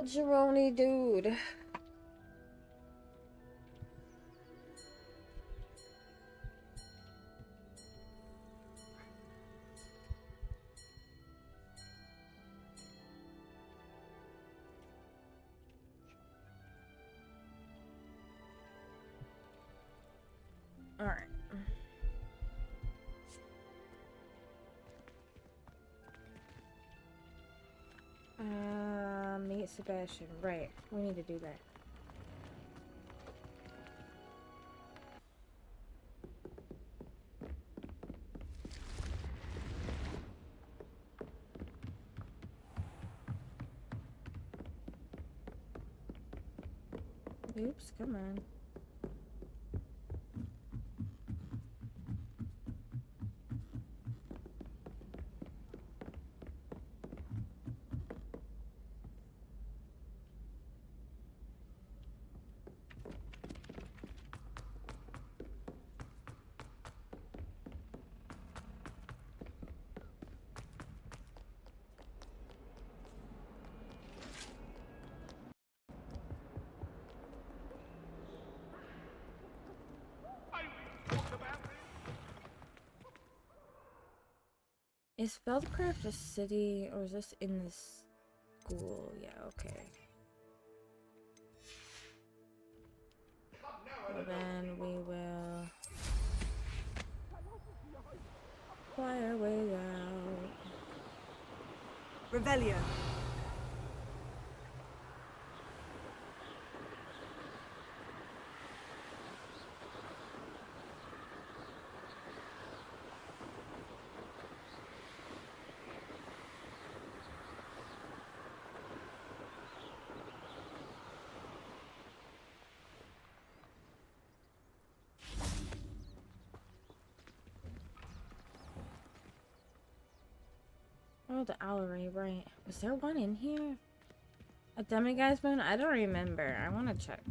Jabroni dude. Alright. Meet Sebastian. Right. We need to do that. Oops, come on. Is Feldcraft a city, or is this in the school? Yeah, okay. Well, then we will fly our way out. Revelio. Oh, the owlery, right. Was there one in here? A demiguise moon? I don't remember. I want to check.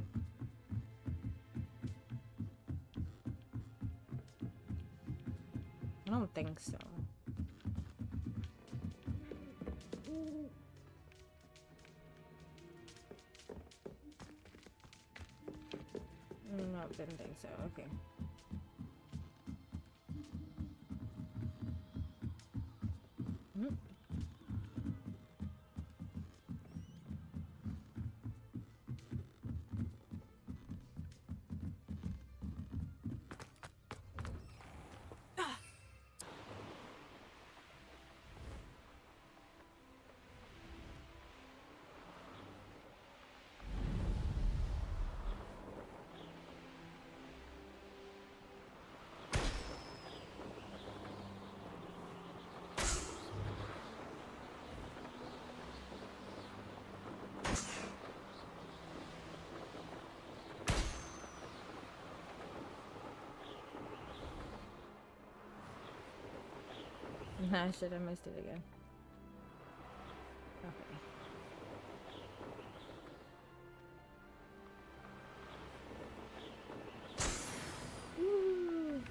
I don't think so. No, didn't think so. Okay. Hmm. Nah, shit, I missed it again. Okay. Woo.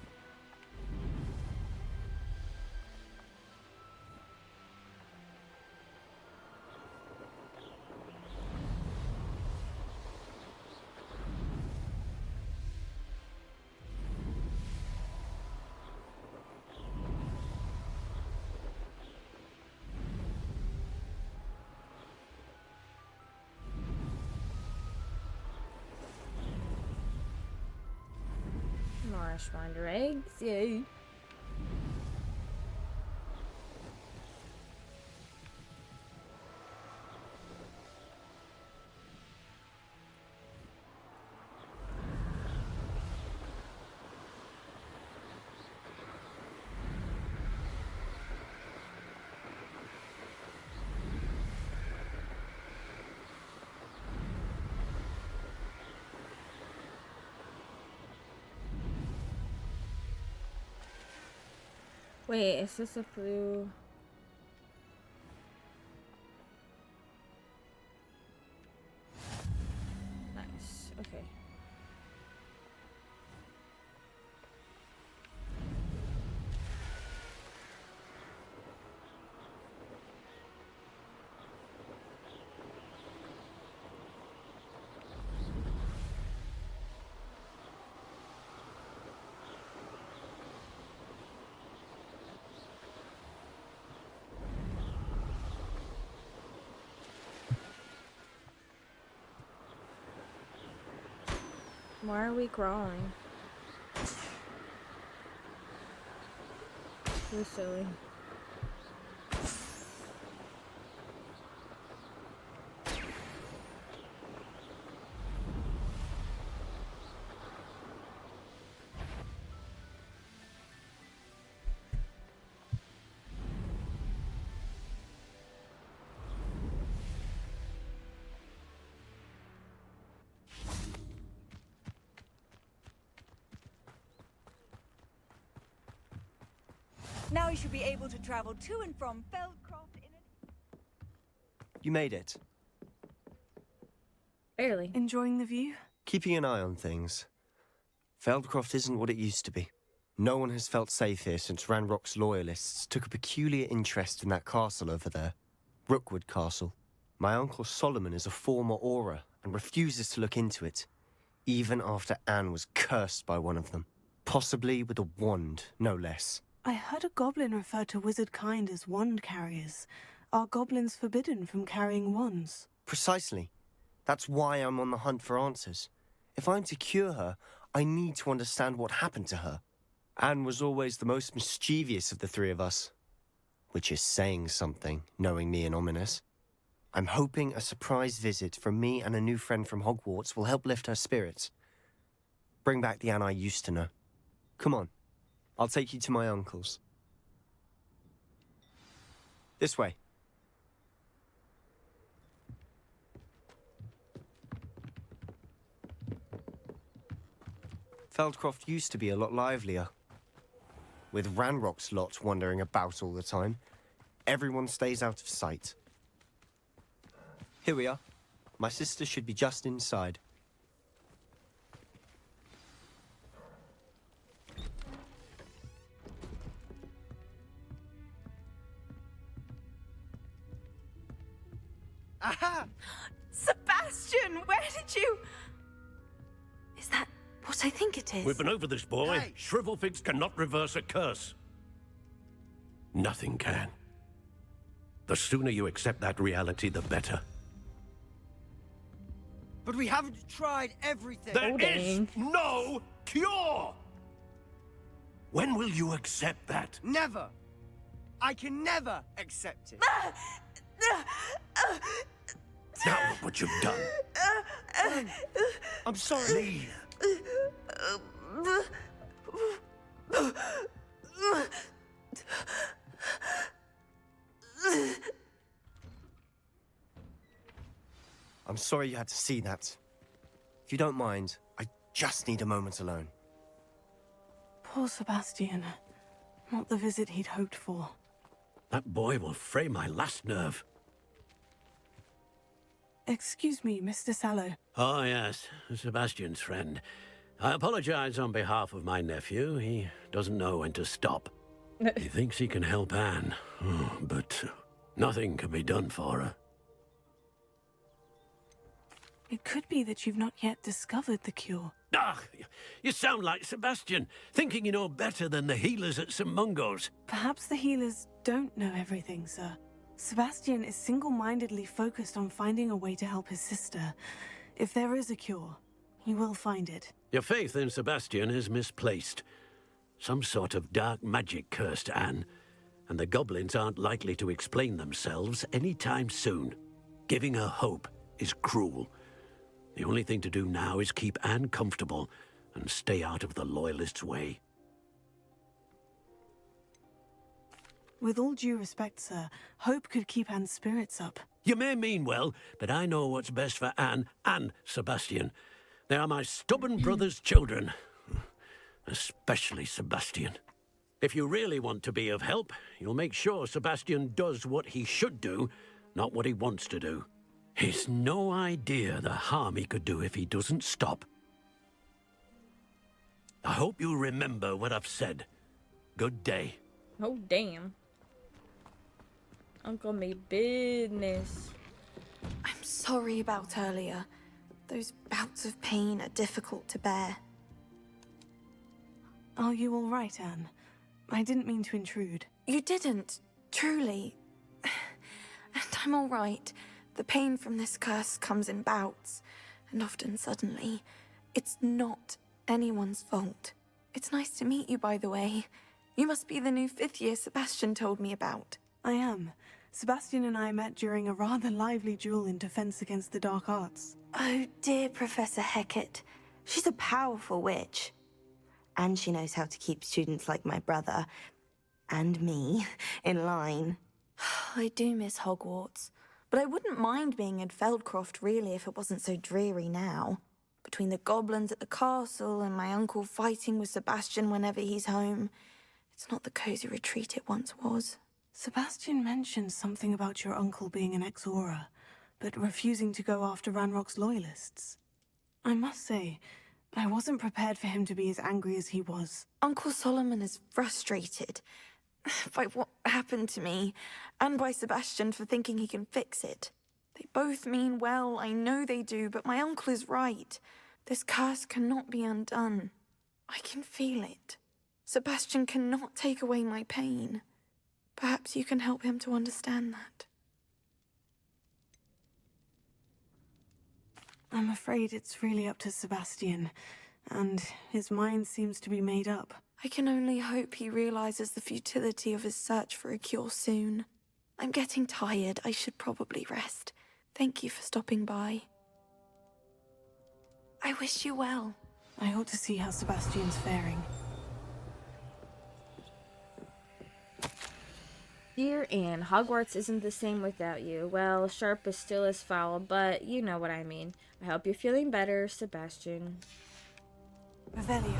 Marshmallow eggs, yay. Wait, is this a blue? Nice, okay. Why are we crawling? Too silly. Now you should be able to travel to and from Feldcroft in an... You made it. Barely. Enjoying the view? Keeping an eye on things. Feldcroft isn't what it used to be. No one has felt safe here since Ranrock's loyalists took a peculiar interest in that castle over there. Rookwood Castle. My uncle Solomon is a former Auror and refuses to look into it, even after Anne was cursed by one of them. Possibly with a wand, no less. I heard a goblin refer to wizard kind as wand carriers. Are goblins forbidden from carrying wands? Precisely. That's why I'm on the hunt for answers. If I'm to cure her, I need to understand what happened to her. Anne was always the most mischievous of the three of us. Which is saying something, knowing me and Ominous. I'm hoping a surprise visit from me and a new friend from Hogwarts will help lift her spirits. Bring back the Anne I used to know. Come on. I'll take you to my uncle's. This way. Feldcroft used to be a lot livelier. With Ranrock's lot wandering about all the time, everyone stays out of sight. Here we are. My sister should be just inside. Aha! Sebastian, where did you... Is that what I think it is? We've been over this, boy. Hey. Shrivelfigs cannot reverse a curse. Nothing can. The sooner you accept that reality, the better. But we haven't tried everything. There is dang. no cure! When will you accept that? Never. I can never accept it. Now look what you've done. I'm sorry. Leave. I'm sorry you had to see that. If you don't mind, I just need a moment alone. Poor Sebastian. Not the visit he'd hoped for. That boy will fray my last nerve. Excuse me, Mr. Sallow. Oh, yes, Sebastian's friend. I apologize on behalf of my nephew. He doesn't know when to stop. He thinks he can help Anne, but nothing can be done for her. It could be that you've not yet discovered the cure. Ah, you sound like Sebastian, thinking you know better than the healers at St. Mungo's. Perhaps the healers don't know everything, sir. Sebastian is single-mindedly focused on finding a way to help his sister. If there is a cure, he will find it. Your faith in Sebastian is misplaced. Some sort of dark magic cursed Anne, and the goblins aren't likely to explain themselves anytime soon. Giving her hope is cruel. The only thing to do now is keep Anne comfortable and stay out of the Loyalists' way. With all due respect, sir, hope could keep Anne's spirits up. You may mean well, but I know what's best for Anne and Sebastian. They are my stubborn brother's children. Especially Sebastian. If you really want to be of help, you'll make sure Sebastian does what he should do, not what he wants to do. He's no idea the harm he could do if he doesn't stop. I hope you'll remember what I've said. Good day. Oh, damn. Uncle made business. I'm sorry about earlier. Those bouts of pain are difficult to bear. Are you all right, Anne? I didn't mean to intrude. You didn't, truly. And I'm all right. The pain from this curse comes in bouts, and often suddenly. It's not anyone's fault. It's nice to meet you, by the way. You must be the new 5th year Sebastian told me about. I am. Sebastian and I met during a rather lively duel in defense against the dark arts. Oh, dear Professor Hecat. She's a powerful witch. And she knows how to keep students like my brother, and me, in line. I do miss Hogwarts, but I wouldn't mind being in Feldcroft, really, if it wasn't so dreary now. Between the goblins at the castle and my uncle fighting with Sebastian whenever he's home, it's not the cozy retreat it once was. Sebastian mentioned something about your uncle being an ex-Auror, but refusing to go after Ranrock's loyalists. I must say, I wasn't prepared for him to be as angry as he was. Uncle Solomon is frustrated by what happened to me, and by Sebastian for thinking he can fix it. They both mean well, I know they do, but my uncle is right. This curse cannot be undone. I can feel it. Sebastian cannot take away my pain. Perhaps you can help him to understand that. I'm afraid it's really up to Sebastian, and his mind seems to be made up. I can only hope he realizes the futility of his search for a cure soon. I'm getting tired. I should probably rest. Thank you for stopping by. I wish you well. I ought to see how Sebastian's faring. Dear Anne, Hogwarts isn't the same without you. Well, Sharp is still as foul, but you know what I mean. I hope you're feeling better, Sebastian. Revelio.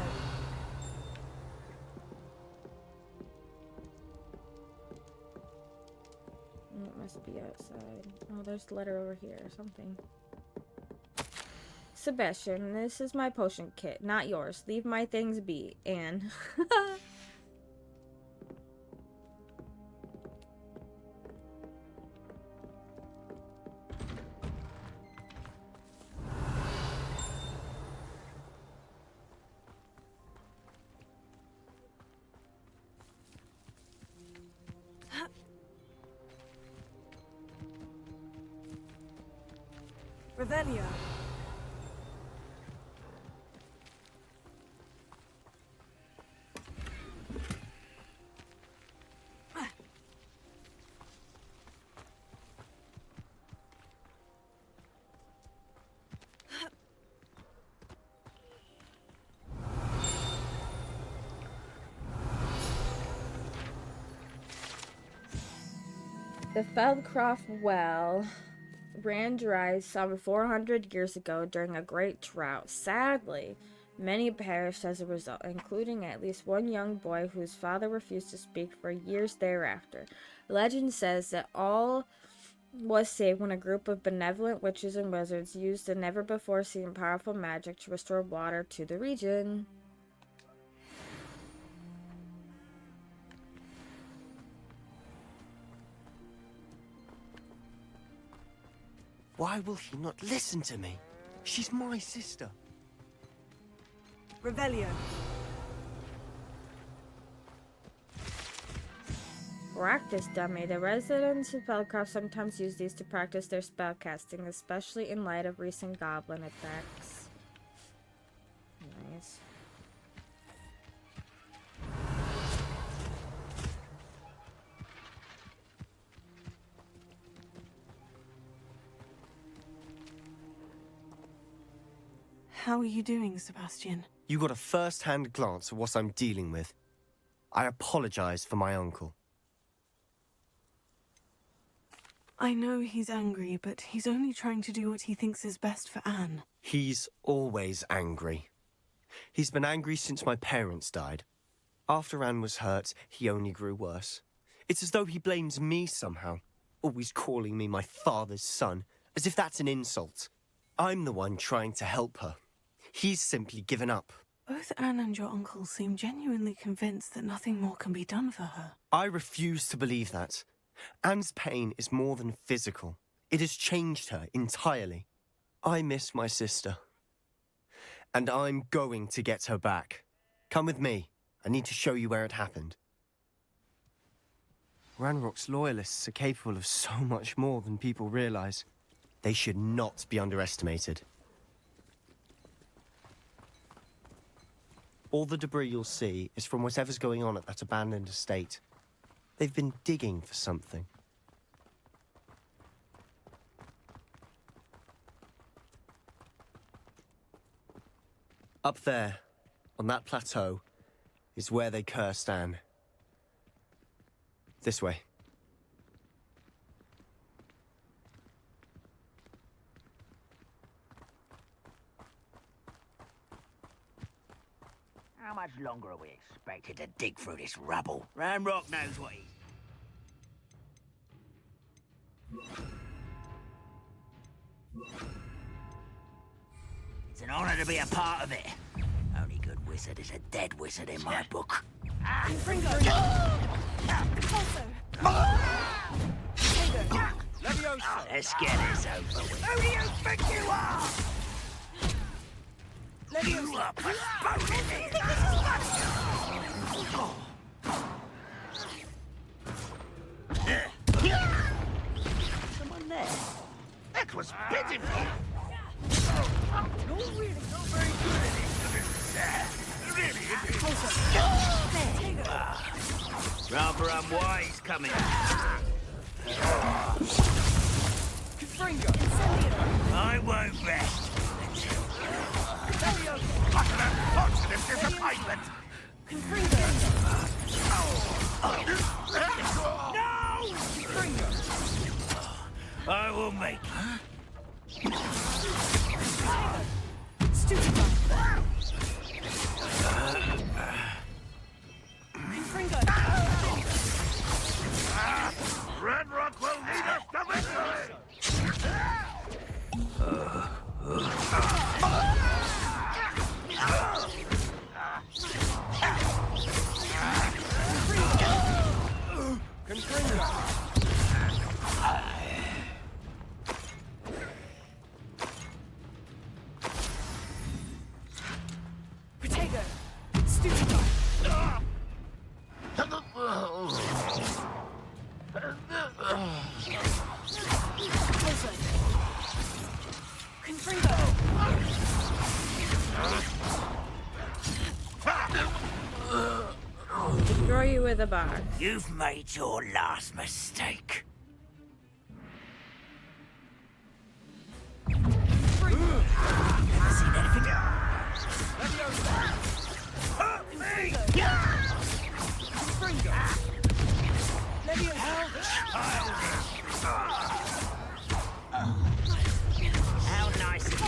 It must be outside. Oh, there's a letter over here or something. Sebastian, this is my potion kit, not yours. Leave my things be, Anne. Revelio. The Feldcroft well ran dry some 400 years ago during a great drought. Sadly, many perished as a result, including at least one young boy whose father refused to speak for years thereafter. Legend says that all was saved when a group of benevolent witches and wizards used a never-before-seen powerful magic to restore water to the region. Why will he not listen to me? She's my sister. Revelio. Practice dummy. The residents of Feldcroft sometimes use these to practice their spellcasting, especially in light of recent goblin attacks. Nice. How are you doing, Sebastian? You got a first-hand glance at what I'm dealing with. I apologize for my uncle. I know he's angry, but he's only trying to do what he thinks is best for Anne. He's always angry. He's been angry since my parents died. After Anne was hurt, he only grew worse. It's as though he blames me somehow, always calling me my father's son, as if that's an insult. I'm the one trying to help her. He's simply given up. Both Anne and your uncle seem genuinely convinced that nothing more can be done for her. I refuse to believe that. Anne's pain is more than physical. It has changed her entirely. I miss my sister. And I'm going to get her back. Come with me. I need to show you where it happened. Ranrock's loyalists are capable of so much more than people realize. They should not be underestimated. All the debris you'll see is from whatever's going on at that abandoned estate. They've been digging for something. Up there, on that plateau, is where they cursed Anne. This way. How much longer are we expected to dig through this rubble? Ramrock knows what he's... It's an honor to be a part of it. Only good wizard is a dead wizard in my book. Let's get this over with. Who do you think you are? You are postponing someone there? That was pitiful. No, really, not very good at it. Really, it is. Rather unwise coming. I won't rest. Positive disappointment. No! I will make it. Red Rock will lead us to victory! Destroy you with a box. You've made your last mistake. Seen anything? How nice of you.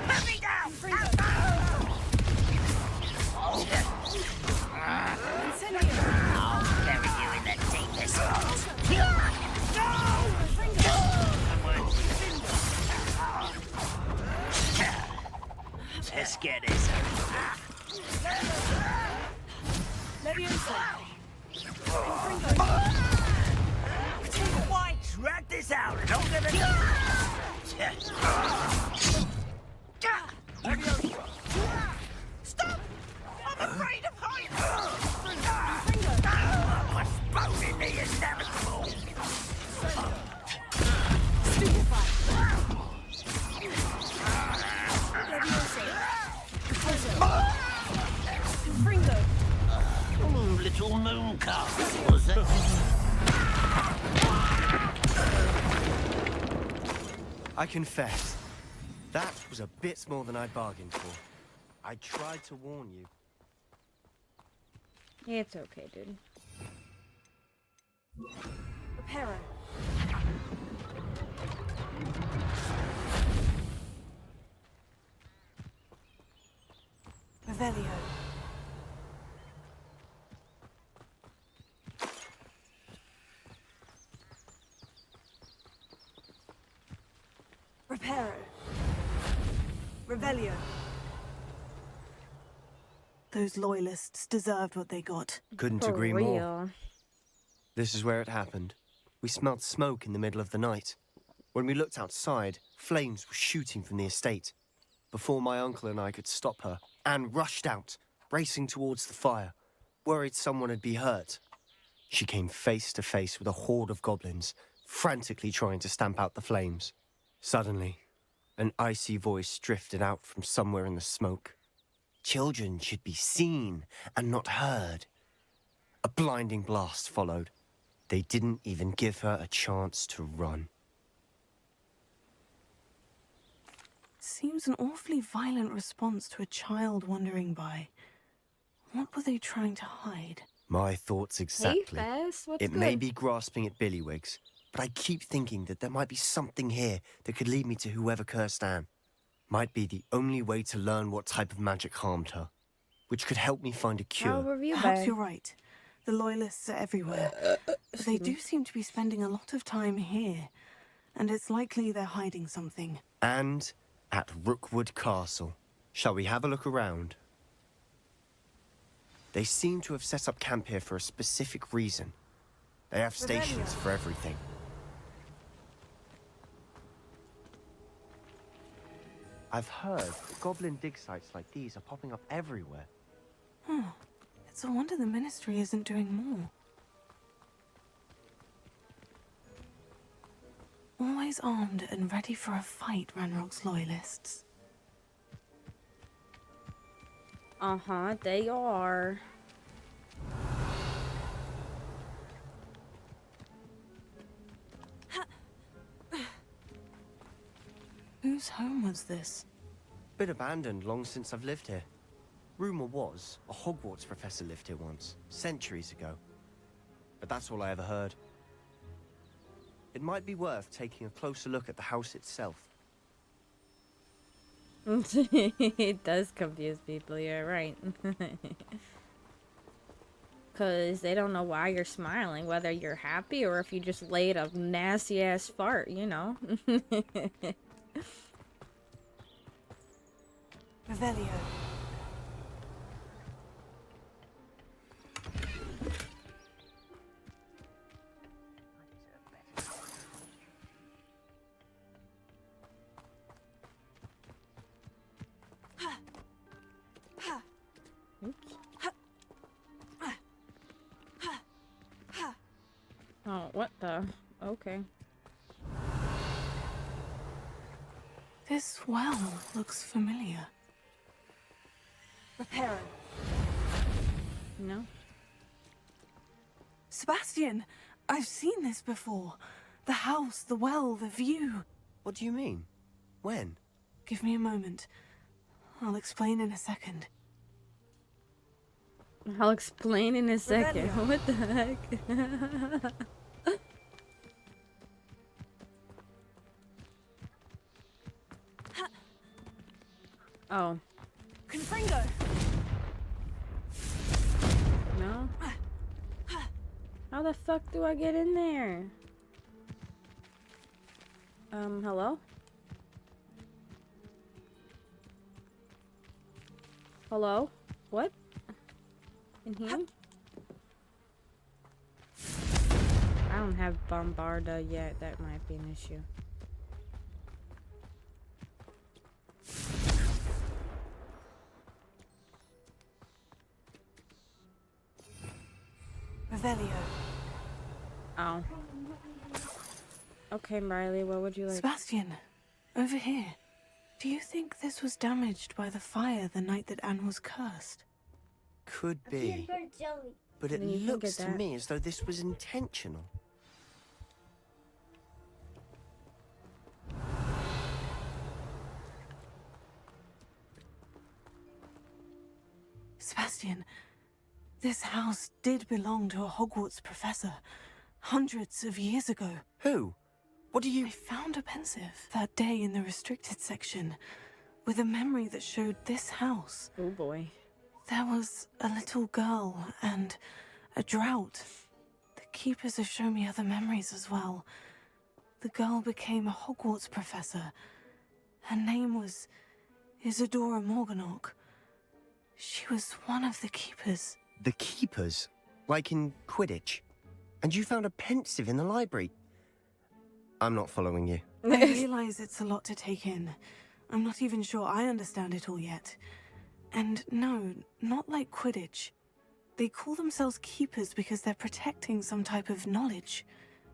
Let me down! I'll bury you in the deepest spot. Let's get this Why drag this out longer than... Stop! I'm afraid of heights! Postponing the inevitable! Little moon calf, was it? I confess, that was a bit more than I bargained for. I tried to warn you. It's okay, dude. Reparo. Revelio. Reparo. Revelio. Those loyalists deserved what they got. Couldn't For agree real. more. This is where it happened. We smelled smoke in the middle of the night. When we looked outside, flames were shooting from the estate. Before my uncle and I could stop her, Anne rushed out, racing towards the fire, worried someone had been hurt. She came face to face with a horde of goblins, frantically trying to stamp out the flames. Suddenly, An icy voice drifted out from somewhere in the smoke. Children should be seen and not heard. A blinding blast followed. They didn't even give her a chance to run. Seems an awfully violent response to a child wandering by. What were they trying to hide? My thoughts exactly. Hey, Fess, what's It good? may be grasping at Billywigs, but I keep thinking that there might be something here that could lead me to whoever cursed Anne. Might be the only way to learn what type of magic harmed her, which could help me find a How cure. have you Perhaps been? you're right. The Loyalists are everywhere. But they do seem to be spending a lot of time here. And it's likely they're hiding something. And at Rookwood Castle. Shall we have a look around? They seem to have set up camp here for a specific reason. They have stations for everything. I've heard that goblin dig sites like these are popping up everywhere. It's a wonder the Ministry isn't doing more. Always armed and ready for a fight, Ranrock's Loyalists. Uh-huh, they are. Whose home was this? Been abandoned long since I've lived here. Rumor was a Hogwarts professor lived here once, centuries ago. But that's all I ever heard. It might be worth taking a closer look at the house itself. It does confuse people, you're right. Because they don't know why you're smiling, whether you're happy or if you just laid a nasty ass fart, you know? Revelio. Oops. Oh, what the? Okay. This well looks familiar. Reparo. No? Sebastian! I've seen this before. The house, the well, the view. What do you mean? When? Give me a moment. I'll explain in a second. I'll explain in a second. Revelio. What the heck? Oh, Confringo. no? How the fuck do I get in there? Hello? Hello? What? In here? I don't have Bombarda yet. That might be an issue. Revelio. Oh. Okay, Riley, what would you like? Sebastian, over here. Do you think this was damaged by the fire the night that Anne was cursed? Could be. But it I mean, you can looks get to that. me as though this was intentional. Sebastian, this house did belong to a Hogwarts professor hundreds of years ago. Who? What do you... I found a pensive that day in the restricted section with a memory that showed this house. Oh boy. There was a little girl and a drought. The keepers have shown me other memories as well. The girl became a Hogwarts professor. Her name was Isadora Morganach. She was one of the keepers. The keepers? Like in Quidditch? And you found a pensive in the library? I'm not following you. I realize it's a lot to take in. I'm not even sure I understand it all yet. And no, not like Quidditch. They call themselves keepers because they're protecting some type of knowledge.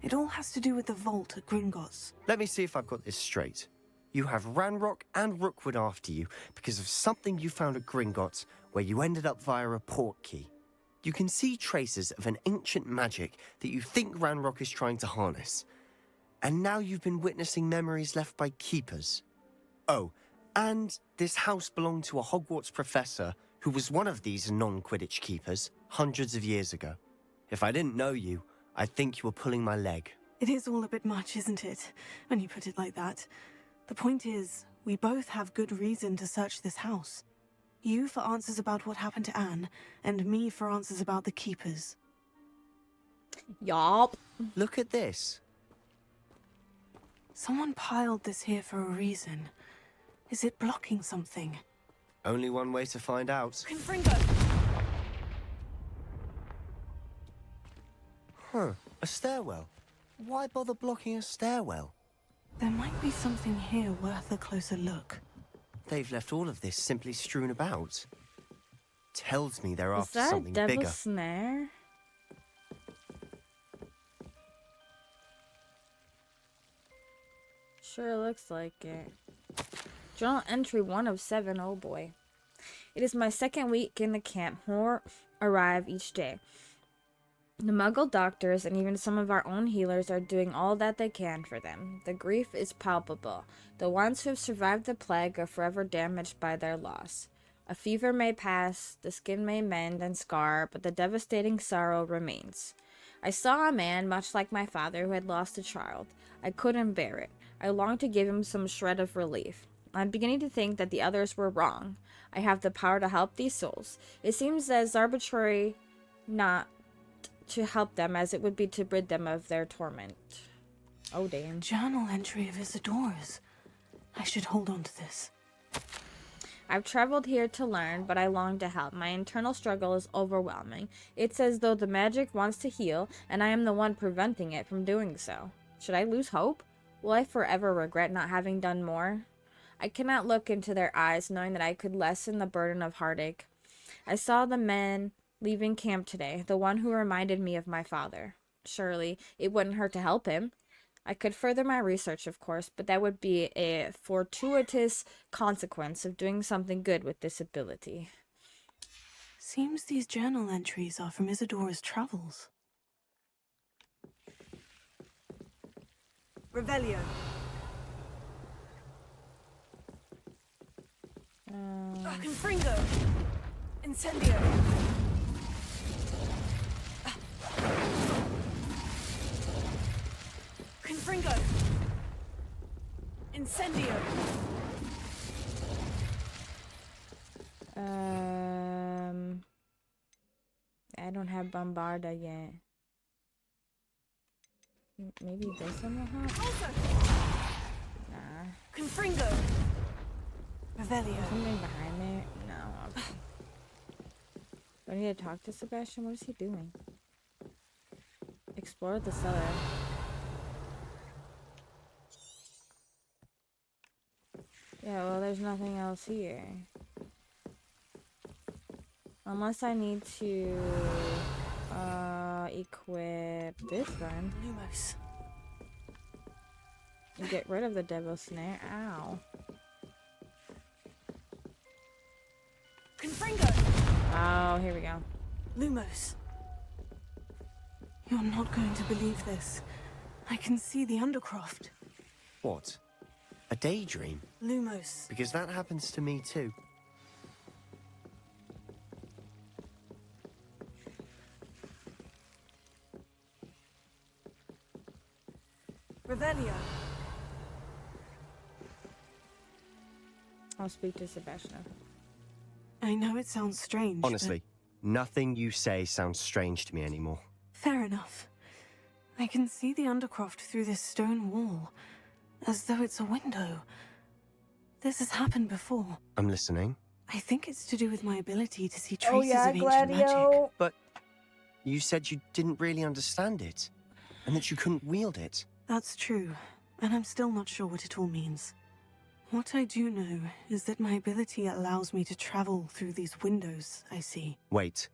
It all has to do with the vault at Gringotts. Let me see if I've got this straight. you have Ranrock and Rookwood after you because of something you found at Gringotts, where you ended up via a port key. You can see traces of an ancient magic that you think Ranrock is trying to harness. And now you've been witnessing memories left by keepers. Oh, and this house belonged to a Hogwarts professor who was one of these non-Quidditch keepers hundreds of years ago. If I didn't know you, I'd think you were pulling my leg. It is all a bit much, isn't it, when you put it like that? The point is, we both have good reason to search this house. You for answers about what happened to Anne, and me for answers about the keepers. Yup. Look at this. Someone piled this here for a reason. Is it blocking something? Only one way to find out. Confringo! Huh, a stairwell. Why bother blocking a stairwell? There might be something here worth a closer look. They've left all of this simply strewn about. Tells me they're Is after that a something devil's bigger. snare? Sure looks like it. Journal entry 1 of 7. Oh boy. It is my second week in the camp. More arrive each day. The Muggle doctors and even some of our own healers are doing all that they can for them. The grief is palpable. The ones who have survived the plague are forever damaged by their loss. A fever may pass, the skin may mend and scar, but the devastating sorrow remains. I saw a man, much like my father, who had lost a child. I couldn't bear it. I longed to give him some shred of relief. I'm beginning to think that the others were wrong. I have the power to help these souls. It seems as arbitrary not to help them as it would be to rid them of their torment. Oh, damn. Journal entry of Isadora's. I should hold on to this. I've traveled here to learn, but I long to help. My internal struggle is overwhelming. It's as though the magic wants to heal, and I am the one preventing it from doing so. Should I lose hope? Will I forever regret not having done more? I cannot look into their eyes, knowing that I could lessen the burden of heartache. I saw the man leaving camp today, the one who reminded me of my father. Surely, it wouldn't hurt to help him. I could further my research, of course, but that would be a fortuitous consequence of doing something good with this ability. Seems these journal entries are from Isadora's travels. Revelio. Confringo. Incendio. Confringo. Incendio. I don't have Bombarda yet. Maybe this one will help? Also. Nah. Confringo. Revelio. Something behind there? No. Okay. Do I need to talk to Sebastian? What is he doing? Explore the cellar. Yeah, well, there's nothing else here. Unless I need to equip this one. Lumos. And get rid of the devil's snare. Ow. Confringo. Oh, here we go. Lumos. You're not going to believe this. I can see the Undercroft. What? A daydream? Lumos. Because that happens to me too. Revelio. I'll speak to Sebastian. I know it sounds strange, Honestly, nothing you say sounds strange to me anymore. but fair enough. I can see the Undercroft through this stone wall, as though it's a window. This has happened before. I'm listening. I think it's to do with my ability to see Oh traces yeah, of ancient magic. Gladio. But you said you didn't really understand it, and that you couldn't wield it. That's true, and I'm still not sure what it all means. What I do know is that my ability allows me to travel through these windows I see. Wait.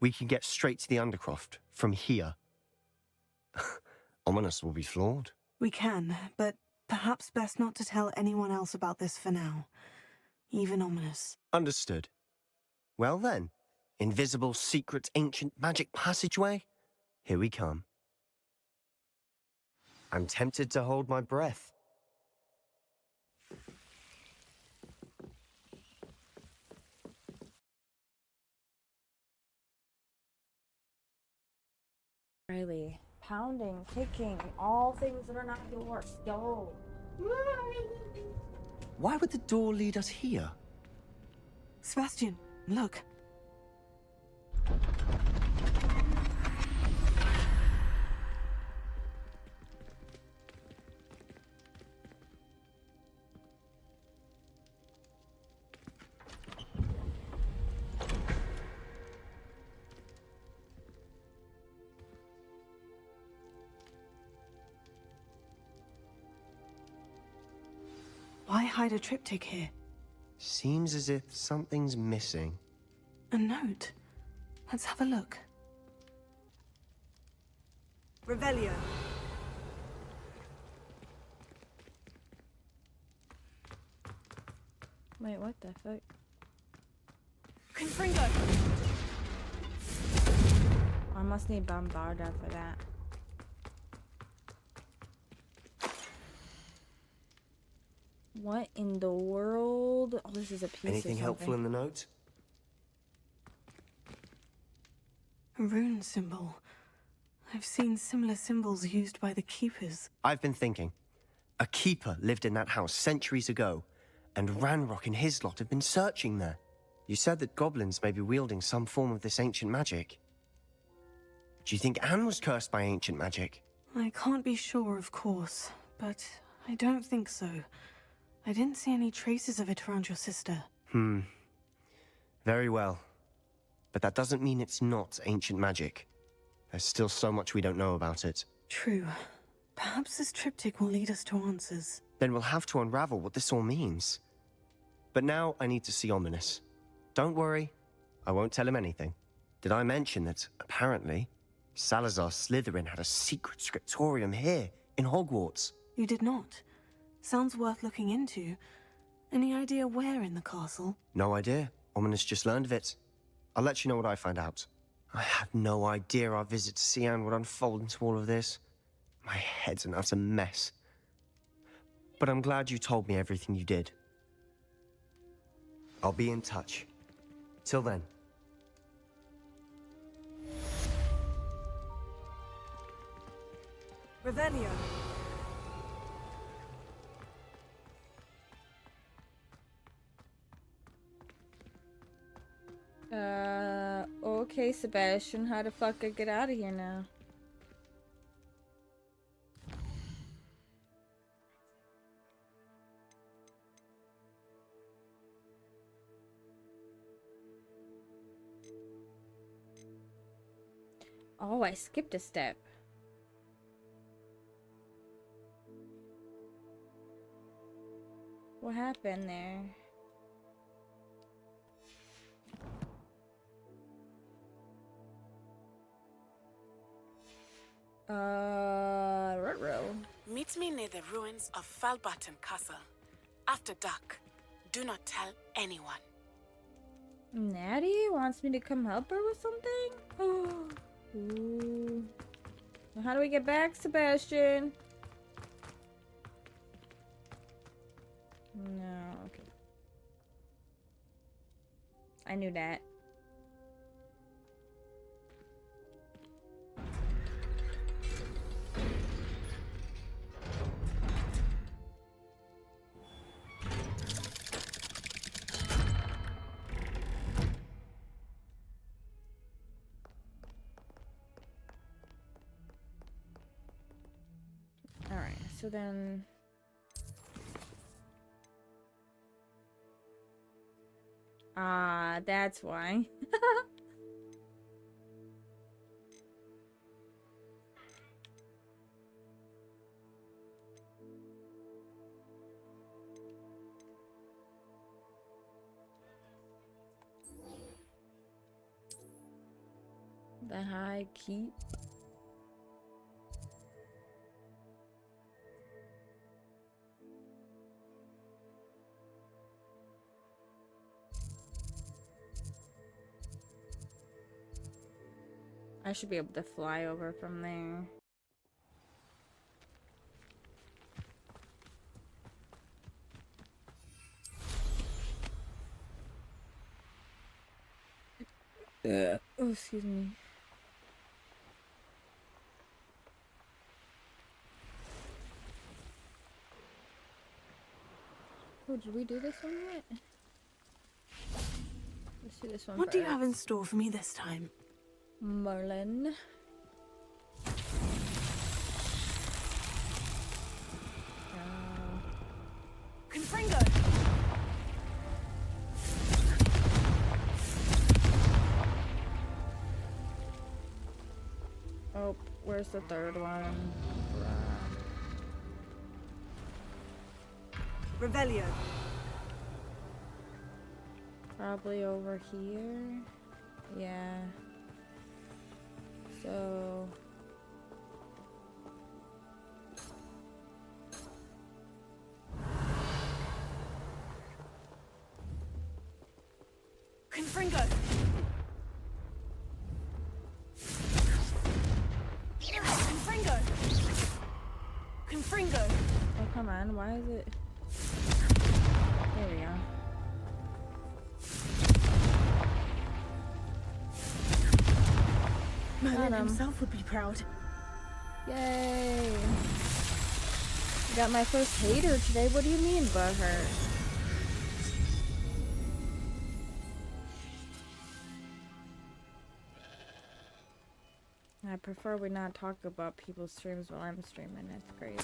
We can get straight to the Undercroft from here. Ominous will be flawed. We can, but Perhaps best not to tell anyone else about this for now. Even Ominous. Understood. Well then, invisible, secret, ancient magic passageway? Here we come. I'm tempted to hold my breath. Riley, pounding, kicking, all things that are not yours. Yo. Why would the door lead us here? Sebastian, look. Why hide a triptych here? Seems as if something's missing. A note. Let's have a look. Revelio. Wait, what the fuck? Confringo. I must need Bombarda for that. What in the world? Oh, this is a piece Anything of helpful something. in the note? A rune symbol. I've seen similar symbols used by the Keepers. I've been thinking. A keeper lived in that house centuries ago, and Ranrock and his lot have been searching there. You said that goblins may be wielding some form of this ancient magic. Do you think Anne was cursed by ancient magic? I can't be sure, of course, but I don't think so. I didn't see any traces of it around your sister. Very well. But that doesn't mean it's not ancient magic. There's still so much we don't know about it. True. Perhaps this triptych will lead us to answers. Then we'll have to unravel what this all means. But now I need to see Ominous. Don't worry, I won't tell him anything. Did I mention that, apparently, Salazar Slytherin had a secret scriptorium here, in Hogwarts? You did not. Sounds worth looking into. Any idea where in the castle? No idea. Ominous just learned of it. I'll let you know what I find out. I had no idea our visit to Cian would unfold into all of this. My head's an utter mess. But I'm glad you told me everything you did. I'll be in touch. Till then. Revelio. Okay, Sebastian, how the fuck I get out of here now? Oh, I skipped a step. What happened there? Ruh-roh. Meet me near the ruins of Falbaton Castle. After dark. Do not tell anyone. Natty wants me to come help her with something? Ooh. How do we get back, Sebastian? No, okay. I knew that. Alright, so then... Ah, that's why. The High Keep. I should be able to fly over from there. Oh, excuse me. Oh, did we do this one yet? Let's do this one What first. do you have in store for me this time? Merlin. Confringo! Oh, where's the third one? Revelio. Probably over here. Yeah. So... Confringo! Confringo! Confringo! Oh, come on. Why is it... There we go. Merlin himself would be proud. Yay! Got my first hater today. What do you mean, butthurt? I prefer we not talk about people's streams while I'm streaming. That's crazy.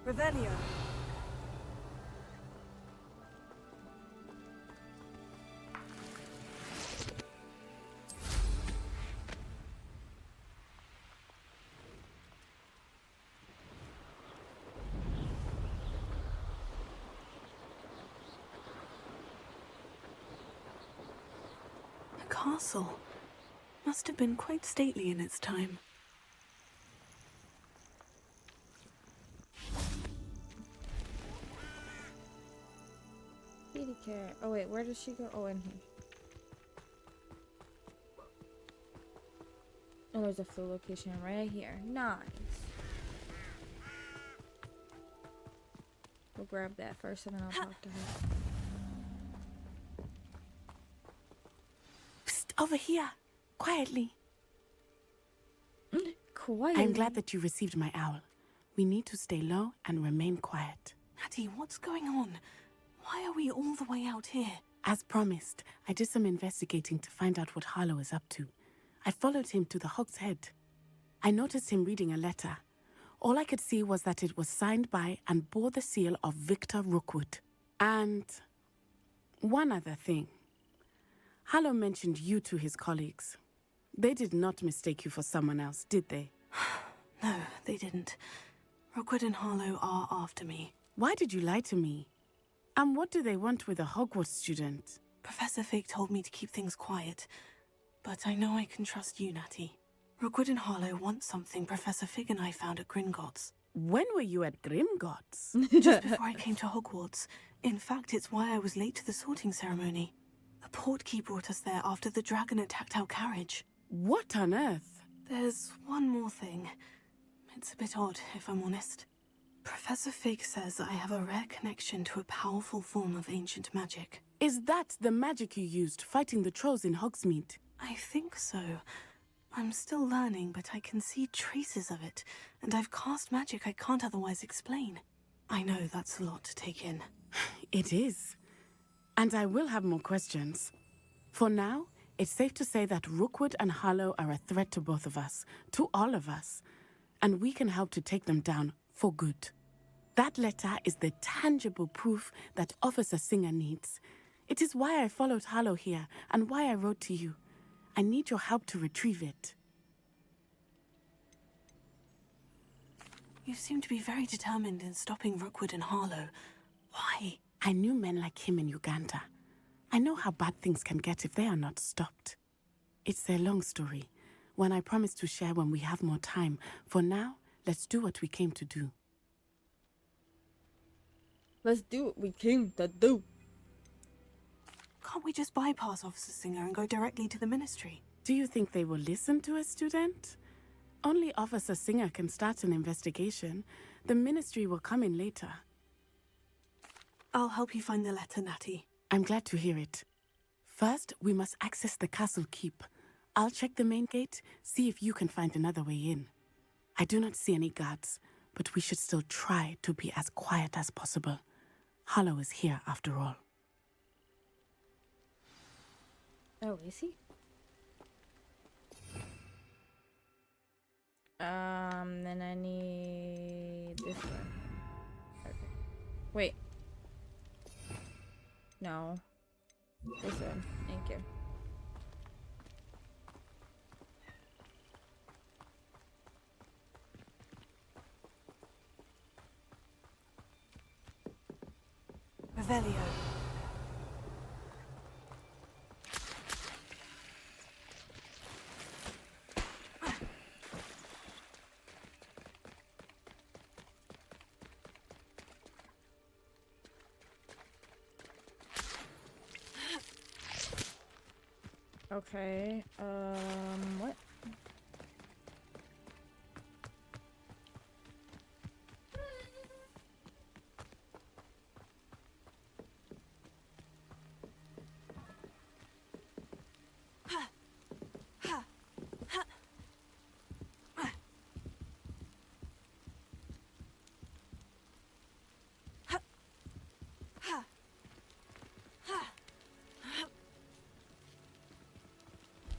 Revelio. A castle. Must have been quite stately in its time. Kitty cat. Oh wait, where does she go? Oh, in here. Oh, there's a full location right here. Nice. We'll grab that first and then I'll talk to her. Psst, over here. Quietly. Quiet. I'm glad that you received my owl. We need to stay low and remain quiet. Natty, what's going on? Why are we all the way out here? As promised, I did some investigating to find out what Harlow is up to. I followed him to the Hog's Head. I noticed him reading a letter. All I could see was that it was signed by and bore the seal of Victor Rookwood. And one other thing. Harlow mentioned you to his colleagues. They did not mistake you for someone else, did they? No, they didn't. Rookwood and Harlow are after me. Why did you lie to me? And what do they want with a Hogwarts student? Professor Fig told me to keep things quiet, but I know I can trust you, Natty. Rookwood and Harlow want something Professor Fig and I found at Gringotts. When were you at Gringotts? Just before I came to Hogwarts. In fact, it's why I was late to the sorting ceremony. The portkey brought us there after the dragon attacked our carriage. What on earth? There's one more thing. It's a bit odd, if I'm honest. Professor Fig says I have a rare connection to a powerful form of ancient magic. Is that the magic you used fighting the trolls in Hogsmeade? I think so. I'm still learning, but I can see traces of it, and I've cast magic I can't otherwise explain. I know that's a lot to take in. It is. And I will have more questions. For now, it's safe to say that Rookwood and Harlow are a threat to both of us, to all of us, and we can help to take them down for good. That letter is the tangible proof that Officer Singer needs. It is why I followed Harlow here, and why I wrote to you. I need your help to retrieve it. You seem to be very determined in stopping Rookwood and Harlow. Why? I knew men like him in Uganda. I know how bad things can get if they are not stopped. It's a long story, one I promise to share when we have more time. For now, let's do what we came to do. Let's do what we came to do. can't we just bypass Officer Singer and go directly to the Ministry? Do you think they will listen to a student? Only Officer Singer can start an investigation. The Ministry will come in later. I'll help you find the letter, Natty. I'm glad to hear it. First, we must access the castle keep. I'll check the main gate, see if you can find another way in. I do not see any guards, but we should still try to be as quiet as possible. Hollow is here after all. Oh, is he? Then I need this one. Okay. Wait. No. This one. Thank you. Revelio. Okay, what?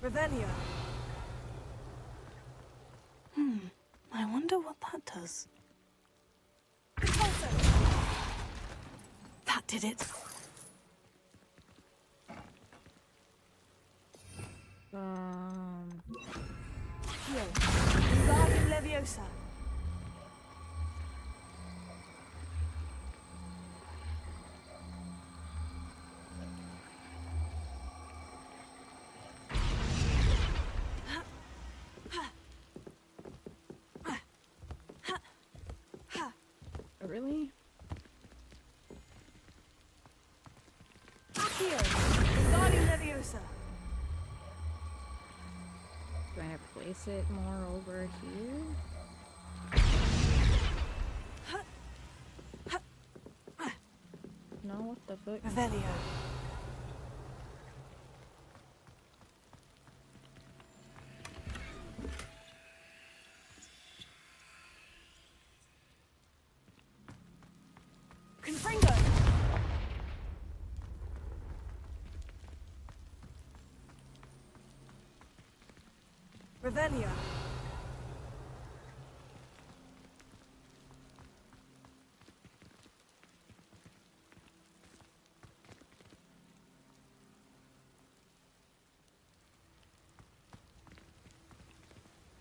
Revelio. I wonder what that does. That did it. Here. Wingardium Leviosa. Really? Here. Wingardium Leviosa. Do I place it more over here? No, what the fuck? Revelio. Confringo. Revelio.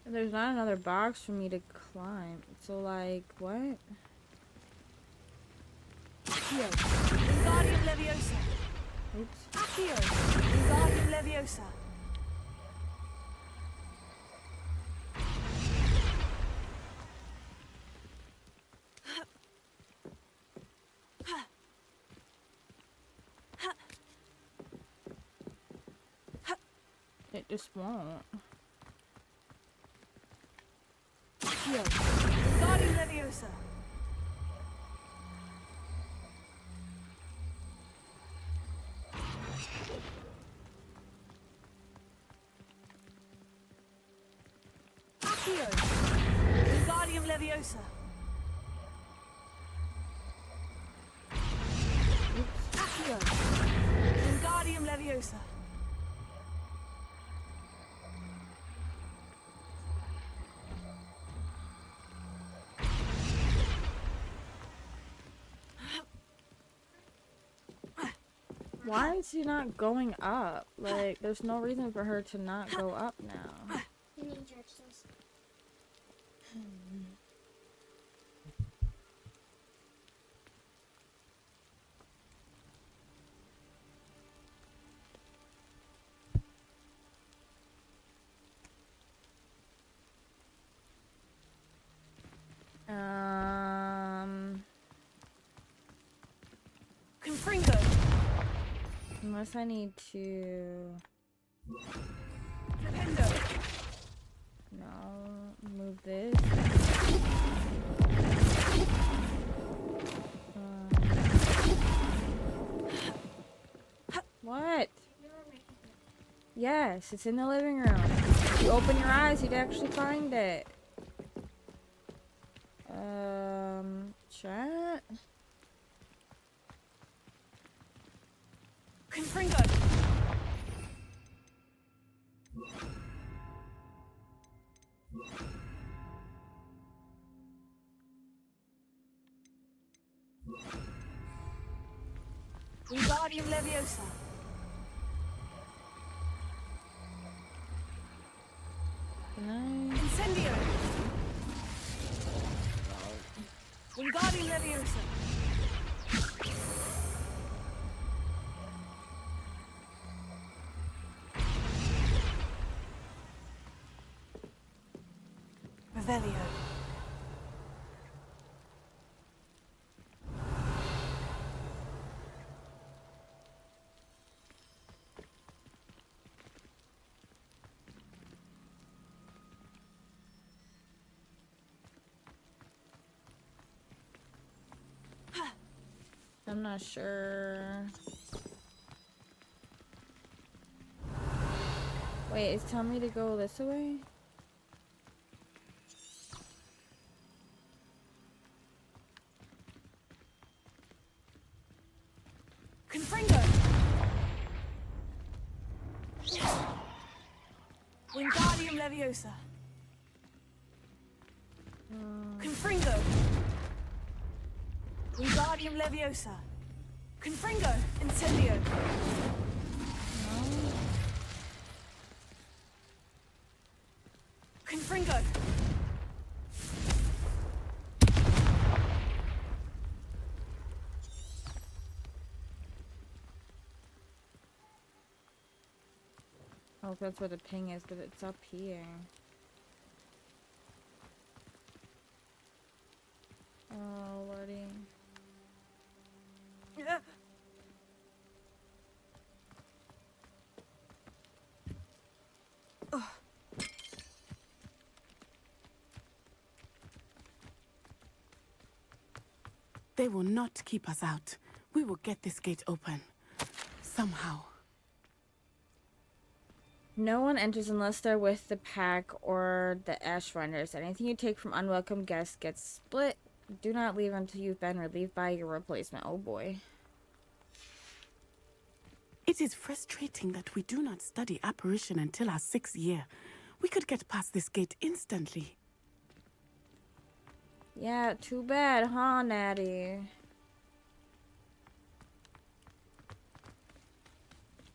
There's not another box for me to climb. So, like, what? Here. Wingardium Leviosa. Oops. Here. Wingardium Leviosa. It just won't. Here. Wingardium Leviosa. Here. Wingardium Leviosa. Here. Wingardium Leviosa. Why is she not going up? Like, there's no reason for her to not go up now. Confringo. Unless I need to... No, move this. What? Yes, it's in the living room. If you open your eyes, you'd actually find it. Chat? Confringo! Wingardium Leviosa! Nice. Incendio! Wingardium Leviosa! Revelio. I'm not sure. Wait, it's telling me to go this way? Confringo! Wingardium Leviosa! Confringo! Wingardium Leviosa! Confringo! Incendio! Confringo! Oh, that's where the ping is, but it's up here. Oh, lordy. They will not keep us out. We will get this gate open. Somehow. No one enters unless they're with the pack or the Ash Runners. Anything you take from unwelcome guests gets split. Do not leave until you've been relieved by your replacement. Oh boy. It is frustrating that we do not study apparition until our 6th year. We could get past this gate instantly. Yeah, too bad, huh, Natty?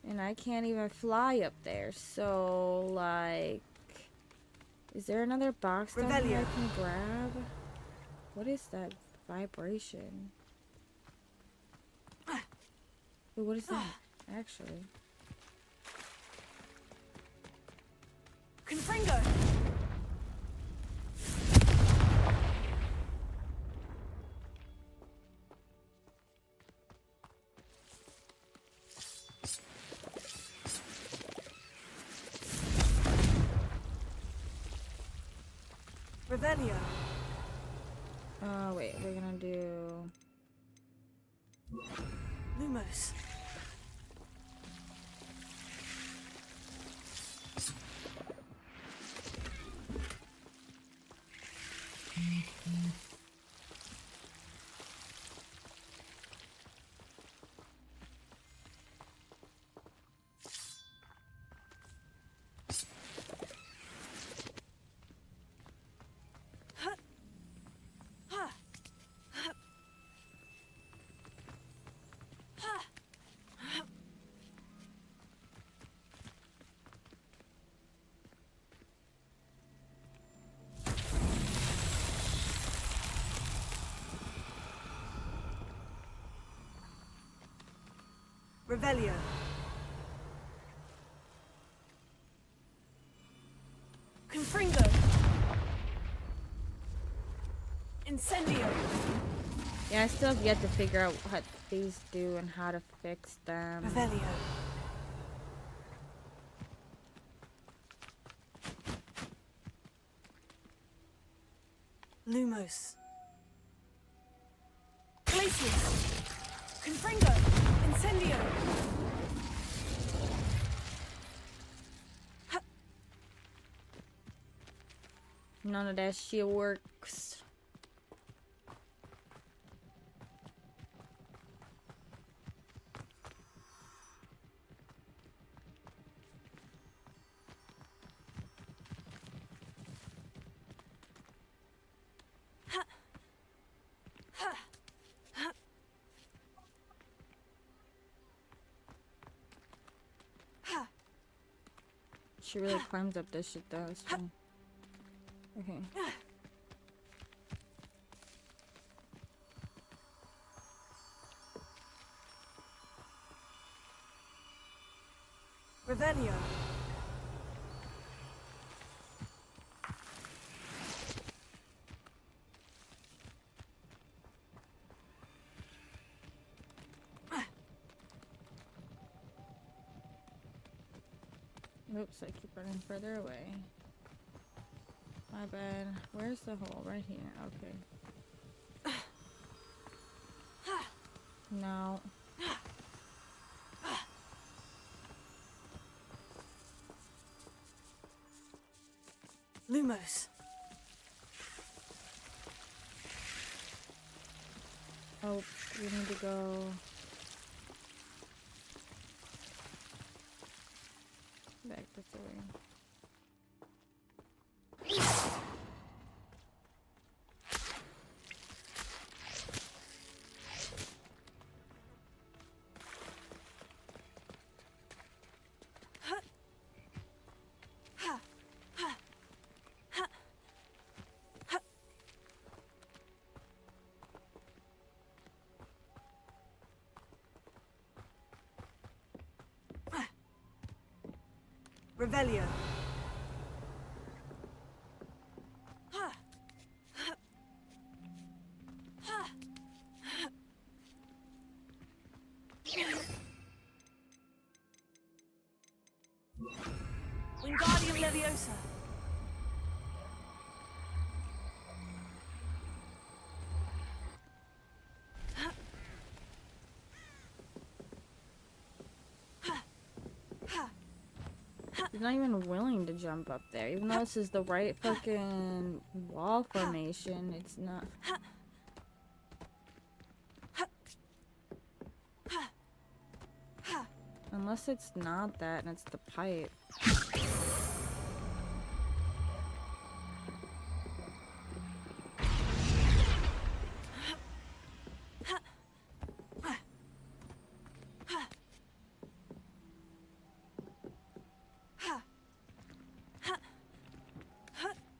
And I can't even fly up there, so, like... Is there another box down here I can grab? What is that vibration? Wait, what is that, actually? Confringo! Revelio. Oh, wait, we're gonna do... Lumos. Revelio. Confringo. Incendio. Yeah, I still have yet to figure out what these do and how to fix them. Revelio. Lumos. Glacius. Confringo. Incendio. None of that shit works. She really climbs up this shit though. It's fine. Okay. Revelio. Oops, I keep running further away. My bad. Where's the hole? Right here. Okay. No. Lumos. Oh, we need to go back this way. Revelio. Wingardium Leviosa. He's not even willing to jump up there. Even though this is the right fucking wall formation, it's not. Unless it's not that and it's the pipe.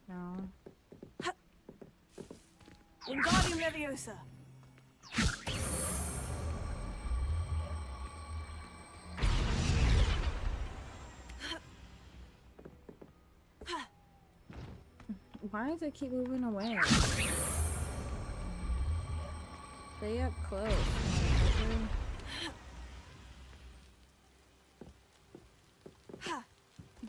No. Wingardium Leviosa. Why does it keep moving away? Stay up close, motherfucker.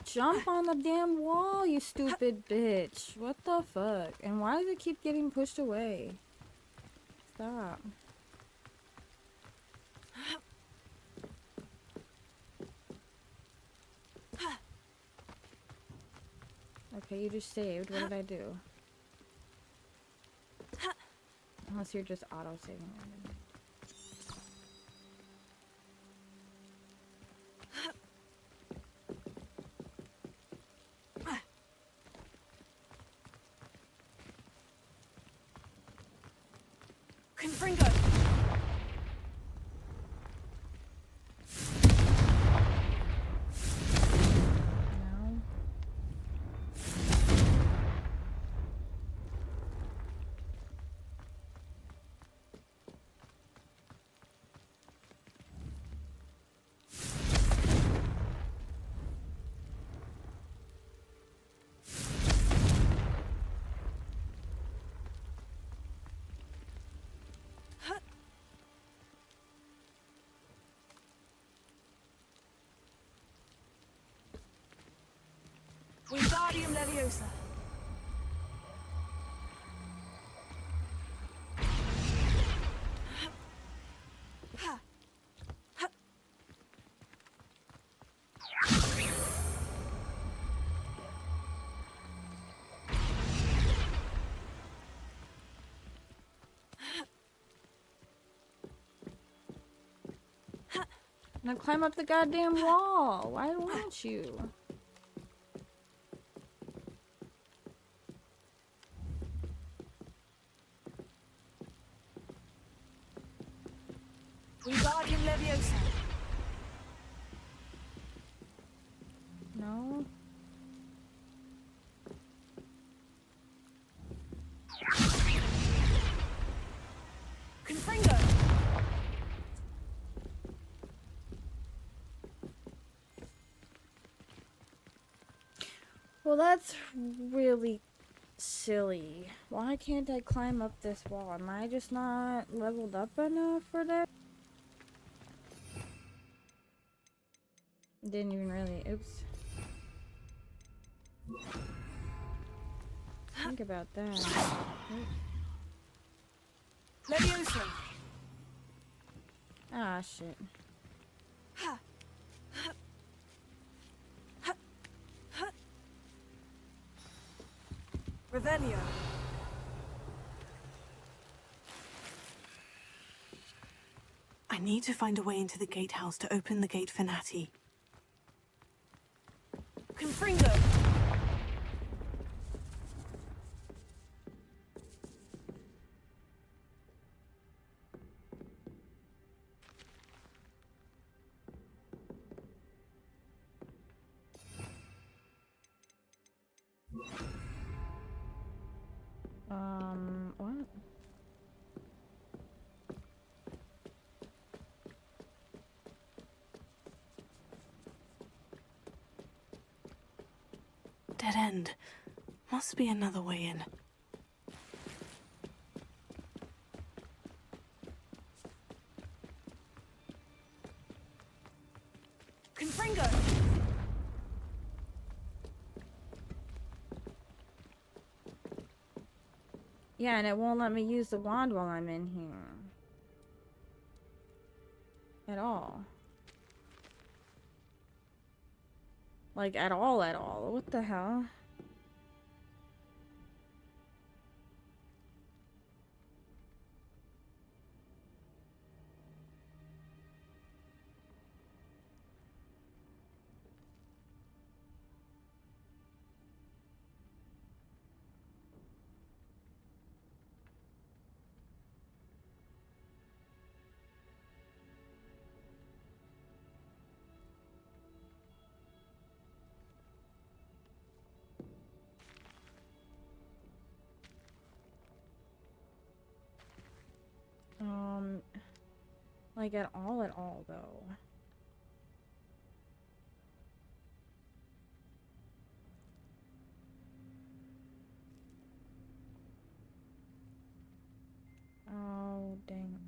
Jump on the damn wall, you stupid bitch. What the fuck? And why does it keep getting pushed away? Stop. Okay, you just saved. What did I do? Unless you're just auto-saving randomly. Confringo. No. Wingardium Leviosa. Now climb up the goddamn wall. Why won't you? Wingardium Leviosa. No. Confringo. Well, that's really silly. Why can't I climb up this wall? Am I just not leveled up enough for that? Didn't even really. Oops. Think about that. Leviosa. Ah, shit. Revelio. I need to find a way into the gatehouse to open the gate for Natty. Confringo. What? Dead end. Must be another way in. Confringo. Yeah, and it won't let me use the wand while I'm in here. At all. Like, at all. What the hell? Like, at all, though. Oh, dang.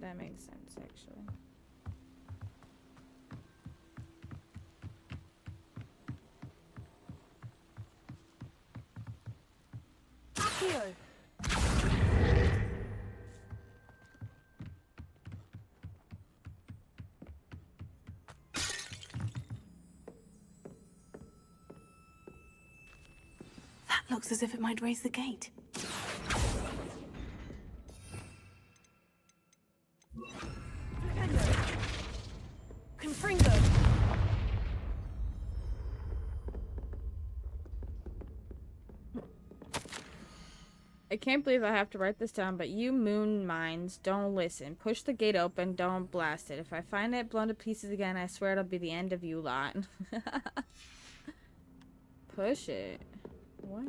That makes sense, actually. Accio. That looks as if it might raise the gate. Confringo. I can't believe I have to write this down, but you moon mines, don't listen. Push the gate open, don't blast it. If I find it blown to pieces again, I swear it'll be the end of you lot. Push it. What?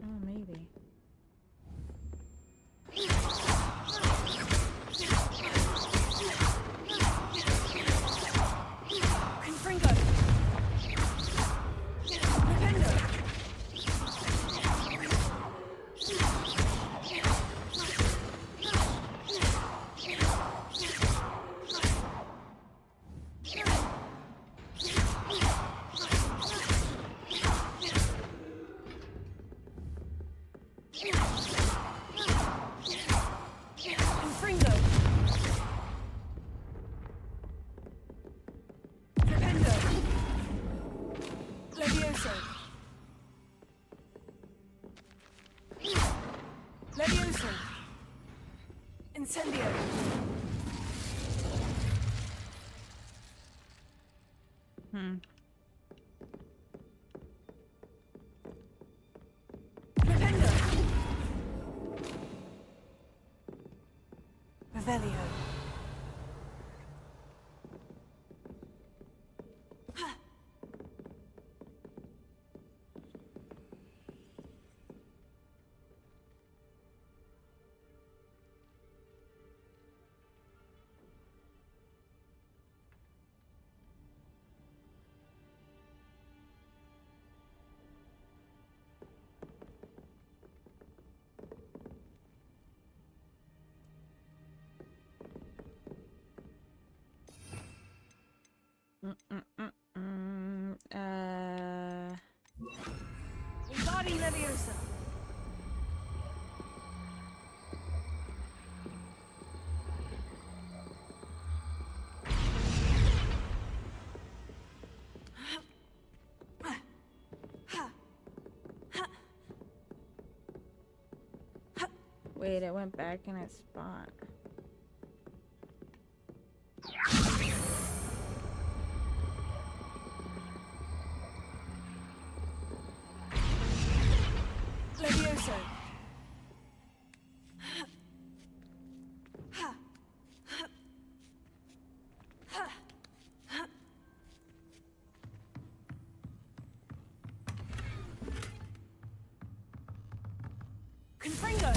Oh, maybe. Confringo. Rependo. Levioso. Levioso. Incendio. Rependo. Revelio. Wingardium Leviosa. Wait, it went back in its spot. Levioso. Confringo.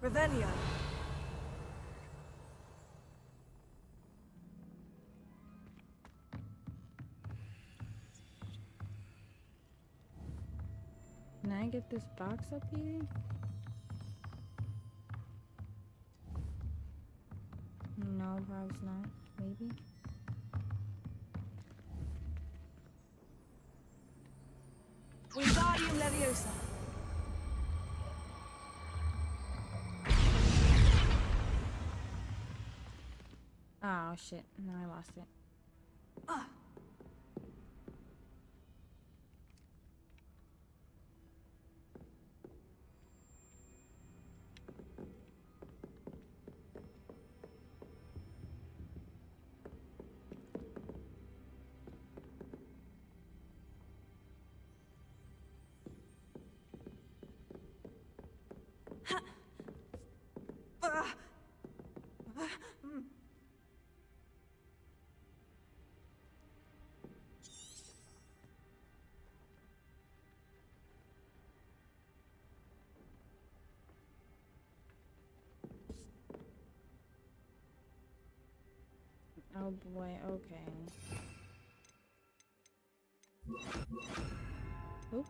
Revelio. Can I get this box up here? No, probably not. Maybe. Wingardium Leviosa. Oh shit! No, I lost it. Oh boy, okay. Oops.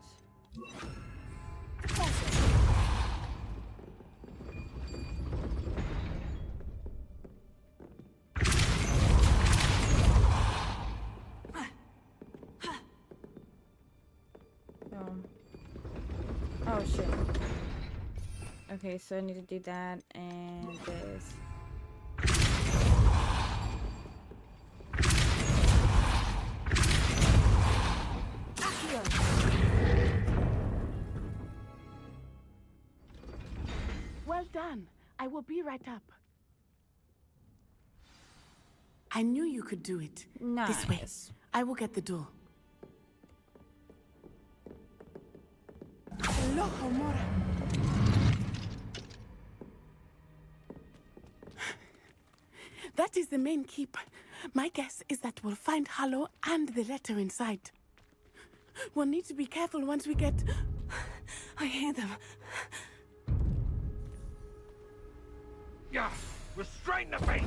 Oh shit. Okay, so I need to do that and this. Well done. I will be right up. I knew you could do it. This way. Nice. I will get the door. That is the main keep. My guess is that we'll find Hallow and the letter inside. We'll need to be careful once we get... I hear them. Yeah, restrain the beast.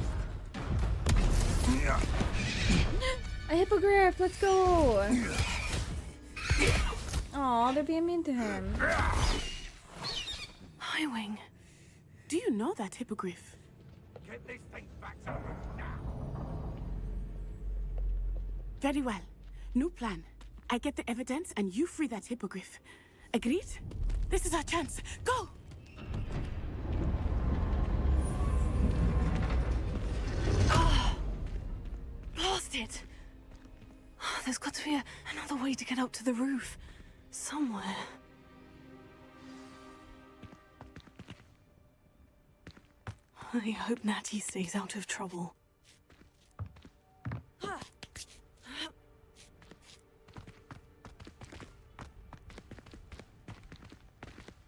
A hippogriff, let's go! Aw, they're being mean to him. Highwing. Do you know that hippogriff? Get this thing back to them now. Very well. New plan. I get the evidence and you free that hippogriff. Agreed? This is our chance. Go! That's it. There's got to be another way to get up to the roof. Somewhere. I hope Natty stays out of trouble.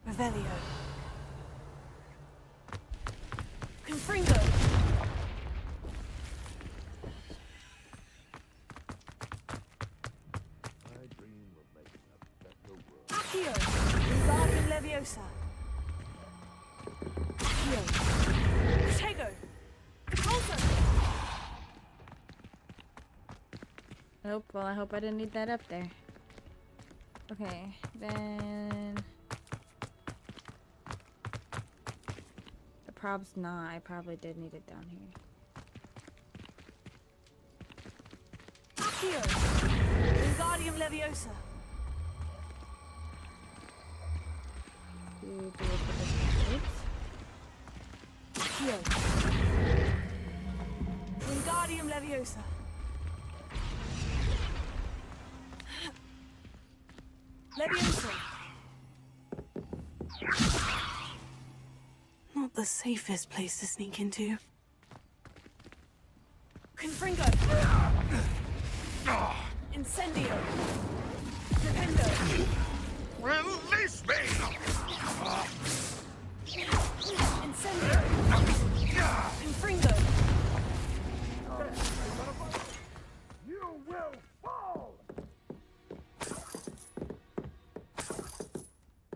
Revelio. Confringo. Accio. Wingardium Leviosa. Accio. Tego. Also. Nope, well, I hope I didn't need that up there. Okay, then... The prob's not. I probably did need it down here. Accio. Wingardium Leviosa. Accio. Wingardium Leviosa. Leviosa. Not the safest place to sneak into. Confringo. Incendio. Rependo. Release me! Incendio. Confringo. You will fall!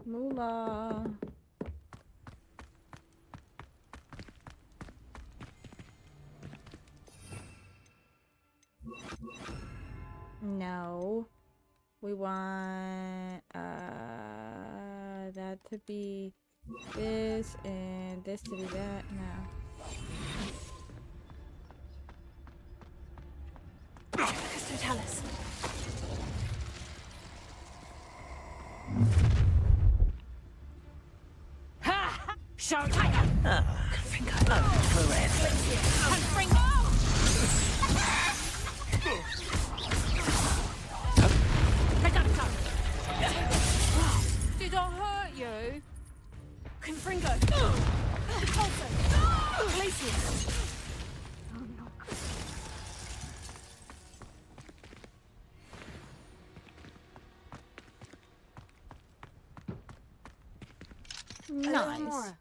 Moolah. No. We want that to be this and this to be that. No. Totalis. Ha! Show tiger. Confringo. Confringo. Did I hurt you? Confringo. Pulsar. Glacius. Nice.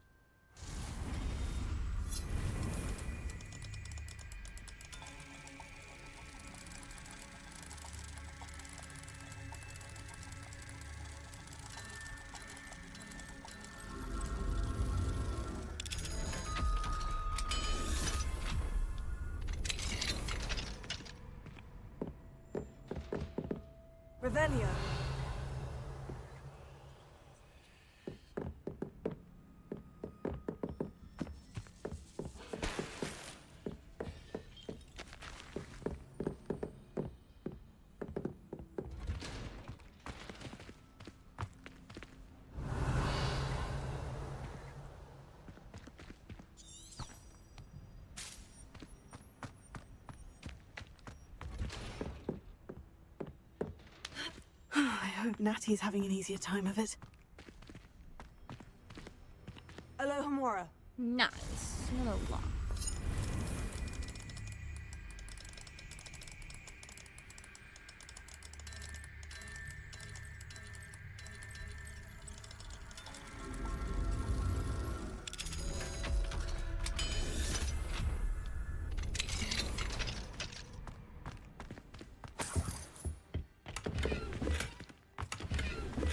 Revelio. I hope Natty's having an easier time of it. Alohomora. Nice. Another lock.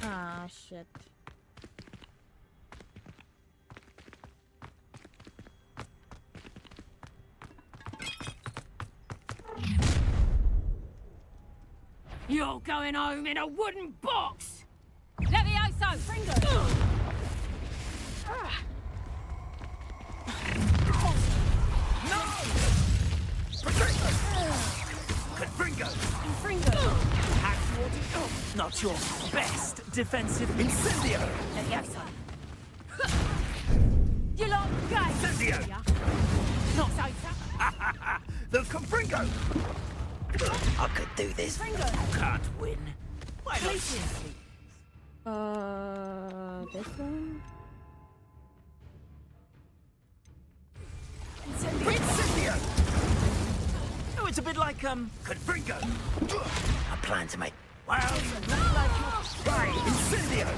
Ah, shit. You're going home in a wooden box! Levioso! Fringo! Confringo! Confringo. Not your best defensive incendio! Levioso! You lot gay! Incendio! Not so tough! The Confringo! I could do this. Can't win. Why not? This one? Incendio! Oh, it's a bit like, Confringo! I plan to make... Well, right, Incendio!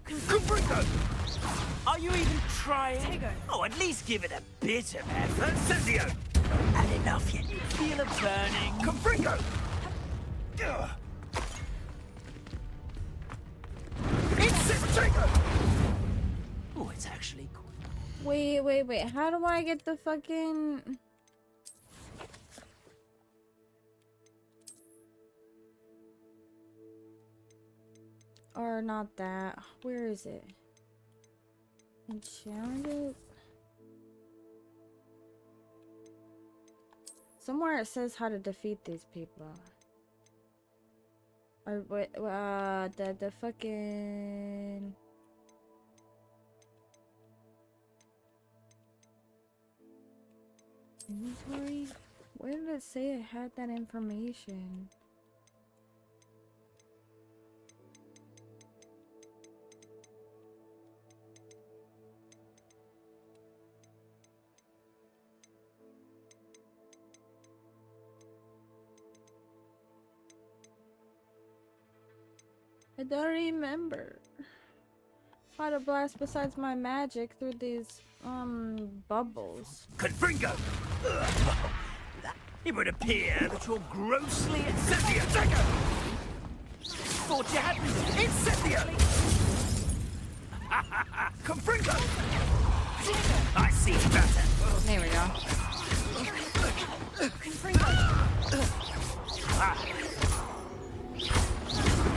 Confringo! Are you even trying? Oh, at least give it a bit of effort. Incendio! Had enough yet? Feel a burning. Confringo! Incendio! Oh, it's actually cool. Wait. How do I get the fucking... Or not that. Where is it? Enchanted? Somewhere it says how to defeat these people. Or wait, the fucking... Inventory? Where did it say it had that information? I don't remember how to blast besides my magic through these bubbles. Confringo! It would appear that you're grossly incendio. Thought you had me. Incendio! Confringo! I see better. There we go. Confringo!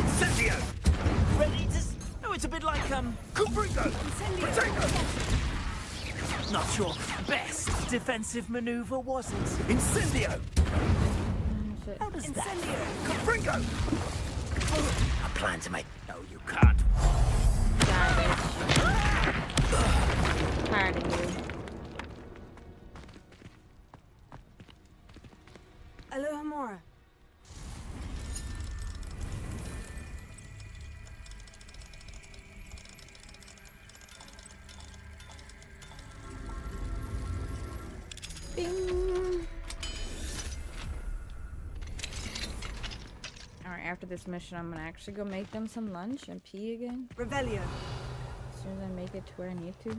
Incendio! Ready to... Oh, it's a bit like, Confringo! Incendio! Not your best defensive maneuver, was it? Incendio! How does that... Confringo! I plan to make... No, you can't. Tired of you. Aloha Mora. Bing. Alright, after this mission, I'm gonna actually go make them some lunch and pee again. Revelio. As soon as I make it to where I need to.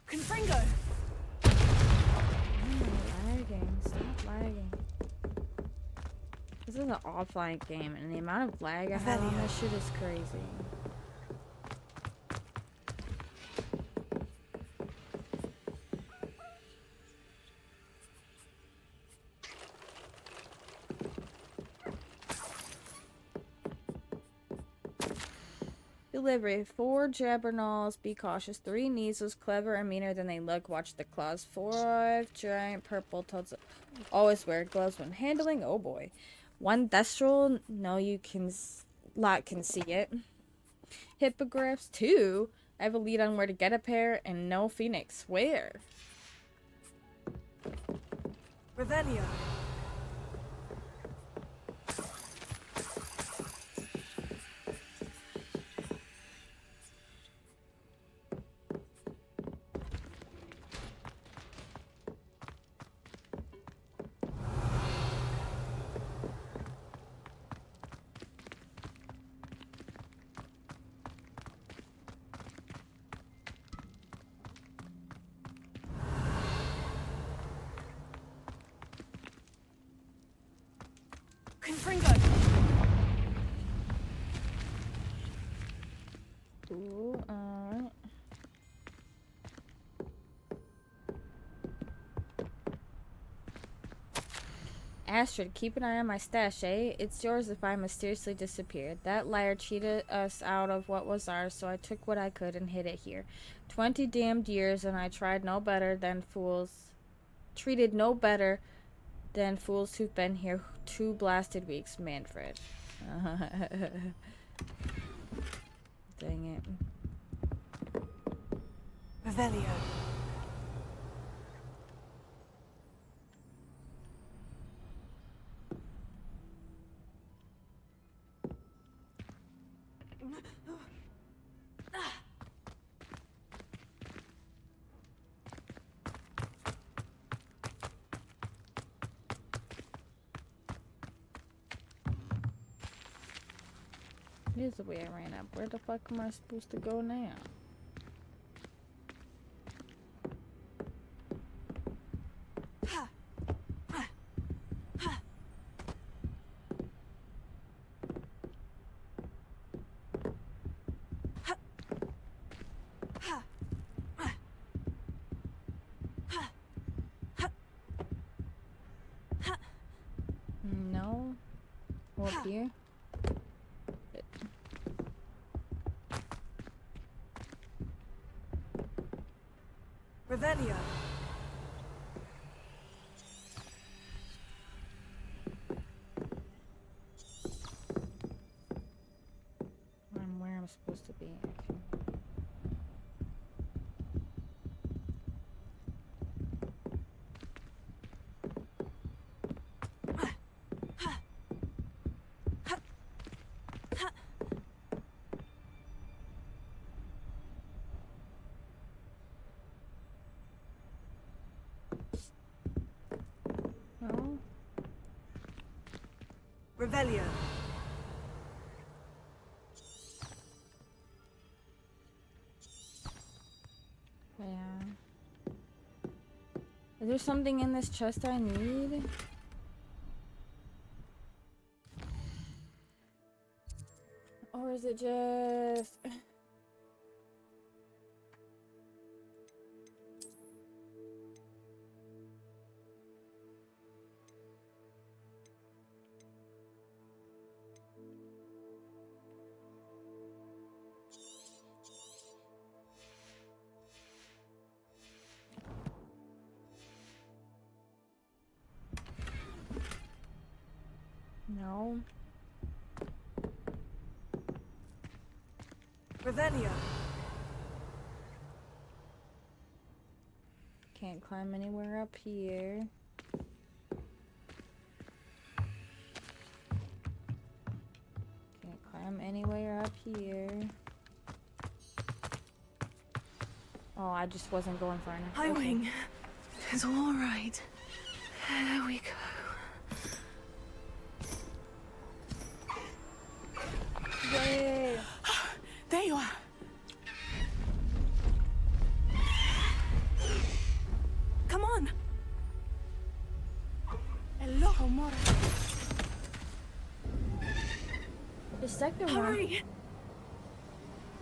Confringo. Lagging. Stop lagging. This is an offline game, and the amount of lag I have on this shit is crazy. Delivery. 4 Jabbernals. Be cautious. 3 Neasels. Clever and meaner than they look. Watch the claws. 5 giant purple toads. Always wear gloves when handling. Oh boy. 1 Thestral. No, you can... Lot can see it. Hippogriffs. 2. I have a lead on where to get a pair. And no Phoenix. Where? Revelio. Confringo. Ooh, alright. Astrid, keep an eye on my stash, eh? It's yours if I mysteriously disappeared. That liar cheated us out of what was ours, so I took what I could and hid it here. 20 damned years, and I tried no better than fools. Treated no better than fools who've been here 2 blasted weeks. Manfred. Dang it. Revelio. Here's the way I ran up. Where the fuck am I supposed to go now? No. Or up here? Revelio. I'm where I'm supposed to be, actually. No? Revelio. Yeah. Is there something in this chest I need? Or is it just... No. Revelio. Can't climb anywhere up here. Can't climb anywhere up here. Oh, I just wasn't going far enough. Hi, Okay. Wing. It's all right. There we go. Yay! There you are. Come on. Hello, amore. The second one. Hurry.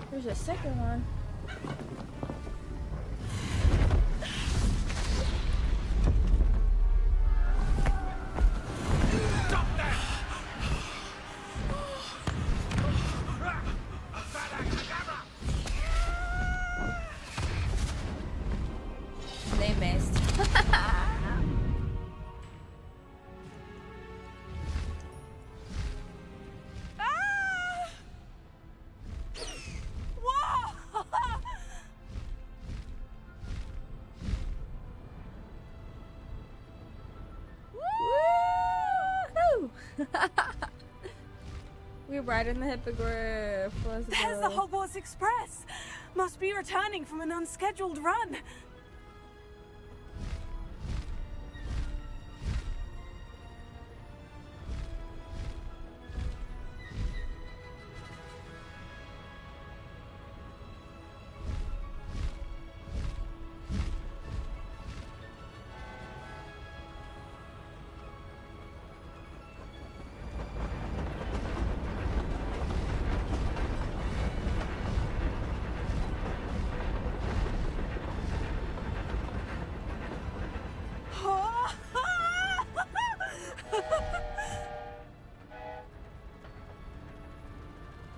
There's a second one. They missed. Woo! We're right in the hippogriff. Let's There's go. the Hogwarts Express. Must be returning from an unscheduled run.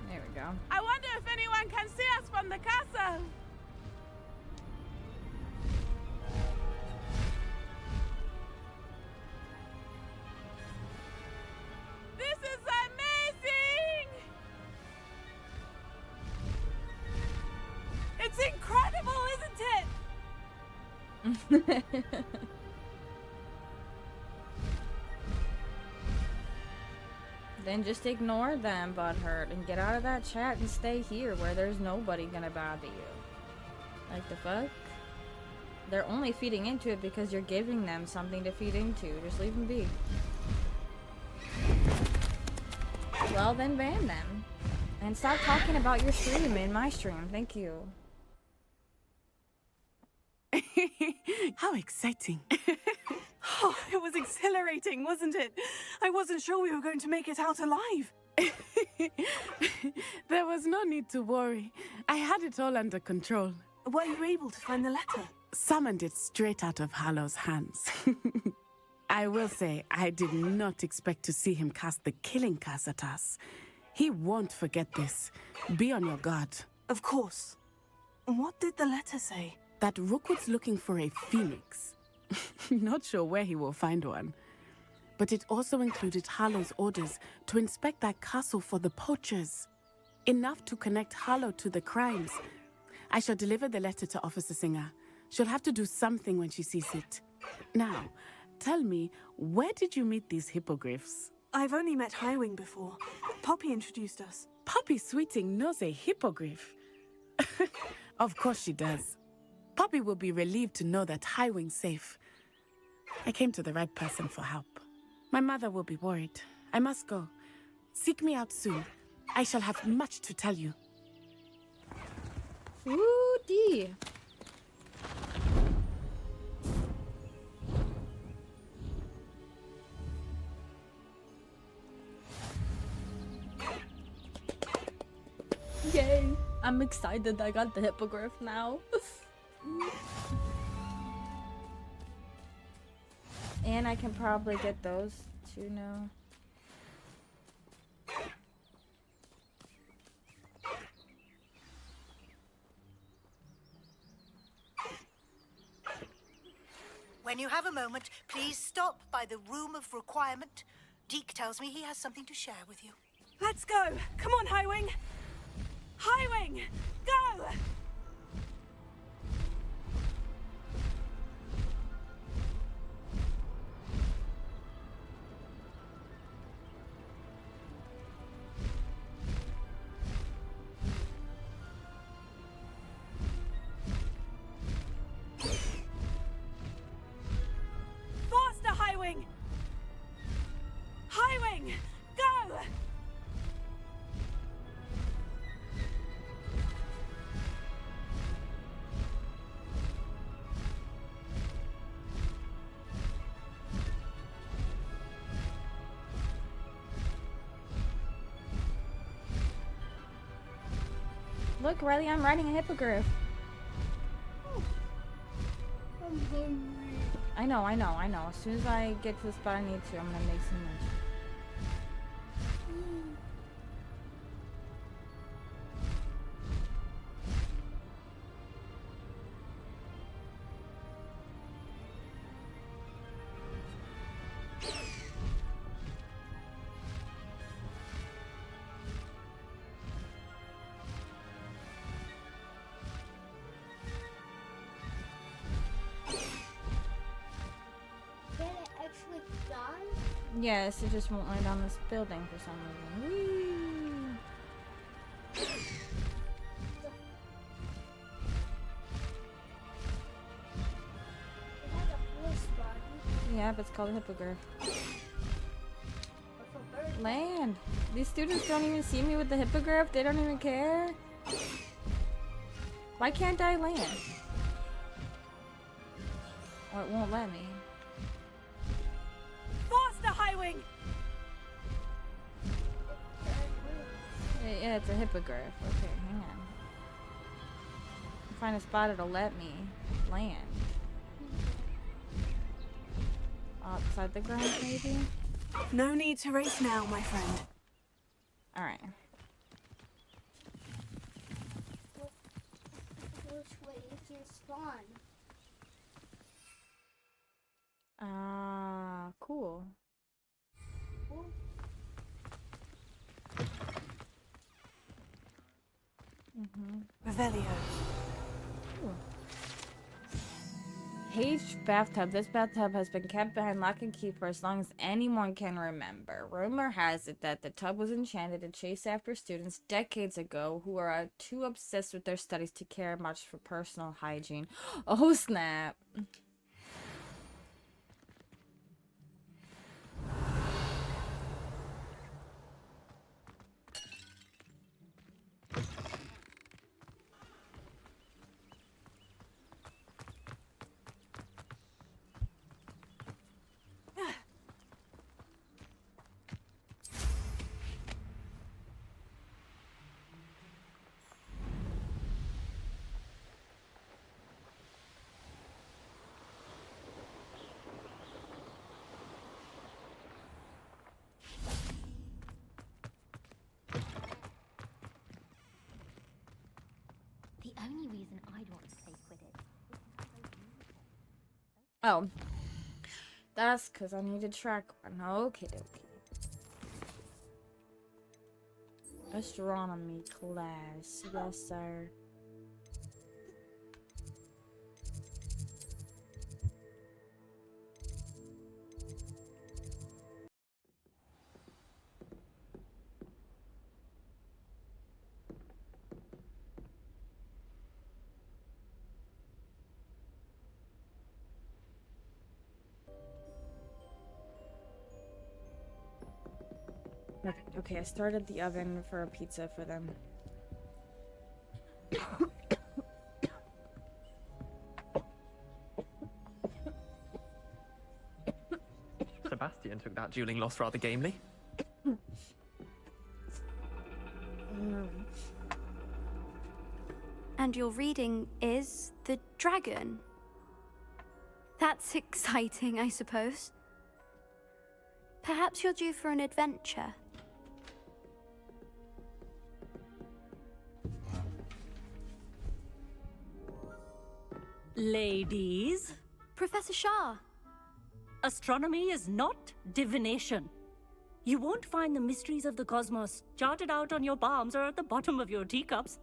There we go. I wonder if anyone can see us from the castle. This is amazing! It's incredible, isn't it? Then just ignore them, butthurt, and get out of that chat and stay here where there's nobody gonna bother you. Like the fuck? They're only feeding into it because you're giving them something to feed into. Just leave them be. Well, then ban them. And stop talking about your stream in my stream. Thank you. How exciting. Oh, it was exhilarating, wasn't it? I wasn't sure we were going to make it out alive. There was no need to worry. I had it all under control. Were you able to find the letter? Summoned it straight out of Hallow's hands. I will say, I did not expect to see him cast the killing curse at us. He won't forget this. Be on your guard. Of course. What did the letter say? That Rookwood's looking for a phoenix. Not sure where he will find one. But it also included Harlow's orders to inspect that castle for the poachers. Enough to connect Harlow to the crimes. I shall deliver the letter to Officer Singer. She'll have to do something when she sees it. Now, tell me, where did you meet these hippogriffs? I've only met Highwing before. Poppy introduced us. Poppy Sweeting knows a hippogriff. Of course she does. Poppy will be relieved to know that Highwing's safe. I came to the right person for help. My mother will be worried. I must go. Seek me out soon. I shall have much to tell you. Woody. Yay! I'm excited I got the hippogriff now. And I can probably get those too now. When you have a moment, please stop by the Room of Requirement. Deke tells me he has something to share with you. Let's go! Come on, Highwing! Highwing! Go! Faster, Highwing! Highwing! Go! Look, Riley, I'm riding a hippogriff. I'm hungry. I know. As soon as I get to the spot I need to, I'm gonna make some lunch. Can it actually fly? Yes, it just won't land on this building for some reason. Whee! It has a horse body. Yeah, but it's called a hippogriff. That's a bird. Land! These students don't even see me with the hippogriff. They don't even care. Why can't I land? Or it won't let me. Faster, Highwing! Yeah, it's a hippogriff. Okay, hang on. Find a spot it'll let me land. Outside the ground, maybe? No need to race now, my friend. Alright. Which way you can spawn? Cool. Revelio. Ooh. Page bathtub. This bathtub has been kept behind lock and key for as long as anyone can remember. Rumor has it that the tub was enchanted to chase after students decades ago who are too obsessed with their studies to care much for personal hygiene. Oh, snap. The only reason I'd want to play Quidditch. Oh. That's because I need to track one. Okay, dokie. Astronomy class. Yes, sir. Okay, I started the oven for a pizza for them. Sebastian took that dueling loss rather gamely. And your reading is the dragon. That's exciting, I suppose. Perhaps you're due for an adventure. Ladies, Professor Shah. astronomy is not divination. You won't find the mysteries of the cosmos charted out on your palms or at the bottom of your teacups.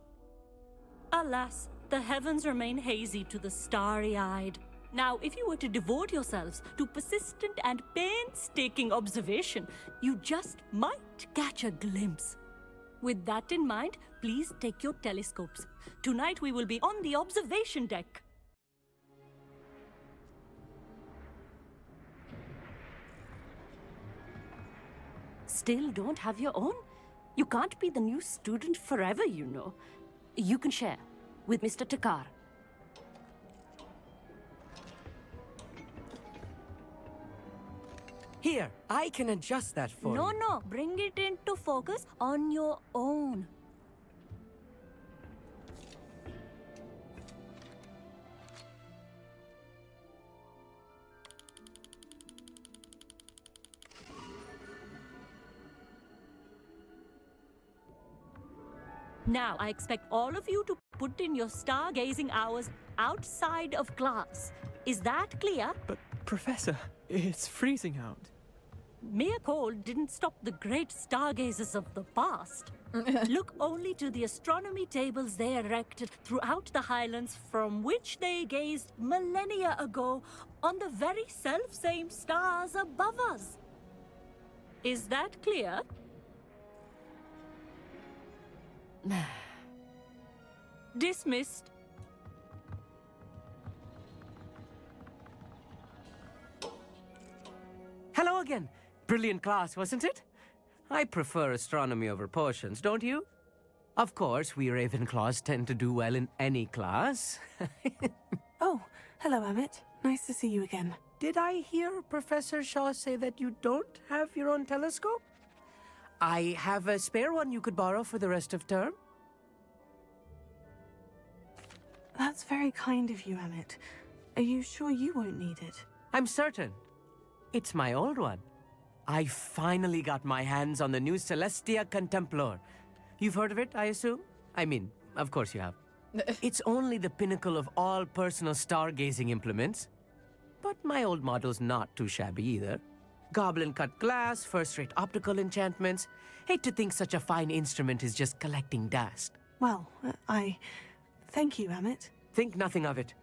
Alas, the heavens remain hazy to the starry-eyed. Now, if you were to devote yourselves to persistent and painstaking observation, you just might catch a glimpse. With that in mind, please take your telescopes. Tonight we will be on the observation deck. Still don't have your own? You can't be the new student forever, you know. You can share with Mr. Takar. Here, I can adjust that for you. No, bring it into focus on your own. Now, I expect all of you to put in your stargazing hours outside of class. Is that clear? But, Professor, it's freezing out. Mere cold didn't stop the great stargazers of the past. Look only to the astronomy tables they erected throughout the Highlands from which they gazed millennia ago on the very self-same stars above us. Is that clear? Dismissed. Hello again. Brilliant class, wasn't it? I prefer astronomy over potions, don't you? Of course, we Ravenclaws tend to do well in any class. Oh, hello, Emmett. Nice to see you again. Did I hear Professor Shaw say that you don't have your own telescope? I have a spare one you could borrow for the rest of term. That's very kind of you, Emmett. Are you sure you won't need it? I'm certain. It's my old one. I finally got my hands on the new Celestia Contemplor. You've heard of it, I assume? I mean, of course you have. It's only the pinnacle of all personal stargazing implements. But my old model's not too shabby either. Goblin-cut glass, first-rate optical enchantments. Hate to think such a fine instrument is just collecting dust. Well, thank you, Emmett. Think nothing of it.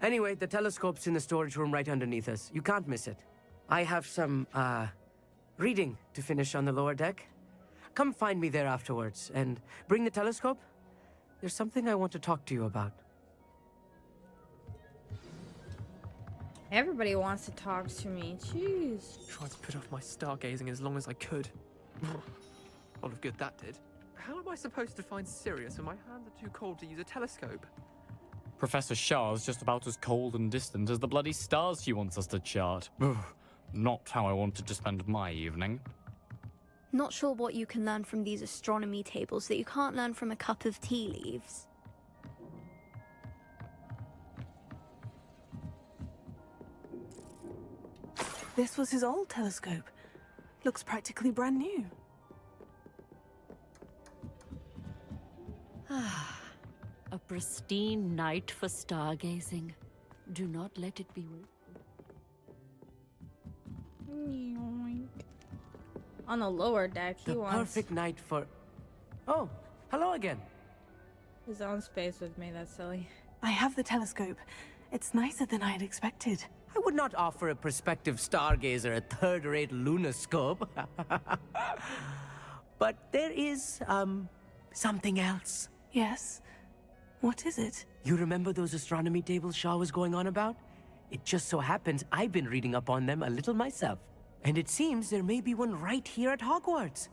Anyway, the telescope's in the storage room right underneath us. You can't miss it. I have some, reading to finish on the lower deck. Come find me there afterwards, and bring the telescope. There's something I want to talk to you about. Everybody wants to talk to me. Jeez. Tried to put off my stargazing as long as I could. A lot of good that did. How am I supposed to find Sirius when my hands are too cold to use a telescope? Professor Shah's just about as cold and distant as the bloody stars she wants us to chart. Not how I wanted to spend my evening. Not sure what you can learn from these astronomy tables that you can't learn from a cup of tea leaves. This was his old telescope. Looks practically brand new. A pristine night for stargazing. Do not let it be wasted. On the lower deck, he The wants perfect night for... Oh, hello again. his own space with me. That's silly. I have the telescope. It's nicer than I had expected. I would not offer a prospective stargazer a third-rate lunoscope. But there is, something else. Yes? What is it? You remember those astronomy tables Shaw was going on about? It just so happens I've been reading up on them a little myself. And it seems there may be one right here at Hogwarts.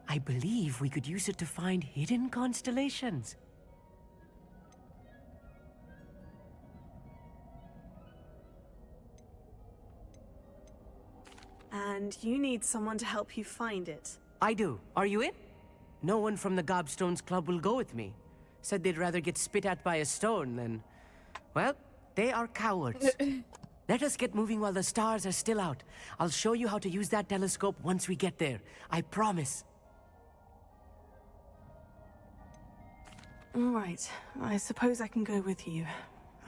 I believe we could use it to find hidden constellations. And you need someone to help you find it. I do. Are you in? No one from the Gobstones Club will go with me. Said they'd rather get spit at by a stone than... Well, they are cowards. Let us get moving while the stars are still out. I'll show you how to use that telescope once we get there. I promise. All right. I suppose I can go with you.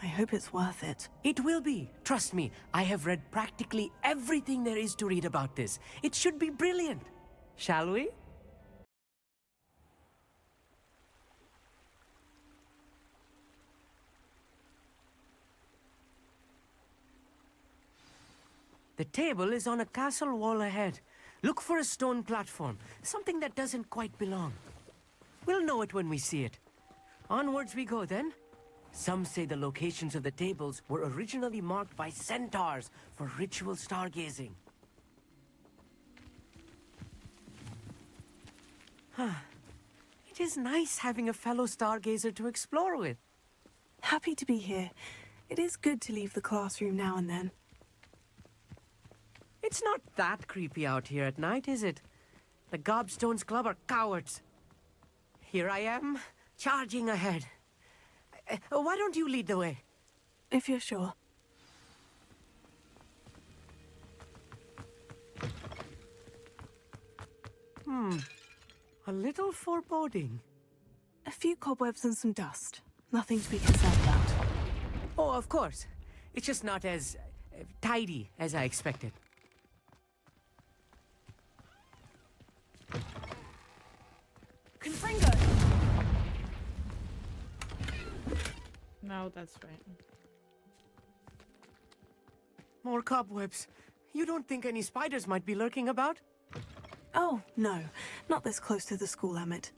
I hope it's worth it. It will be. Trust me, I have read practically everything there is to read about this. It should be brilliant. Shall we? The table is on a castle wall ahead. Look for a stone platform, something that doesn't quite belong. We'll know it when we see it. Onwards we go then. Some say the locations of the tables were originally marked by centaurs for ritual stargazing. It is nice having a fellow stargazer to explore with. Happy to be here. It is good to leave the classroom now and then. It's not that creepy out here at night, is it? The Gobstones Club are cowards. Here I am, charging ahead. Why don't you lead the way? If you're sure. A little foreboding. A few cobwebs and some dust. Nothing to be concerned about. Oh, of course. It's just not as tidy as I expected. Confringo! No, that's right. More cobwebs. You don't think any spiders might be lurking about? Oh, no. Not this close to the school, Emmett.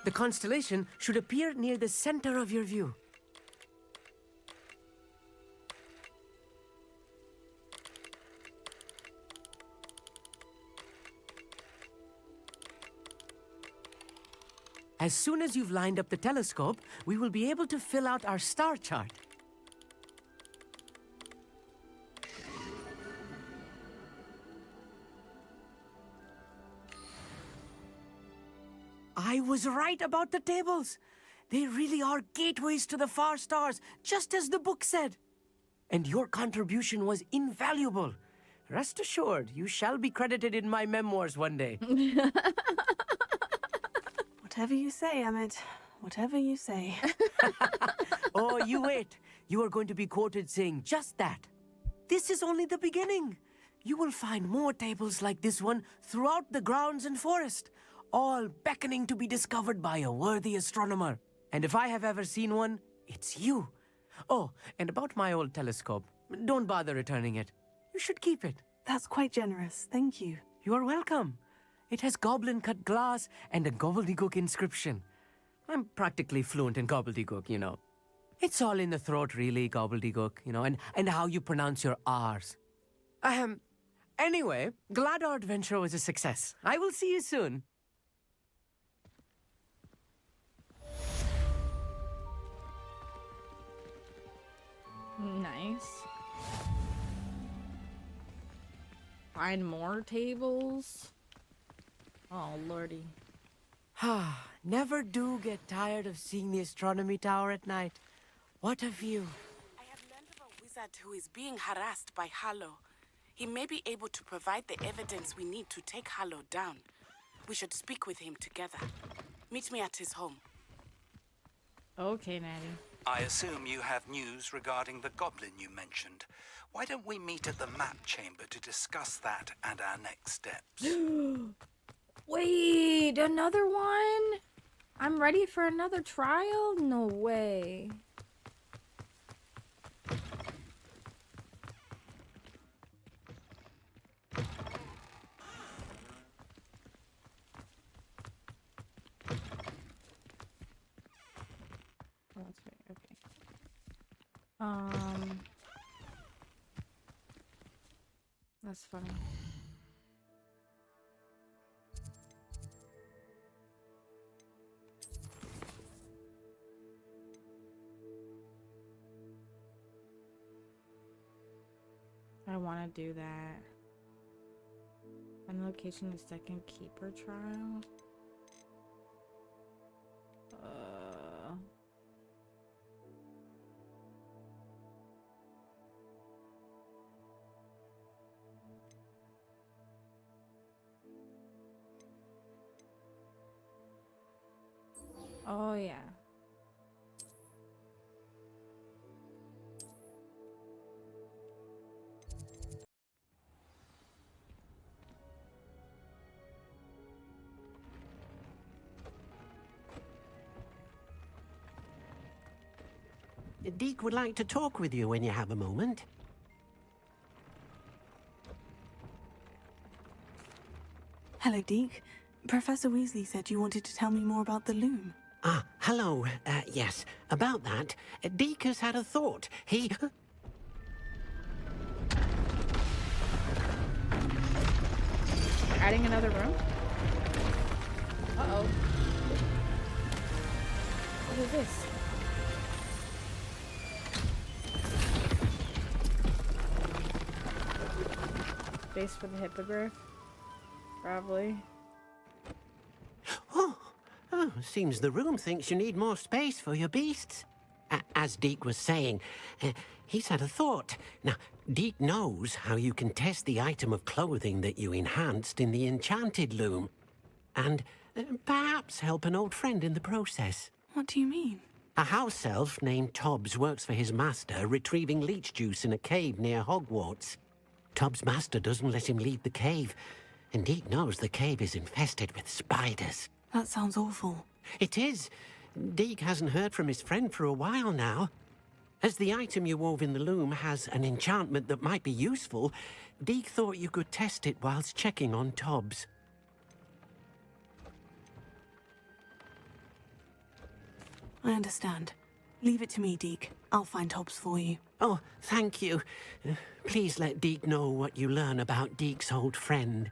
The constellation should appear near the center of your view. As soon as you've lined up the telescope, we will be able to fill out our star chart. I was right about the tables. They really are gateways to the far stars, just as the book said. And your contribution was invaluable. Rest assured, you shall be credited in my memoirs one day. Whatever you say, Emmett. Whatever you say. Oh, you wait. You are going to be quoted saying just that. This is only the beginning. you will find more tables like this one throughout the grounds and forest, all beckoning to be discovered by a worthy astronomer. And if I have ever seen one, it's you. Oh, and about my old telescope, don't bother returning it. You should keep it. That's quite generous, thank you. You are welcome. It has goblin-cut glass and a gobbledygook inscription. I'm practically fluent in gobbledygook, you know. It's all in the throat, really, gobbledygook, you know, and how you pronounce your R's. Anyway, glad our adventure was a success. I will see you soon. Nice. Find more tables. Oh, lordy. Never do get tired of seeing the astronomy tower at night. What a view. I have learned of a wizard who is being harassed by Hallow. He may be able to provide the evidence we need to take Hallow down. We should speak with him together. Meet me at his home. Okay, Natty. I assume you have news regarding the goblin you mentioned. Why don't we meet at the map chamber to discuss that and our next steps? Wait, another one? I'm ready for another trial? No way. Oh, that's right. Okay. That's funny. I want to do that. Find the location of the second keeper trial. Oh, yeah. Deke would like to talk with you when you have a moment. Hello, Deke. Professor Weasley said you wanted to tell me more about the loom. Ah, hello. Yes, about that. Deke has had a thought. He... Adding another room? Uh-oh. What is this? Space for the hippogriff? Probably. Oh, seems the room thinks you need more space for your beasts. As Deke was saying, he's had a thought. Now, Deke knows how you can test the item of clothing that you enhanced in the enchanted loom. And perhaps help an old friend in the process. What do you mean? A house elf named Tobbs works for his master, retrieving leech juice in a cave near Hogwarts. Tobbs' master doesn't let him leave the cave, and Deke knows the cave is infested with spiders. That sounds awful. It is. Deke hasn't heard from his friend for a while now. As the item you wove in the loom has an enchantment that might be useful, Deke thought you could test it whilst checking on Tobbs. I understand. Leave it to me, Deke. I'll find Tobbs for you. Oh, thank you. Please let Deke know what you learn about Deke's old friend.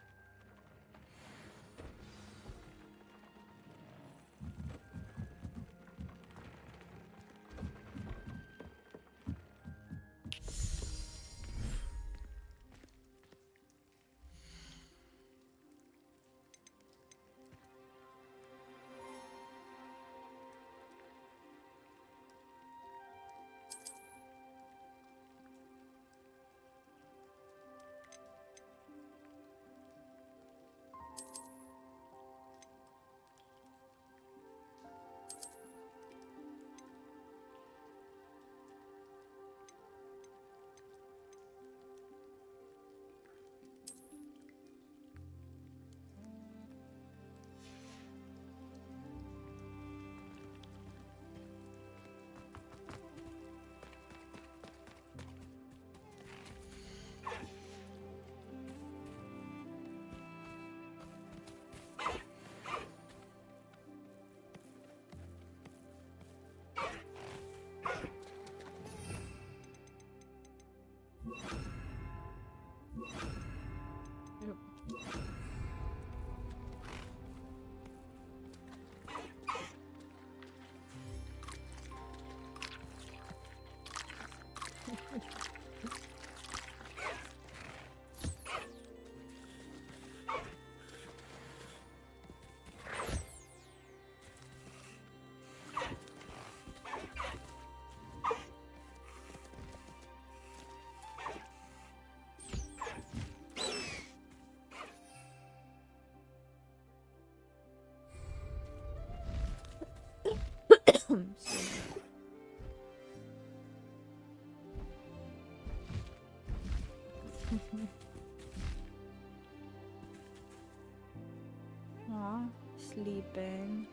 sleeping.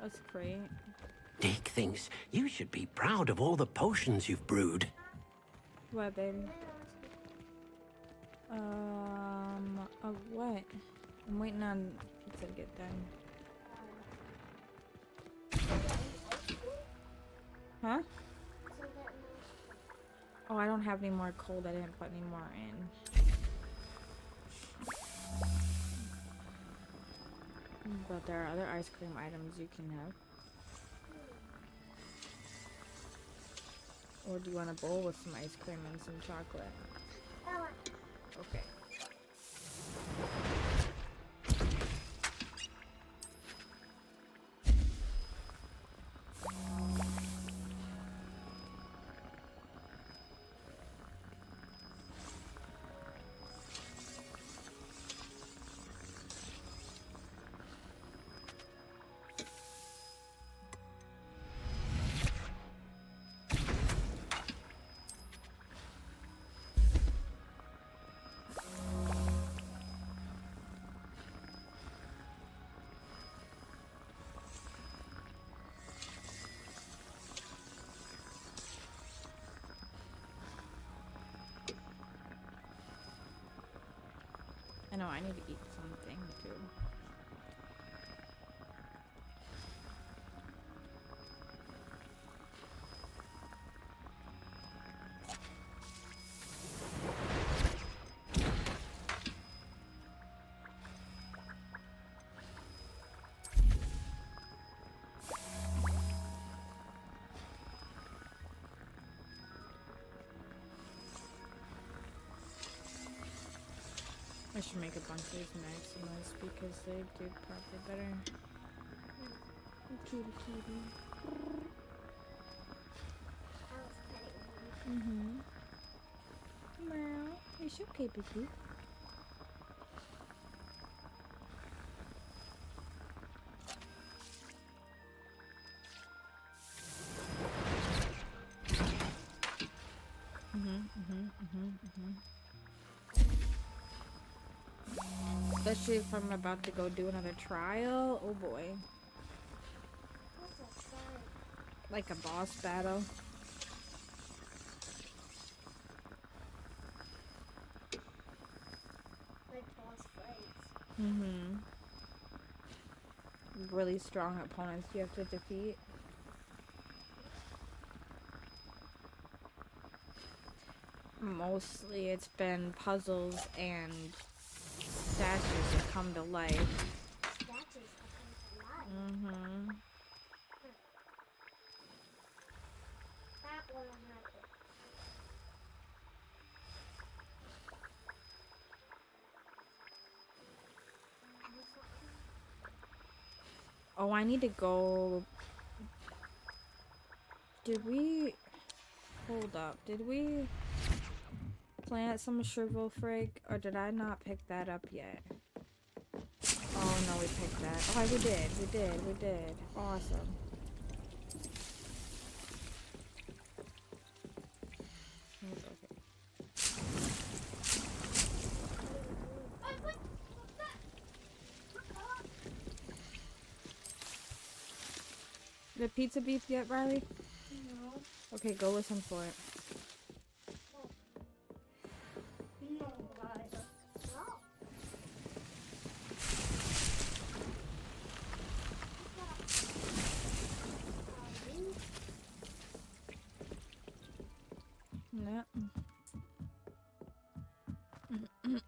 That's great. Dick thinks you should be proud of all the potions you've brewed. What, baby? What? I'm waiting on pizza to get done. Huh? Oh, I don't have any more cold. I didn't put any more in. But there are other ice cream items you can have. Or do you want a bowl with some ice cream and some chocolate? Okay. I know, I need to eat something too. I should make a bunch of these Maximas because they do probably better. Kitty kitty. Meow. It's okay, baby. Especially if I'm about to go do another trial. Oh boy. Like a boss battle. Like boss fights. Really strong opponents you have to defeat. Mostly it's been puzzles and statues that come to life. Statues that come to life. That one I have to. Oh, I need to go. Did we... Hold up. Did we plant some shrivel frig? Or did I not pick that up yet? Oh, no, we picked that. Oh, we did. We did. We did. Awesome. Did pizza beef yet, Riley? No. Okay, go listen for it. No, Ryder. No. No.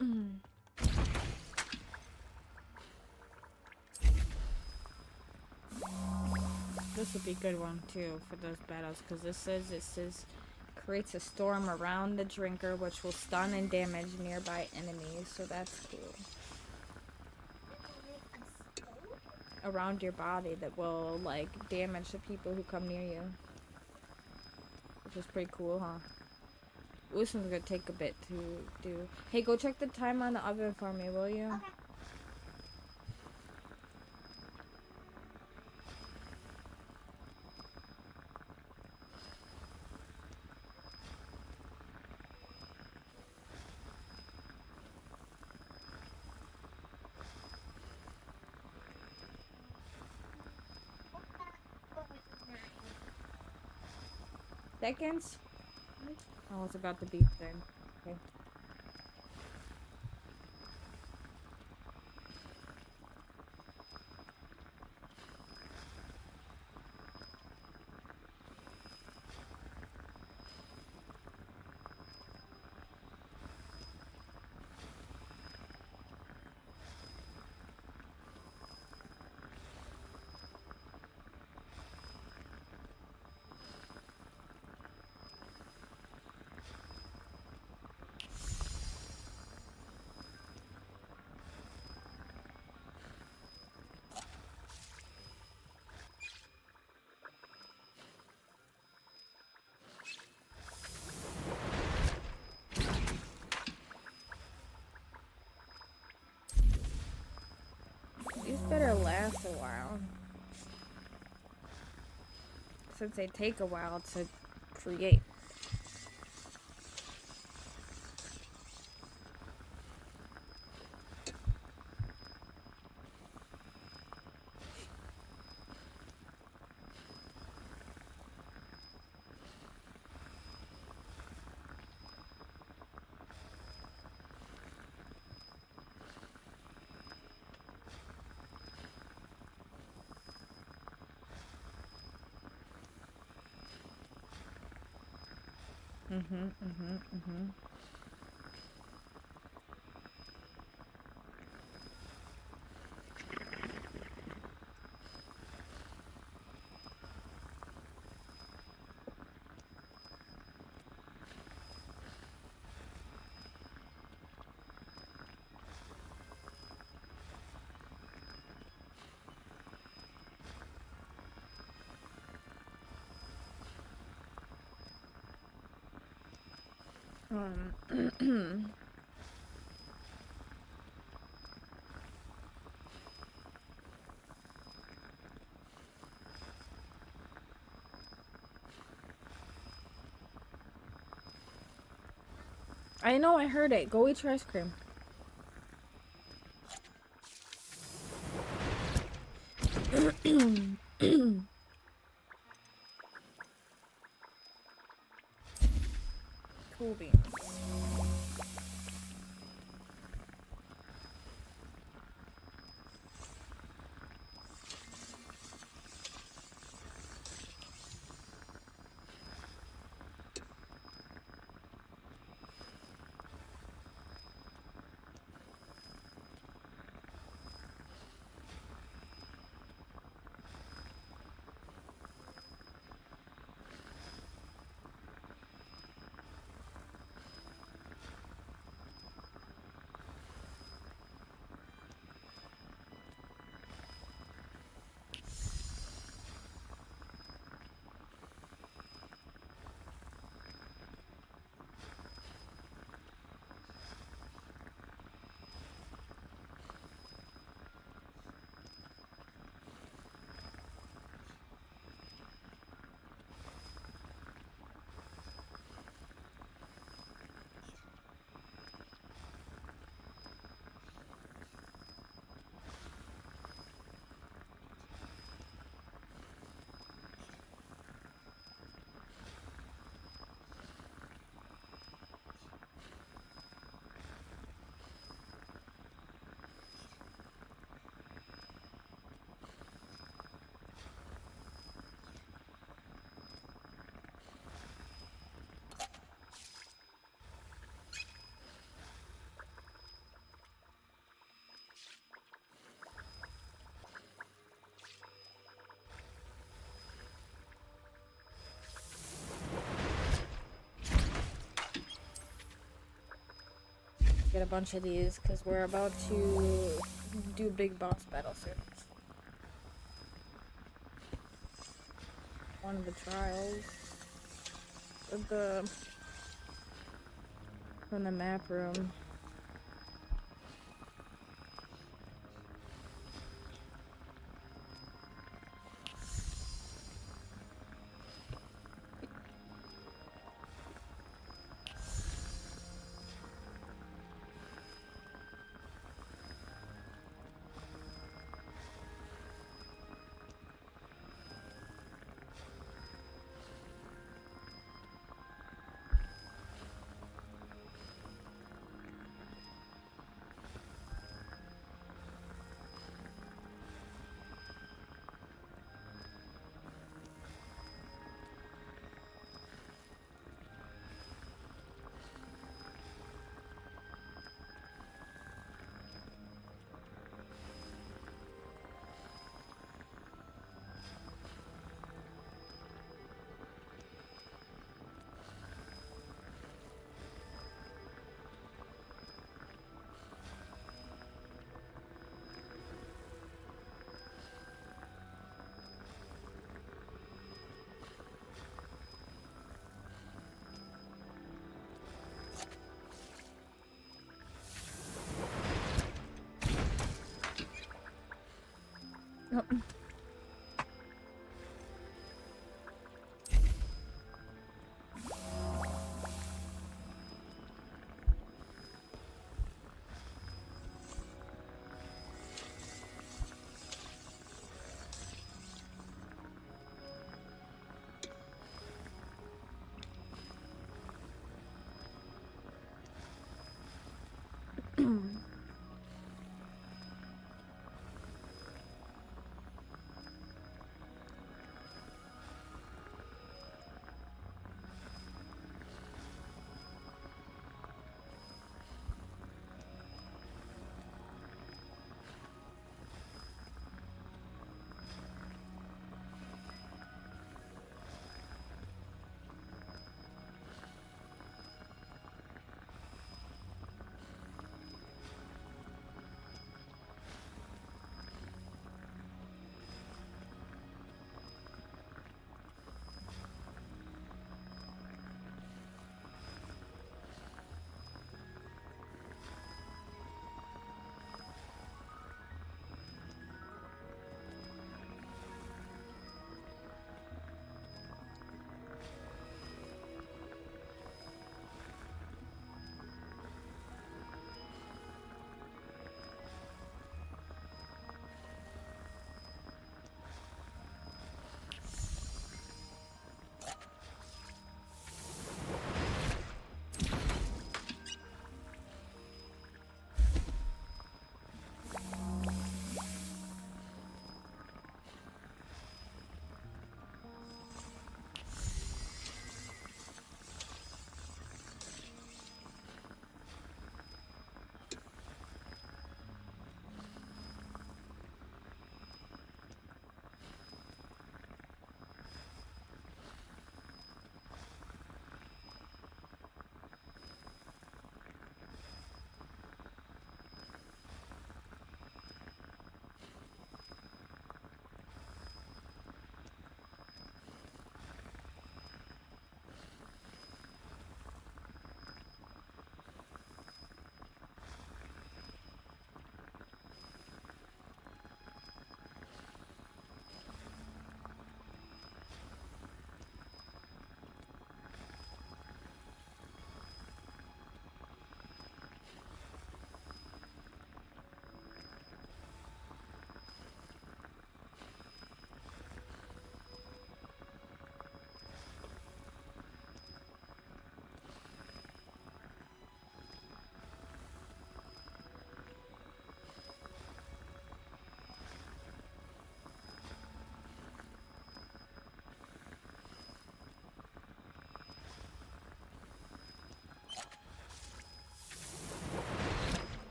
This would be a good one too for those battles because it says creates a storm around the drinker which will stun and damage nearby enemies, so that's cool. Around your body that will like damage the people who come near you. Which is pretty cool, huh? Ooh, this one's gonna take a bit to do. Hey, go check the time on the oven for me, will you? Okay. Seconds? Oh, it's about to beep then. Okay. These better last a while. Since they take a while to create. I know, I heard it. Go eat your ice cream. Cool beans. Get a bunch of these because we're about to do big boss battle soon. One of the trials of the from the map room. Oh.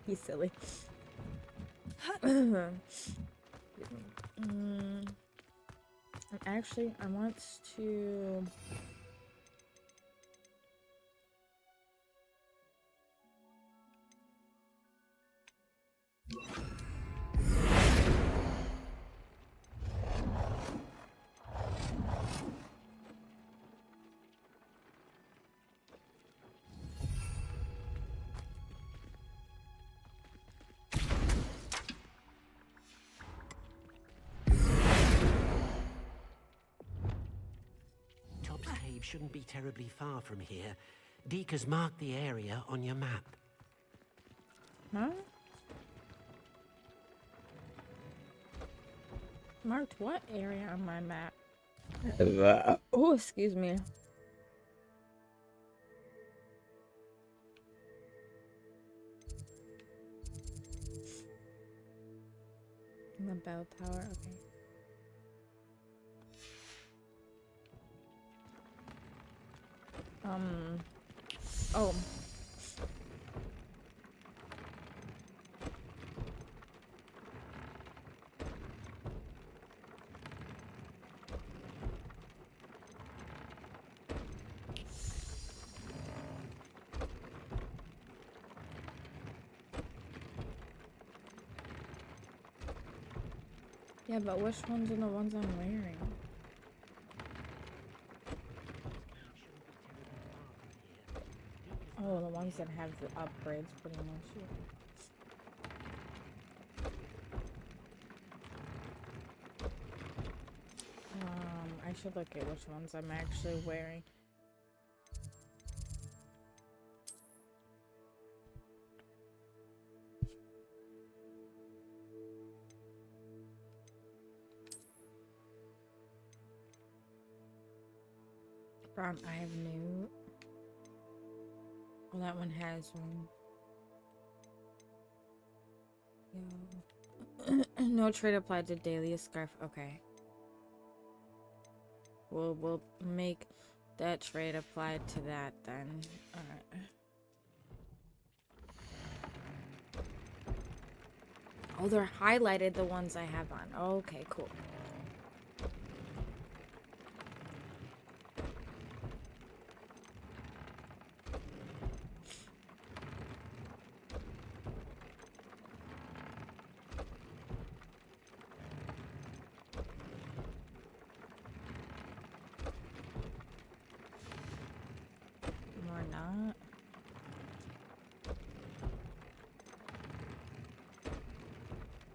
He's silly. And actually, I want to... shouldn't be terribly far from here. Deke has marked the area on your map. Huh? Marked what area on my map? Oh, excuse me. The bell tower, okay. Oh. Yeah, but which ones are the ones I'm wearing? Oh, the ones that have the upgrades, pretty much. I should look at which ones I'm actually wearing. Brown, I have new. Oh, that one has one. Yo. No trade applied to daily scarf. Okay. We'll make that trade applied to that then. Alright. Oh, they're highlighted, the ones I have on. Okay, cool. Or not.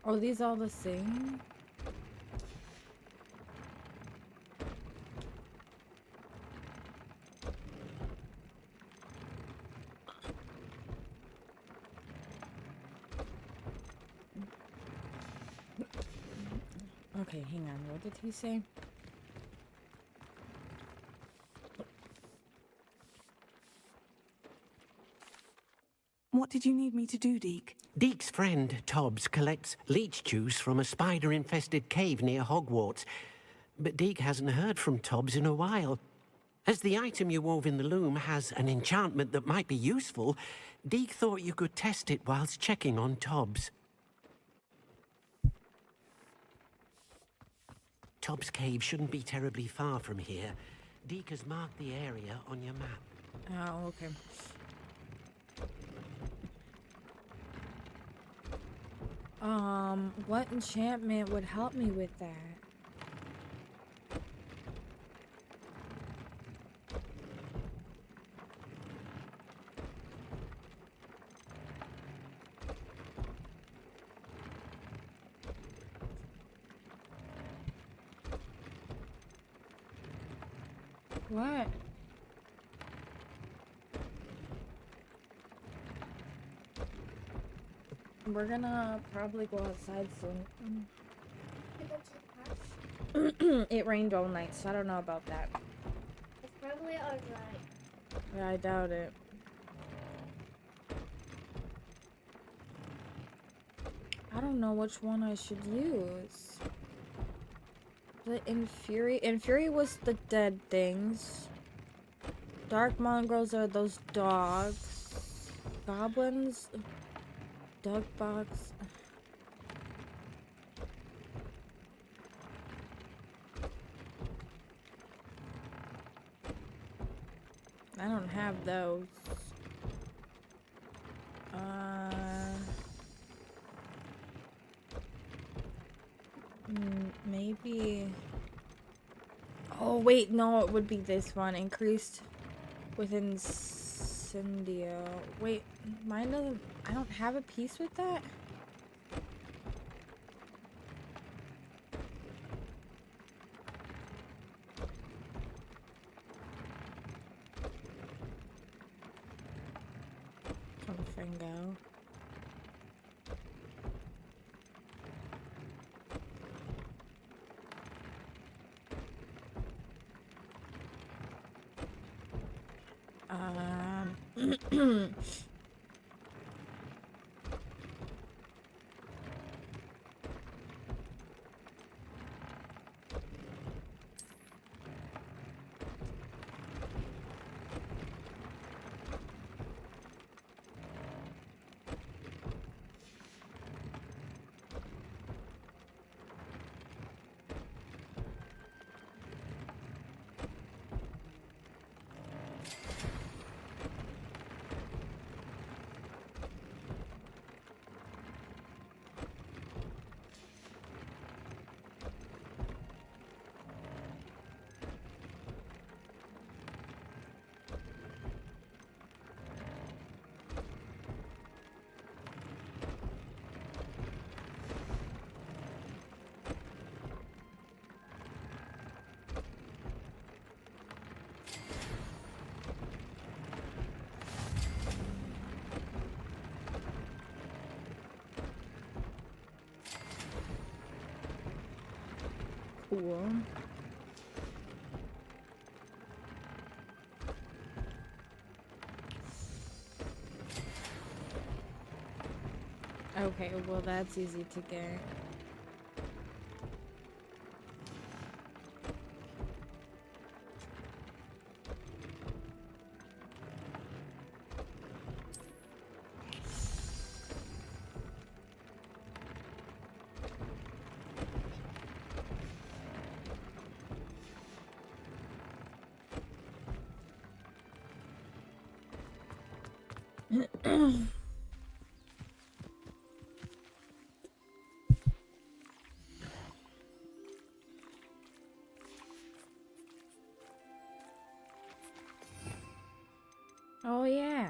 Are these all the same? Okay, hang on. What did he say? What did you need me to do, Deke? Deke's friend, Tobbs, collects leech juice from a spider-infested cave near Hogwarts. But Deke hasn't heard from Tobbs in a while. As the item you wove in the loom has an enchantment that might be useful, Deke thought you could test it whilst checking on Tobbs. Tobbs' cave shouldn't be terribly far from here. Deke has marked the area on your map. Oh, okay. What enchantment would help me with that? What? We're gonna probably go outside soon. It rained all night, so I don't know about that. It's probably alright. Yeah, I doubt it. I don't know which one I should use. The Infuri was the dead things. Dark mongrels are those dogs. Goblins. Dog box. I don't have those. Maybe. Oh wait, no, it would be this one. Increased within Incendio. Wait, mine doesn't. I don't have a piece with that. Gringo. Cool. Okay, well that's easy to get. Oh yeah.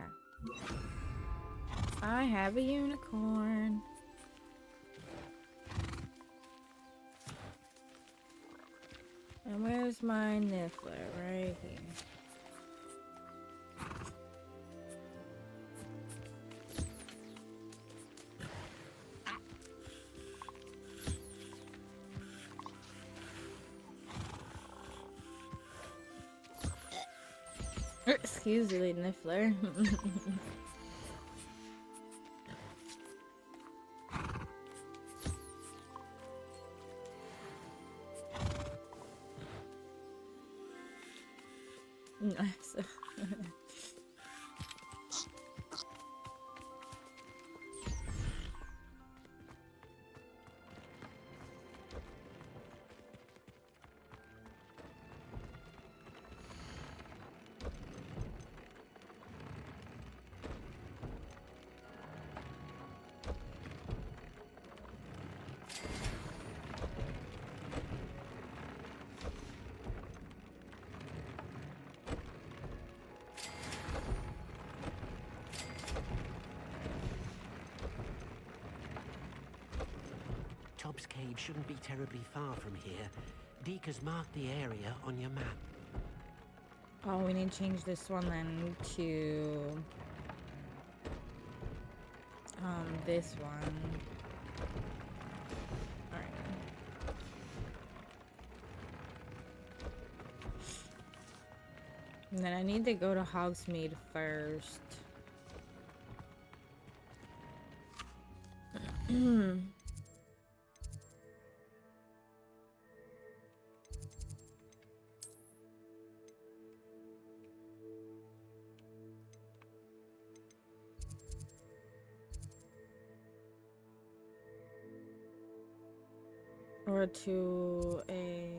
I have a unicorn. And where's my niffler? Right here. Excuse me, niffler. Nice. Tobbs Cave shouldn't be terribly far from here. Deke has marked the area on your map. Oh, we need to change this one then to this one. Alright. And then I need to go to Hogsmeade first. Or to a...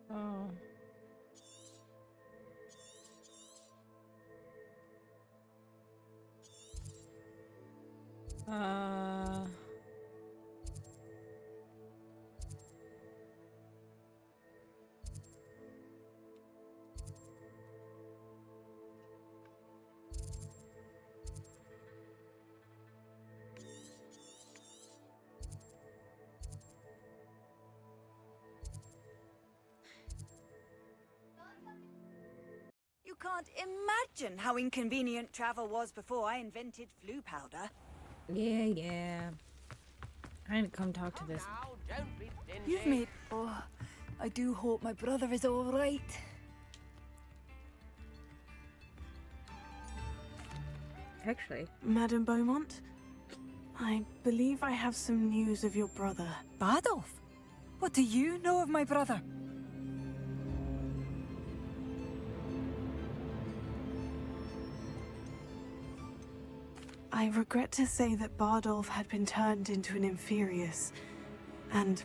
Oh. You can't imagine how inconvenient travel was before I invented flu powder. Yeah. I need to come talk to this. You've made... Oh, I do hope my brother is all right. Actually. Madame Beaumont, I believe I have some news of your brother. Bardolph? What do you know of my brother? I regret to say that Bardolph had been turned into an Inferius, and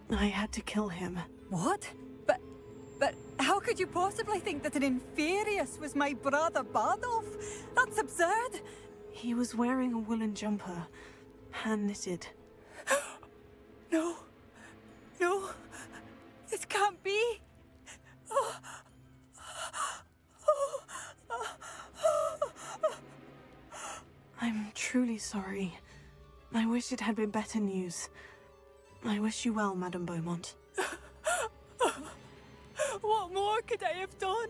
I had to kill him. What? But how could you possibly think that an Inferius was my brother Bardolph? That's absurd! He was wearing a woolen jumper, hand-knitted. No, it can't be. I'm truly sorry. I wish it had been better news. I wish you well, Madame Beaumont. What more could I have done?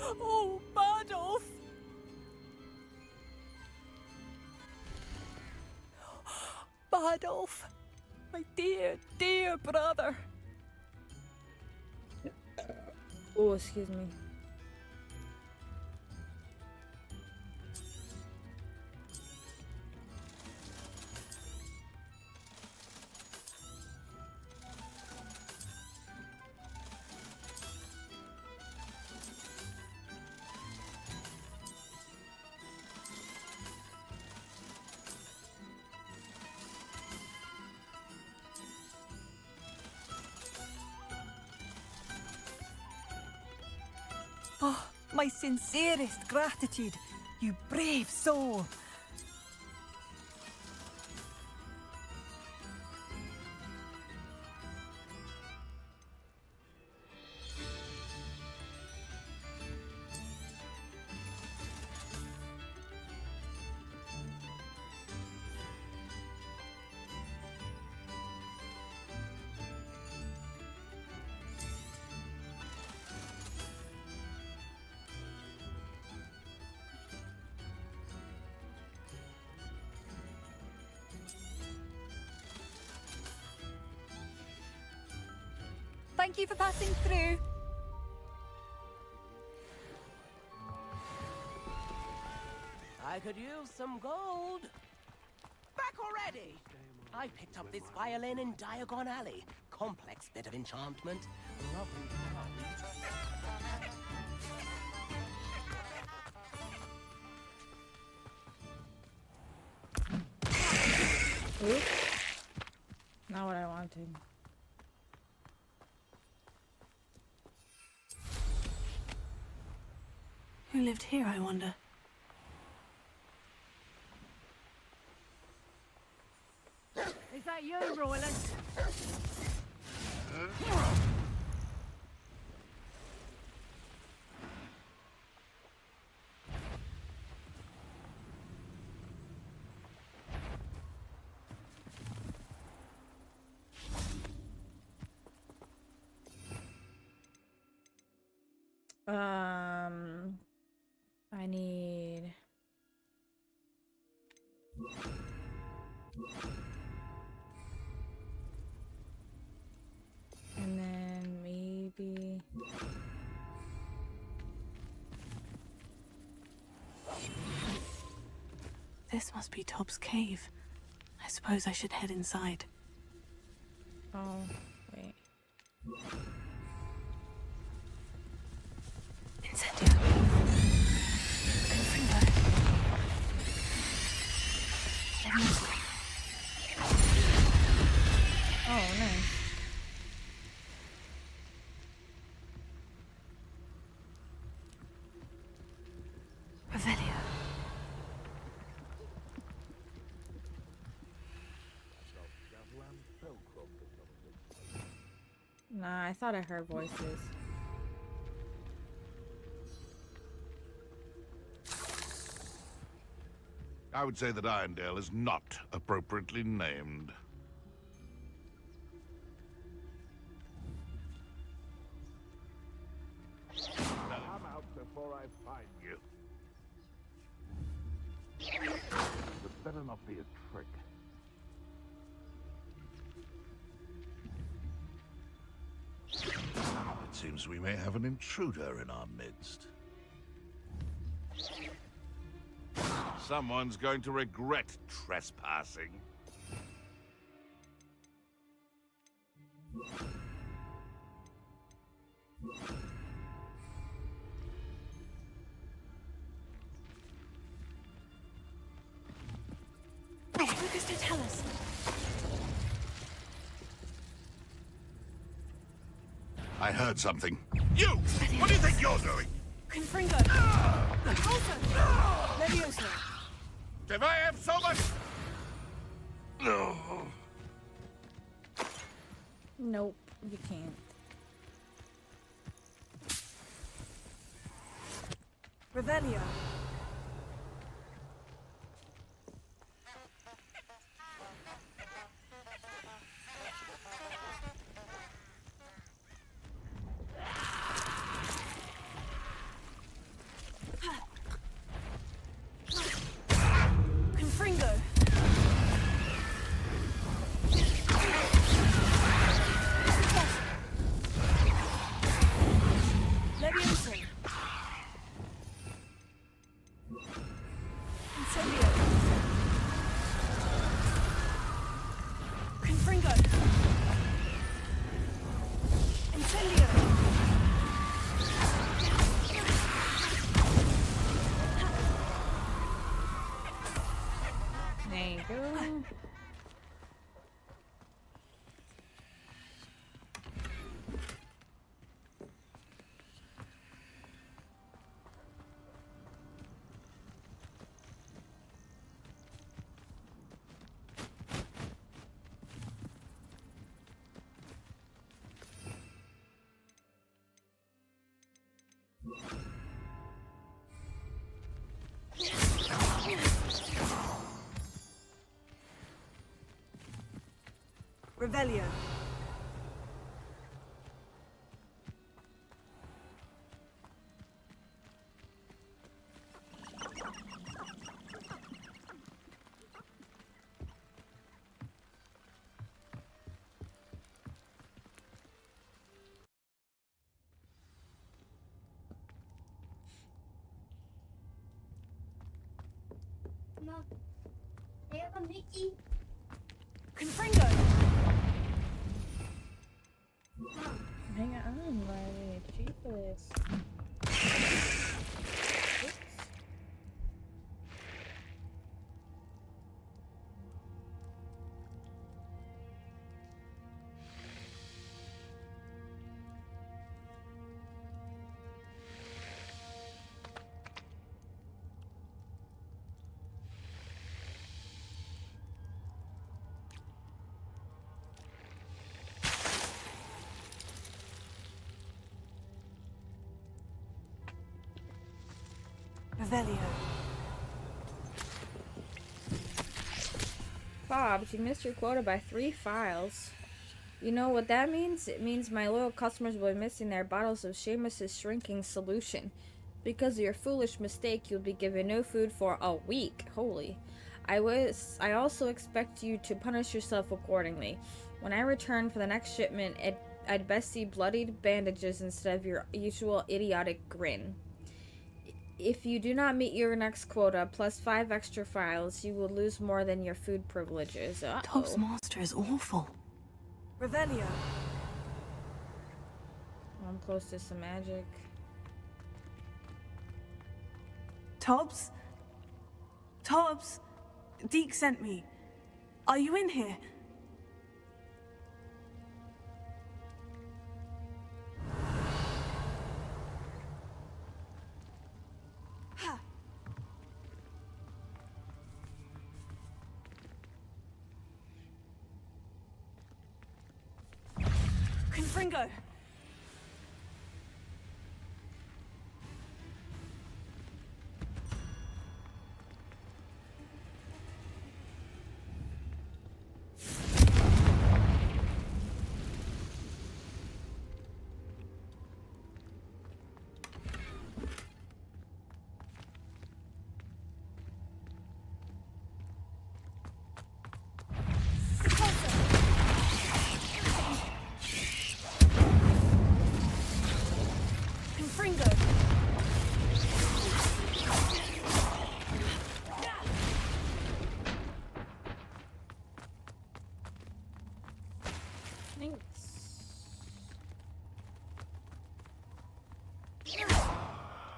Oh, Bardolph! Bardolph! My dear, dear brother! Oh, excuse me. Oh, my sincerest gratitude, you brave soul! Thank you for passing through. I could use some gold. Back already! I picked up this violin in Diagon Alley. Complex bit of enchantment. Lovely sound. Oops. Not what I wanted. Who lived here, I wonder? Is that you, Royalist? I need... And then maybe... This must be Tob's cave. I suppose I should head inside. Oh, wait. Incendio. Confringo. Oh, nice. Revelio. Nah, I thought I heard voices. I would say that Irondale is not appropriately named. before I find you. This better not be a trick. It seems we may have an intruder in our midst. Someone's going to regret trespassing. What does it tell us? I heard something. You! What do you think you're doing? Confringo! Repulsor! Levioso! If I have so much... No. Nope, you can't. Revelio! Confringo! Levioso! Incendio! Confringo! Incendio! There you go. Revelio. Mom, they have a Mickey. Confringo! Hang on, Riley. Jesus. Revelio. Bobs, you missed your quota by 3 files. You know what that means? It means my loyal customers will be missing their bottles of Seamus's shrinking solution. Because of your foolish mistake, you'll be given no food for a week. Holy. I also expect you to punish yourself accordingly. When I return for the next shipment, I'd best see bloodied bandages instead of your usual idiotic grin. If you do not meet your next quota, plus 5 extra files, you will lose more than your food privileges. Top's master is awful. Revelio. I'm close to some magic. Tobbs? Tobbs? Deke sent me. Are you in here? Confringo!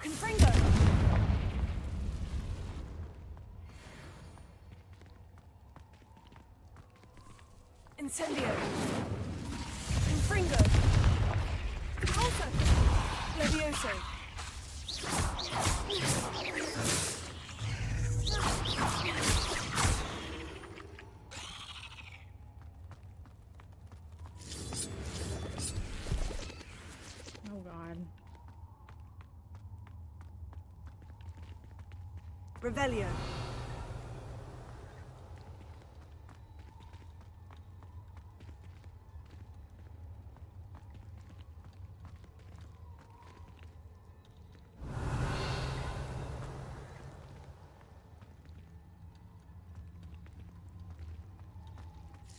Confringo! Incendio! Confringo! Repulso! Levioso! Oh god. Revelio.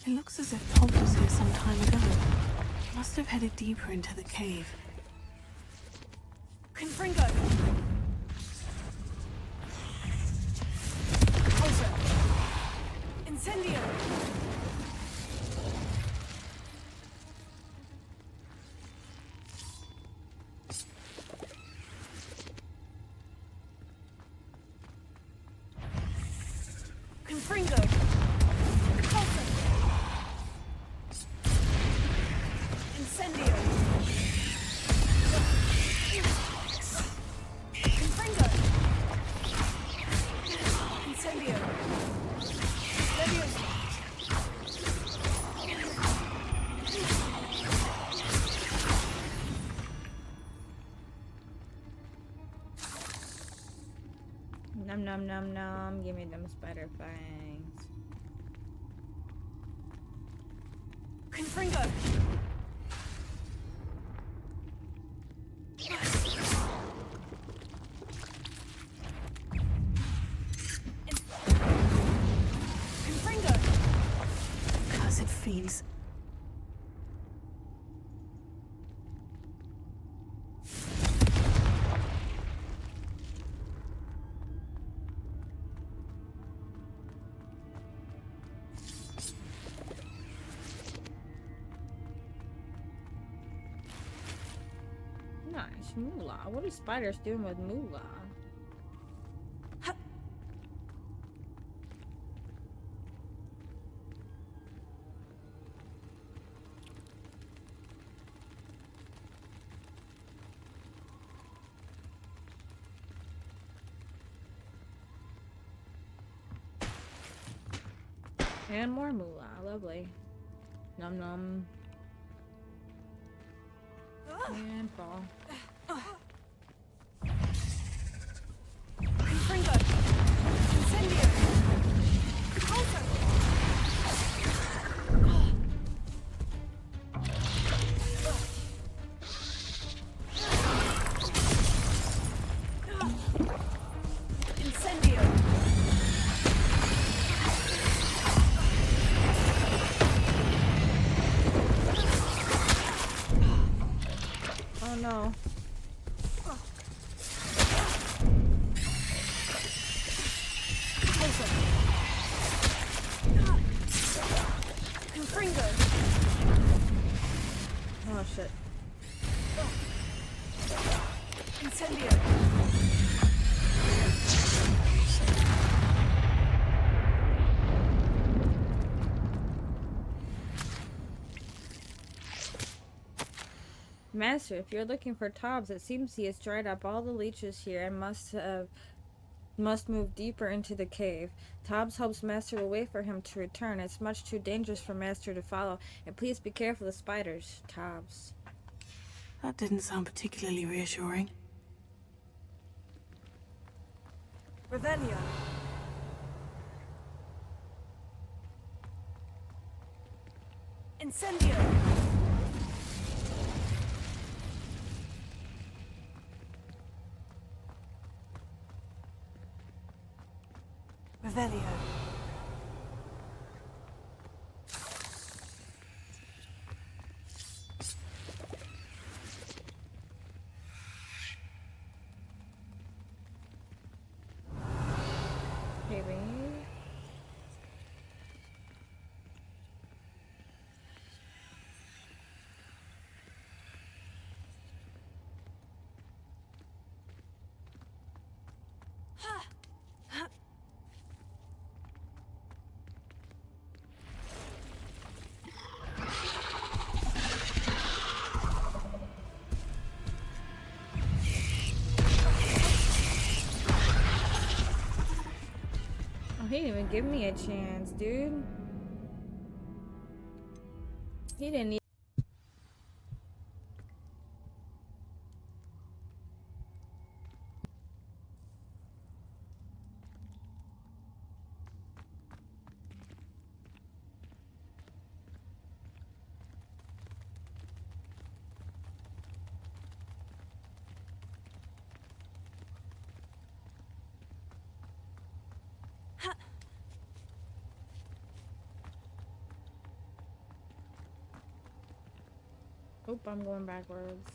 It looks as if Todd was here some time ago. He must have headed deeper into the cave. Confringo! Repulso! Incendio! Confringo! Repulso! Incendio! Confringo! Incendio! Levioso! Num num num num. Give me them spider fangs. Confringo! Confringo! Cursed fiends. Nice. Moolah. What are spiders doing with moolah? And more moolah. Lovely. Num num. And fall. Confringo! Incendio! Repulso! Incendio! Oh no. Repulso! Confringo! Oh shit. Incendio! Master, if you're looking for Tobbs, it seems he has dried up all the leeches here and must move deeper into the cave. Tobbs hopes Master will wait for him to return. It's much too dangerous for Master to follow, and please be careful of spiders. Tobbs. That didn't sound particularly reassuring. Revelio. Incendio. Revelio. Maybe. He didn't even give me a chance, dude. He didn't even. Oop, I'm going backwards.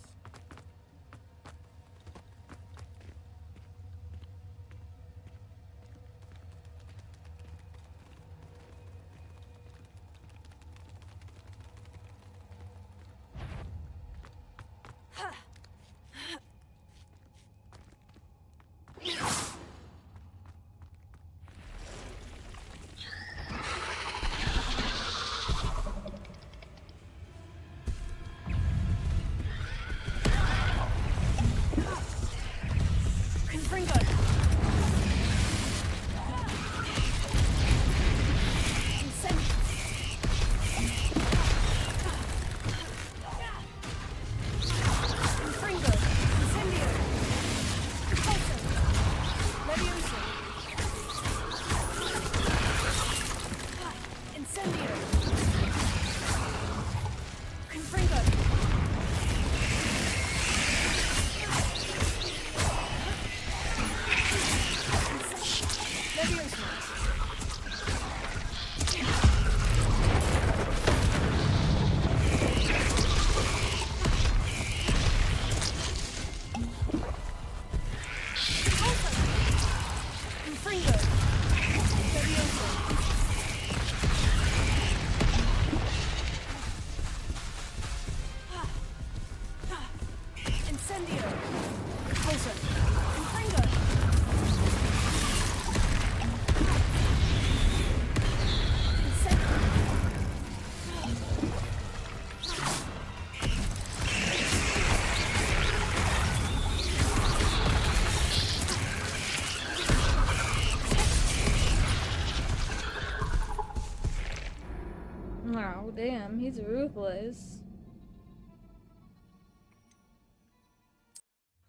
Oh, damn, he's ruthless.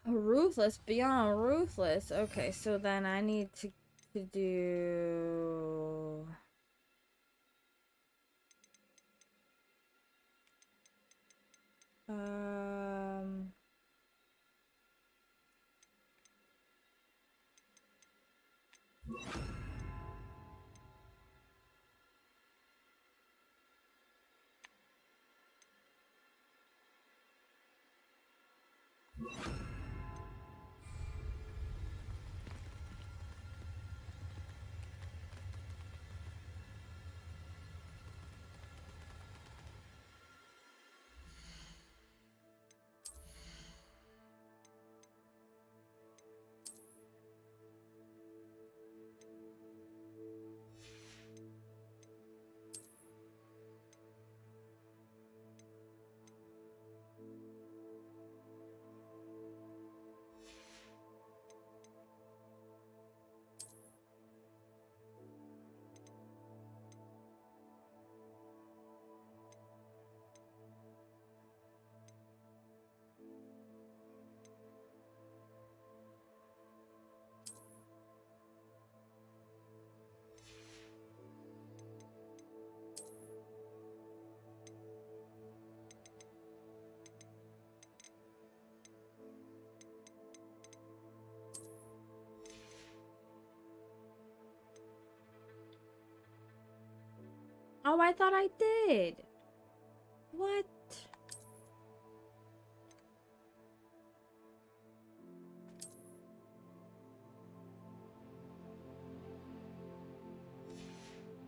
Ruthless beyond ruthless. Okay, so then I need to do... Oh, I thought I did. What?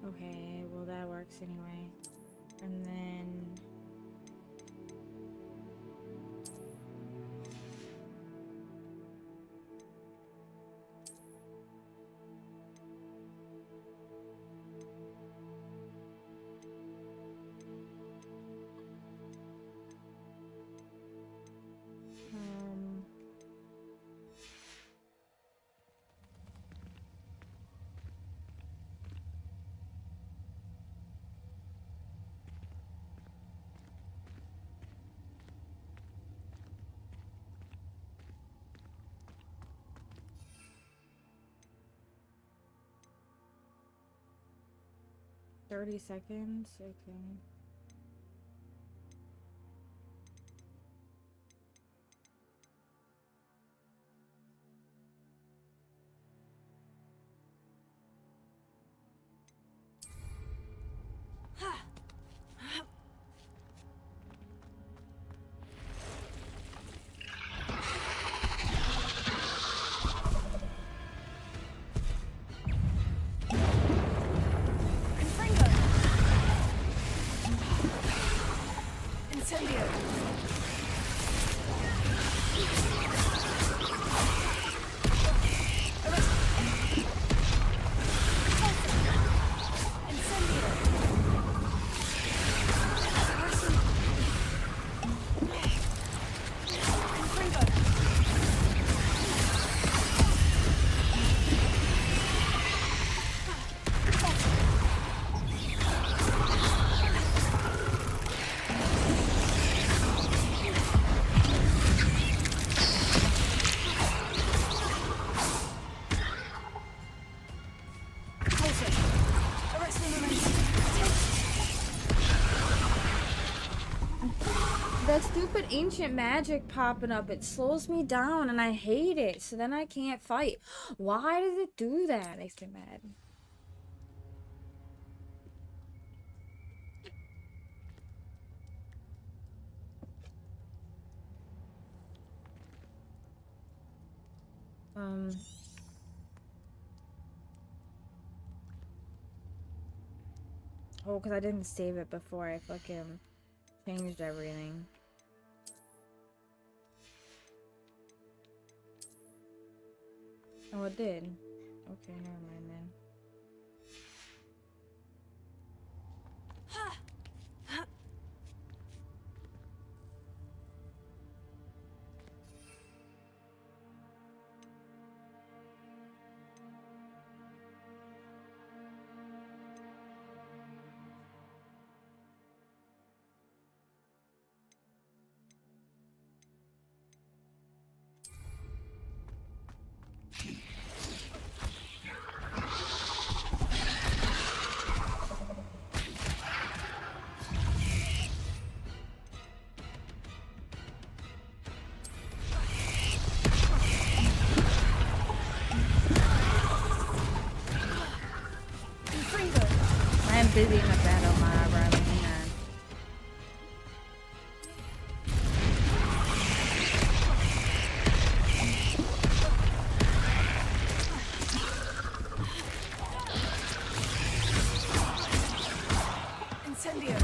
Okay, well that works anyway. And then... 30 seconds? Okay. That stupid ancient magic popping up, it slows me down and I hate it. So then I can't fight. Why does it do that? It makes me mad. Oh, because I didn't save it before I fucking changed everything. Oh, it did. Okay, never mind then. I am busy in a battle, my brother. Hang on. Incendio.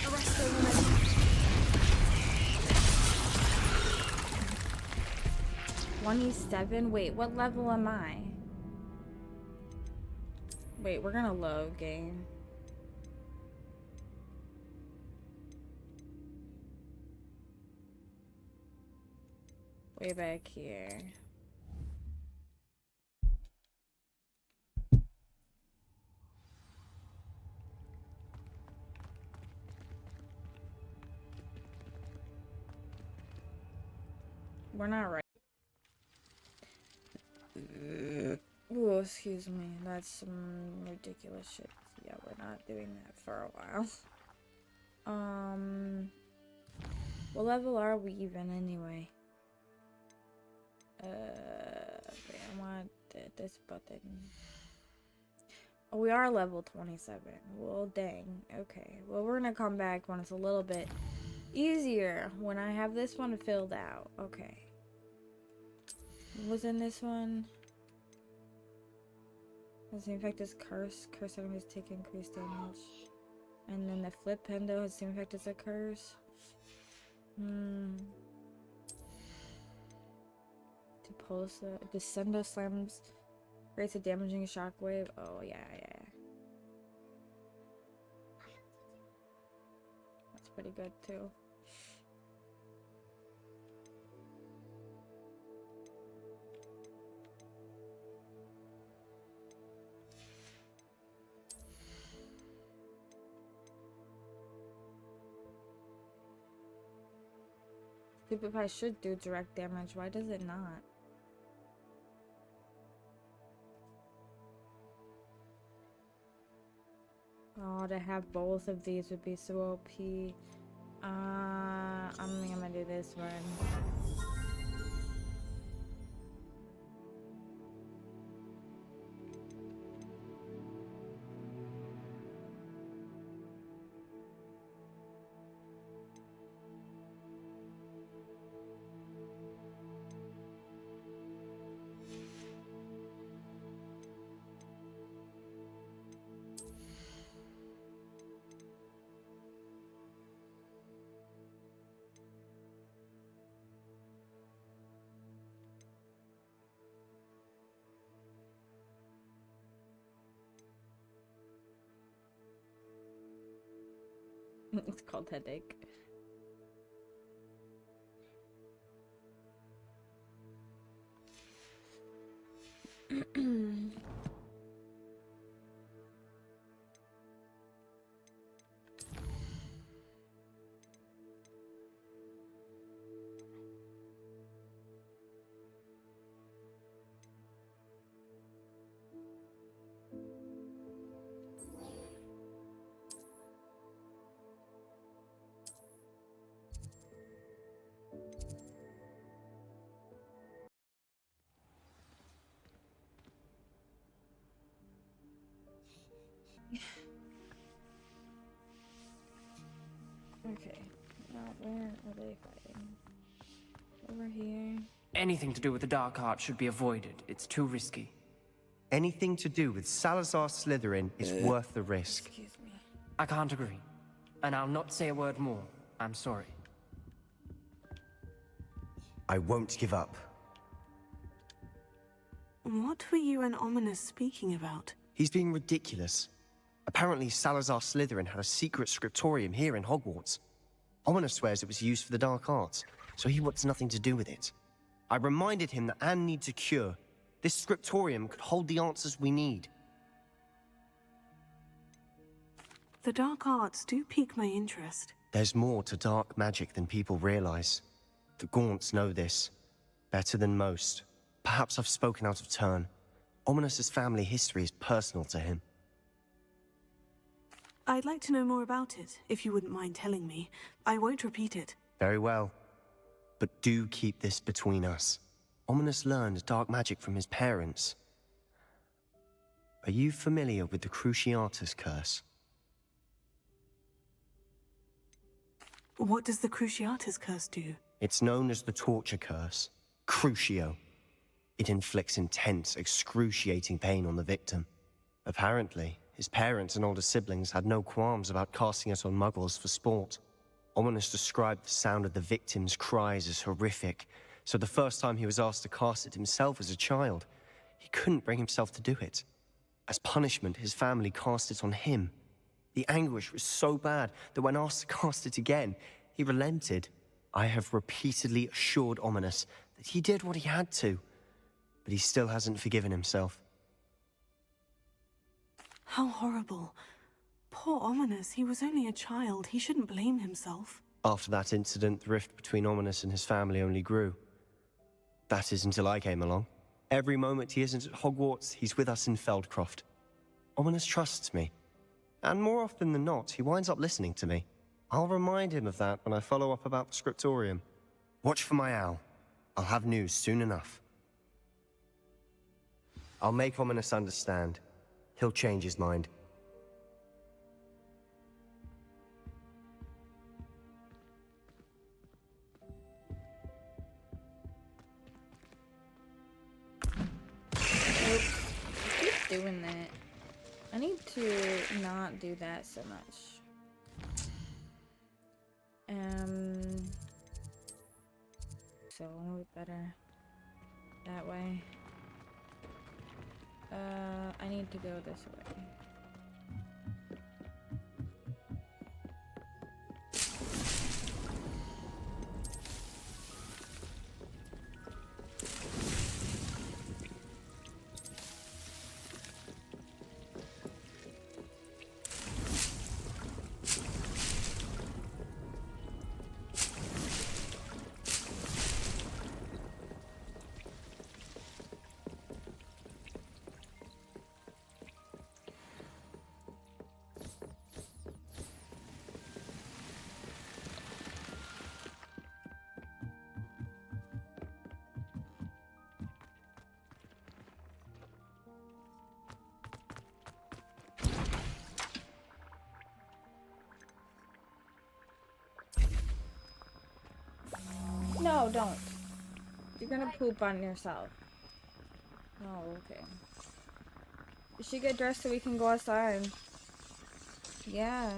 Arresto momentum. 27? Wait, what level am I? Wait, we're gonna load game. Way back here. We're not right. Oh, excuse me. That's some ridiculous shit. Yeah, we're not doing that for a while. What level are we even anyway? Okay, I want this button. Oh, we are level 27. Well, dang. Okay. Well, we're gonna come back when it's a little bit easier. When I have this one filled out. Okay. What was in this one? Has the effect is curse. Curse enemies take increased damage. And then the flip pendo has the same effect as a curse. Descendo slams creates a damaging shockwave. Oh yeah. That's pretty good too. Stupid Pie should do direct damage. Why does it not? Oh, to have both of these would be so OP. I think I'm gonna do this one. It's called headache. Okay. Now, where are they fighting? Over here. Anything to do with the Dark Art should be avoided. It's too risky. Anything to do with Salazar Slytherin is worth the risk. Excuse me. I can't agree. And I'll not say a word more. I'm sorry. I won't give up. What were you and Ominous speaking about? He's being ridiculous. Apparently, Salazar Slytherin had a secret scriptorium here in Hogwarts. Ominous swears it was used for the dark arts, so he wants nothing to do with it. I reminded him that Anne needs a cure. This scriptorium could hold the answers we need. The dark arts do pique my interest. There's more to dark magic than people realize. The Gaunts know this. Better than most. Perhaps I've spoken out of turn. Ominous's family history is personal to him. I'd like to know more about it, if you wouldn't mind telling me. I won't repeat it. Very well. But do keep this between us. Ominous learned dark magic from his parents. Are you familiar with the Cruciatus Curse? What does the Cruciatus Curse do? It's known as the Torture Curse. Crucio. It inflicts intense, excruciating pain on the victim. Apparently, his parents and older siblings had no qualms about casting it on muggles for sport. Ominous described the sound of the victim's cries as horrific, so the first time he was asked to cast it himself as a child, he couldn't bring himself to do it. As punishment, his family cast it on him. The anguish was so bad that when asked to cast it again, he relented. I have repeatedly assured Ominous that he did what he had to, but he still hasn't forgiven himself. How horrible. Poor Ominous, he was only a child. He shouldn't blame himself. After that incident, the rift between Ominous and his family only grew. That is until I came along. Every moment he isn't at Hogwarts, he's with us in Feldcroft. Ominous trusts me. And more often than not, he winds up listening to me. I'll remind him of that when I follow up about the scriptorium. Watch for my owl. I'll have news soon enough. I'll make Ominous understand. He'll change his mind. Keep doing that. I need to not do that so much. So a little bit better that way. I need to go this way. no, don't. You're gonna poop on yourself. Oh, okay. You should get dressed so we can go outside. Yeah.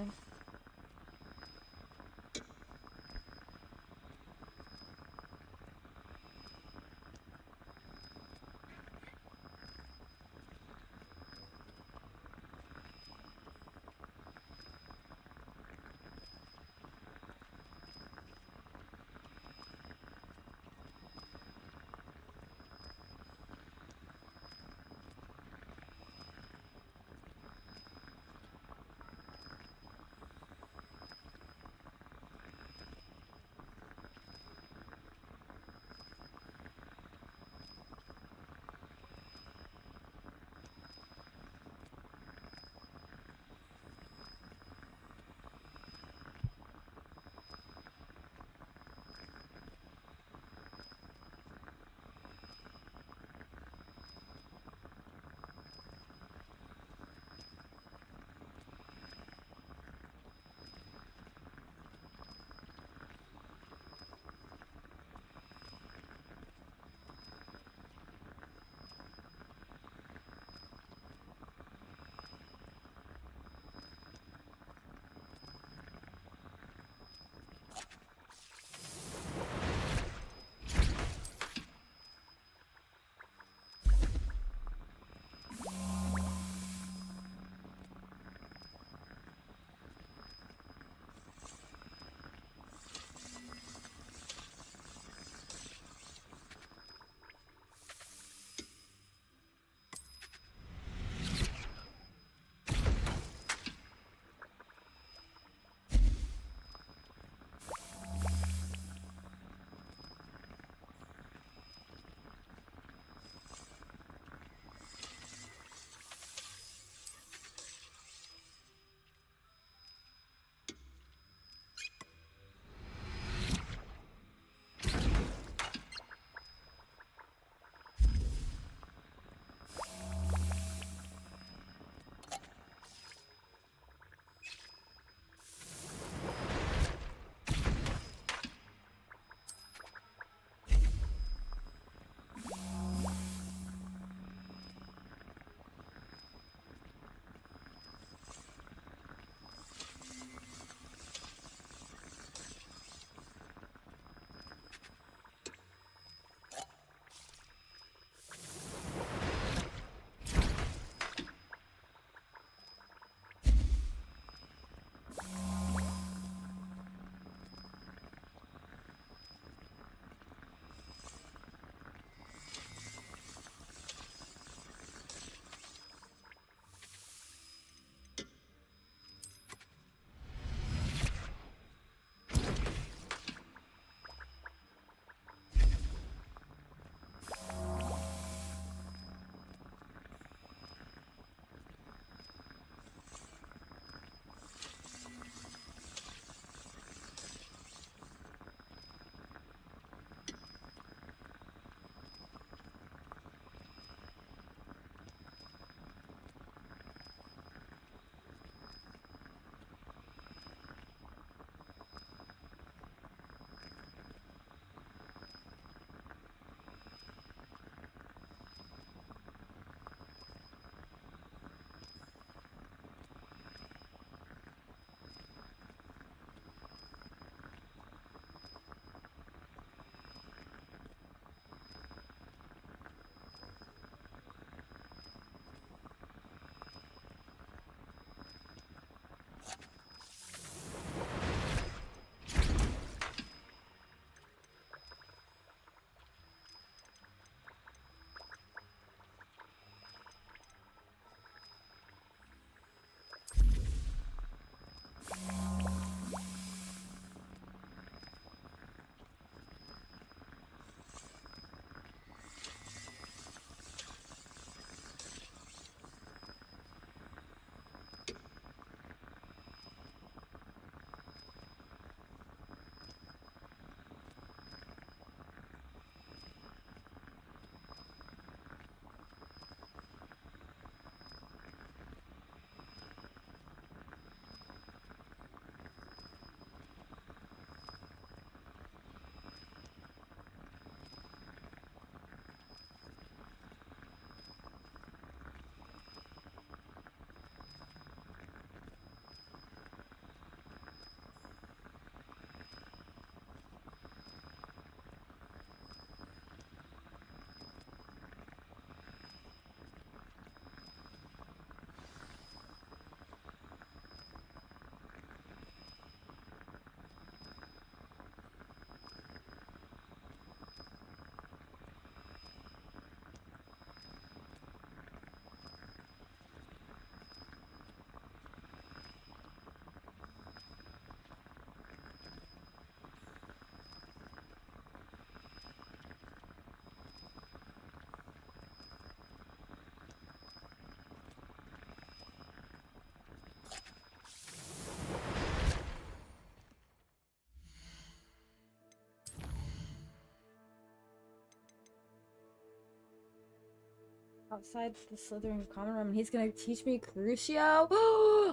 outside the Slytherin common room, and he's gonna teach me Crucio.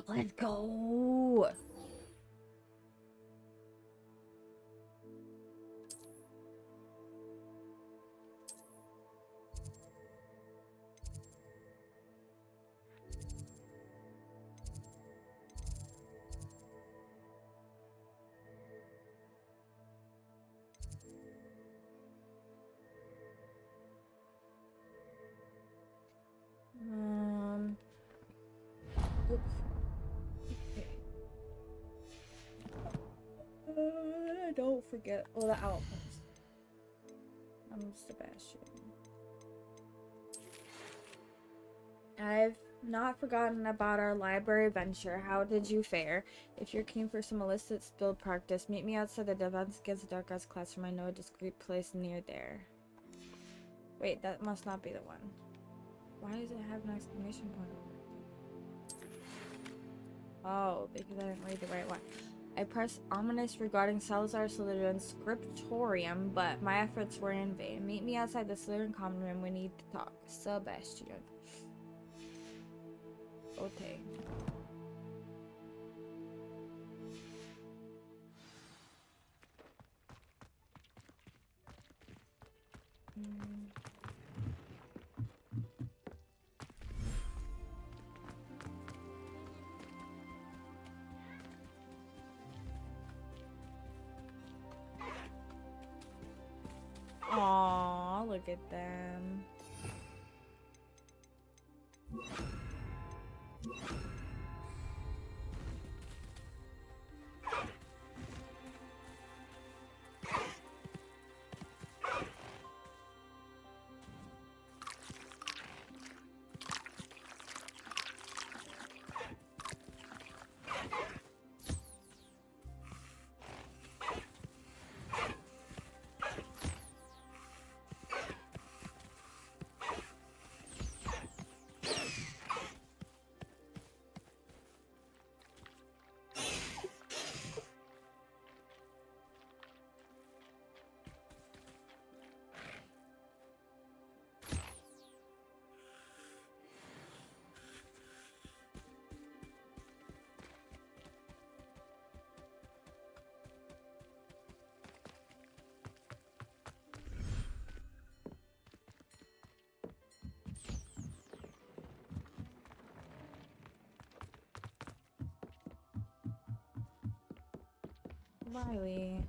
Let's go. Don't forget. Oh, the outpost. I'm Sebastian. I've not forgotten about our library venture. How did you fare? If you're keen for some illicit skill practice, meet me outside the Defense Against the Dark Arts classroom. I know a discreet place near there. Wait, that must not be the one. Why does it have an exclamation point over it? Oh, because I didn't read the right one. I pressed ominous regarding Salazar Slytherin's scriptorium, but my efforts were in vain. Meet me outside the Slytherin common room. We need to talk. Sebastian. Okay. Aw, look at them. Riley.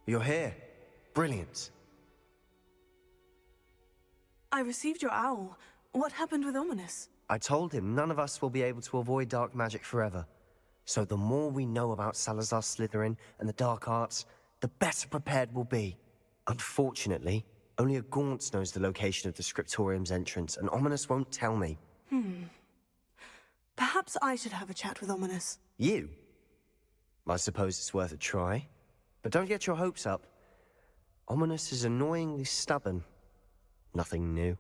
You're here. Brilliant. I received your owl. What happened with Ominous? I told him none of us will be able to avoid dark magic forever. So the more we know about Salazar Slytherin and the dark arts, the better prepared we'll be. Unfortunately, only a Gaunt knows the location of the Scriptorium's entrance, and Ominous won't tell me. Perhaps I should have a chat with Ominous. You? I suppose it's worth a try. But don't get your hopes up. Ominous is annoyingly stubborn. Nothing new.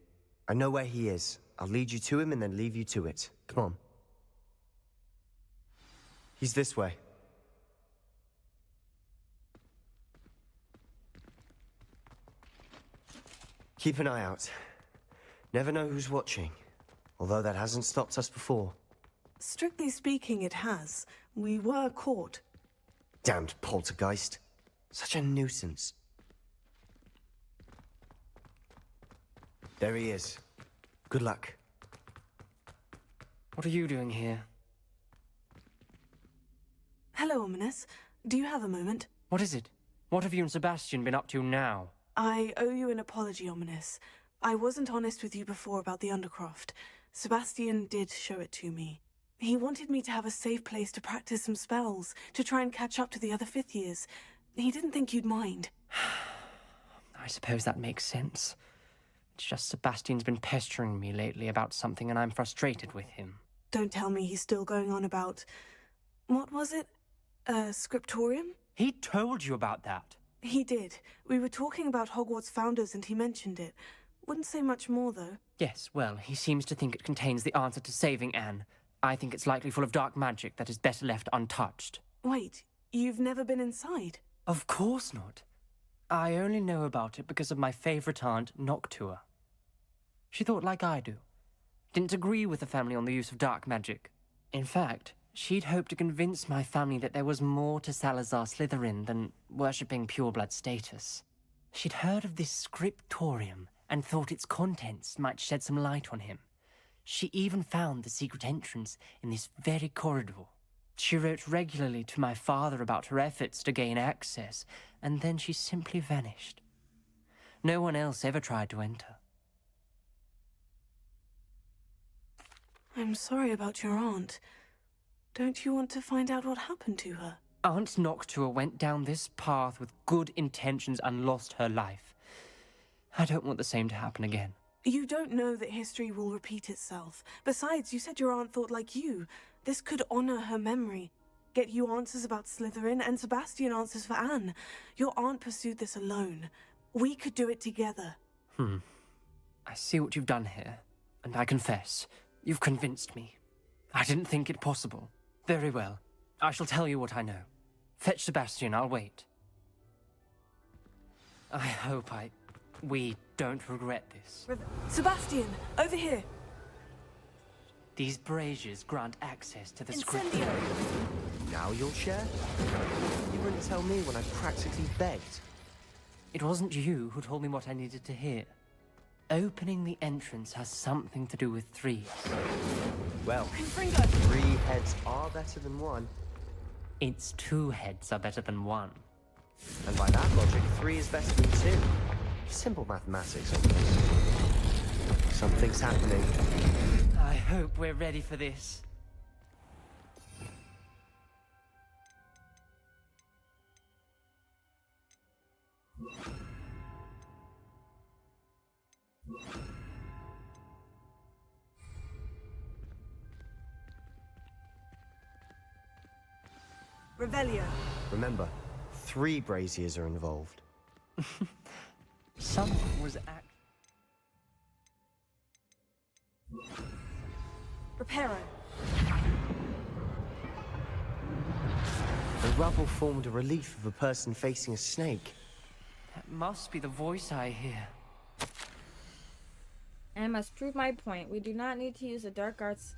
I know where he is. I'll lead you to him and then leave you to it. Come on. He's this way. Keep an eye out. Never know who's watching. Although that hasn't stopped us before. Strictly speaking, it has. We were caught. Damned poltergeist. Such a nuisance. There he is. Good luck. What are you doing here? Hello, Ominous. Do you have a moment? What is it? What have you and Sebastian been up to now? I owe you an apology, Ominous. I wasn't honest with you before about the Undercroft. Sebastian did show it to me. He wanted me to have a safe place to practice some spells, to try and catch up to the other fifth years. He didn't think you'd mind. I suppose that makes sense. It's just Sebastian's been pestering me lately about something and I'm frustrated with him. Don't tell me he's still going on about... What was it? Scriptorium? He told you about that? He did. We were talking about Hogwarts founders and he mentioned it. Wouldn't say much more, though. Yes, well, he seems to think it contains the answer to saving Anne. I think it's likely full of dark magic that is better left untouched. Wait, you've never been inside? Of course not. I only know about it because of my favorite aunt, Noctua. She thought like I do. Didn't agree with the family on the use of dark magic. In fact, she'd hoped to convince my family that there was more to Salazar Slytherin than worshipping pureblood status. She'd heard of this scriptorium and thought its contents might shed some light on him. She even found the secret entrance in this very corridor. She wrote regularly to my father about her efforts to gain access, and then she simply vanished. No one else ever tried to enter. I'm sorry about your aunt. Don't you want to find out what happened to her? Aunt Noctua went down this path with good intentions and lost her life. I don't want the same to happen again. You don't know that history will repeat itself. Besides, you said your aunt thought like you. This could honor her memory. Get you answers about Slytherin, and Sebastian answers for Anne. Your aunt pursued this alone. We could do it together. I see what you've done here, and I confess, you've convinced me. I didn't think it possible. Very well. I shall tell you what I know. Fetch Sebastian, I'll wait. I hope we don't regret this. Sebastian, over here! These braziers grant access to the script. Now you'll share? You wouldn't tell me when I practically begged. It wasn't you who told me what I needed to hear. Opening the entrance has something to do with threes. Well, 3 heads are better than 1. It's 2 heads are better than 1. And by that logic, 3 is better than 2. Simple mathematics, of course. Something's happening. I hope we're ready for this. Revelio. Remember, 3 braziers are involved. Someone was Reparo. The rubble formed a relief of a person facing a snake. That must be the voice I hear. I must prove my point. We do not need to use the dark arts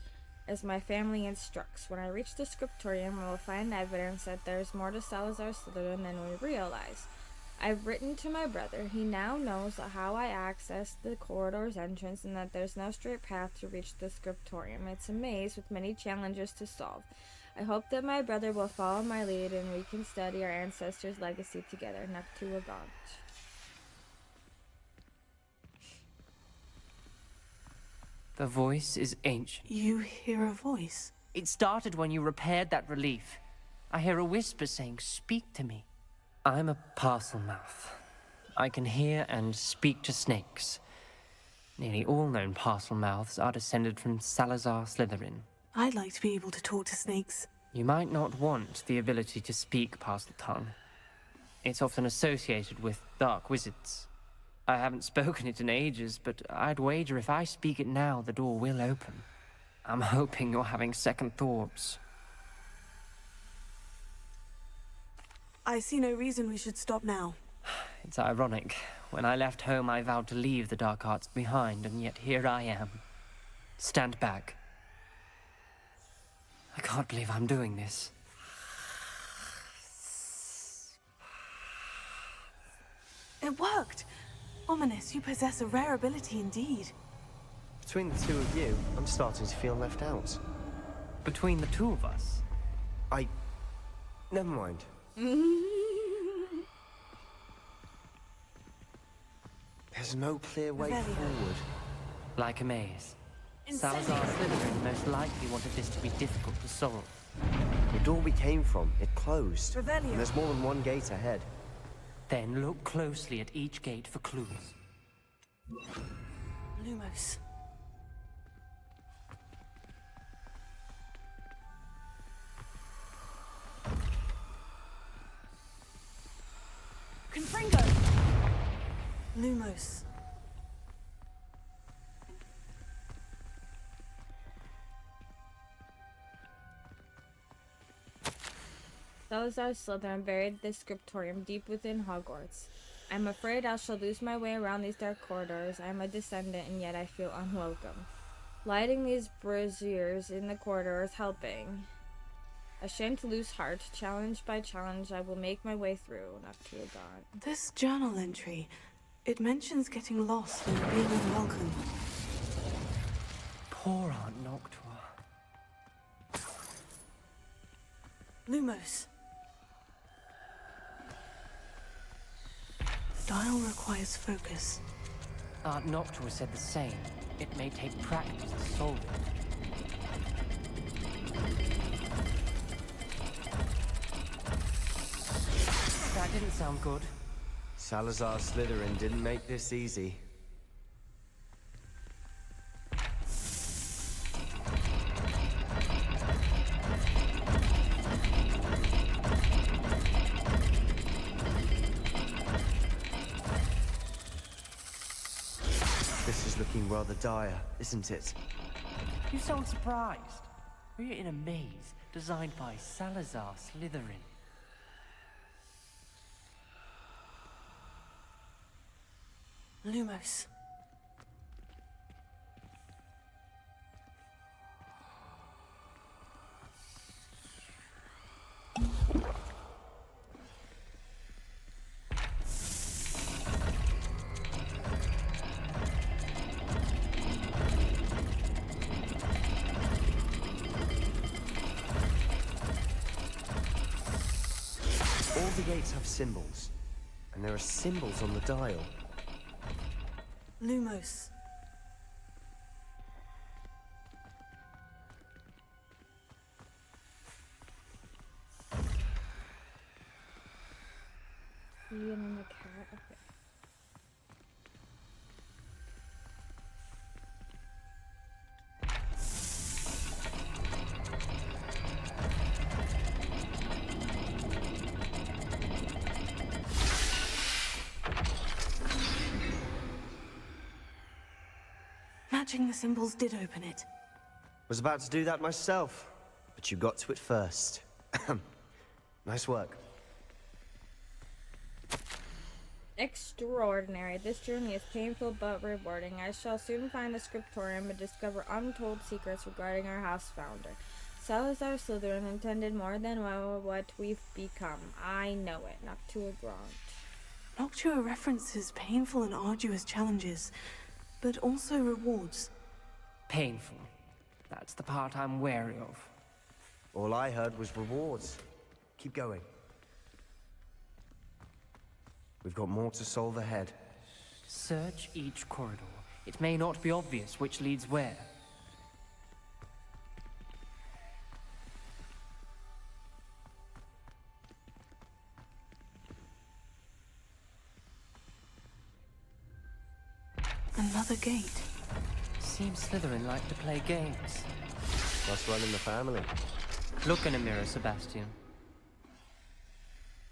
as my family instructs. When I reach the scriptorium, we will find evidence that there is more to Salazar Slytherin than we realize. I've written to my brother. He now knows how I access the corridor's entrance and that there's no straight path to reach the scriptorium. It's a maze with many challenges to solve. I hope that my brother will follow my lead and we can study our ancestors' legacy together. Noctua Gaunt. The voice is ancient. You hear a voice? It started when you repaired that relief. I hear a whisper saying, "Speak to me." I'm a parcel-mouth. I can hear and speak to snakes. Nearly all known parcel-mouths are descended from Salazar Slytherin. I'd like to be able to talk to snakes. You might not want the ability to speak parcel tongue. It's often associated with dark wizards. I haven't spoken it in ages, but I'd wager if I speak it now, the door will open. I'm hoping you're having second thoughts. I see no reason we should stop now. It's ironic. When I left home, I vowed to leave the dark arts behind, and yet here I am. Stand back. I can't believe I'm doing this. It worked! Ominous, you possess a rare ability indeed. Between the 2 of you, I'm starting to feel left out. Between the 2 of us? Never mind. There's no clear way forward. Like a maze. Salazar Slytherin most likely wanted this to be difficult to solve. The door we came from, it closed. Revelio. And there's more than one gate ahead. Then look closely at each gate for clues. Lumos. Confringo! Lumos. Salazar Slytherin buried this scriptorium deep within Hogwarts. I'm afraid I shall lose my way around these dark corridors. I am a descendant, and yet I feel unwelcome. Lighting these braziers in the corridor is helping. Ashamed to lose heart, challenge by challenge, I will make my way through. Noctua gone. This journal entry, it mentions getting lost and being unwelcome. Poor Aunt Noctua. Lumos. Dial requires focus. Aunt Noctua said the same. It may take practice to solve it. That didn't sound good. Salazar Slytherin didn't make this easy. This is looking rather dire, isn't it? You sound surprised. We're in a maze designed by Salazar Slytherin. Lumos. All the gates have symbols, and there are symbols on the dial. Lumos. Ian and the cat. Okay. Matching the symbols did open it. Was about to do that myself, but you got to it first. Nice work. Extraordinary. This journey is painful but rewarding. I shall soon find the scriptorium and discover untold secrets regarding our house founder. Salazar Slytherin intended more than what we've become. I know it. Noctua Grant. Noctua references painful and arduous challenges, but also rewards. Painful. That's the part I'm wary of. All I heard was rewards. Keep going. We've got more to solve ahead. Search each corridor. It may not be obvious which leads where. Another gate. Seems Slytherin like to play games. Must run in the family. Look in a mirror, Sebastian.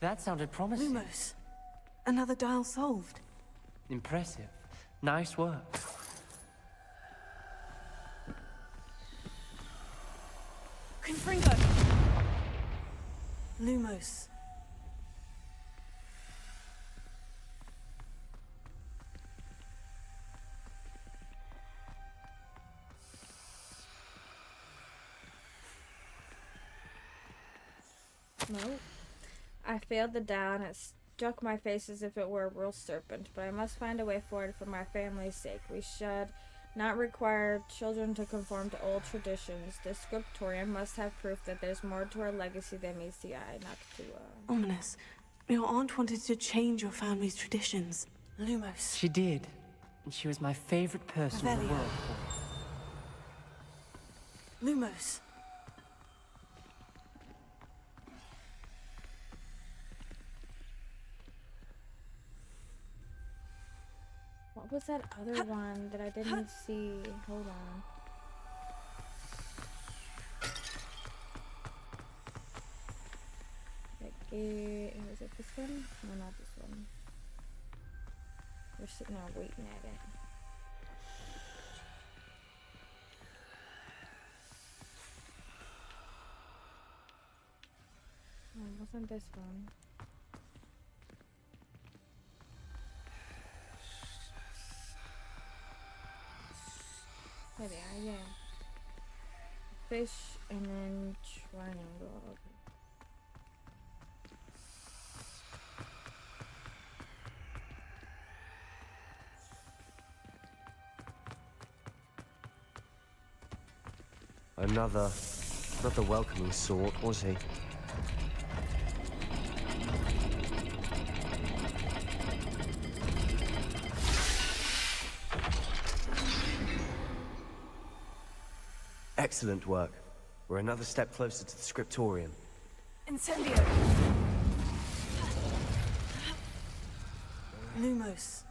That sounded promising. Lumos. Another dial solved. Impressive. Nice work. Confringo! Lumos. No. I failed the dial and it struck my face as if it were a real serpent, but I must find a way forward for my family's sake. We should not require children to conform to old traditions. The scriptorium must have proof that there's more to our legacy than meets the eye. Noctua. Ominous. Your aunt wanted to change your family's traditions. Lumos. She did. And she was my favorite person in the Revelio. world. Lumos. What was that other one that I didn't see? Hold on. Was it this one? No, not this one. We're sitting there waiting at it. No, it wasn't this one. There they are, yeah. Fish and then triangle. Okay. Another, not the welcoming sort, was he? Excellent work. We're another step closer to the scriptorium. Incendio. Lumos.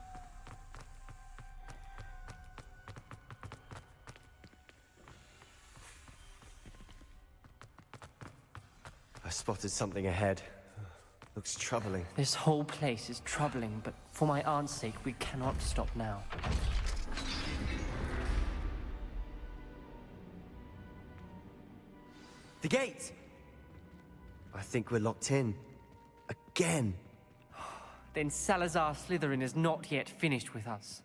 I spotted something ahead. Looks troubling. This whole place is troubling, but for my aunt's sake, we cannot stop now. The gate! I think we're locked in. Again. Then Salazar Slytherin is not yet finished with us.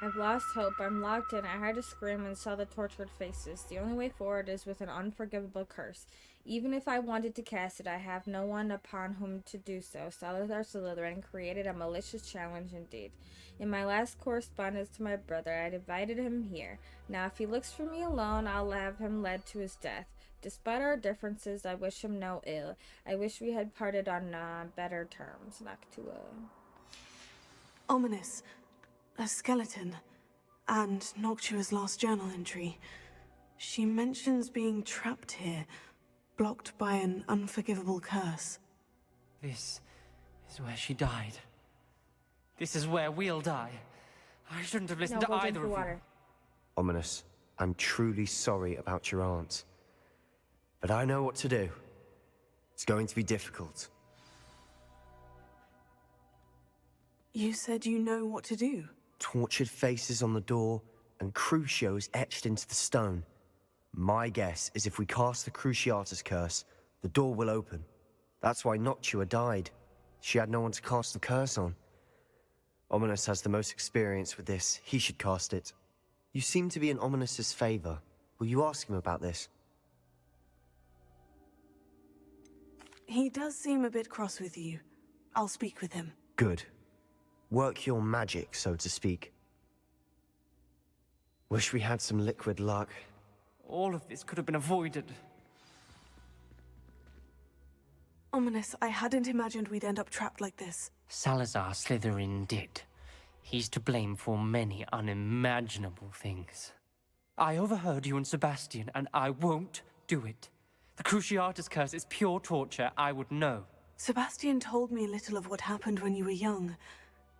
I've lost hope. I'm locked in. I heard a scream and saw the tortured faces. The only way forward is with an unforgivable curse. Even if I wanted to cast it, I have no one upon whom to do so. Salazar Slytherin created a malicious challenge indeed. In my last correspondence to my brother, I invited him here. Now, if he looks for me alone, I'll have him led to his death. Despite our differences, I wish him no ill. I wish we had parted on better terms. Noctua. Ominous. A skeleton. And Noctua's last journal entry. She mentions being trapped here, blocked by an unforgivable curse. This is where she died. This is where we'll die. I shouldn't have listened to either of you. Ominous, I'm truly sorry about your aunt. But I know what to do. It's going to be difficult. You said you know what to do. Tortured faces on the door and Crucios etched into the stone. My guess is if we cast the Cruciatus curse, the door will open. That's why Noctua died. She had no one to cast the curse on. Ominous has the most experience with this. He should cast it. You seem to be in Ominous's favor. Will you ask him about this? He does seem a bit cross with you. I'll speak with him. Good. Work your magic, so to speak. Wish we had some liquid luck. All of this could have been avoided. Ominous, I hadn't imagined we'd end up trapped like this. Salazar Slytherin did. He's to blame for many unimaginable things. I overheard you and Sebastian, and I won't do it. The Cruciatus curse is pure torture. I would know. Sebastian told me a little of what happened when you were young.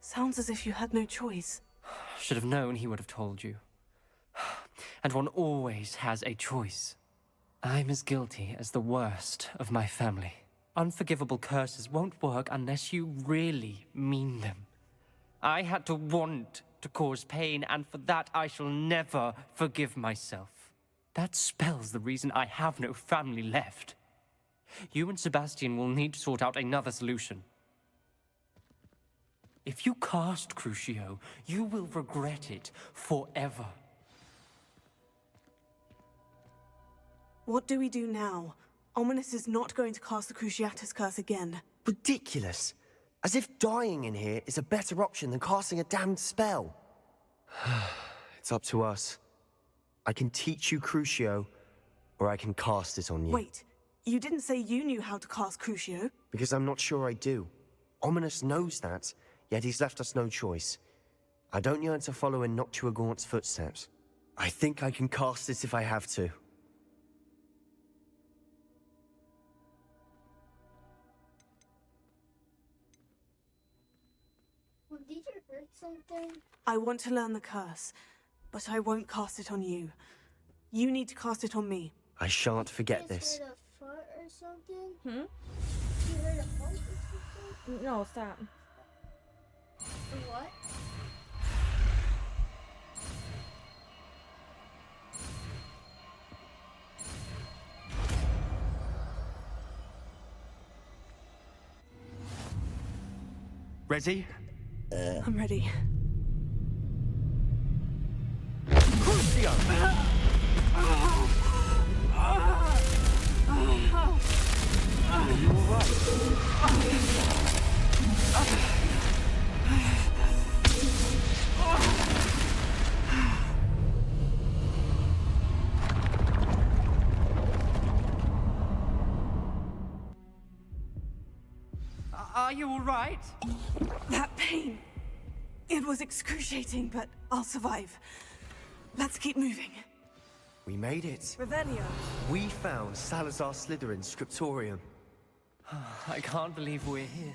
Sounds as if you had no choice. Should have known he would have told you. And one always has a choice. I'm as guilty as the worst of my family. Unforgivable curses won't work unless you really mean them. I had to want to cause pain, and for that I shall never forgive myself. That spells the reason I have no family left. You and Sebastian will need to sort out another solution. If you cast Crucio, you will regret it forever. What do we do now? Ominous is not going to cast the Cruciatus curse again. Ridiculous. As if dying in here is a better option than casting a damned spell. It's up to us. I can teach you Crucio, or I can cast it on you. Wait, you didn't say you knew how to cast Crucio? Because I'm not sure I do. Ominous knows that, yet he's left us no choice. I don't yearn to follow in Noctua Gaunt's footsteps. I think I can cast it if I have to. Well, did you hurt something? I want to learn the curse, but I won't cast it on you. You need to cast it on me. I shan't forget this. You heard a fart or something? Hmm? You heard a fart or something? No, stop. What? Ready? I'm ready. Crucio! Are you Are you alright? That pain. It was excruciating, but I'll survive. Let's keep moving. We made it. Revelio. We found Salazar Slytherin's scriptorium. I can't believe we're here.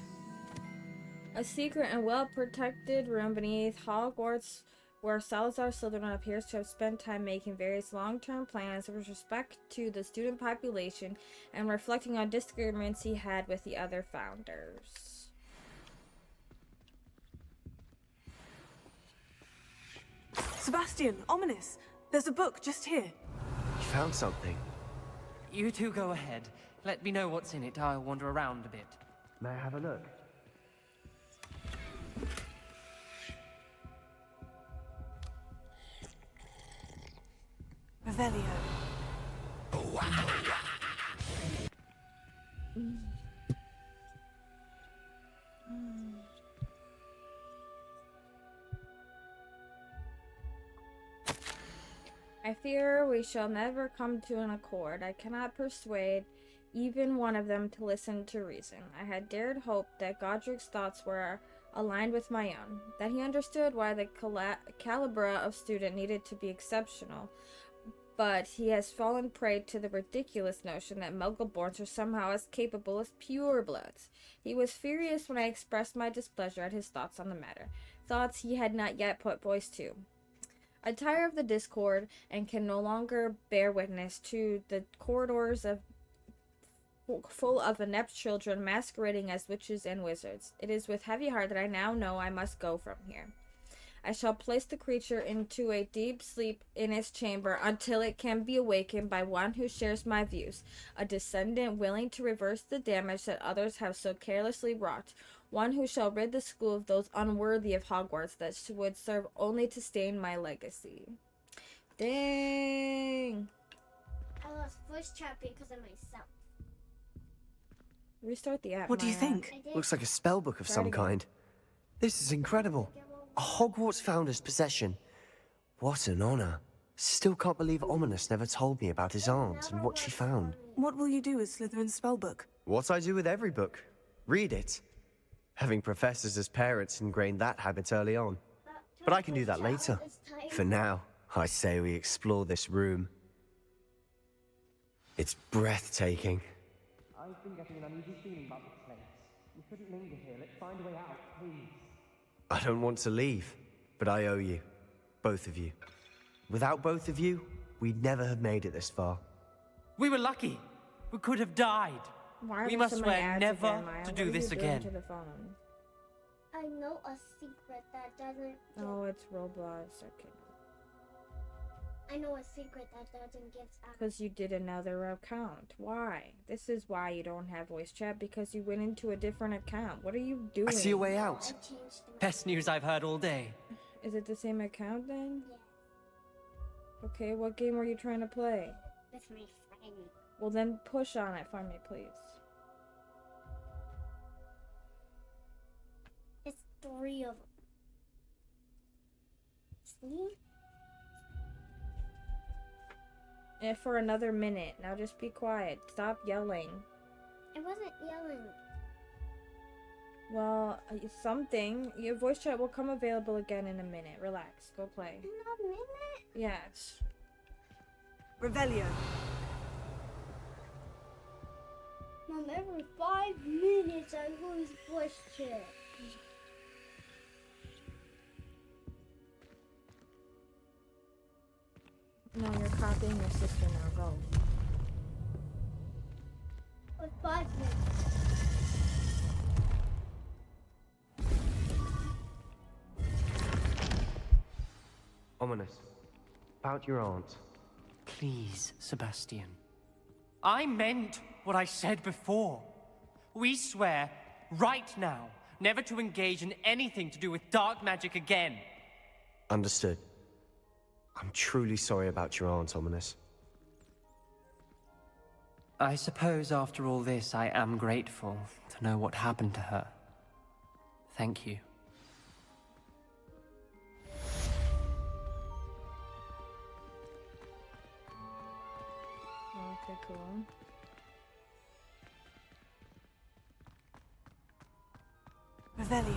A secret and well-protected room beneath Hogwarts where Salazar Slytherin appears to have spent time making various long-term plans with respect to the student population and reflecting on disagreements he had with the other founders. Sebastian, Ominous. There's a book just here. You found something. You two go ahead. Let me know what's in it. I'll wander around a bit. May I have a look? Revelio. I fear we shall never come to an accord. I cannot persuade even one of them to listen to reason. I had dared hope that Godric's thoughts were aligned with my own, that he understood why the caliber of student needed to be exceptional, but he has fallen prey to the ridiculous notion that Muggle-borns are somehow as capable as purebloods. He was furious when I expressed my displeasure at his thoughts on the matter, thoughts he had not yet put voice to. I tire of the discord and can no longer bear witness to the corridors of full of inept children masquerading as witches and wizards. It is with heavy heart that I now know I must go from here. I shall place the creature into a deep sleep in its chamber until it can be awakened by one who shares my views, a descendant willing to reverse the damage that others have so carelessly wrought, one who shall rid the school of those unworthy of Hogwarts that would serve only to stain my legacy. Dang! I lost voice chat because of myself. Restart the app. What do you think? Looks like a spell book of Try it some again. kind. This is incredible. A Hogwarts founder's possession. What an honor. Still can't believe Ominous never told me about his aunt and what she found. What will you do with Slytherin's spellbook? What I do with every book. Read it. Having professors as parents ingrained that habit early on. But I can do that later. For now, I say we explore this room. It's breathtaking. I've been getting an uneasy feeling about this place. We shouldn't linger here. Let's find a way out, please. I don't want to leave, but I owe you. Both of you. Without both of you, we'd never have made it this far. We were lucky. We could have died. Why are We there must so many swear ads never again, Maya? to What do are this you doing again. to the phone? I know a secret that doesn't. Oh, it's Roblox. Okay. I know a secret that doesn't give out. Because you did another account. Why? This is why you don't have voice chat, because you went into a different account. What are you doing? I see a way out. Best news I've heard all day. Is it the same account then? Yeah. Okay, what game were you trying to play? With my friend. Well then push on it for me, please. 3 of them. See? And for another minute. Now just be quiet. Stop yelling. I wasn't yelling. Well, something. Your voice chat will come available again in a minute. Relax. Go play. In a minute? Yes. Revelio. Mom, every 5 minutes I lose voice chat. No, you're copying your sister now. Go. For 5 minutes. Ominous. About your aunt. Please, Sebastian. I meant what I said before. We swear, right now, never to engage in anything to do with dark magic again. Understood. I'm truly sorry about your aunt, Ominous. I suppose after all this, I am grateful to know what happened to her. Thank you. Okay, cool. Revelio.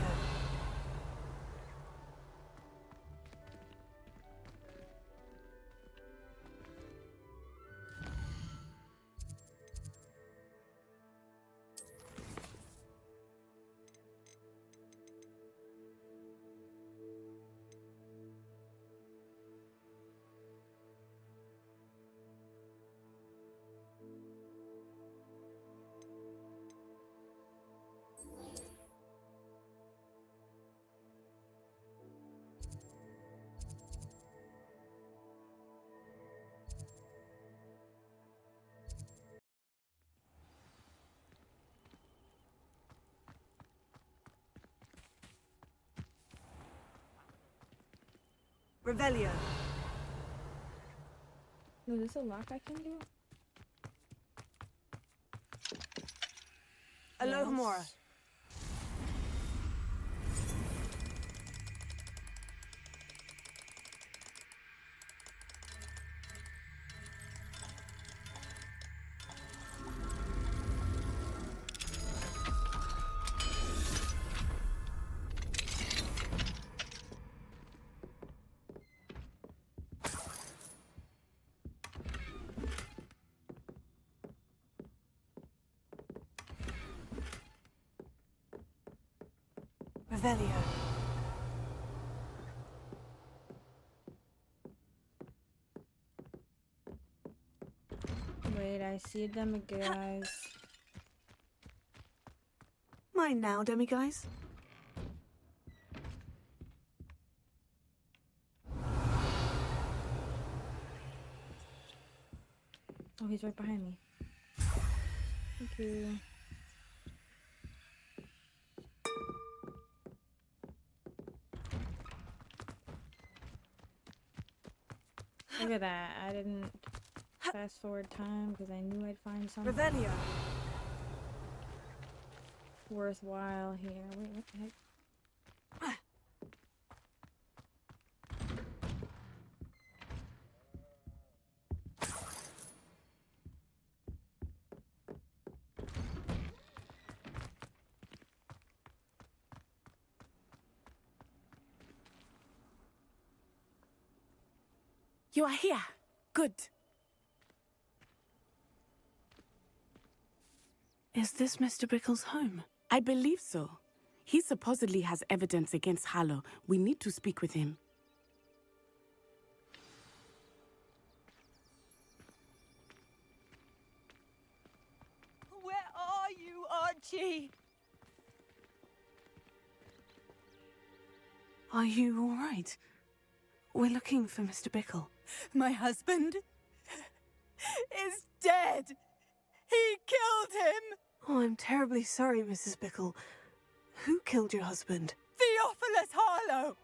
Revelio. No, is this a lock I can do? Alohomora. Yes. Revelio. Wait, I see them, guys. Mine now, demiguise. Oh, he's right behind me. Thank you. Look at that. I didn't fast forward time because I knew I'd find something Revelio. worthwhile here. Wait, what the heck? You are here. Good. Is this Mr. Bickle's home? I believe so. He supposedly has evidence against Harlow. We need to speak with him. Where are you, Archie? Are you all right? We're looking for Mr. Bickle. My husband is dead. He killed him. Oh, I'm terribly sorry, Mrs. Bickle. Who killed your husband? Theophilus Harlow.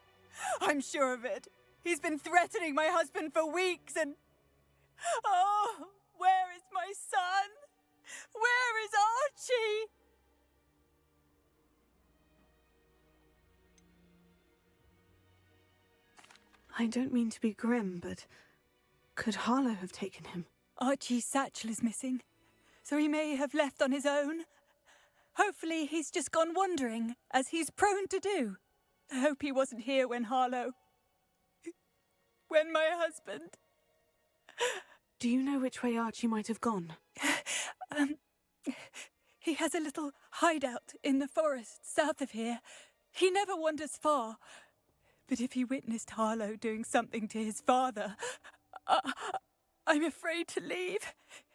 I'm sure of it. He's been threatening my husband for weeks and... Oh, where is my son? Where is Archie? I don't mean to be grim, but could Harlow have taken him? Archie's satchel is missing, so he may have left on his own. Hopefully he's just gone wandering, as he's prone to do. I hope he wasn't here when when my husband... Do you know which way Archie might have gone? He has a little hideout in the forest south of here. He never wanders far. But if he witnessed Harlow doing something to his father, I'm afraid to leave,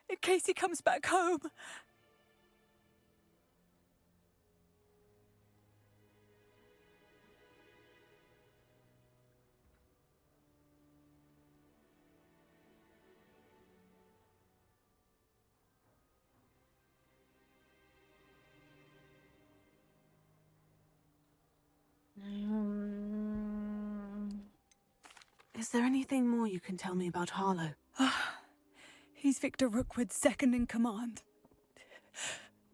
in case he comes back home. Is there anything more you can tell me about Harlow? He's Victor Rookwood's second in command.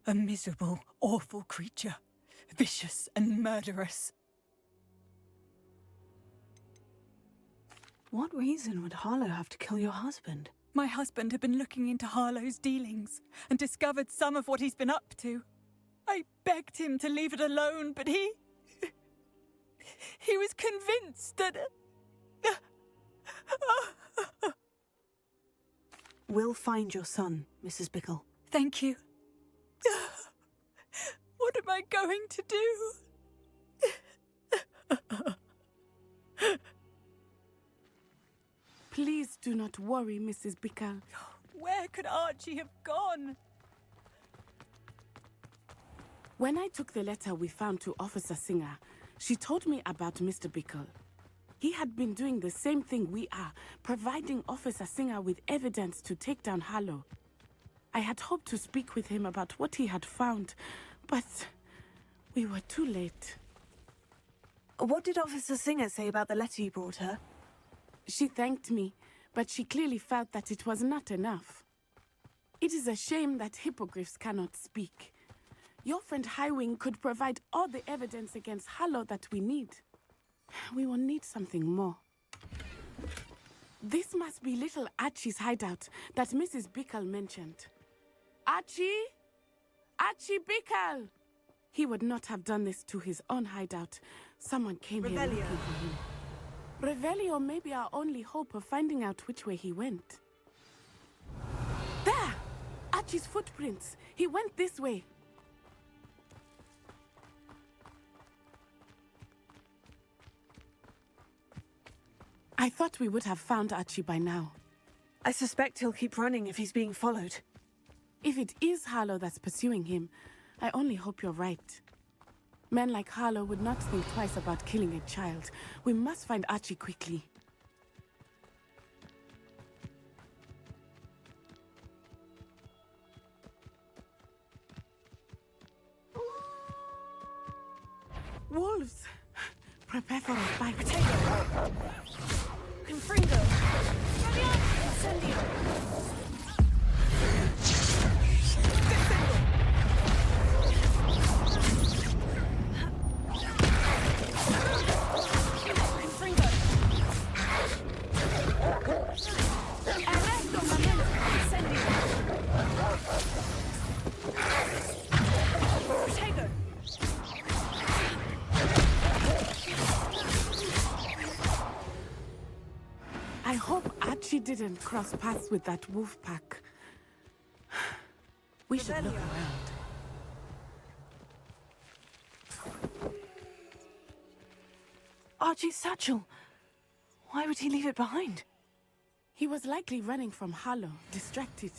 A miserable, awful creature. Vicious and murderous. What reason would Harlow have to kill your husband? My husband had been looking into Harlow's dealings and discovered some of what he's been up to. I begged him to leave it alone, but he was convinced that... We'll find your son, Mrs. Bickle. Thank you. What am I going to do? Please do not worry, Mrs. Bickle. Where could Archie have gone? When I took the letter we found to Officer Singer, she told me about Mr. Bickle. He had been doing the same thing we are, providing Officer Singer with evidence to take down Harlow. I had hoped to speak with him about what he had found, but we were too late. What did Officer Singer say about the letter you brought her? She thanked me, but she clearly felt that it was not enough. It is a shame that hippogriffs cannot speak. Your friend Highwing could provide all the evidence against Harlow that we need. We will need something more. This must be little Archie's hideout that Mrs. Bickle mentioned. Archie? Archie Bickle! He would not have done this to his own hideout. Someone came here looking for him. Revelio may be our only hope of finding out which way he went. There! Archie's footprints. He went this way. I thought we would have found Archie by now. I suspect he'll keep running if he's being followed. If it is Harlow that's pursuing him, I only hope you're right. Men like Harlow would not think twice about killing a child. We must find Archie quickly. Wolves! Prepare for a fight. Confringo! Incendio! I hope Archie didn't cross paths with that wolf pack. We should look around. Archie's satchel. Why would he leave it behind? He was likely running from Harlow, distracted.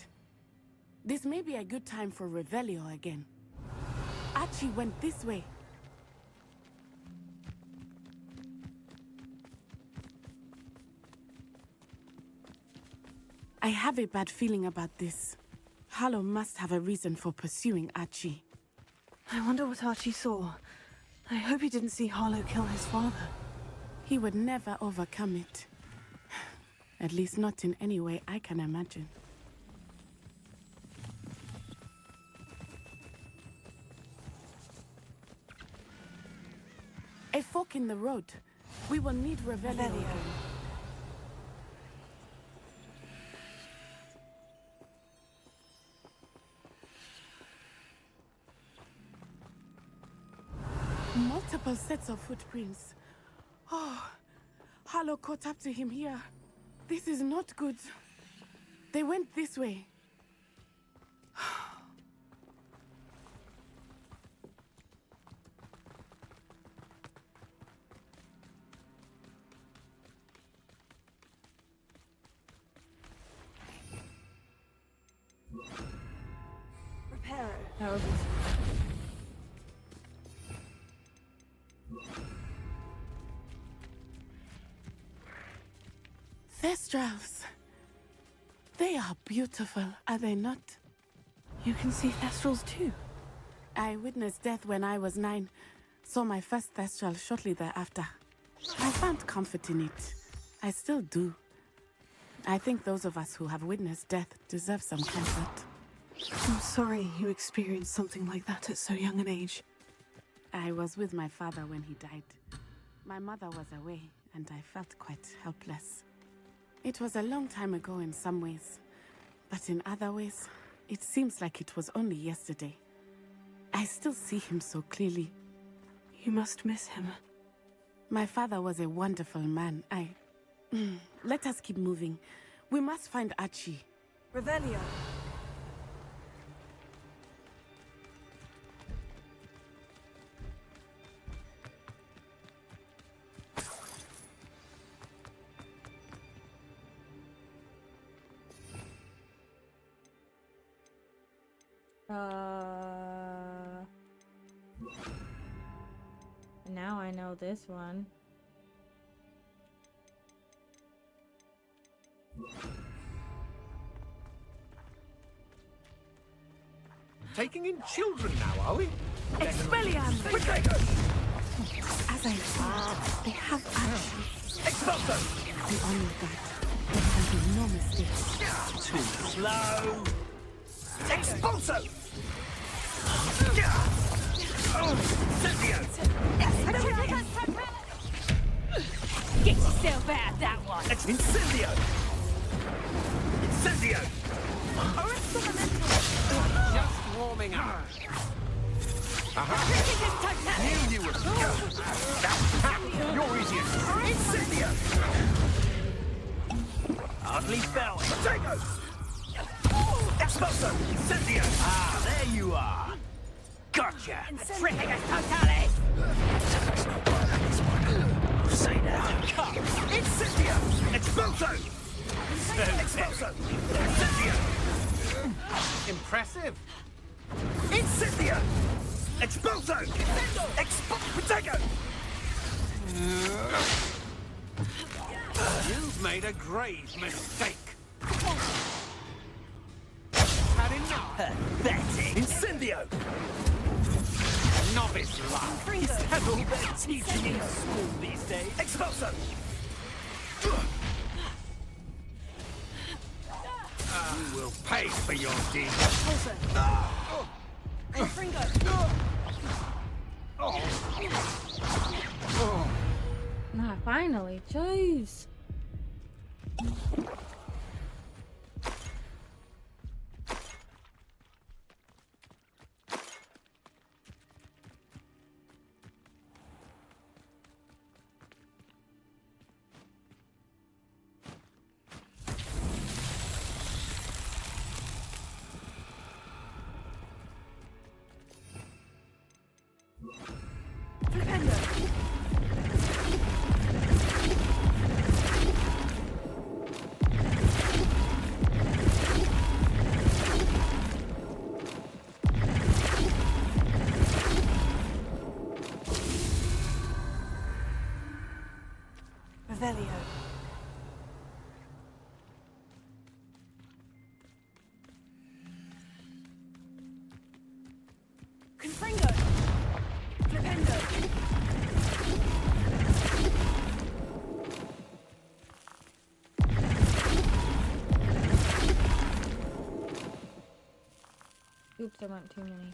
This may be a good time for Revelio again. Archie went this way. I have a bad feeling about this. Harlow must have a reason for pursuing Archie. I wonder what Archie saw. I hope he didn't see Harlow kill his father. He would never overcome it. At least not in any way I can imagine. A fork in the road. We will need Revelio. multiple sets of footprints. Oh, Harlow caught up to him here. This is not good. They went this way. Reparo. That was Thestrals. They are beautiful, are they not? You can see Thestrals too. I witnessed death when I was 9. Saw my first Thestral shortly thereafter. I found comfort in it. I still do. I think those of us who have witnessed death deserve some comfort. I'm sorry you experienced something like that at so young an age. I was with my father when he died. My mother was away, and I felt quite helpless. It was a long time ago in some ways, but in other ways, it seems like it was only yesterday. I still see him so clearly. You must miss him. My father was a wonderful man. Let us keep moving. We must find Archie. Revelio. Now I know this one. Taking in children now, are we? Expelliarmus! Potato! As I thought, they have Archie. Expulso! The only guard. There can be no mistakes. Too slow. Expulso! Get yourself out that one. Incendio! Incendio! Just warming up. Knew you would. You're idiot. Incendio! Hardly fell. Potato! Expulso! Incendio! Ah, there you are. Gotcha! Triticus totalis! Say now. Incendio! Expulso! Expulso! Incendio! Impressive. Incendio! Expulso! Potato! You've made a grave mistake. Had enough. Pathetic! Incendio! Novice luck. Is that all they're teaching in school these days? Expulso! You will pay for your deed. Ah, finally, jeez. Revelio. Confringo! Flipendo! Oops, I went too many.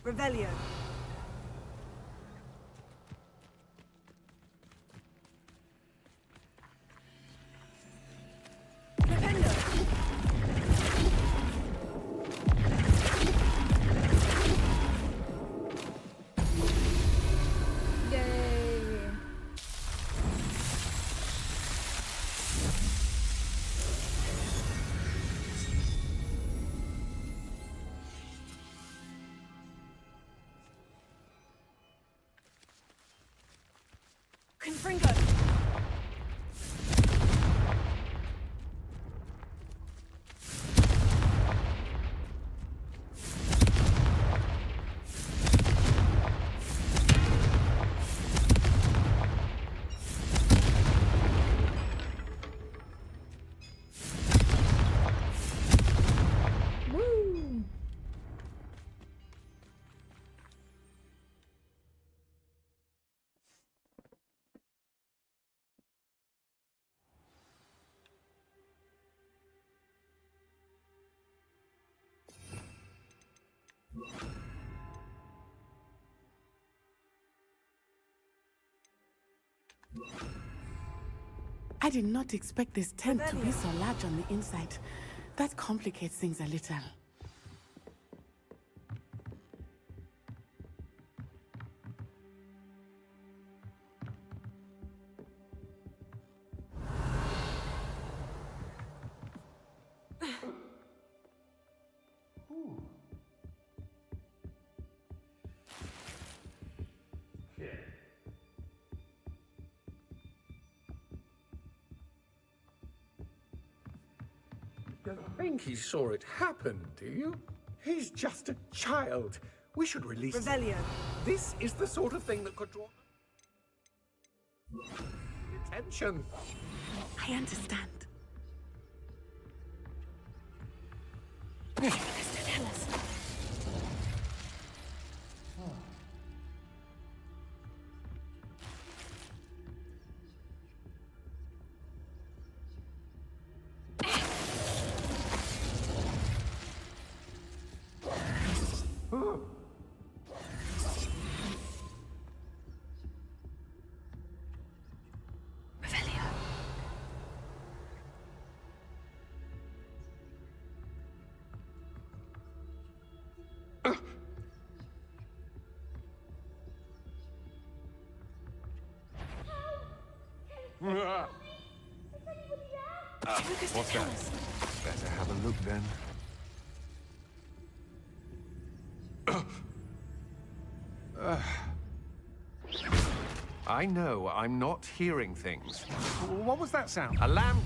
Revelio. I did not expect this tent to be so large on the inside. That complicates things a little. You don't think he saw it happen, do you? He's just a child. We should release him. Revelio. This is the sort of thing that could draw attention. I understand. Tell us. What's that? Better have a look then. I know I'm not hearing things. What was that sound? A lamb?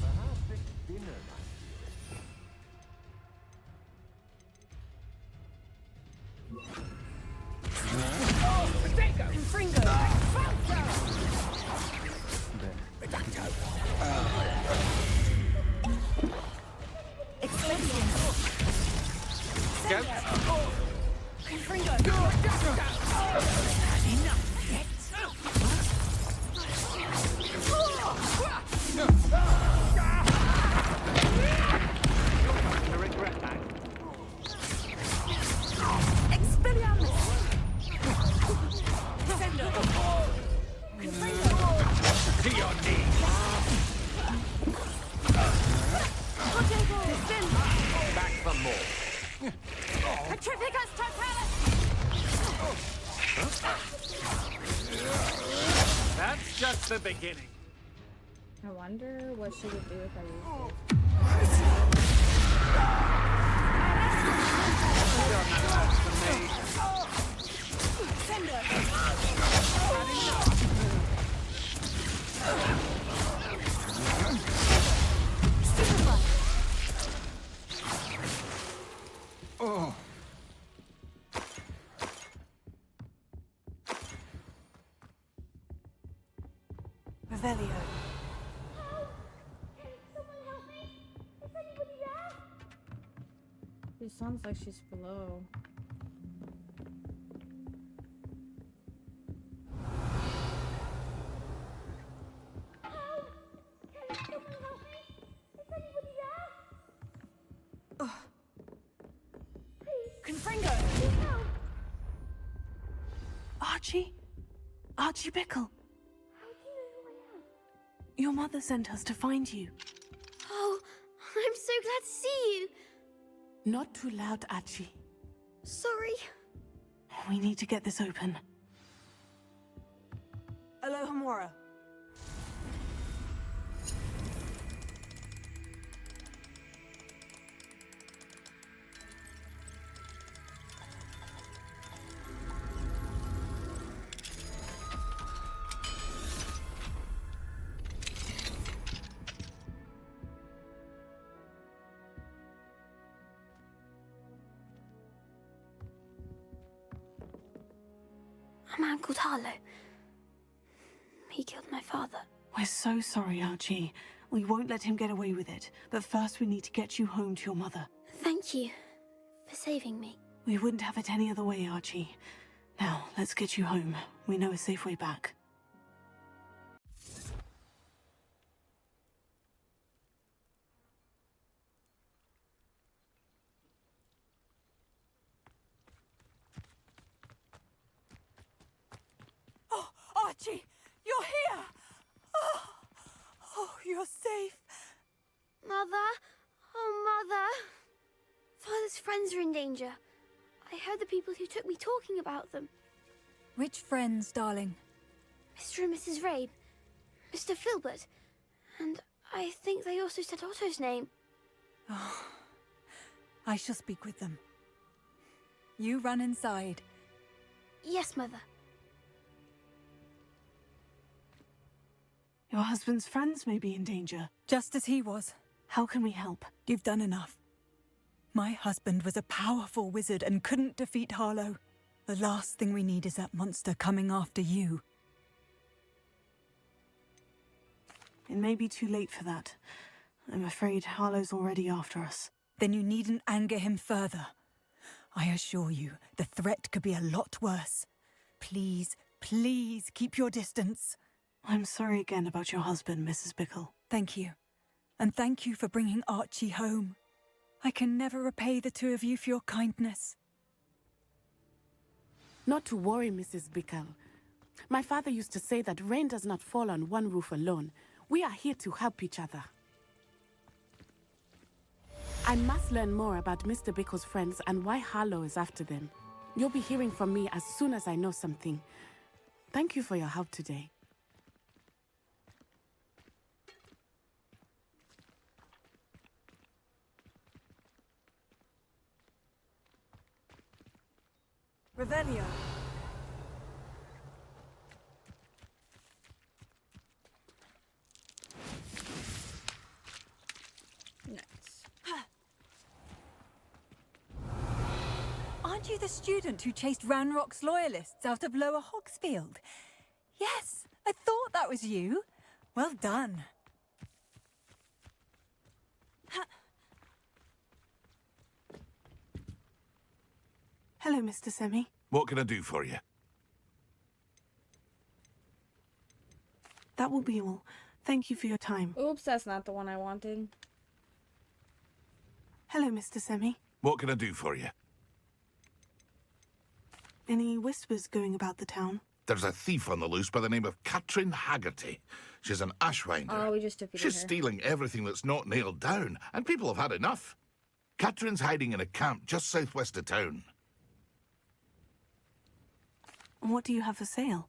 Back for more. Petrificus totalis! That's just the beginning. I wonder what she would do if I used it. Oh. Revelio. She sounds like she's below. Confringo! Archie? Archie Bickle. Your mother sent us to find you. Oh, I'm so glad to see you. Not too loud, Archie. Sorry. We need to get this open. Alohomora. I'm Uncle Tarlo. He killed my father. We're so sorry, Archie. We won't let him get away with it. But first we need to get you home to your mother. Thank you for saving me. We wouldn't have it any other way, Archie. Now, let's get you home. We know a safe way back. Archie, you're here! Oh, you're safe. Mother? Oh, Mother! Father's friends are in danger. I heard the people who took me talking about them. Which friends, darling? Mr. and Mrs. Rabe, Mr. Filbert, and I think they also said Otto's name. Oh, I shall speak with them. You run inside. Yes, Mother. Your husband's friends may be in danger. Just as he was. How can we help? You've done enough. My husband was a powerful wizard and couldn't defeat Harlow. The last thing we need is that monster coming after you. It may be too late for that. I'm afraid Harlow's already after us. Then you needn't anger him further. I assure you, the threat could be a lot worse. Please, please keep your distance. I'm sorry again about your husband, Mrs. Bickle. Thank you. And thank you for bringing Archie home. I can never repay the two of you for your kindness. Not to worry, Mrs. Bickle. My father used to say that rain does not fall on one roof alone. We are here to help each other. I must learn more about Mr. Bickle's friends and why Harlow is after them. You'll be hearing from me as soon as I know something. Thank you for your help today. Revelio. Nice. Aren't you the student who chased Ranrock's loyalists out of Lower Hogsfield? Yes, I thought that was you. Well done. Hello, Mr. Semi. What can I do for you? That will be all. Thank you for your time. Oops, that's not the one I wanted. Hello, Mr. Semi. What can I do for you? Any whispers going about the town? There's a thief on the loose by the name of Katrin Haggerty. She's an ashwinder. Oh, we just defeated She's her. stealing everything that's not nailed down, and people have had enough. Katrin's hiding in a camp just southwest of town. What do you have for sale?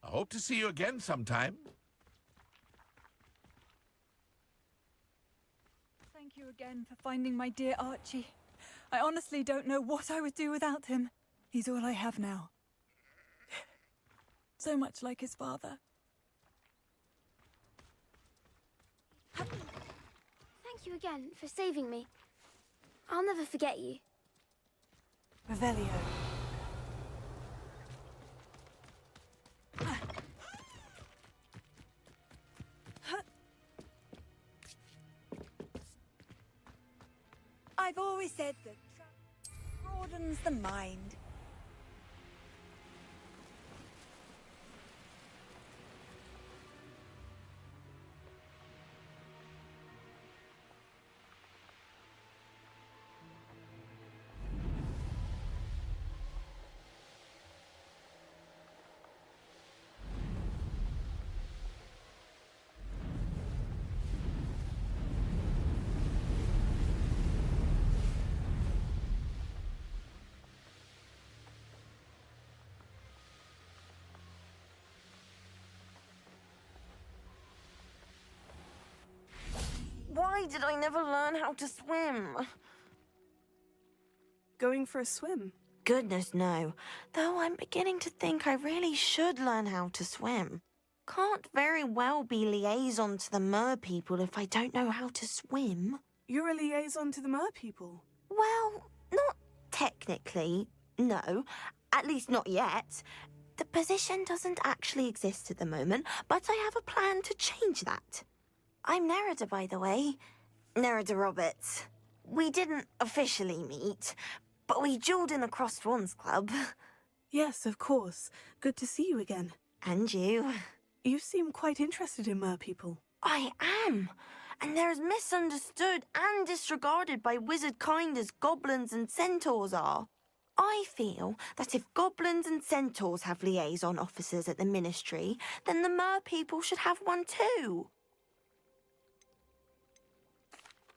I hope to see you again sometime. Thank you again for finding my dear Archie. I honestly don't know what I would do without him. He's all I have now. So much like his father. Thank you again for saving me. I'll never forget you. Revelio. I've always said that travel broadens the mind. Why did I never learn how to swim? Going for a swim? Goodness, no. Though I'm beginning to think I really should learn how to swim. can't very well be liaison to the mer people if I don't know how to swim. You're a liaison to the mer people? Well, not technically, no. At least not yet. The position doesn't actually exist at the moment, but I have a plan to change that. I'm Nerida, by the way. Nerida Roberts. We didn't officially meet, but we duelled in the Crossed Swans Club. Yes, of course. Good to see you again. And you. You seem quite interested in mer people. I am. And they're as misunderstood and disregarded by wizard kind as goblins and centaurs are. I feel that if goblins and centaurs have liaison officers at the Ministry, then the mer people should have one too.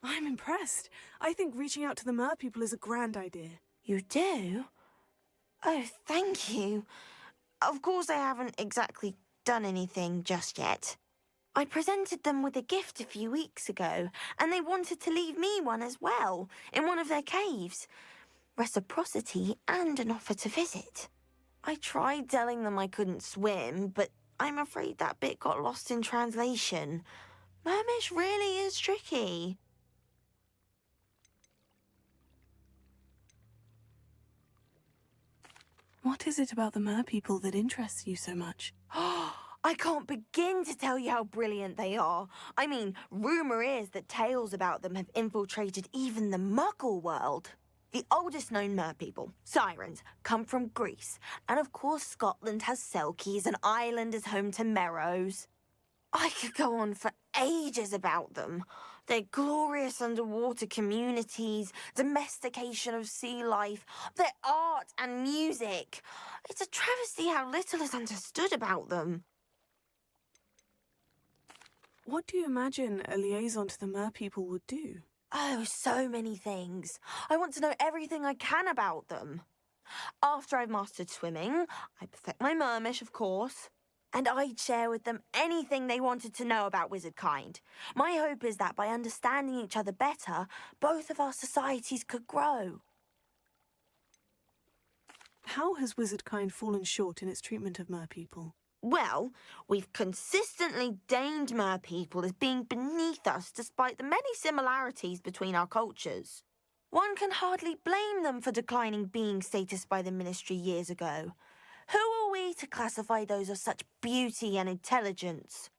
I'm impressed. I think reaching out to the mer people is a grand idea. You do? Oh, thank you. Of course I haven't exactly done anything just yet. I presented them with a gift a few weeks ago, and they wanted to leave me one as well, in one of their caves. Reciprocity and an offer to visit. I tried telling them I couldn't swim, but I'm afraid that bit got lost in translation. Mermish really is tricky. What is it about the mer people that interests you so much? I can't begin to tell you how brilliant they are. I mean, rumour is that tales about them have infiltrated even the Muggle world. The oldest known mer people, sirens, come from Greece. And of course Scotland has Selkies and Ireland is home to Merrows. I could go on for ages about them. Their glorious underwater communities, domestication of sea life, their art and music. It's a travesty how little is understood about them. What do you imagine a liaison to the mer people would do? Oh, so many things. I want to know everything I can about them. After I've mastered swimming, I perfect my mermish, of course. And I'd share with them anything they wanted to know about wizard kind. My hope is that by understanding each other better, both of our societies could grow. How has wizard kind fallen short in its treatment of mer people? Well, we've consistently deemed mer people as being beneath us despite the many similarities between our cultures. One can hardly blame them for declining being status by the Ministry years ago. Who are we to classify those of such beauty and intelligence?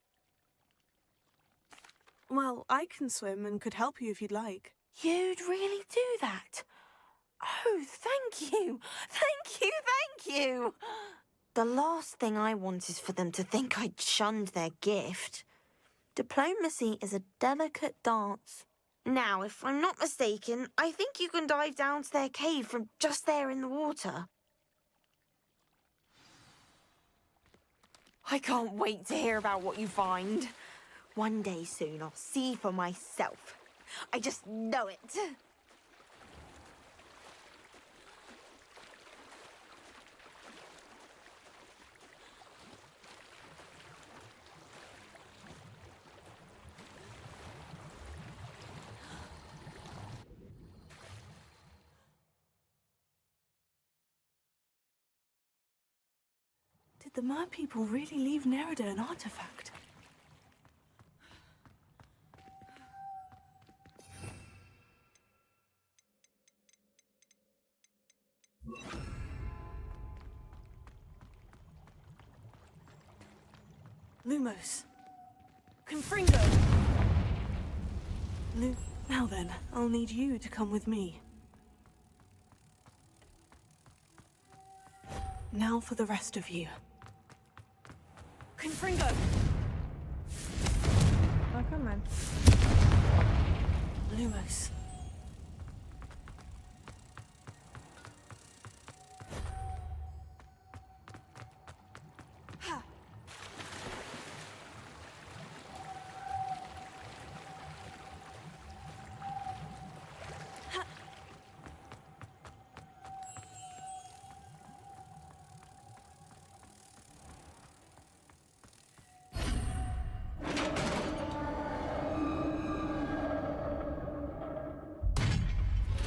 Well, I can swim and could help you if you'd like. You'd really do that? Oh, thank you! Thank you, thank you! The last thing I want is for them to think I'd shunned their gift. Diplomacy is a delicate dance. Now, if I'm not mistaken, I think you can dive down to their cave from just there in the water. I can't wait to hear about what you find. One day soon, I'll see for myself. I just know it. Did the mer people really leave Nerida an artifact? Lumos. Confringo! Now then, I'll need you to come with me. Now for the rest of you. Confringo! Oh, come on. Lumos.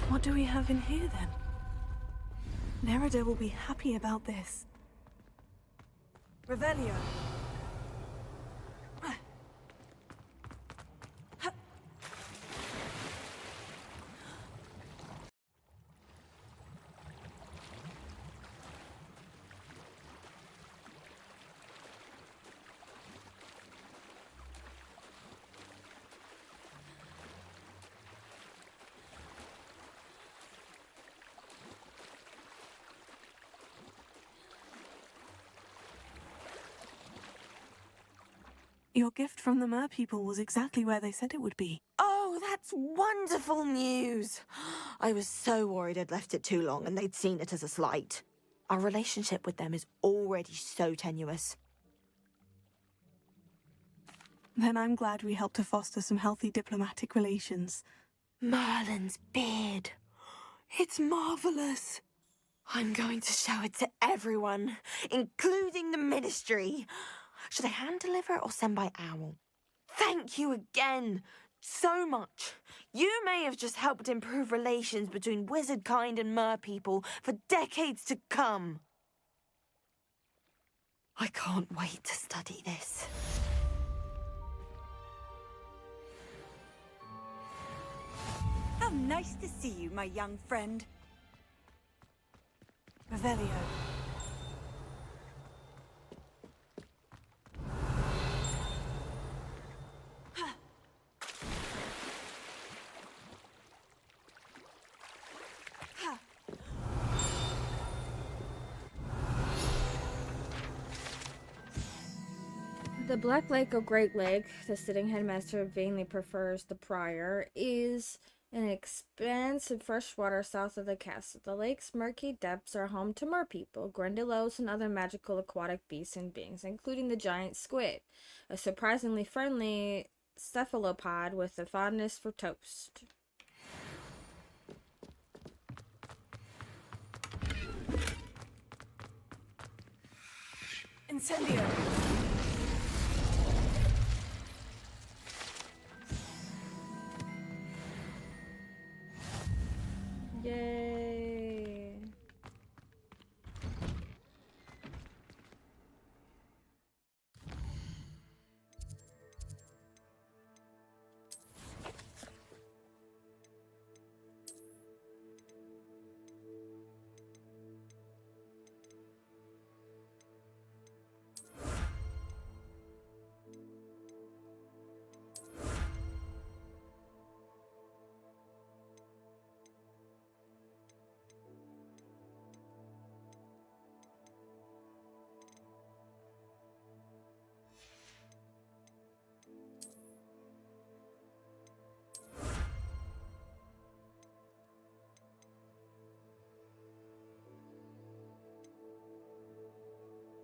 What do we have in here, then? Nerida will be happy about this. Revelio. Your gift from the Mer people was exactly where they said it would be. Oh, that's wonderful news! I was so worried I'd left it too long and they'd seen it as a slight. Our relationship with them is already so tenuous. Then I'm glad we helped to foster some healthy diplomatic relations. Merlin's beard. It's marvelous. I'm going to show it to everyone, including the Ministry. Should I hand deliver or send by owl? Thank you again so much. You may have just helped improve relations between wizard kind and mer people for decades to come. I can't wait to study this. How nice to see you, my young friend. Revelio. The Black Lake or Great Lake, the sitting headmaster vainly prefers the prior, is an expanse of fresh water south of the castle. The lake's murky depths are home to merpeople, grindylows, and other magical aquatic beasts and beings, including the giant squid, a surprisingly friendly cephalopod with a fondness for toast. Incendio. Yay!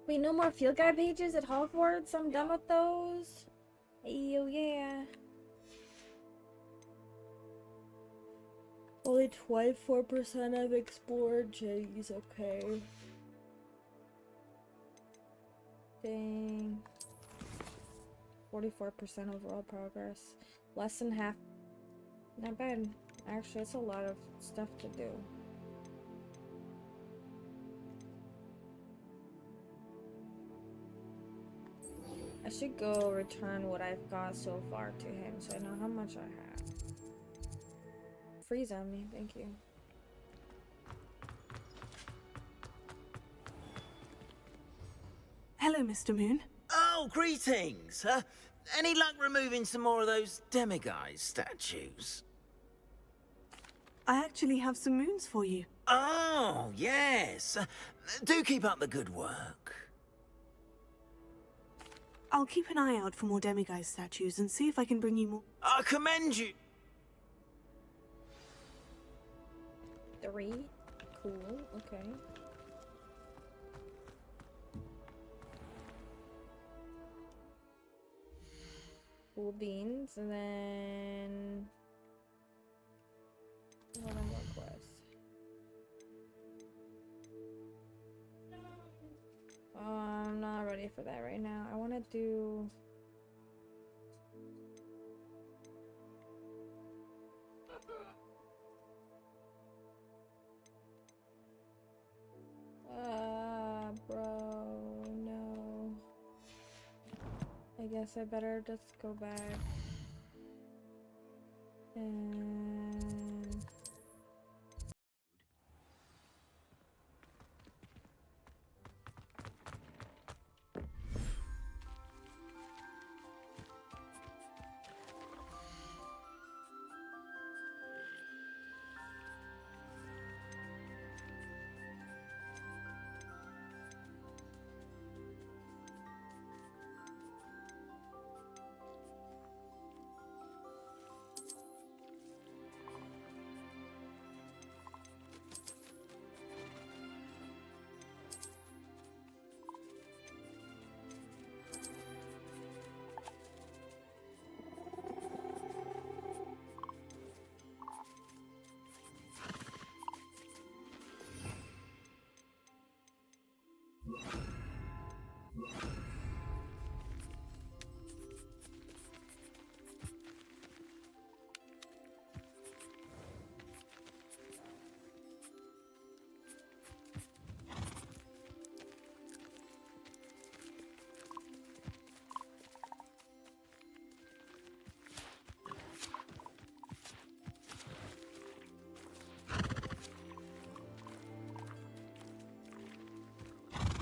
Wait, no more field guide pages at Hogwarts? I'm done with those. Hey, oh yeah. Only 24% I've explored. Jeez, okay. Dang. 44% overall progress. Less than half. Not bad. Actually, it's a lot of stuff to do. I should go return what I've got so far to him so I know how much I have. Freeze on me, thank you. Hello, Mr. Moon. Oh, greetings. Any luck removing some more of those demiguise statues? I actually have some moons for you. Oh, yes. Do keep up the good work. I'll keep an eye out for more demiguise statues and see if I can bring you more. I commend you. 3. Cool, okay. Cool beans, and then what I'm work with. I'm not ready for that right now. I want to do bro, no. I guess I better just go back and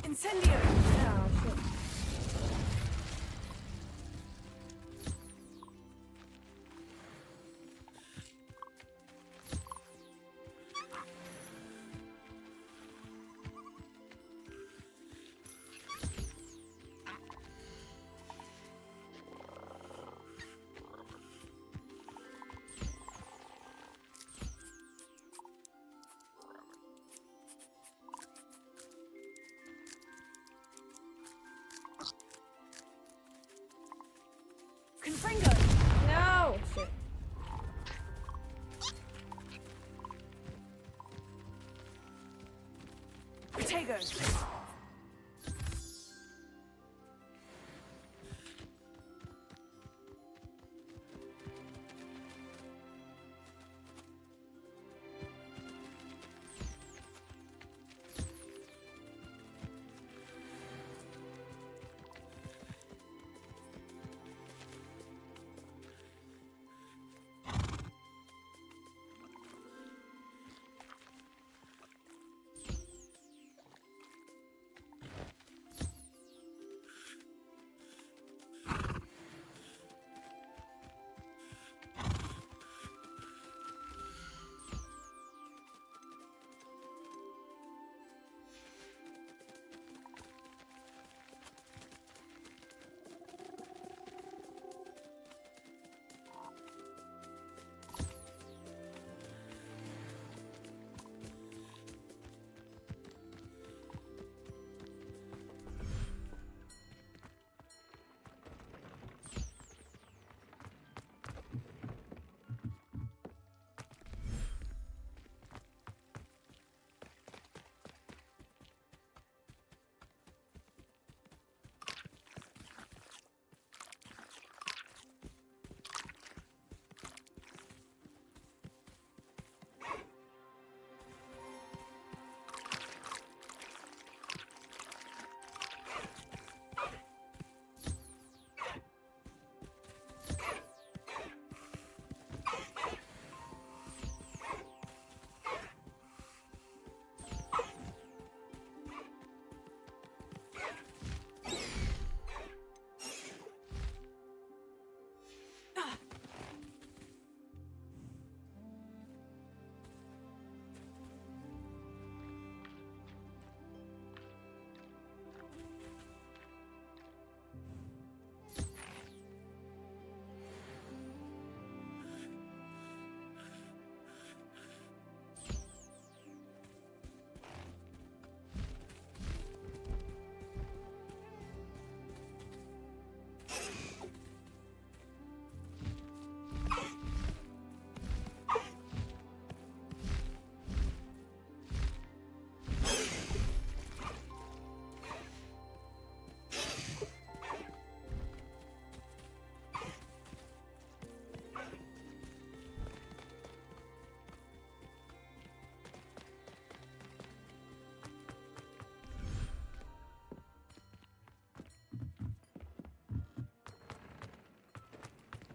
Incendio! Oh, shit. Confringo! No! Shit. Protego!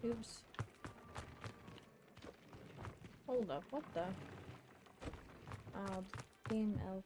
Oops. Hold up, what the? Game elf.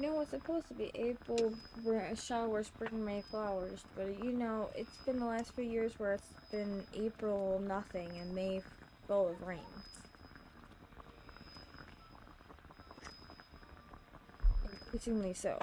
know it's supposed to be April shower, spring, May flowers, but you know, it's been the last few years where it's been April nothing and May full of rain. Increasingly so.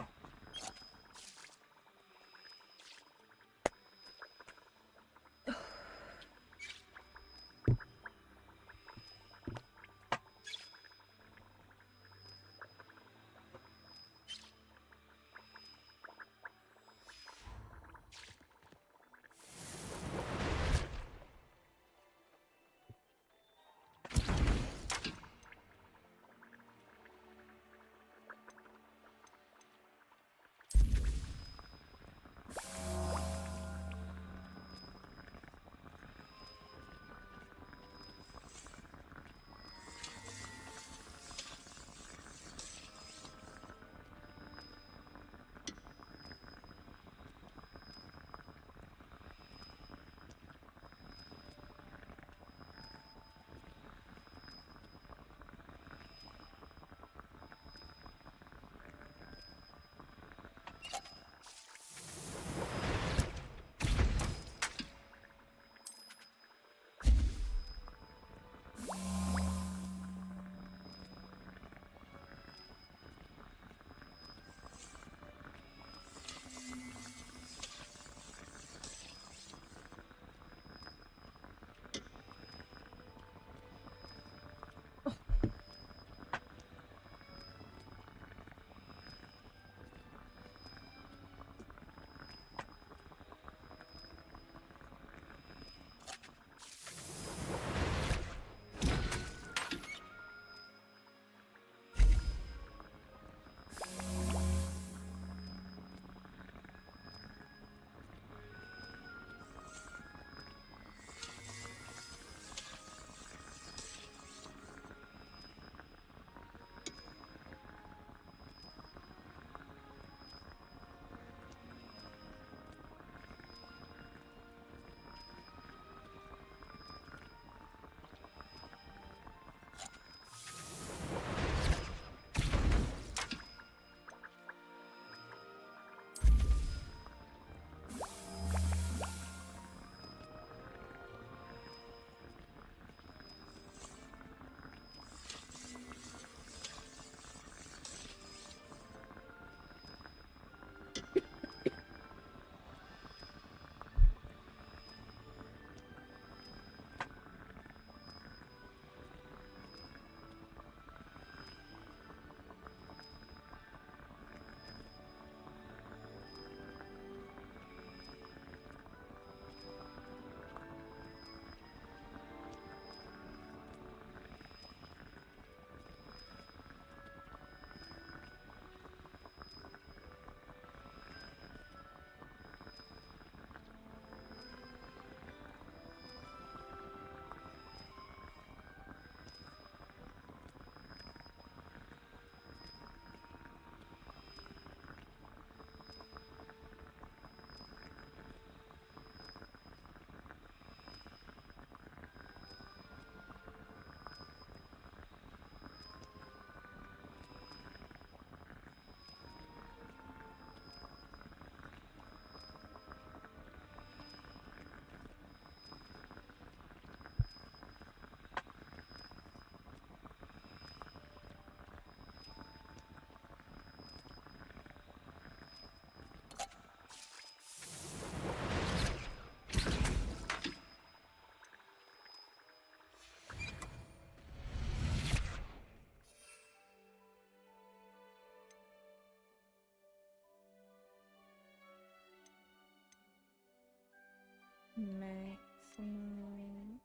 Maximum.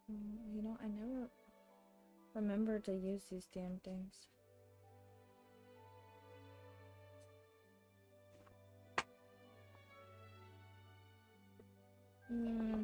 You know, I never remember to use these damn things. Hmm.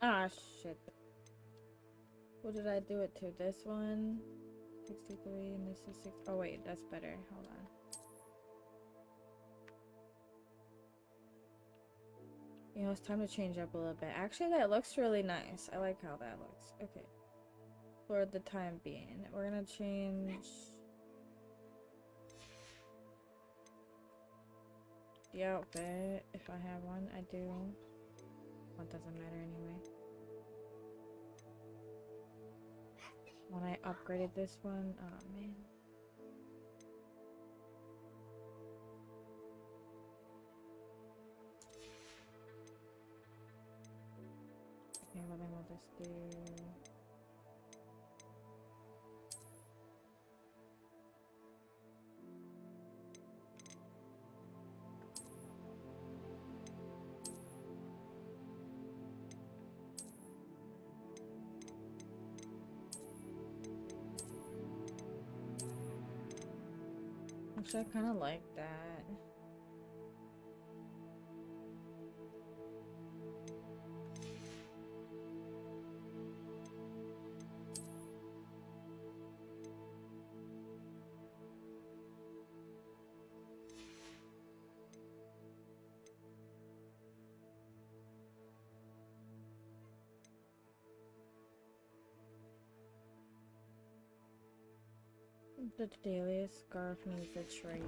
Ah, shit. What did I do it to? This one? 63 and this is 6. Oh, wait, that's better. Hold on. You know, it's time to change up a little bit. Actually, that looks really nice. I like how that looks. Okay. For the time being, we're gonna change the outfit. If I have one, I do. Well, it doesn't matter anyway. When I upgraded this one, oh man. Okay, well then we'll just do... Actually, I kind of like that. The daily scarf needs a trade.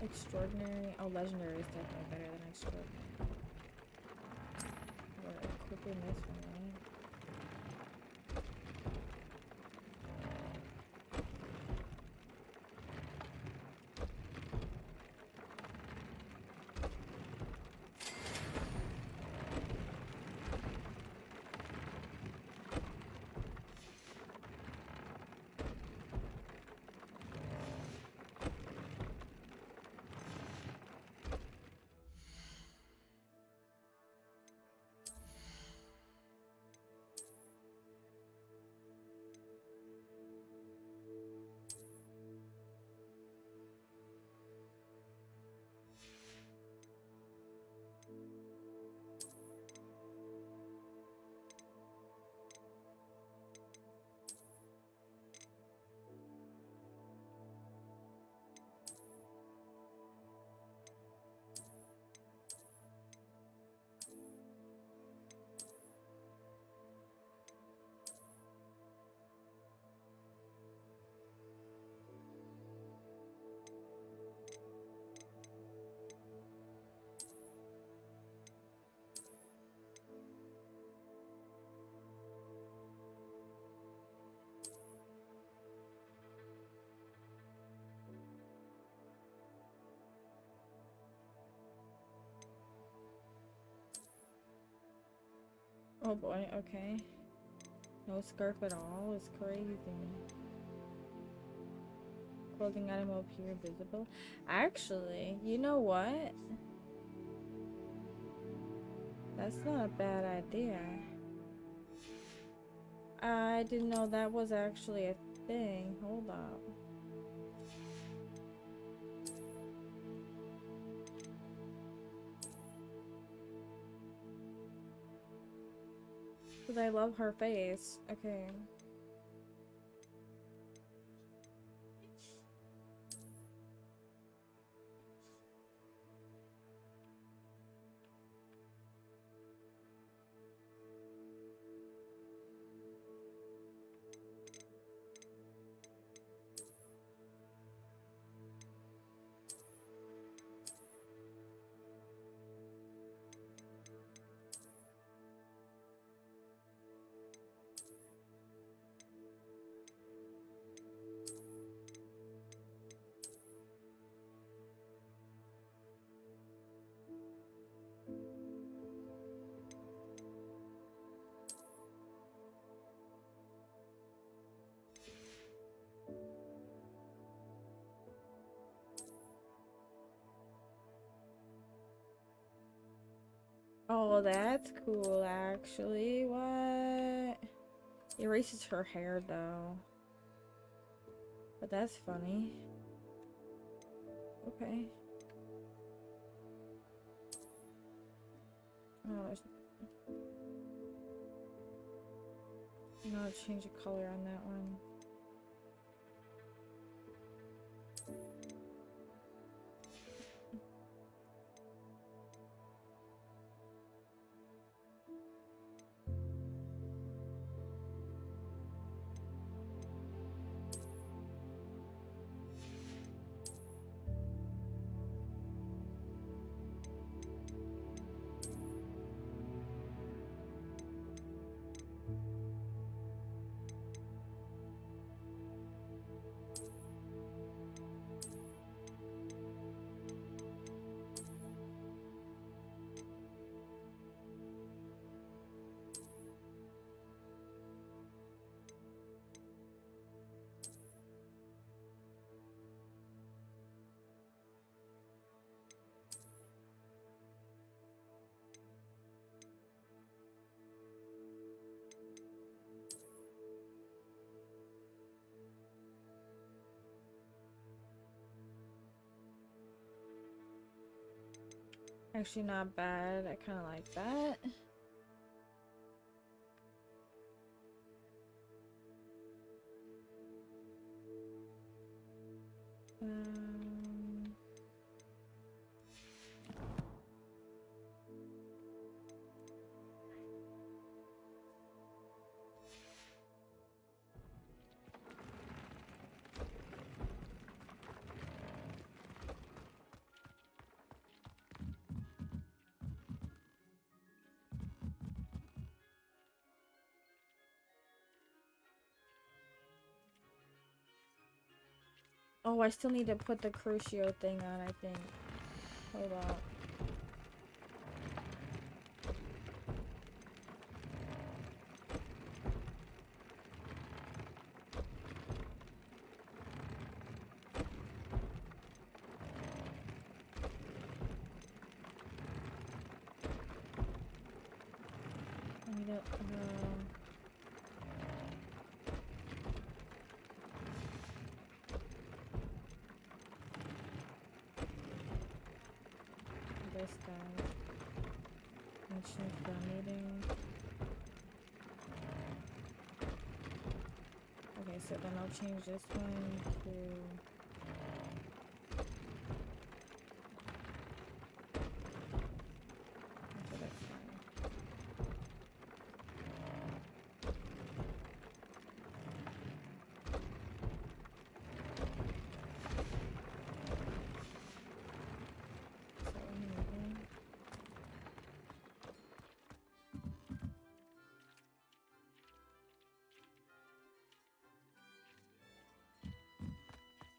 Extraordinary. Oh, legendary is definitely better than extraordinary. We're equipping this one, right? Oh boy, okay. No scarf at all is crazy. Clothing item will appear visible. Actually, you know what? That's not a bad idea. I didn't know that was actually a thing. Hold up. Because I love her face. Okay. Oh, that's cool, actually. What? Erases her hair, though. But that's funny. Okay. Oh, there's... No, change the color on that one. Actually, not bad. I kind of like that. Oh, I still need to put the Crucio thing on, I think. Hold on. I need to, this guy. Mention for meeting. Okay, so then I'll change this one to... Okay, that's fine.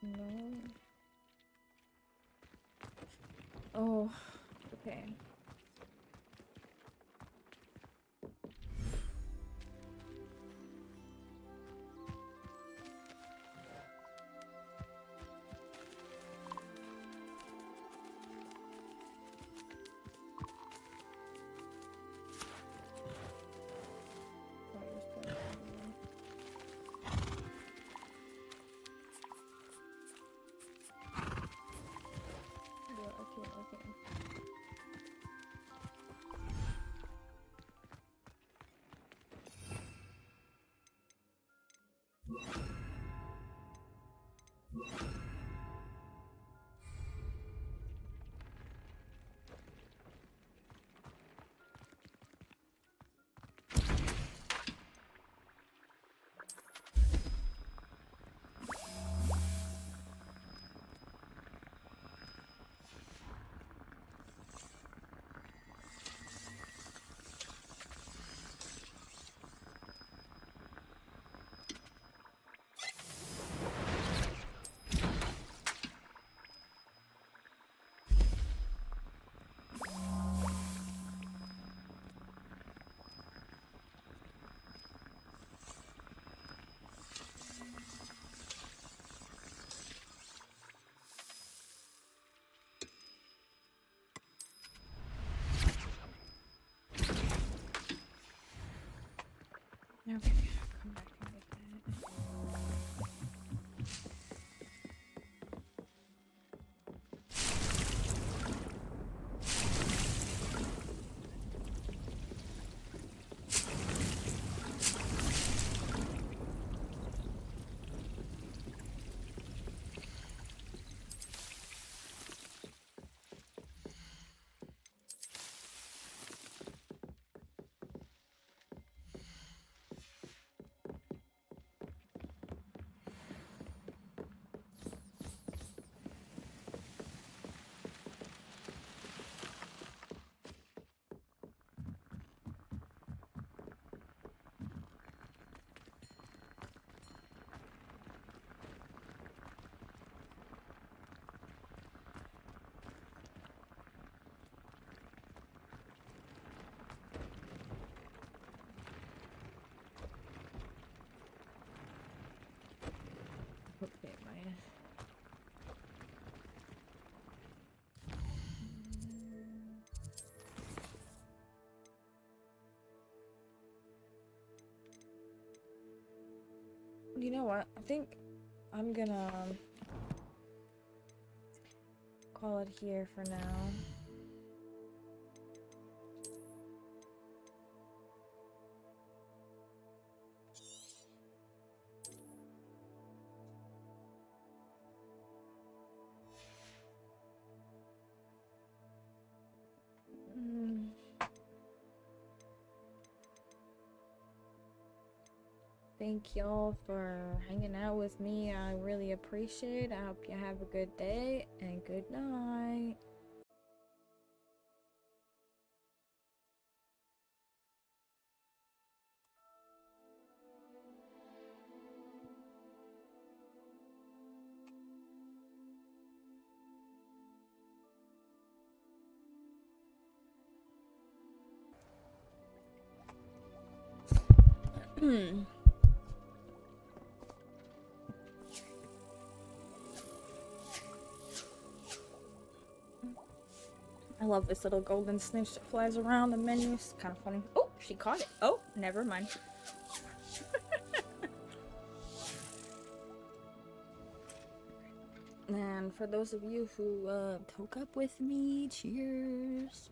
No. Oh, okay. You know what? I think I'm gonna call it here for now. Thank y'all for hanging out with me. I really appreciate it. I hope you have a good day and good night. I love this little golden snitch that flies around the menu. It's kind of funny. Oh, she caught it. Oh, never mind. And for those of you who took up with me, cheers.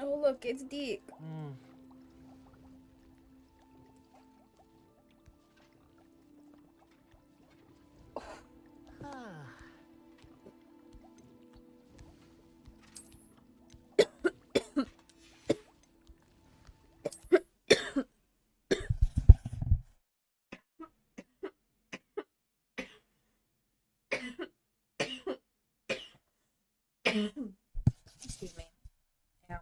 Oh, look, it's Deke. Excuse me. Yeah.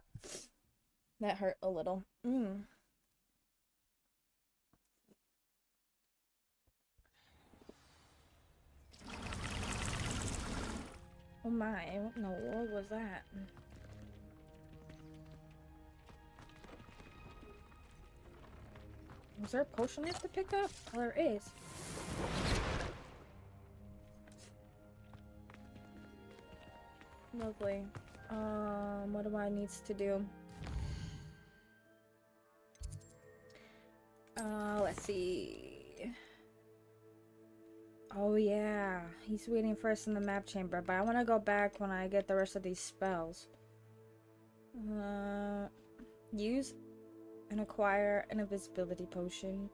That hurt a little. Oh my, what in the world was that? Was there a potion I have to pick up? Oh, there is. Lovely. What do I need to do? Let's see. Oh yeah, he's waiting for us in the map chamber, but I want to go back when I get the rest of these spells. Use and acquire an invisibility potion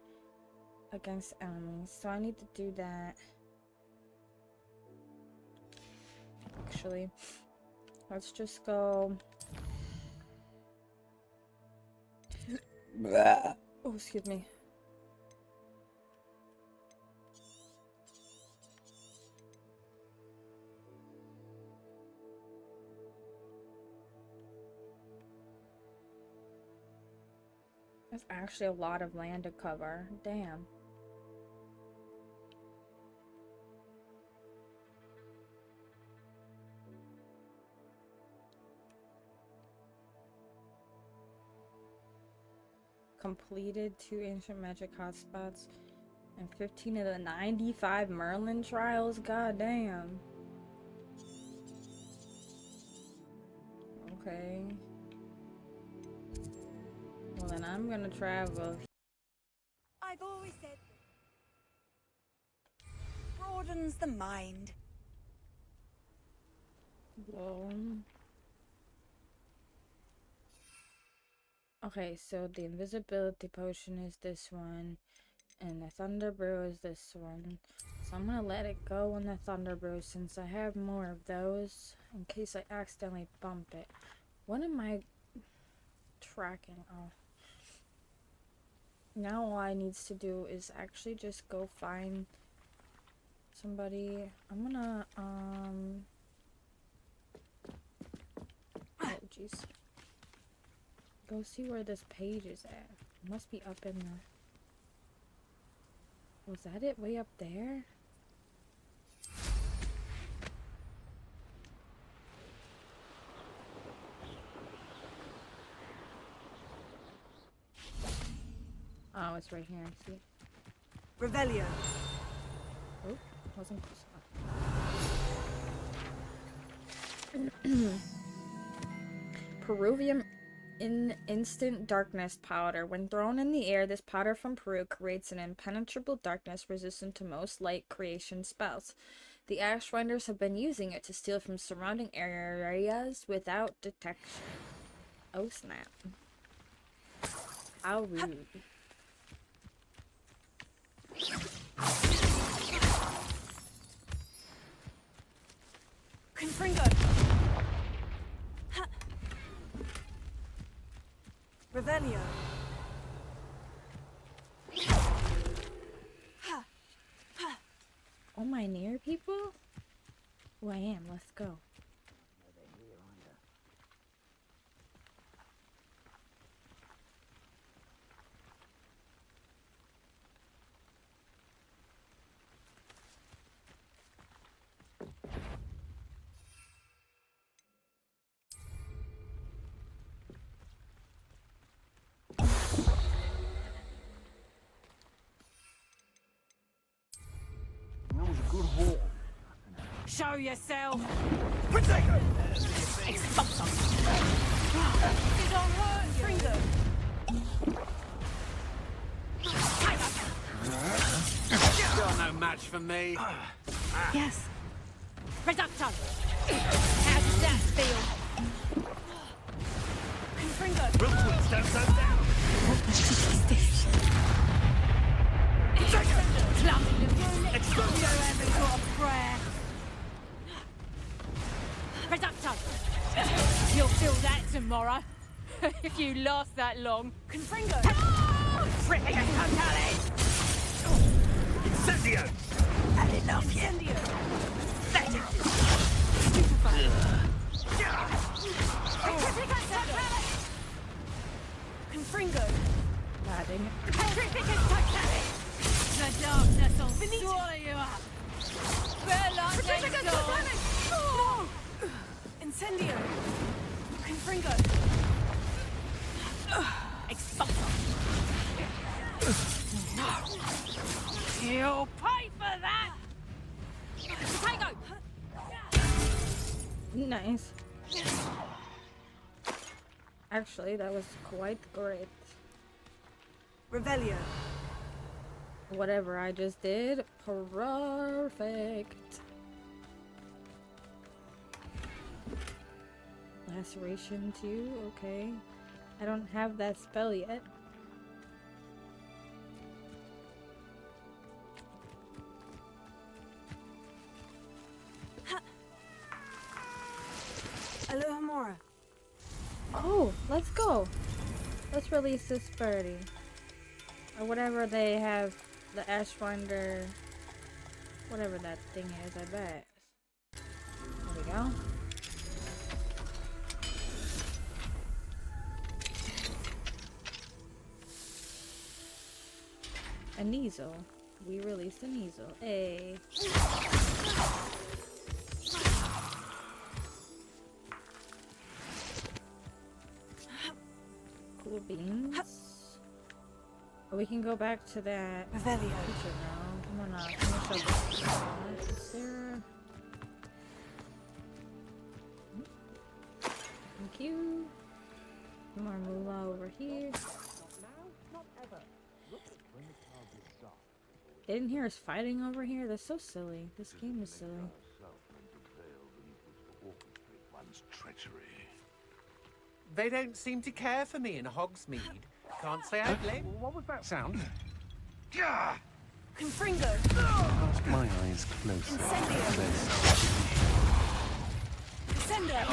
against enemies. So I need to do that. Actually, let's just go. Oh, excuse me. That's actually a lot of land to cover. Damn. Completed 2 ancient magic hotspots and 15 of the 95 Merlin trials. God damn. Okay. Well, then I'm gonna travel. I've always said broadens the mind. Okay, so the invisibility potion is this one, and the thunder brew is this one. So I'm gonna let it go on the thunder brew since I have more of those in case I accidentally bump it. What am I tracking? Oh. Now all I need to do is actually just go find somebody. I'm gonna, oh jeez. Go see where this page is at. It must be up in the... Was that it way up there? Oh, it's right here. See? Revelio. Oh, wasn't close enough. Peruvium instant darkness powder. When thrown in the air, this powder from Peru creates an impenetrable darkness resistant to most light creation spells. The Ashwinders have been using it to steal from surrounding areas without detection. Oh snap. How rude. Confringo. Revelio. Oh, my near people? Oh, I am. Let's go. That was a good haul. Show yourself! Protego! Expulsor! You don't hurt, Fringo. You're no match for me. Yes. Reducto! How does that feel? Confringo. Real quick, stand so down. What the shit is this? You haven't got a prayer. Reducto! You'll feel that tomorrow. If you last that long. Confringo. Ripping a totally! Incendio! Had enough yet? Incendio. Let it! Confringo. Dang it. The darkness will swallow you up. Better luck next time. Incendio. Confringo. Expulsor. You'll pay for that. Potato. Nice. Actually, that was quite great. Revelio. Whatever I just did, perfect. Laceration too, okay. I don't have that spell yet. Alohomora. Oh, let's go. Let's release this birdie. Or whatever they have, the Ashwinder, whatever that thing is, I bet. There we go. An easel. We released an easel. Hey. Cool beans. Oh, we can go back to that Revelio. picture now. Come on up. Let me show this. Is there... Thank you. More moolah over here. They didn't hear us fighting over here? That's so silly. This game is silly. They don't seem to care for me in Hogsmeade. Can't say I blame. What was that sound? Confringo. Cast my eyes closer. Incendio.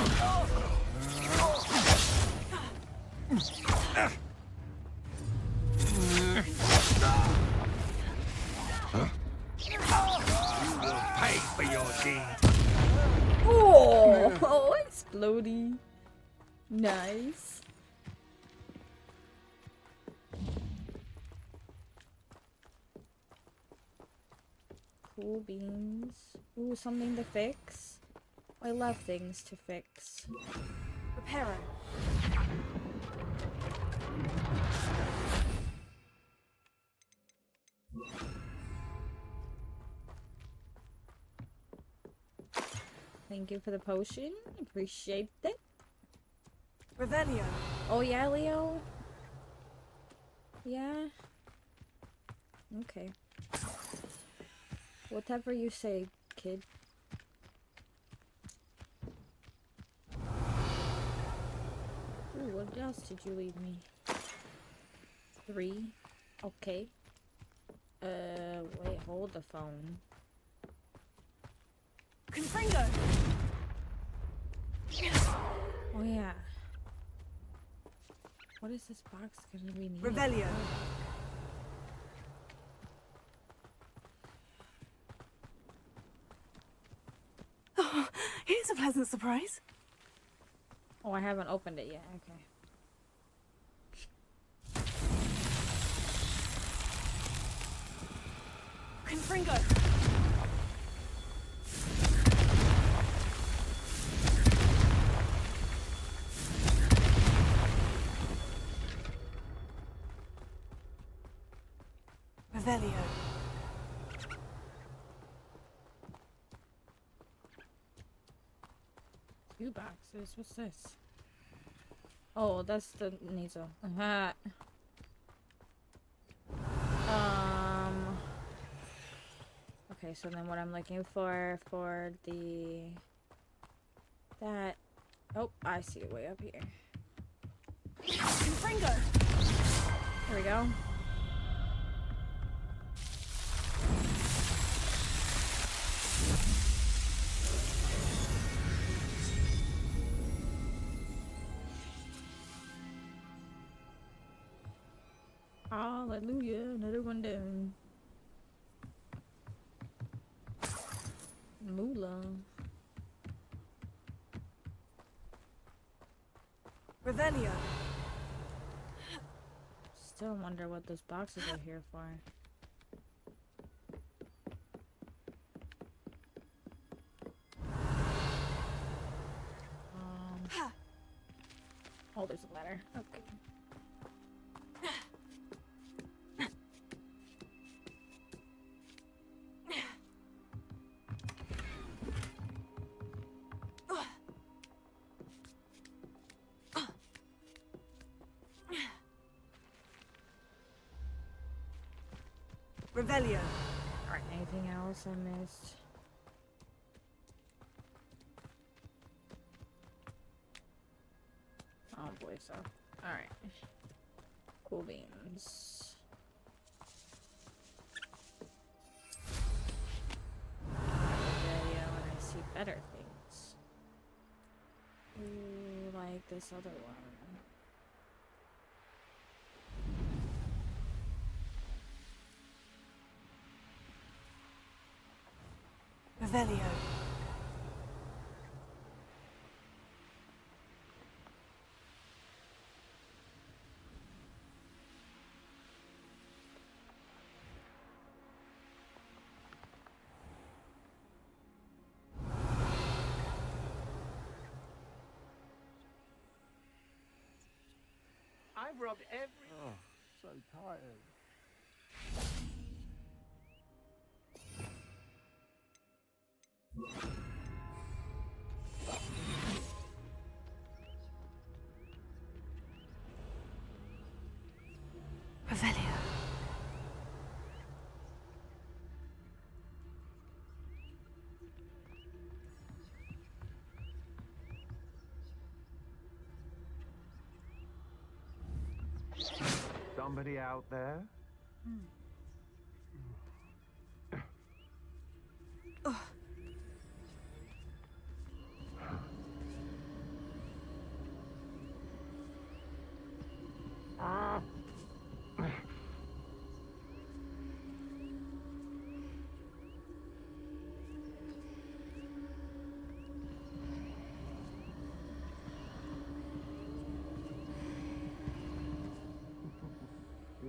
Pay for your deed. Oh, explodey. Nice. Cool beans. Ooh, something to fix. I love things to fix. Reparo. Thank you for the potion. Appreciate it. Revelio. Oh yeah, Leo? Yeah? Okay. Whatever you say, kid. Ooh, what else did you leave me? 3. Okay. Wait, hold the phone. Confringo! Oh yeah. What is this box gonna be needed? Revelio. Oh, here's a pleasant surprise. Oh, I haven't opened it yet. Okay. Confringo. Revelio. Two boxes. What's this? Oh, that's the nasal. Okay, so then what I'm looking for the that. Oh, I see it way up here. Confringo. Here we go. Hallelujah, another one down. Moolah. Revelio. Still wonder what those boxes are here for. Oh, there's a letter. Okay. Revelio. Alright, anything else I missed? I don't believe so. Alright. Cool beans. Video and I see better things. Ooh, like this other one. Revelio. I've robbed every... Oh, so tired. Revelio. Somebody out there?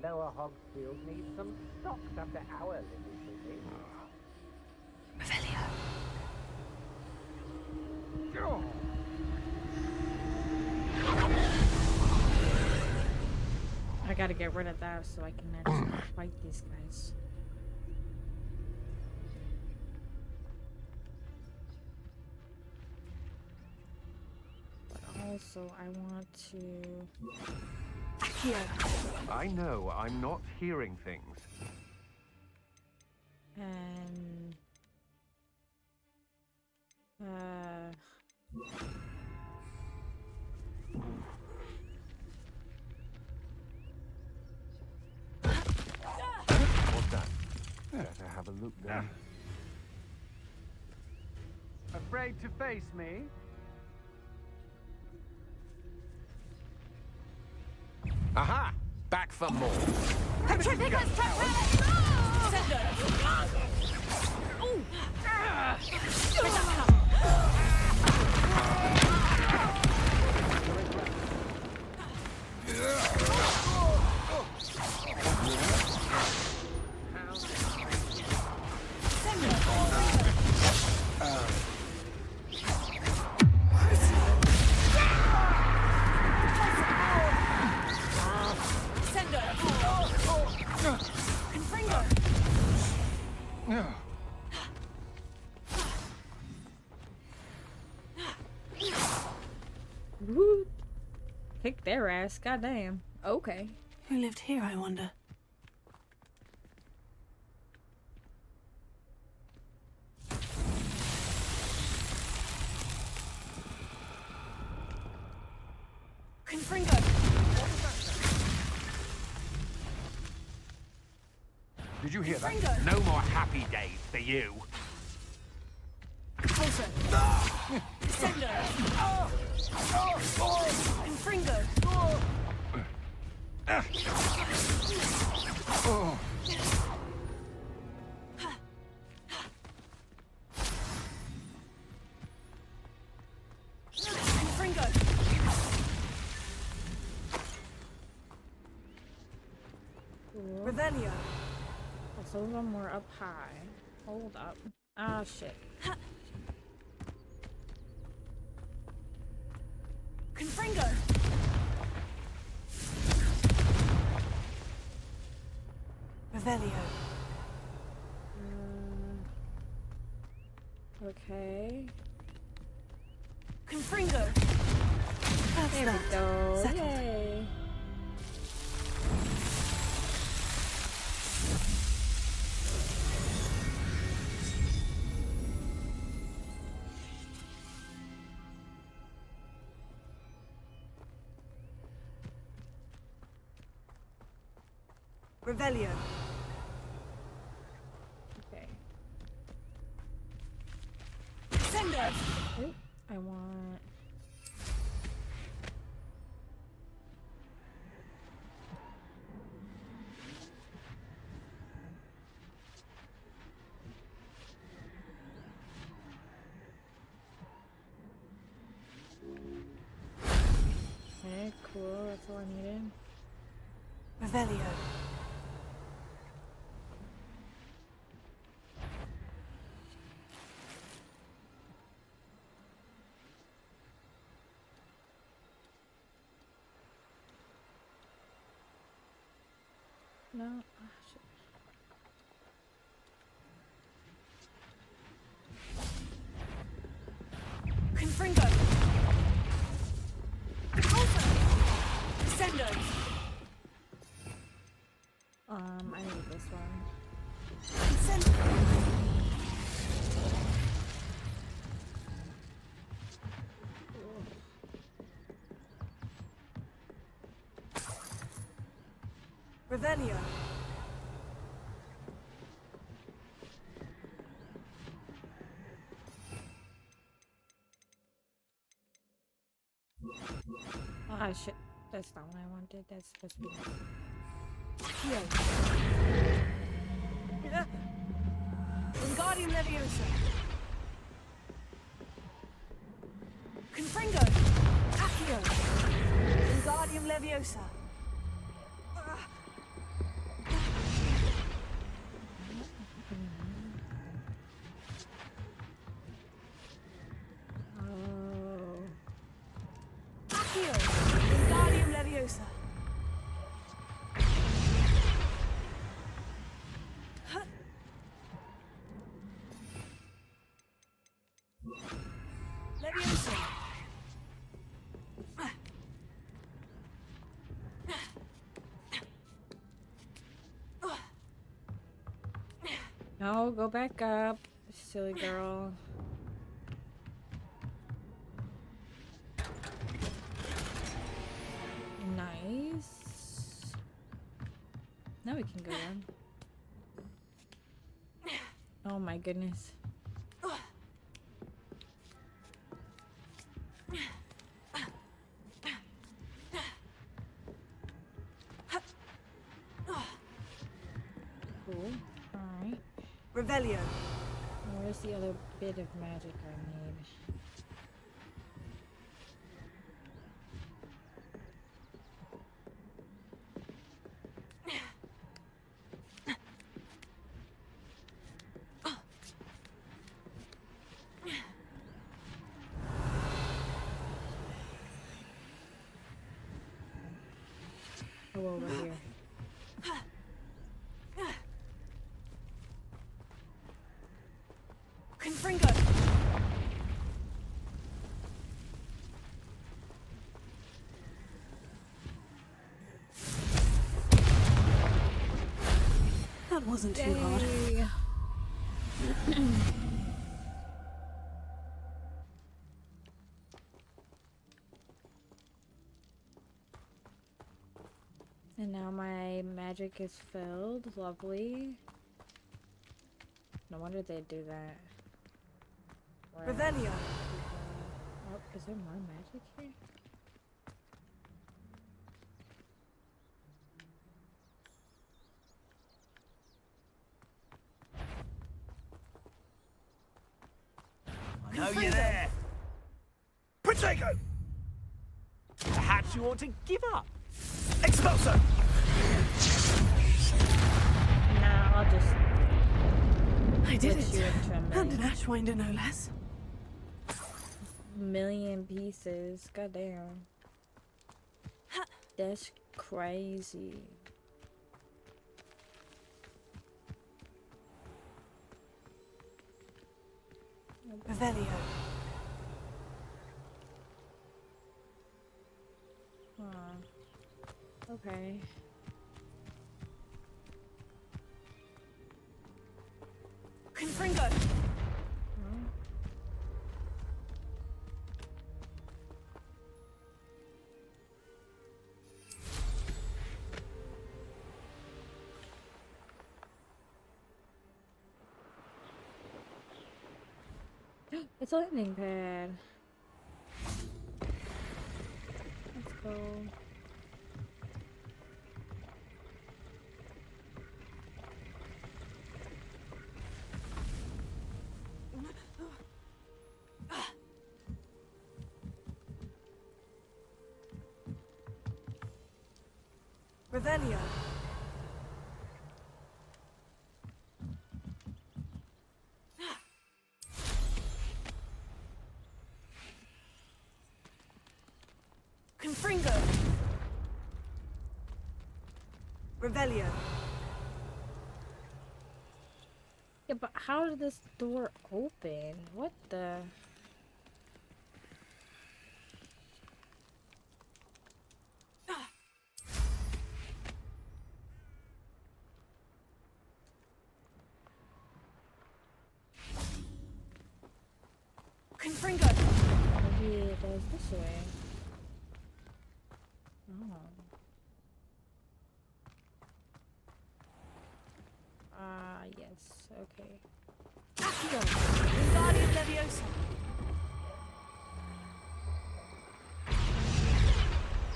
Lower Hogsfield needs some stocks after our little visit. Revelio. I gotta get rid of that so I can actually fight these guys. Also, I want to... I know I'm not hearing things. And... What's that? Better have a look then. Afraid to face me? Aha! Back for more. Petrificus Woo! Kick their ass, goddamn. Okay. Who lived here, I wonder? Confringo! Did you hear that? Confringo! No more happy days for you. Closer! Descendo! Confringo! Confringo! Cool. Revelio! Some of them were up high. Hold up. Ah, shit. Confringo! Revelio. Okay. Confringo! There we go. Yay. Revelio! Okay. Descendo! Oop, I want... Okay, cool. That's all I needed. Revelio. No. Ah, shit. Confringo! Closer! Descendo! I need this one. Descendo! Revelio! Ah, shit. That's not what I wanted. That's supposed to be... Wingardium Leviosa! Confringo! Accio! Wingardium Leviosa! Accio! Wingardium Leviosa! Leviosa! No, go back up, silly girl. Nice. Now we can go down. Oh my goodness. Cool. Alright. Revelio. Where's the other bit of magic I need? Oh, over here. Confringo. That wasn't too hard. And now my magic is filled. Lovely. No wonder they do that. Where- Revelio. Oh, is there more magic here? I know you're there. Protego! Perhaps you ought to give up. Expulso! Nah, I'll just... I did glitch it. you into a And an Ashwinder, no less. million pieces. Goddamn. That's crazy. Revelio. Huh. Okay. Confringo. It's a landing pad. Let's go. Revelio. Confringo. Revelio. Yeah, but how did this door open? What the? Confringo. Maybe it goes this way. Oh. Ah, yes. Okay. Accio. Wingardium Leviosa.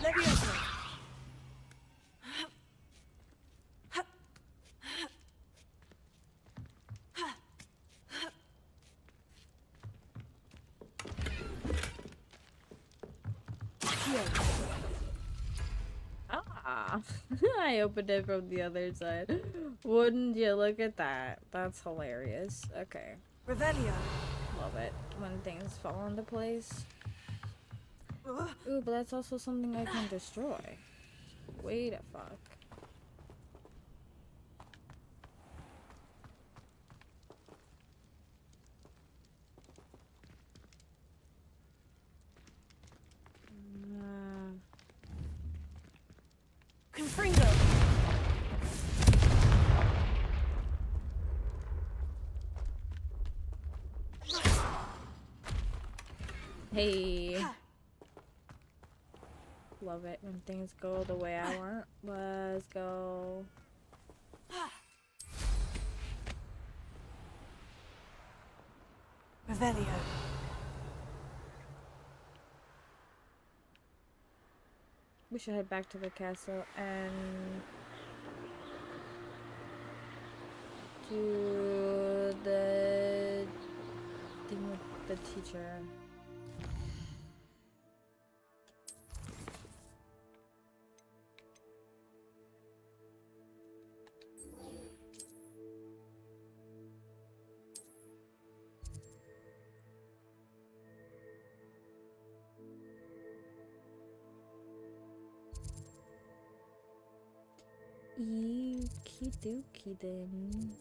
Leviosa. Ah, I opened it from the other side. Wouldn't you look at that? That's hilarious. Okay. Revelio. Love it when things fall into place. Ooh, but that's also something I can destroy. Wait a fuck. Confringo. Hey. Love it when things go the way I want. Let's go. Revelio. We should head back to the castle and do the thing with the teacher. Okie dokie then.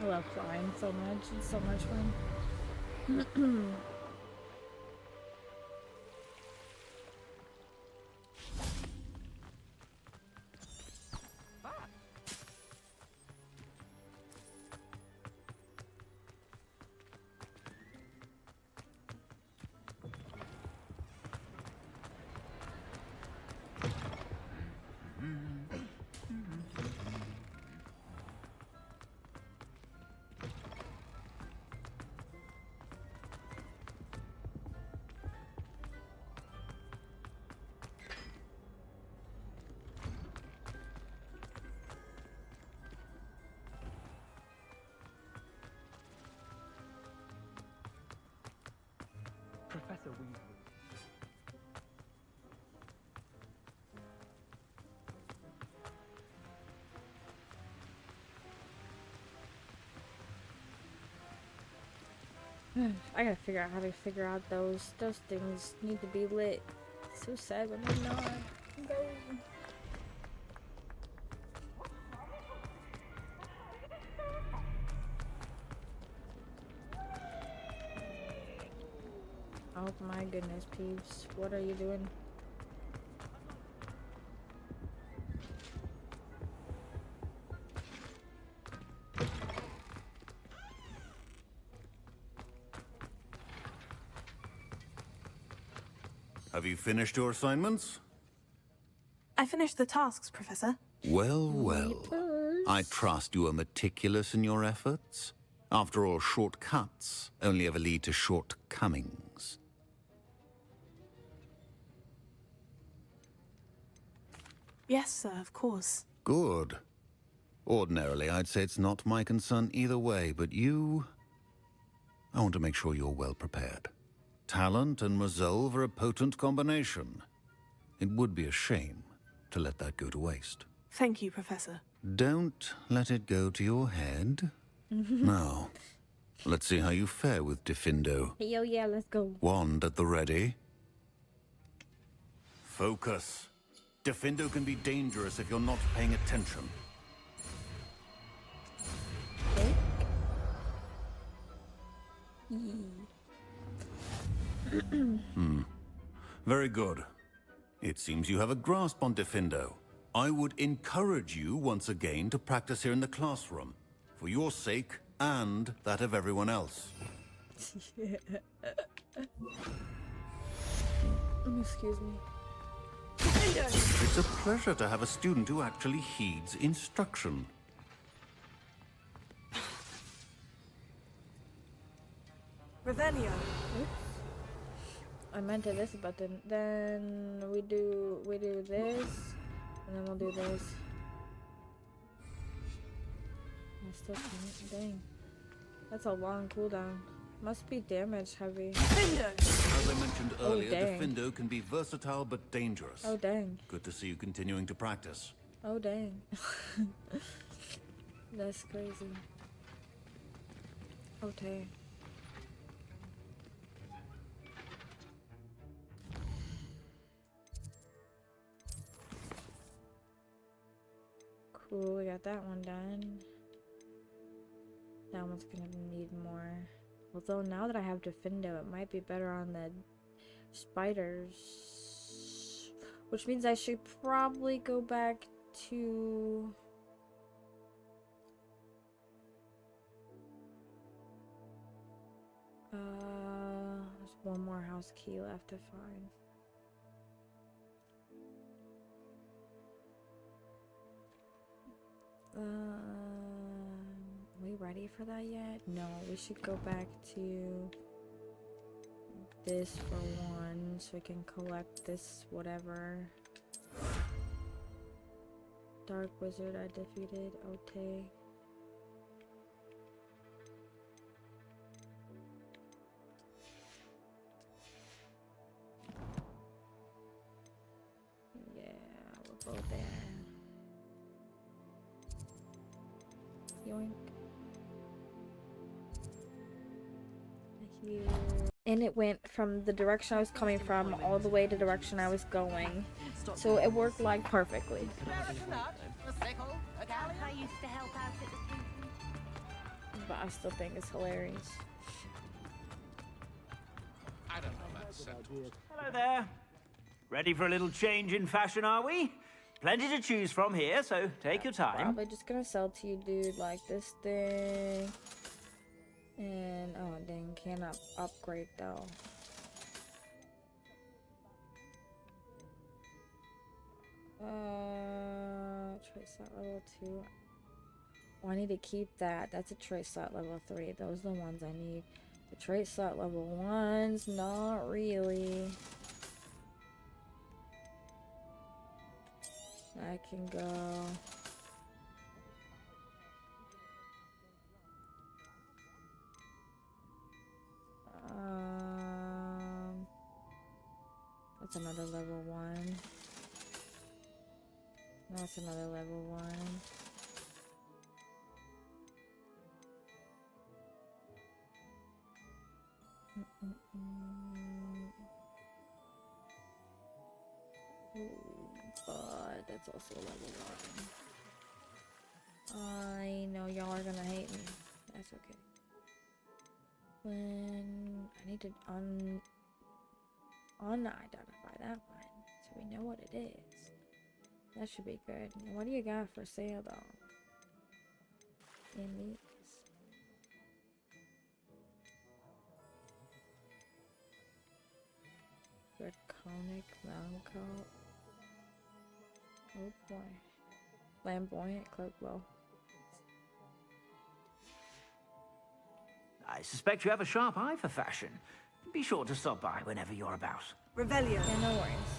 I love flying so much. It's so much fun. Professor Weasley. I gotta figure out how to figure out those things need to be lit. It's so sad when they're not. Oh my goodness, Peeves. What are you doing? Have you finished your assignments? I finished the tasks, Professor. Well, well. I trust you are meticulous in your efforts. After all, shortcuts only ever lead to shortcomings. Yes, sir, of course. Good. Ordinarily, I'd say it's not my concern either way, but you... I want to make sure you're well prepared. Talent and resolve are a potent combination. It would be a shame to let that go to waste. Thank you, Professor. Don't let it go to your head. Now, let's see how you fare with Diffindo. Hey, yo, yeah, let's go. Wand at the ready. Focus. Diffindo can be dangerous if you're not paying attention. Very good. It seems you have a grasp on Diffindo. I would encourage you once again to practice here in the classroom, for your sake and that of everyone else. Excuse me. It's a pleasure to have a student who actually heeds instruction. Revelio. Oops. I meant to this button. Then we do this, and then we'll do this. I still can't. Dang. That's a long cooldown. Must be damage heavy. Defendo. As I mentioned earlier, dang. Defendo can be versatile but dangerous. Oh dang. Good to see you continuing to practice. Oh dang. That's crazy. Okay. Cool, we got that one done. That one's gonna need more. Although now that I have Defendo, it might be better on the spiders. Which means I should probably go back to... there's one more house key left to find. Are we ready for that yet? No, we should go back to this for one, so we can collect this whatever. Dark Wizard I defeated, okay. Yeah, we'll go there. Yoink. Here. And it went from the direction I was coming from all the way to the direction I was going. So it worked like perfectly. I used to help out at the But I still think it's hilarious. I don't know that sentence. Hello there. Ready for a little change in fashion, are we? Plenty to choose from here, so take your time. Probably just gonna sell to you, dude, like this thing. And, oh dang, can't upgrade though. Trace slot level 2. Oh, I need to keep that. That's a trace slot level 3. Those are the ones I need. The trace slot level 1's not really. I can go. That's another level 1. That's another level 1. But that's also a level 1. I know y'all are gonna hate me. That's okay. When I need to unidentify that one, so we know what it is. That should be good. What do you got for sale though? In these. Draconic Melancholy. Oh boy. Flamboyant Cloakbow. I suspect you have a sharp eye for fashion. Be sure to stop by whenever you're about. Revelio. Yeah, no worries.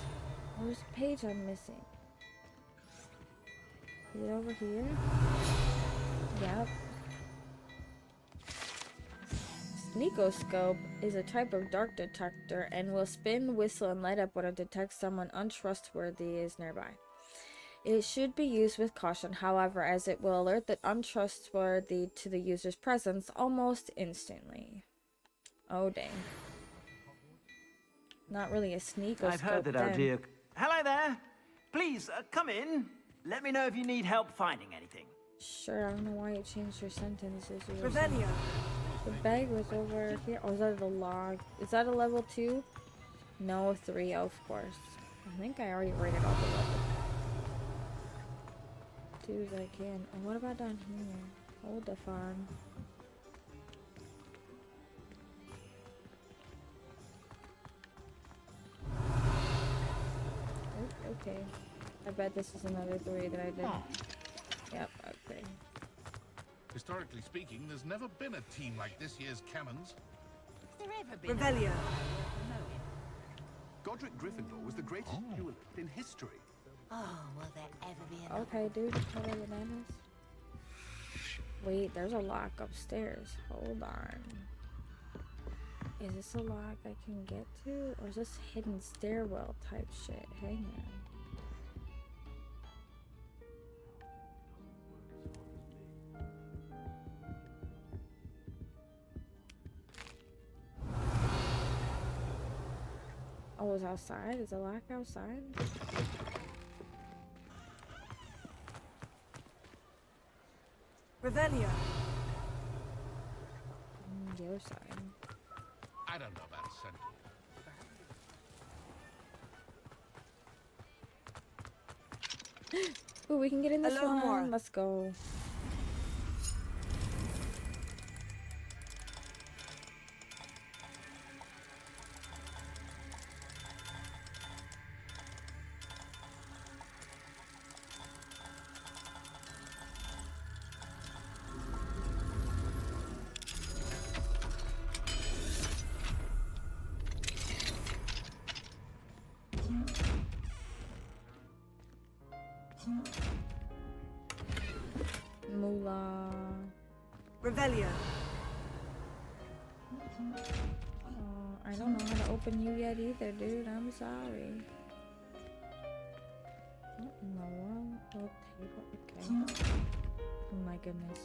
There's a page I'm missing. Is it over here? Yep. Sneakoscope is a type of dark detector and will spin, whistle, and light up when it detects someone untrustworthy is nearby. It should be used with caution, however, as it will alert the untrustworthy to the user's presence almost instantly. Oh, dang. Not really a sneakoscope. I've heard that our dear... Hello there. Please, come in. Let me know if you need help finding anything. Sure, I don't know why you changed your sentences. Revelio. The bag was over here. Oh, is that the log? Is that a level 2? No, 3, of course. I think I already rated all the level 2s I can. And what about down here? Hold the farm. Okay. I bet this is another 3 that I did. Huh. Yep, okay. Historically speaking, there's never been a team like this year's Cannons. Revelio. Godric Gryffindor was the greatest duelist in history. Oh, will there ever be another? Okay, dude. Hold on, bananas. Wait, there's a lock upstairs. Hold on. Is this a lock I can get to? Or is this hidden stairwell type shit? Hang on. Oh, it's outside? Is the lock outside? Revelio. The other side. I don't know that sentence. Ooh, we can get in this Hello, one. Mora. Let's go. Moolah. Revelio. I don't know how to open you yet either, dude. I'm sorry. What in the world? Oh, table. Okay. Oh my goodness.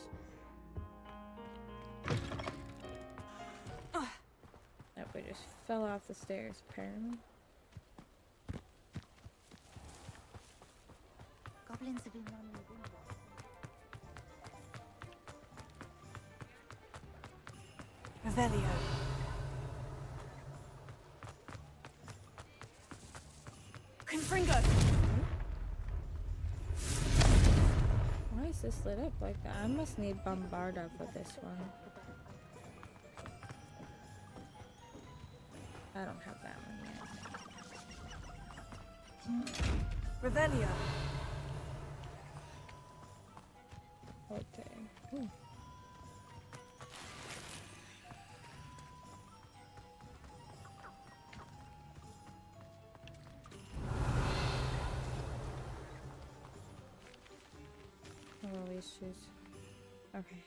That boy just fell off the stairs, apparently. Goblins have been running the window. Revelio. Confringo. Why is this lit up like that? I must need Bombarda for this one. I don't have that one yet. Revelio. Okay. Ooh. All these shoes. Okay.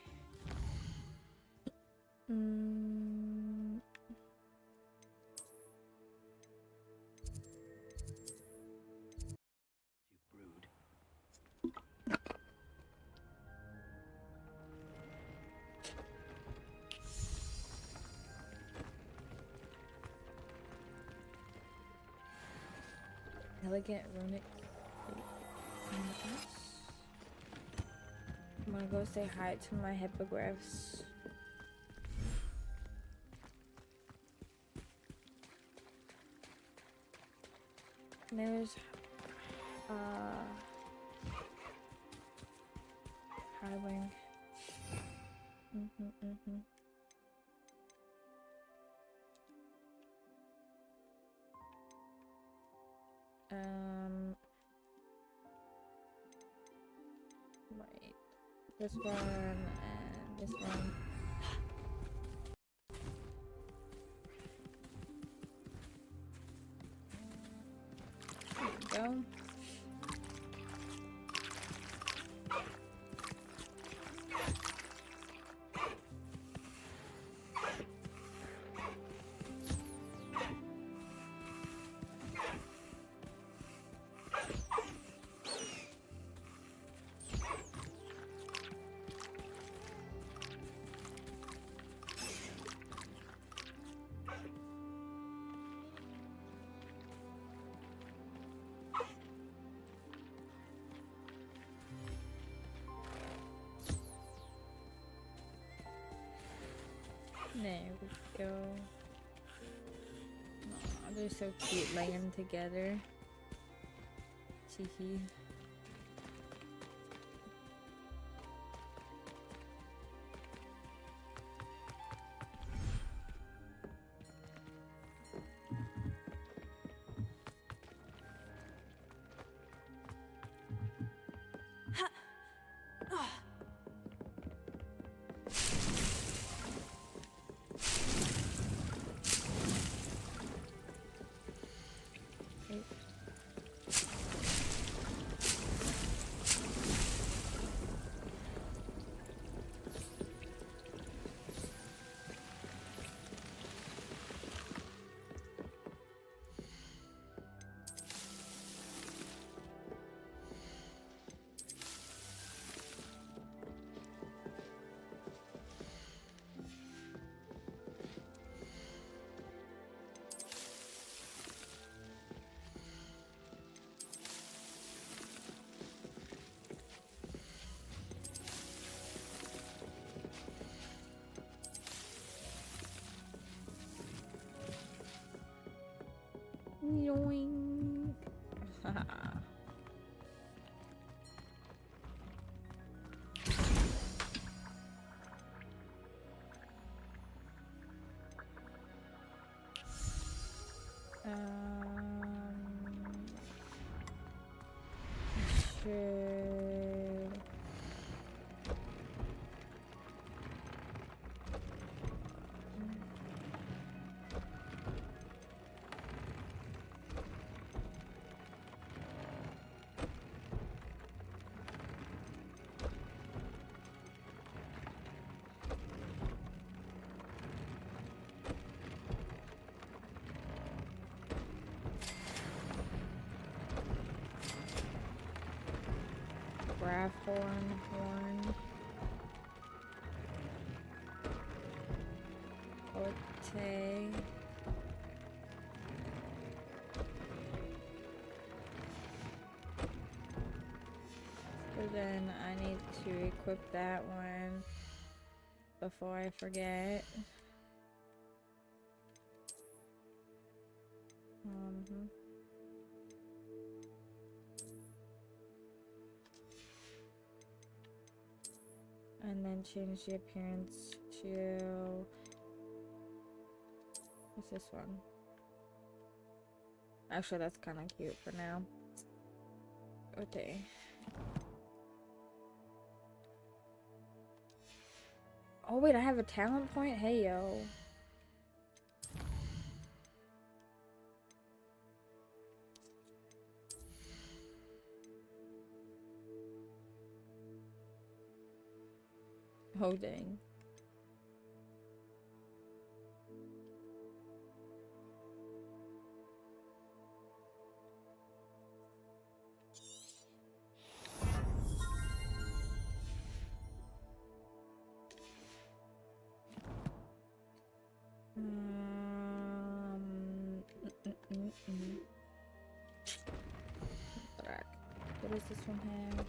Elegant runic. I'm gonna go say hi to my hippogriffs. There's Highwing. Wait. This one and this one. There we go. There we go. Aw, they're so cute laying together. Teehee. Wait. Yoink. Should... Graph horn. Ote. So then I need to equip that one before I forget. And then change the appearance to... what's this one? Actually, that's kind of cute for now. Okay. Oh wait, I have a talent point? Hey yo. Oh dang. What does this one have?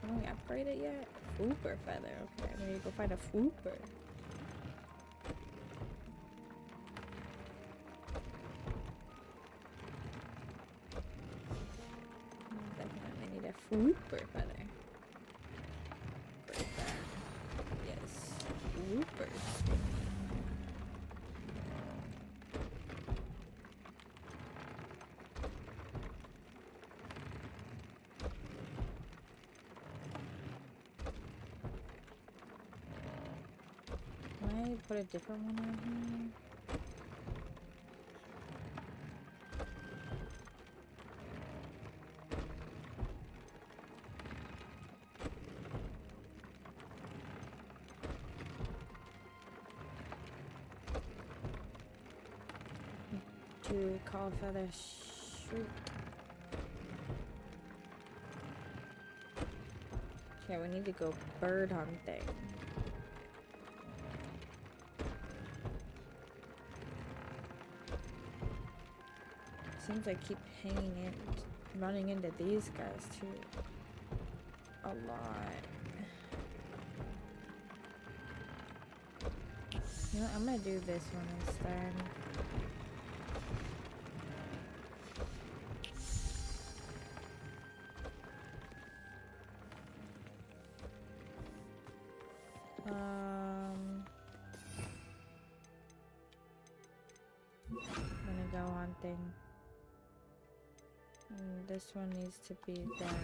Can we upgrade it yet? Fooper feather. Okay, I'm gonna go find a fooper. Definitely need a fooper feather. Upgrade that. Yes. Foopers. Can I put a different one on here? To call feather shoot. Okay, we need to go bird hunting. Seems I keep running into these guys too. A lot. You know what, I'm gonna do this one instead. I'm gonna go hunting. And this one needs to be that.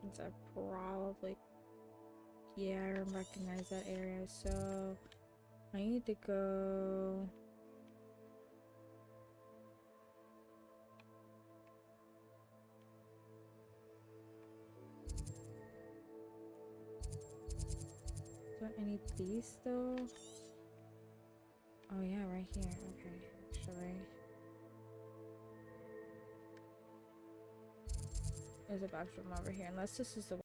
entrance are probably... Yeah, I don't recognize that area, so... I need to go... Is there any these though? Oh yeah, right here. Okay, actually. There's a bunch of them over here, unless this is the one.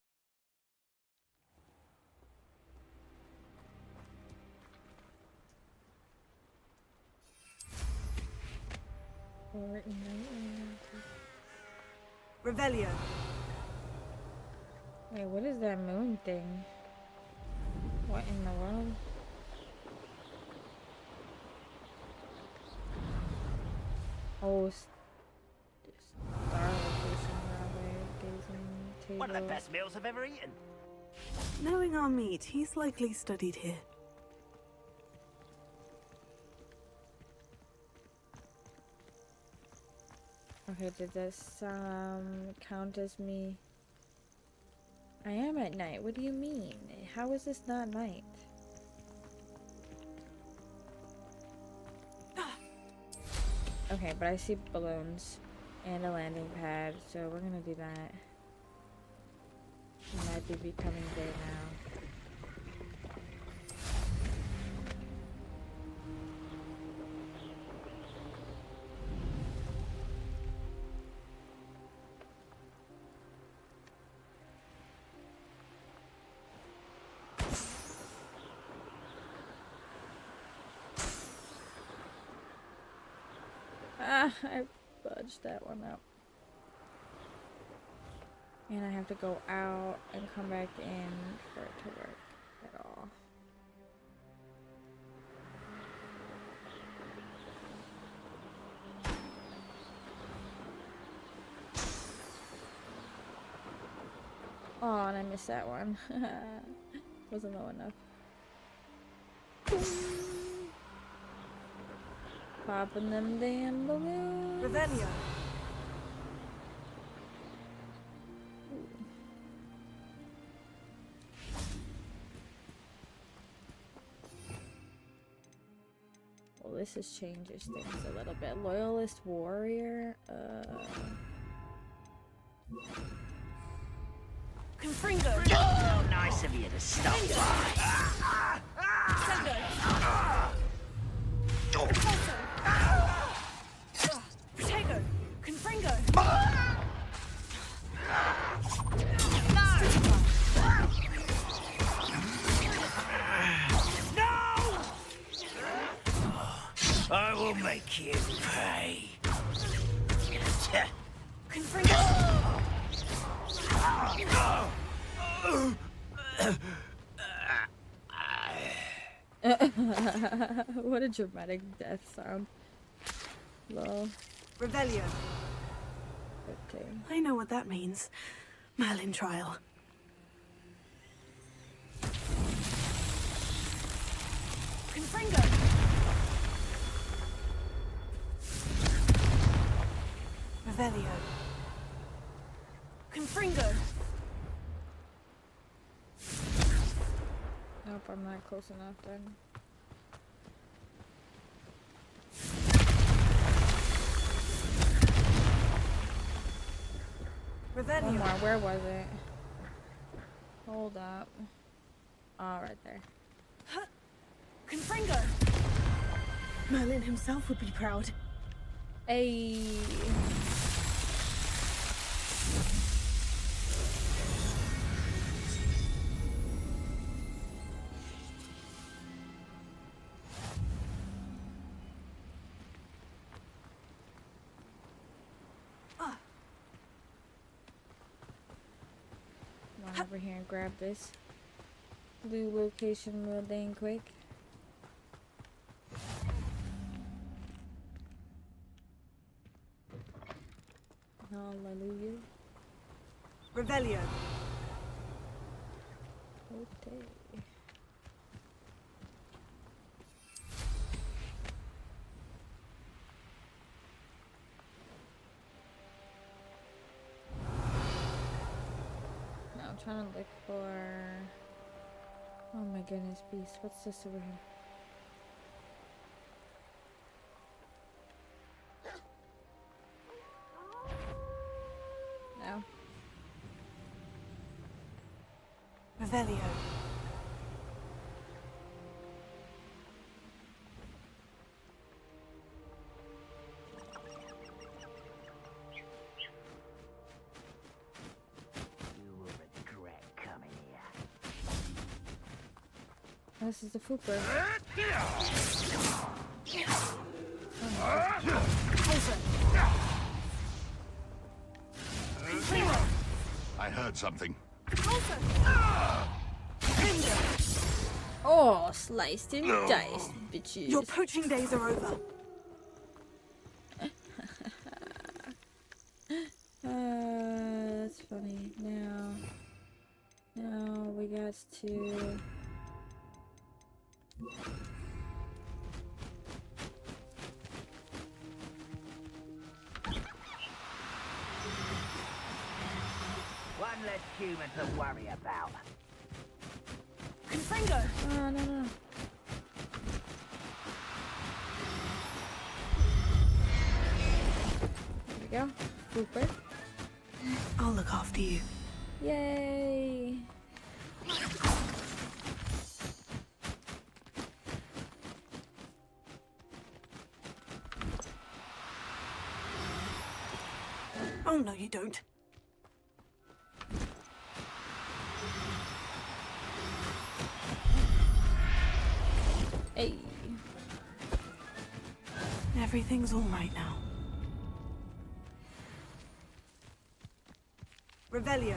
Revelio. Wait, what is that moon thing? What in the world? Oh, star location, railway, gazing table. One of the best meals I've ever eaten. Knowing our meat, he's likely studied here. Okay, did this count as me? I am at night. What do you mean? How is this not night? Okay, but I see balloons and a landing pad, so we're gonna do that. It might be becoming day now. I fudged that one up. And I have to go out and come back in for it to work at all. Oh, and I missed that one. Wasn't low enough. Popping them damn balloons. Revelio. Well, this just changes things a little bit. Loyalist warrior. Confringo. Oh, nice of you to stop by. Protego. Confringo. I will make you pay. What a dramatic death sound. Lol. Revelio. Okay. I know what that means. Merlin trial. Confringo. Revelio. Confringo. Nope, I'm not close enough then. Revelio. One more. Where was it? Hold up. Oh, right there. Confringo. Merlin himself would be proud. Hey. Come on over here and grab this blue location real dang quick. Hallelujah. Revelio. Okay. I'm trying to look for... Oh my goodness, beast. What's this over here? No. Revelio. This is the Fooper. I heard something. Oh, sliced and diced, bitches. Your poaching days are over. That's funny. Now we got to... One less human to worry about. Confringo! Oh, no. There we go. Fooper. I'll look after you. Yay! Oh, no, you don't. Hey. Everything's all right now. Revelio.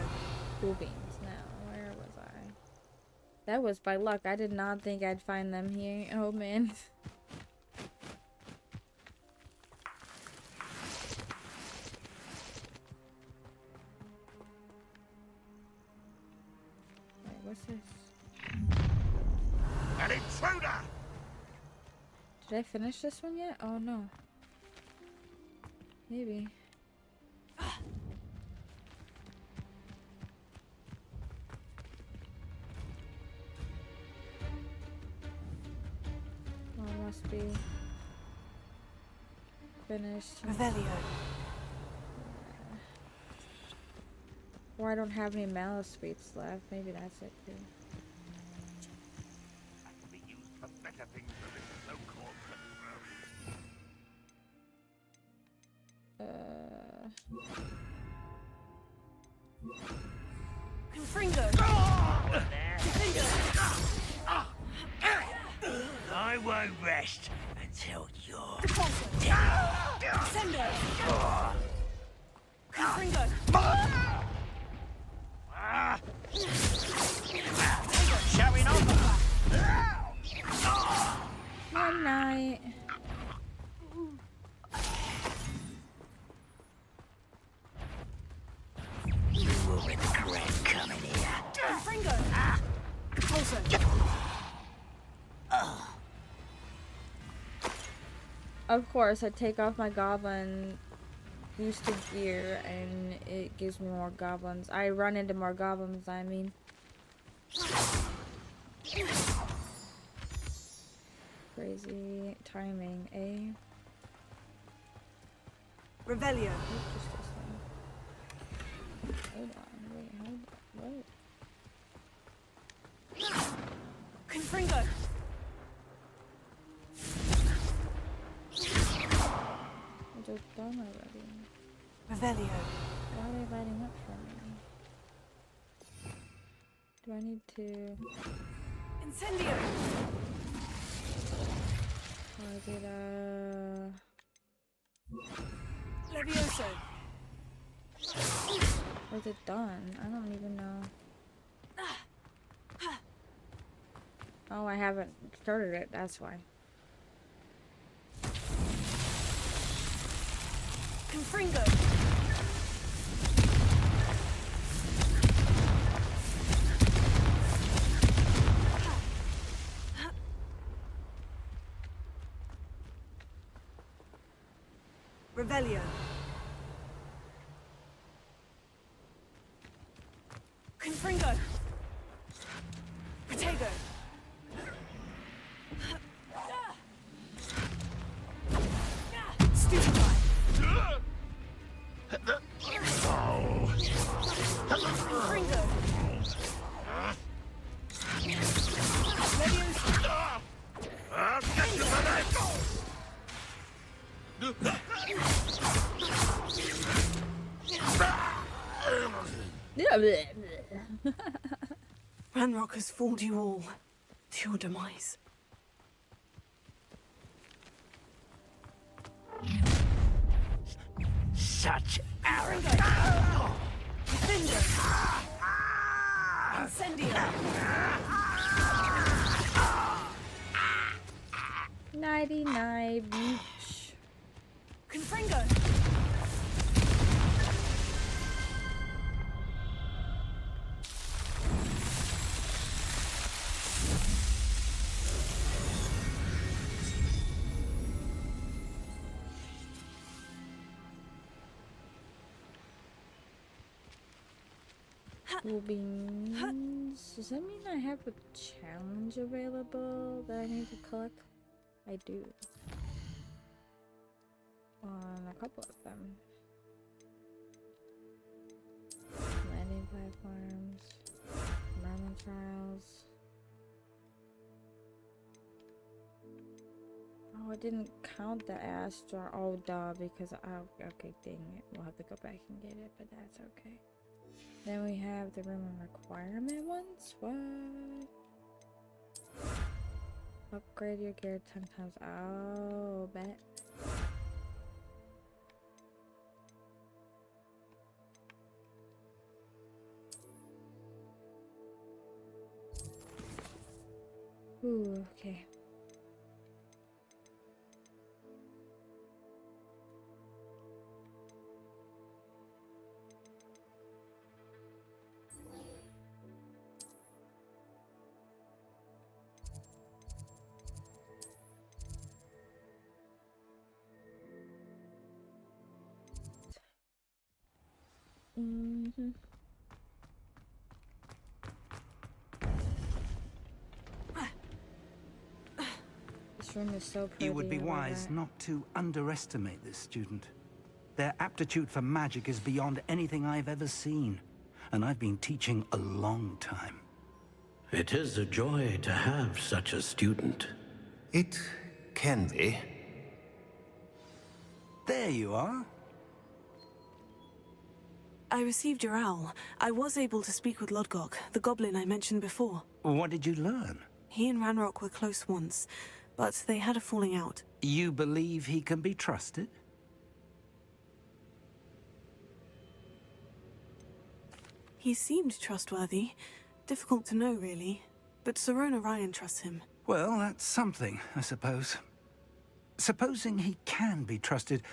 Cool beans. Now, where was I? That was by luck. I did not think I'd find them here. Oh, man. Wait, what's this? An intruder! Did I finish this one yet? Oh, no. Maybe. Oh, it must be finished. Revelio. Or I don't have any malice sweets left. Maybe that's it too. Be used for better things than this so-called Confringo. I won't rest until you're Sendo. Confringo. showing off. One night. You will regret coming here. Confringo. Also. Of course, I take off my goblin boosted gear and it gives me more goblins. I run into more goblins, I mean. Crazy timing, eh? Revelio. Just this thing. Hold on, wait, hold on. What? Confringo. I just done already. Revelio. Why are they lighting up for me? Do I need to... Incendio. Or is it, Levioso. or is it done? I don't even know. Oh, I haven't started it, that's why. Confringo. Revelio. Confringo. Ranrock has fooled you all to your demise. Such arrogance! Incendio! 99 each. Confringo! Cool beans. Does that mean I have a challenge available that I need to collect? I do. On a couple of them. Landing platforms. Merman trials. Oh, I didn't count the Astra. Oh, duh, because okay, dang it. We'll have to go back and get it, but that's okay. Then we have the room and requirement ones. What? Upgrade your gear 10 times. Oh, bet. Ooh, okay. Mm-hmm. This room is so pretty. You would be I love wise it. not to underestimate this student. Their aptitude for magic is beyond anything I've ever seen, and I've been teaching a long time. It is a joy to have such a student. It can be. There you are. I received your owl. I was able to speak with Lodgok, the goblin I mentioned before. What did you learn? He and Ranrock were close once, but they had a falling out. You believe he can be trusted? He seemed trustworthy. Difficult to know, really. But Serona Ryan trusts him. Well, that's something, I suppose. Supposing he can be trusted,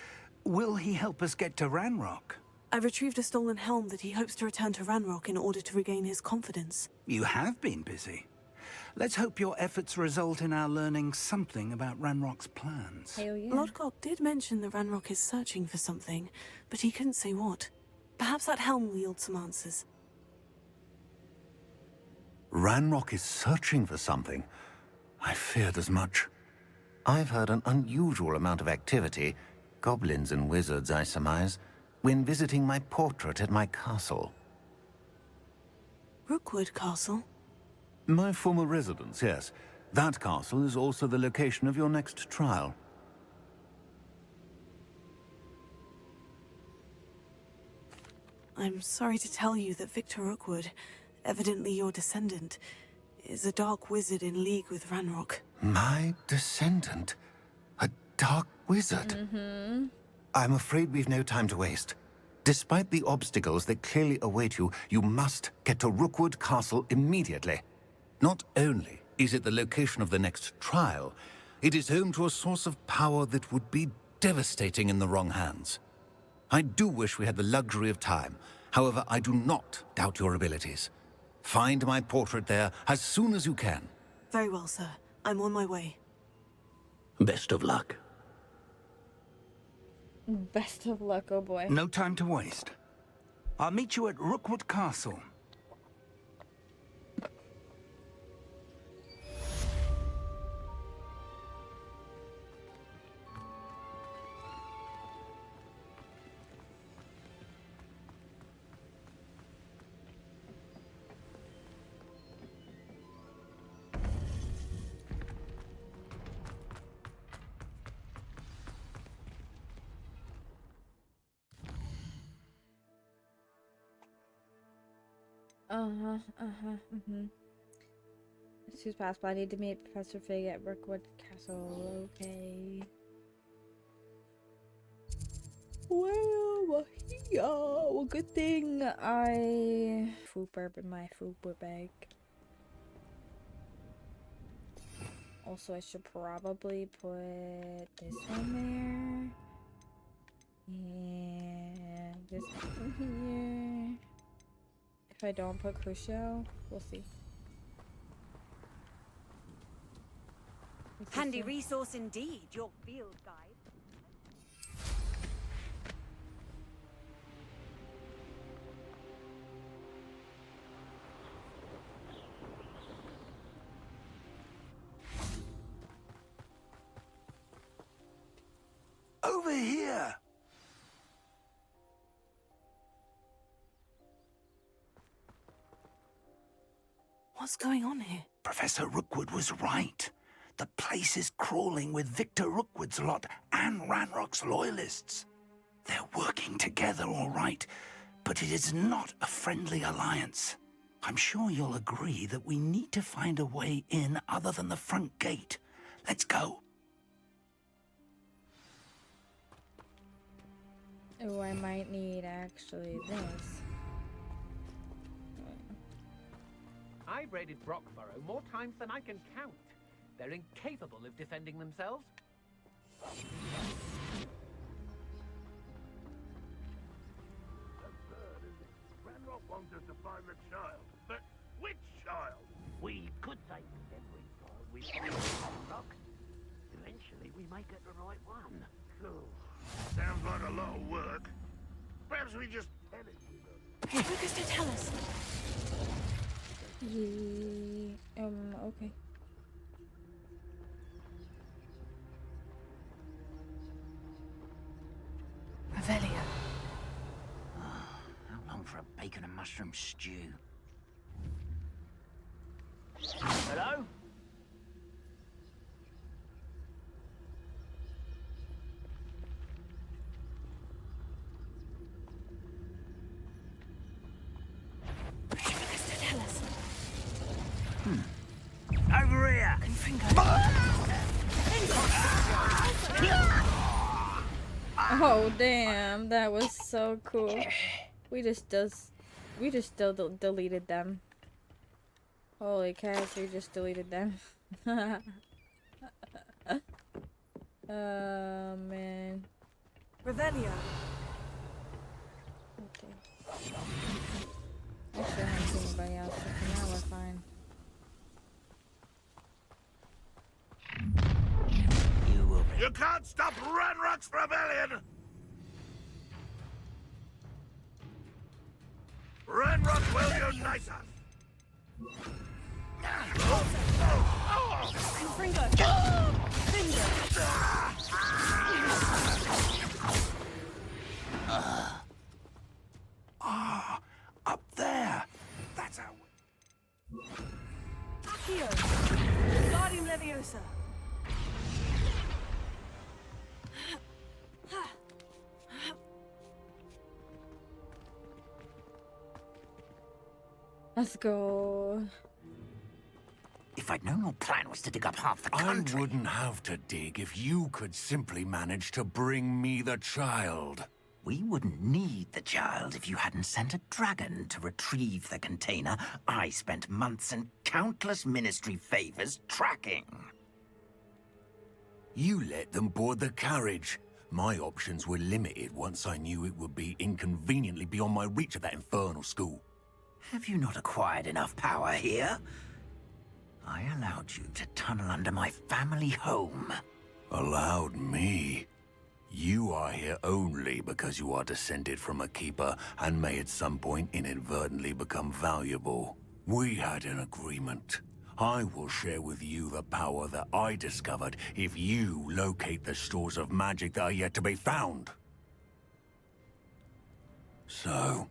will he help us get to Ranrock? I've retrieved a stolen helm that he hopes to return to Ranrock in order to regain his confidence. You have been busy. Let's hope your efforts result in our learning something about Ranrock's plans. Hell yeah. Lodgok did mention that Ranrock is searching for something, but he couldn't say what. Perhaps that helm will yield some answers. Ranrock is searching for something. I feared as much. I've heard an unusual amount of activity, goblins and wizards, I surmise, when visiting my portrait at my castle. Rookwood Castle? My former residence, yes. That castle is also the location of your next trial. I'm sorry to tell you that Victor Rookwood, evidently your descendant, is a dark wizard in league with Ranrock. My descendant? A dark wizard? Mm-hmm. I'm afraid we've no time to waste. Despite the obstacles that clearly await you, you must get to Rookwood Castle immediately. Not only is it the location of the next trial, it is home to a source of power that would be devastating in the wrong hands. I do wish we had the luxury of time. However, I do not doubt your abilities. Find my portrait there as soon as you can. Very well, sir. I'm on my way. Best of luck. Best of luck, oh boy. No time to waste. I'll meet you at Rookwood Castle. It's too possible. I need to meet Professor Fig at Brookwood Castle. Okay. Well, yeah. Well, good thing I food burp in my food bag. Also, I should probably put this one there. And this one here. If I don't put Crucio, we'll see. Handy resource indeed, your field guide. Over here! What's going on here? Professor Rookwood was right. The place is crawling with Victor Rookwood's lot and Ranrock's loyalists. They're working together all right, but it is not a friendly alliance. I'm sure you'll agree that we need to find a way in other than the front gate. Let's go. Oh, I might need actually this. I've raided Brockborough more times than I can count. They're incapable of defending themselves. Ranrock wants us to find the child. But which child? We could say every child we find in Rock. Eventually, we may get the right one. Sounds like a lot of work. Perhaps we just tell it to them. Hey, Lucas, to tell us. Okay. Revelio. How long for a bacon and mushroom stew? Hello? Tell us. Over here! Oh damn, that was so cool. We just deleted them. Holy cats, we just deleted them. Oh man. Revelio. Okay. Actually, I haven't seen anybody else, so for now we're fine. You can't stop Ranrock's rebellion! Ranrock will unite us! Up there. That's how Accio. Guardium Leviosa. Let's go. If I'd known your plan was to dig up half the country... I wouldn't have to dig if you could simply manage to bring me the child. We wouldn't need the child if you hadn't sent a dragon to retrieve the container I spent months and countless ministry favors tracking. You let them board the carriage. My options were limited once I knew it would be inconveniently beyond my reach at that infernal school. Have you not acquired enough power here? I allowed you to tunnel under my family home. Allowed me? You are here only because you are descended from a keeper and may at some point inadvertently become valuable. We had an agreement. I will share with you the power that I discovered if you locate the stores of magic that are yet to be found. So,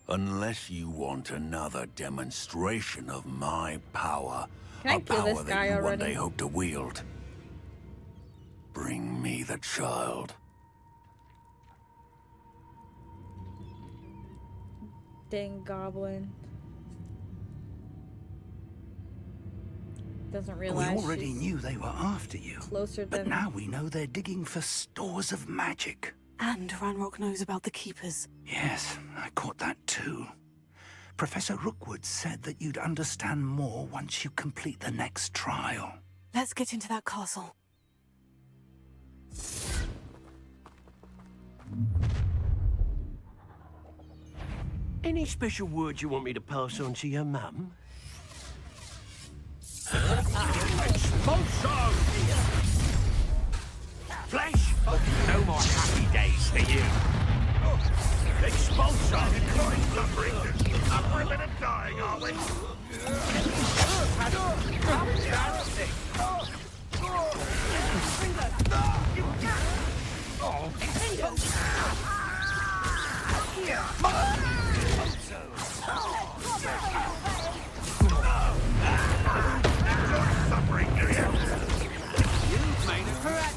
unless you want another demonstration of my power, Can I a kill this power guy that you one already? day hope to wield, bring me the child. Dang goblin. Doesn't We realize already she's knew they were after you. closer But than... now we know they're digging for stores of magic. And Ranrock knows about the Keepers. Yes, I caught that too. Professor Rookwood said that you'd understand more once you complete the next trial. Let's get into that castle. Any special words you want me to pass on to your mum? Expulso! Flesh! No more happy days for you. Expulso! Up for a bit of dying, are we? How embarrassing! You've made it correct.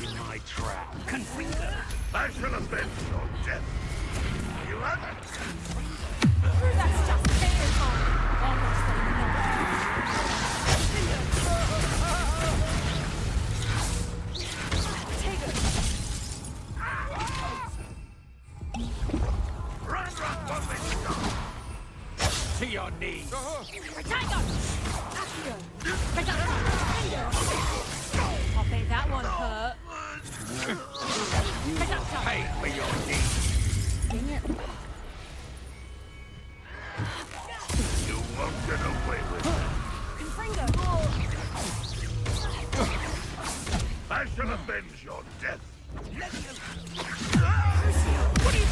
In my trap. Confringo! I shall avenge your death. You have it. That's just To your knees. I'll bet that one hurt. Pay for your deeds. You won't get away with it. I shall avenge your death. What are you...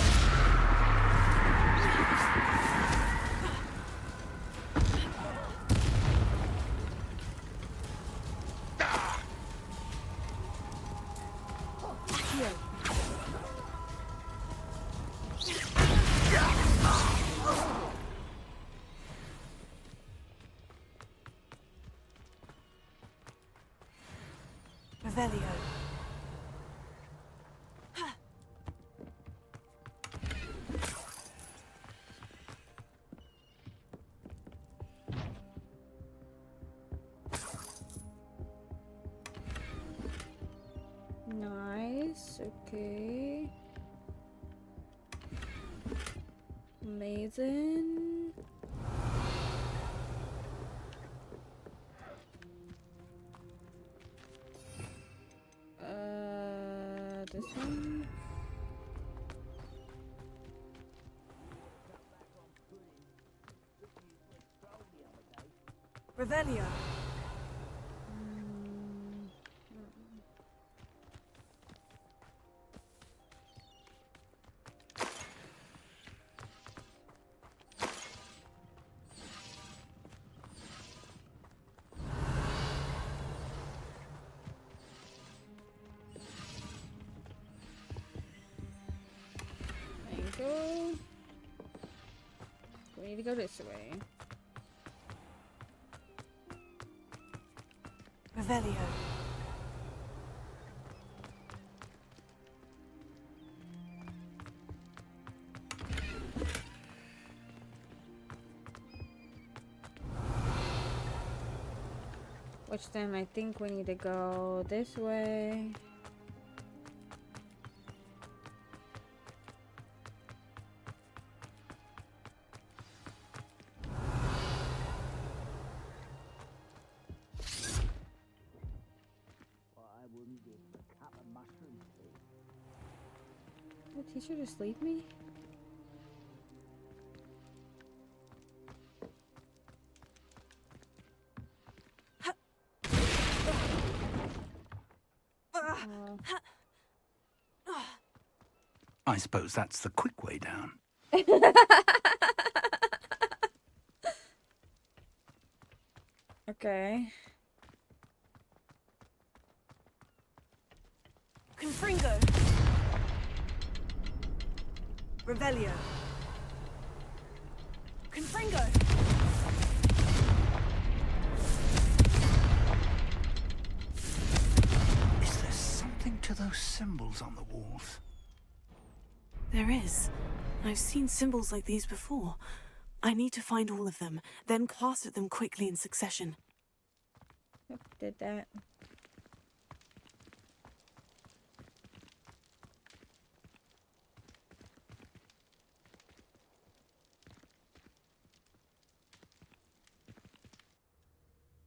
Revelio. Nice, okay. Amazing. This one? Revelio. Go. We need to go this way. Revelio. Which then I think we need to go this way. Did the teacher just leave me? I suppose that's the quick way down. Okay. Confringo. Revelio. Confringo. those symbols on the walls? There is. I've seen symbols like these before. I need to find all of them, then cast at them quickly in succession. Yep, did that.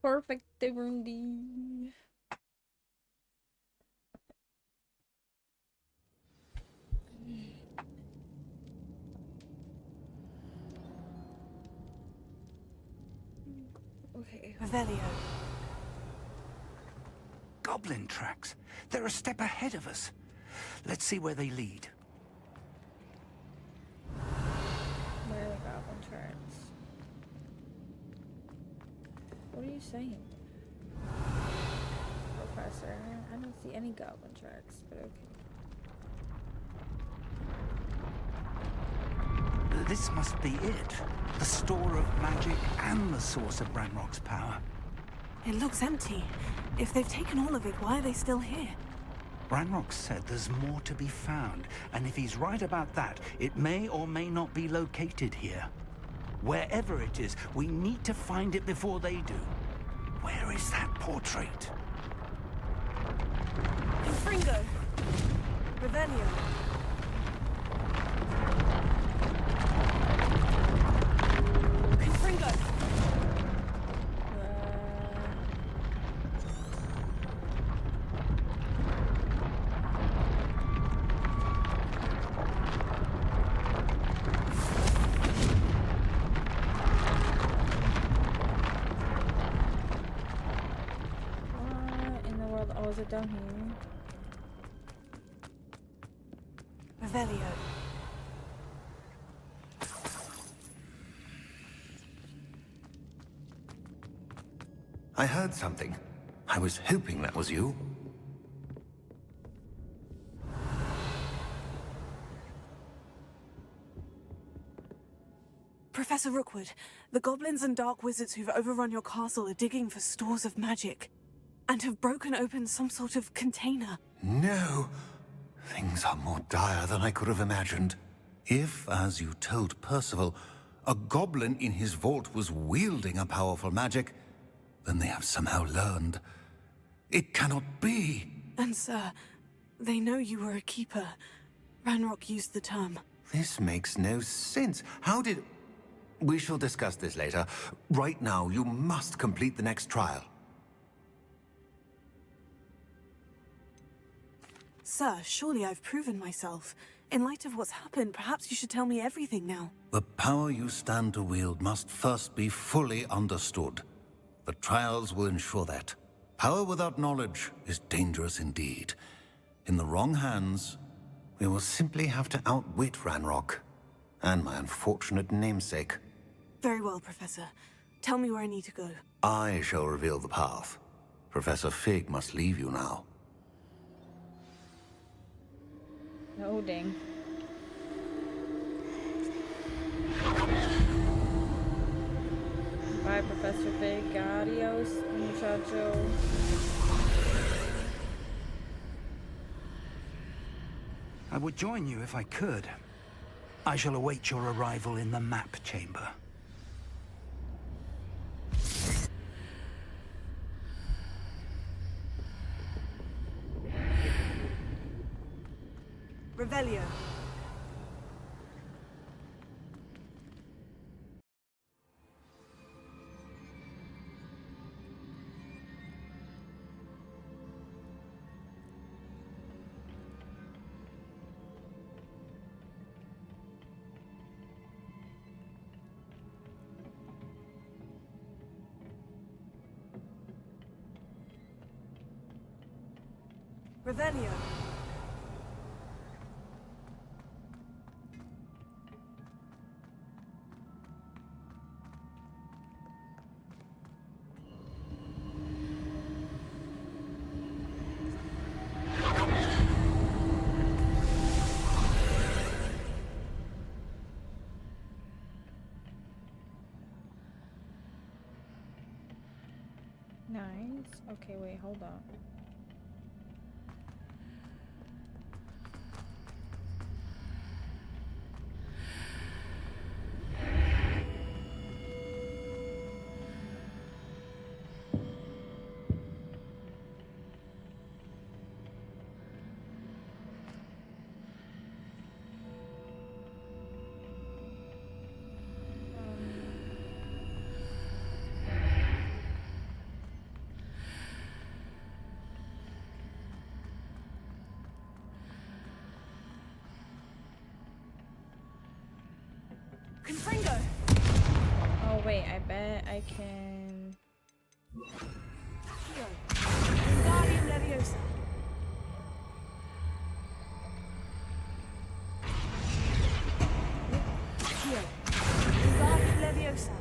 Perfect, Rundi. Okay. Revelio. Goblin tracks. They're a step ahead of us. Let's see where they lead. Where are the goblin tracks? What are you saying? Professor, I don't see any goblin tracks, but okay. This must be it. The store of magic and the source of Ranrock's power. It looks empty. If they've taken all of it, why are they still here? Ranrock said there's more to be found, and if he's right about that, it may or may not be located here. Wherever it is, we need to find it before they do. Where is that portrait? Confringo. Revelio. Confringo. What in the world? Oh, is it down here? Revelio. I heard something. I was hoping that was you. Professor Rookwood, the goblins and dark wizards who've overrun your castle are digging for stores of magic and have broken open some sort of container. No. Things are more dire than I could have imagined. If, as you told Percival, a goblin in his vault was wielding a powerful magic, then they have somehow learned. It cannot be. And sir, they know you were a keeper. Ranrock used the term. This makes no sense. How did... We shall discuss this later. Right now, you must complete the next trial. Sir, surely I've proven myself. In light of what's happened, perhaps you should tell me everything now. The power you stand to wield must first be fully understood. The trials will ensure that. Power without knowledge is dangerous indeed. In the wrong hands, we will simply have to outwit Ranrock and my unfortunate namesake. Very well, Professor. Tell me where I need to go. I shall reveal the path. Professor Fig must leave you now. Loading. Bye, Professor Fig. Adios, muchacho. I would join you if I could. I shall await your arrival in the map chamber. Revelio. Revelio. Nice. Okay, wait, hold on. Confringo! Oh wait, I bet I can. Accio! Wingardium Leviosa! Accio! Wingardium Leviosa!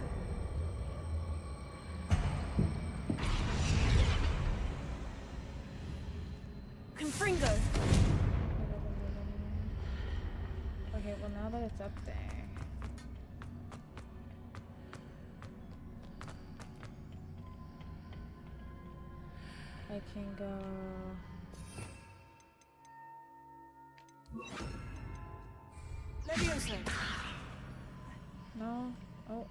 Confringo! Okay, well now that it's up there. I can go. Leviosa! No. Oh.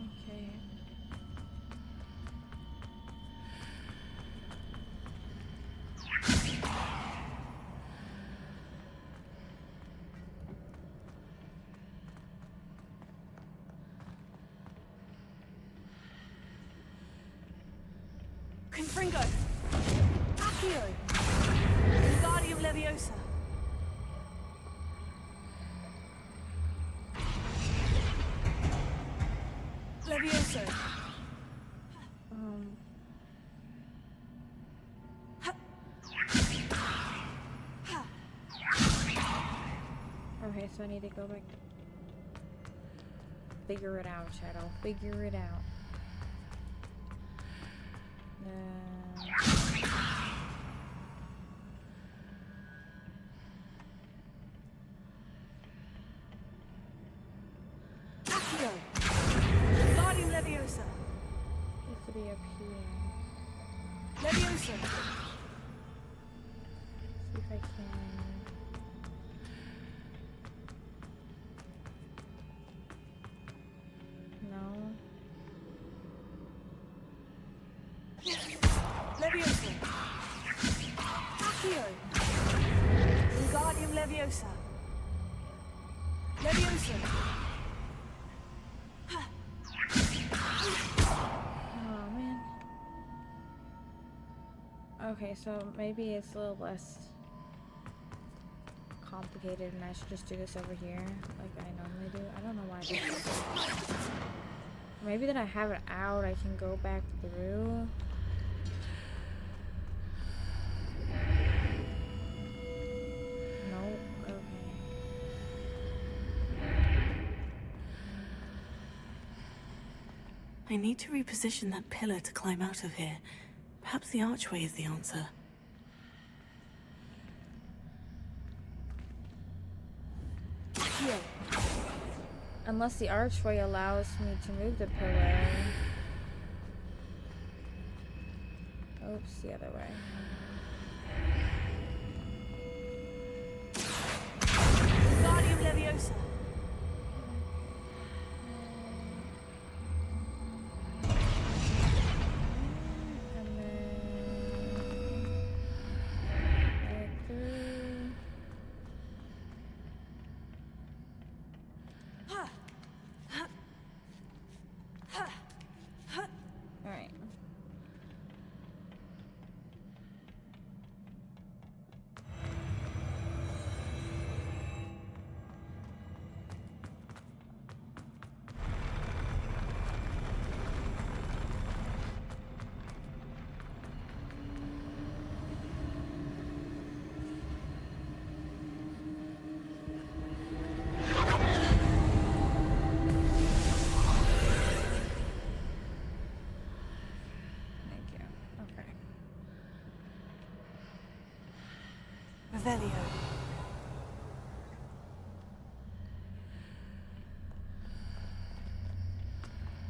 Okay. Confringo! Accio! Wingardium Leviosa! Leviosa! Okay, so I need to go back. Figure it out, Shadow. Figure it out. Accio! Wingardium Leviosa! Needs to be up here. Leviosa! See if I can. No. Leviosa! Accio! Wingardium Leviosa! Leviosa! Oh man. Okay, so maybe it's a little less complicated and I should just do this over here like I normally do. I don't know why I did this. Maybe that I have it out, I can go back through. Nope. Okay. I need to reposition that pillar to climb out of here. Perhaps the archway is the answer. Here. Unless the archway allows me to move the pillar. Oops, the other way. Wingardium Leviosa! Alright. Revelio.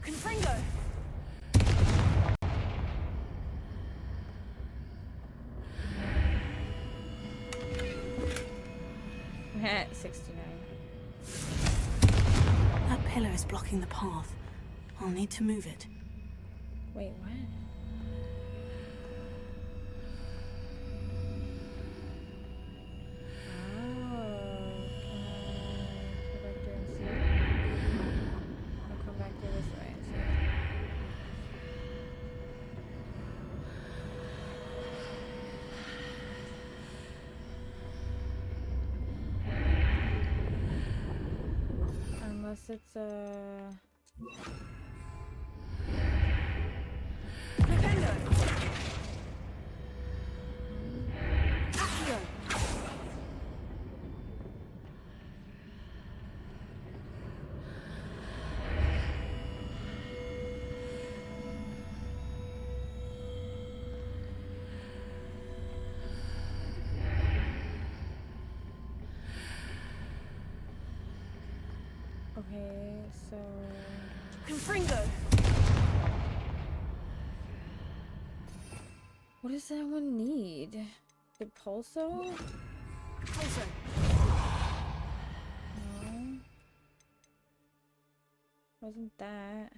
Confringo. 69. That pillar is blocking the path. I'll need to move it. Wait, what? Unless it's a... Okay, so... Confringo! What does that one need? The pulso? Pulso. No. Wasn't that.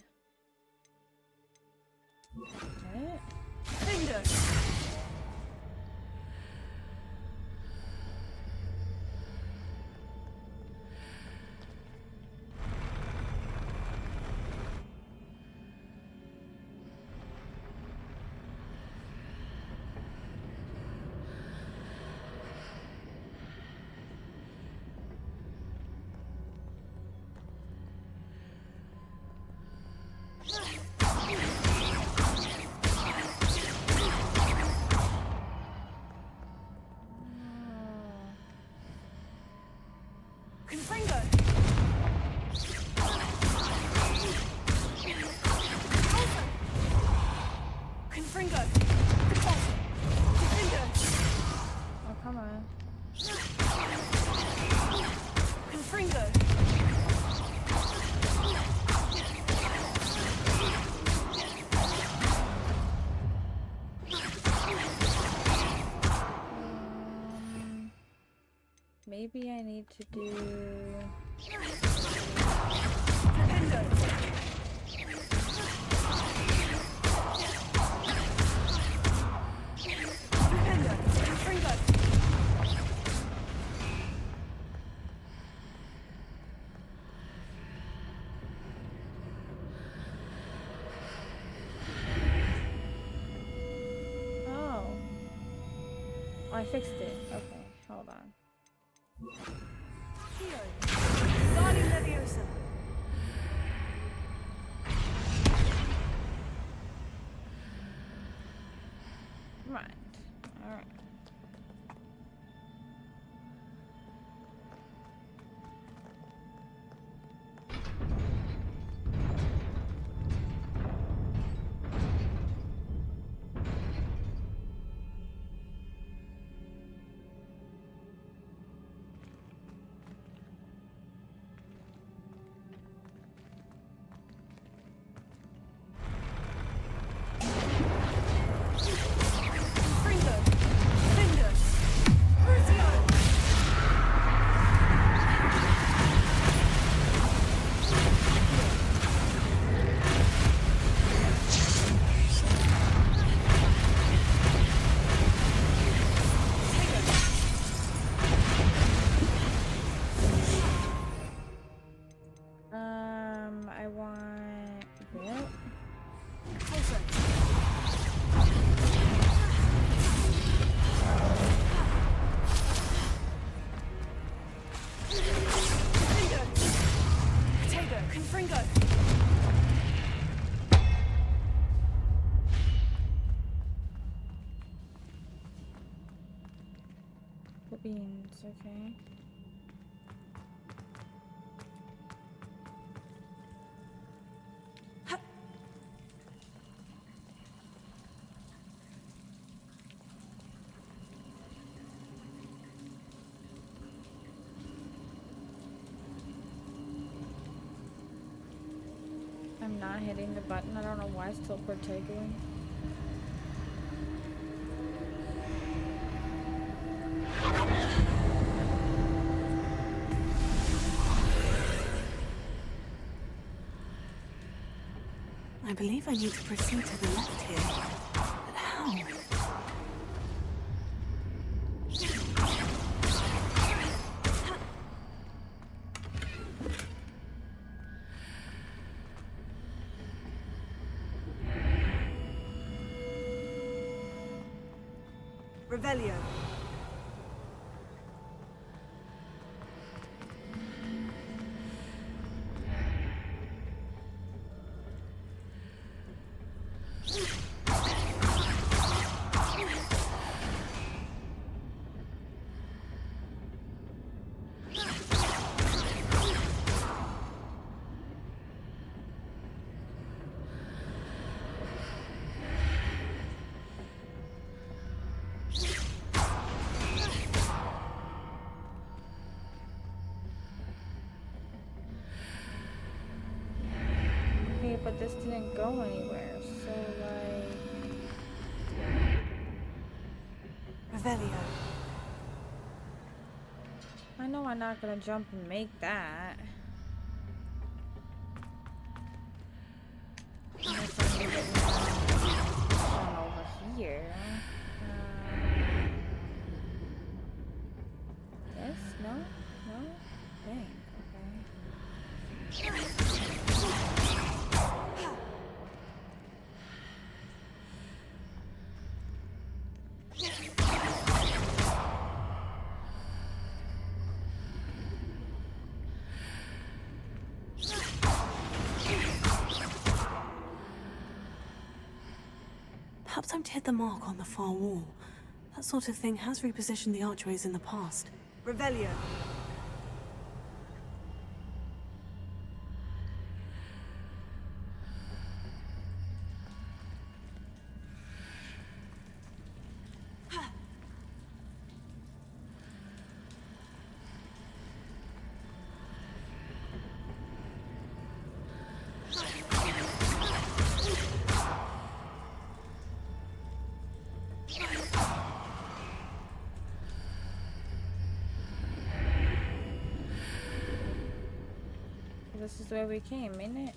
What? Finger! Confringo! Confringo! Defender! Oh, come on. Confringo! Maybe I need to do... Defender! Defender! Confringo! Oh. I fixed it. Okay, hold on. Guardian Leviosa! Right. Alright. Confringo! Defender! Crucio! I want that. Pulso! Defender! Potato! Confringo! The beans, okay. I'm not hitting the button. I don't know why it's still particularly. I believe I need to proceed to the left here. But how? Revelio. but this didn't go anywhere. So, like... Revelio. I know I'm not gonna jump and make that. Unless I'm gonna get down over here. Yes? No? No? Dang. Okay. Perhaps I'm to hit the mark on the far wall. That sort of thing has repositioned the archways in the past. Revelio. This is where we came, ain't it?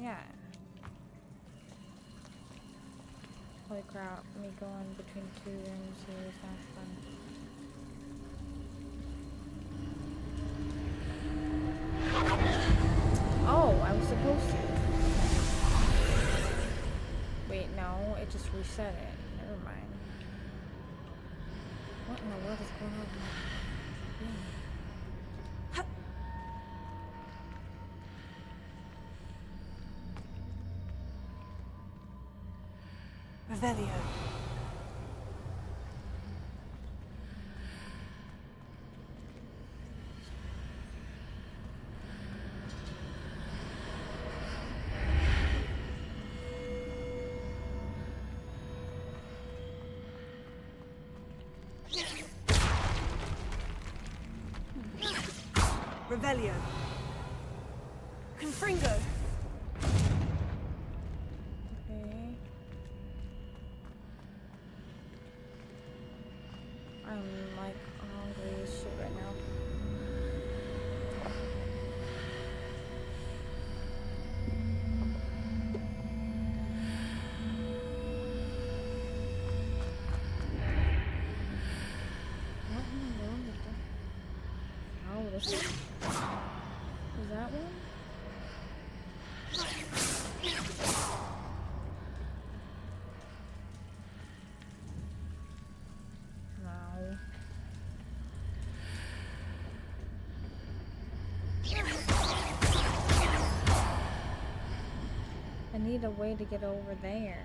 Yeah. Holy crap, me going between two rooms here is not fun. Oh, I was supposed to. Wait, no, it just reset it. Never mind. What in the world is going on with my thing? Revelio. Revelio. Confringo. Okay. I'm like hungry as shit right now. What in the world is that? Oh, this is that one? No. I need a way to get over there.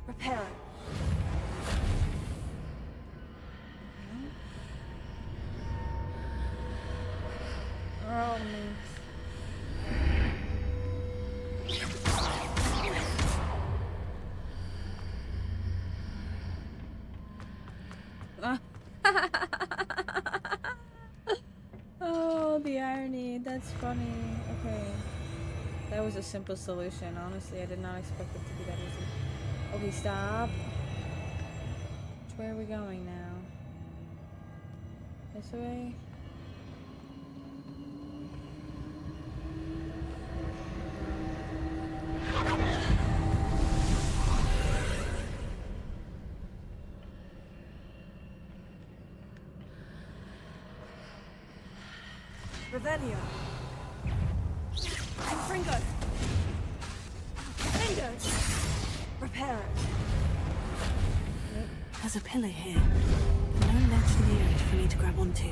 Repair it. Oh, me. Oh, the irony. That's funny. Okay. That was a simple solution. Honestly, I did not expect it to be that easy. Okay, stop. Where are we going now? This way? Revelio. Confringo. Confringo. Repair it. There's a pillar here, but no ledge near it for me to grab onto.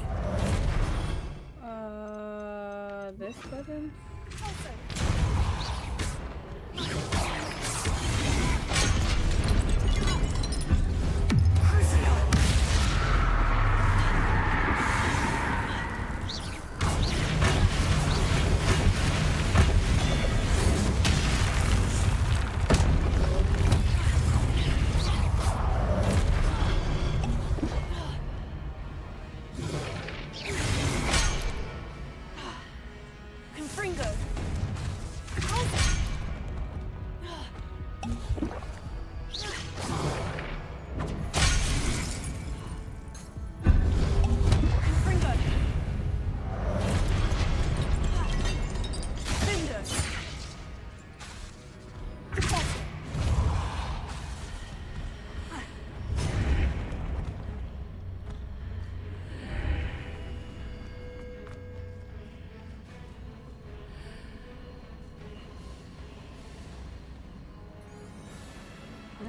This button?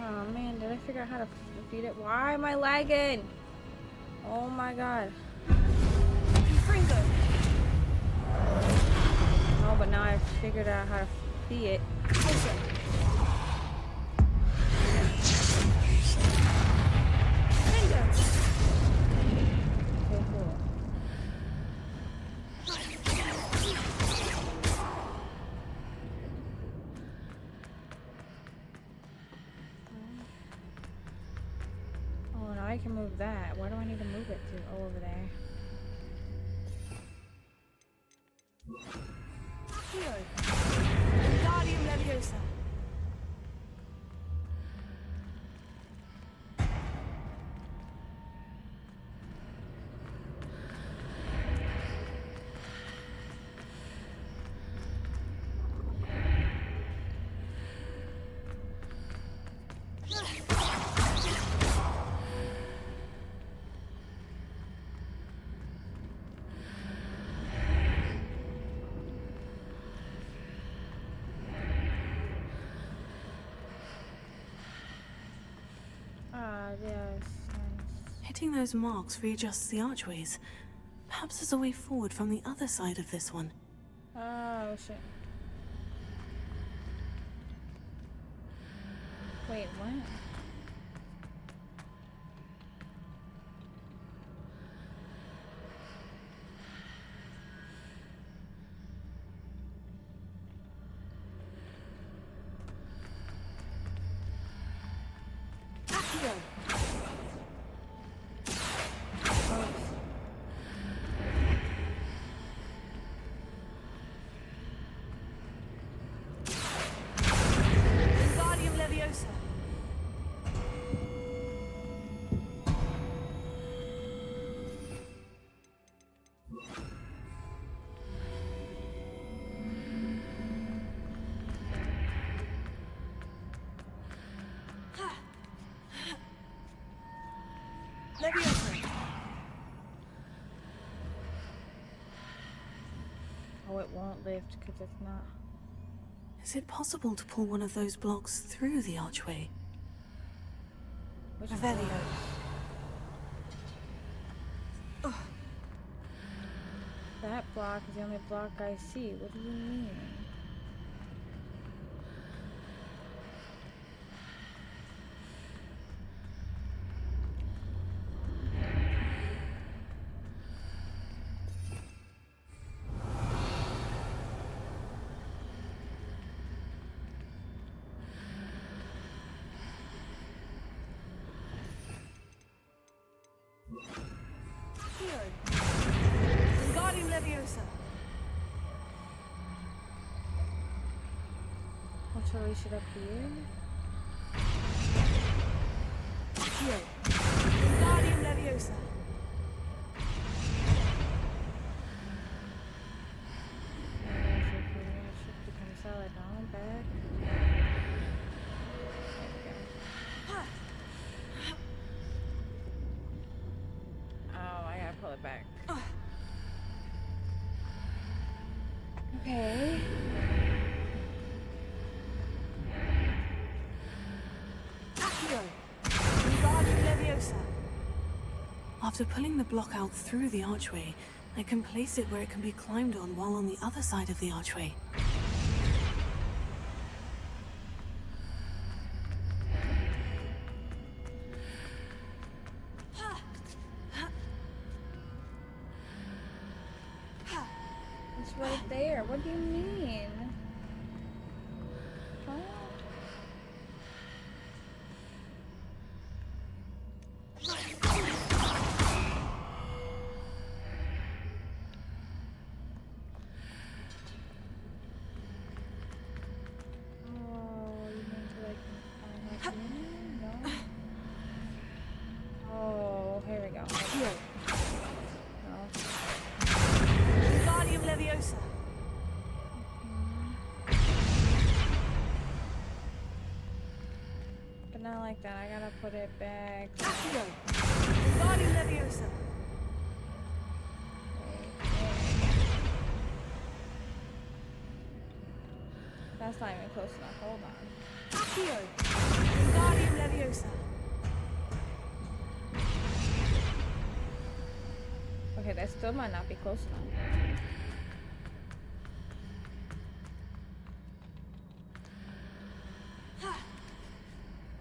Oh man, did I figure out how to defeat it? Why am I lagging? Oh my god. No, but now I figured out how to defeat it. Okay, cool. Oh, now I can move that. Where do I need to move it to? Oh, over there. Wingardium Leviosa. Ah, yes. Hitting those marks readjusts the archways. Perhaps there's a way forward from the other side of this one. Oh, shit. Wait, what? Wingardium Leviosa. Leviosa. Oh, it won't lift because it's not. Is it possible to pull one of those blocks through the archway? Revelio. That block is the only block I see. What do you mean? Wingardium Leviosa. What shall we should up here? Wingardium Leviosa. Become solid now. Back. Oh, I gotta pull it back. Okay. Wingardium Leviosa. After pulling the block out through the archway, I can place it where it can be climbed on while on the other side of the archway. It's right there. What do you mean? Huh? Oh, you mean to like No. Oh, here we go. No. Wingardium Leviosa. But not like that. I gotta put it back. Accio. Wingardium Leviosa. That's not even close enough. Hold on. Accio. Wingardium Leviosa. Okay, that still might not be close enough.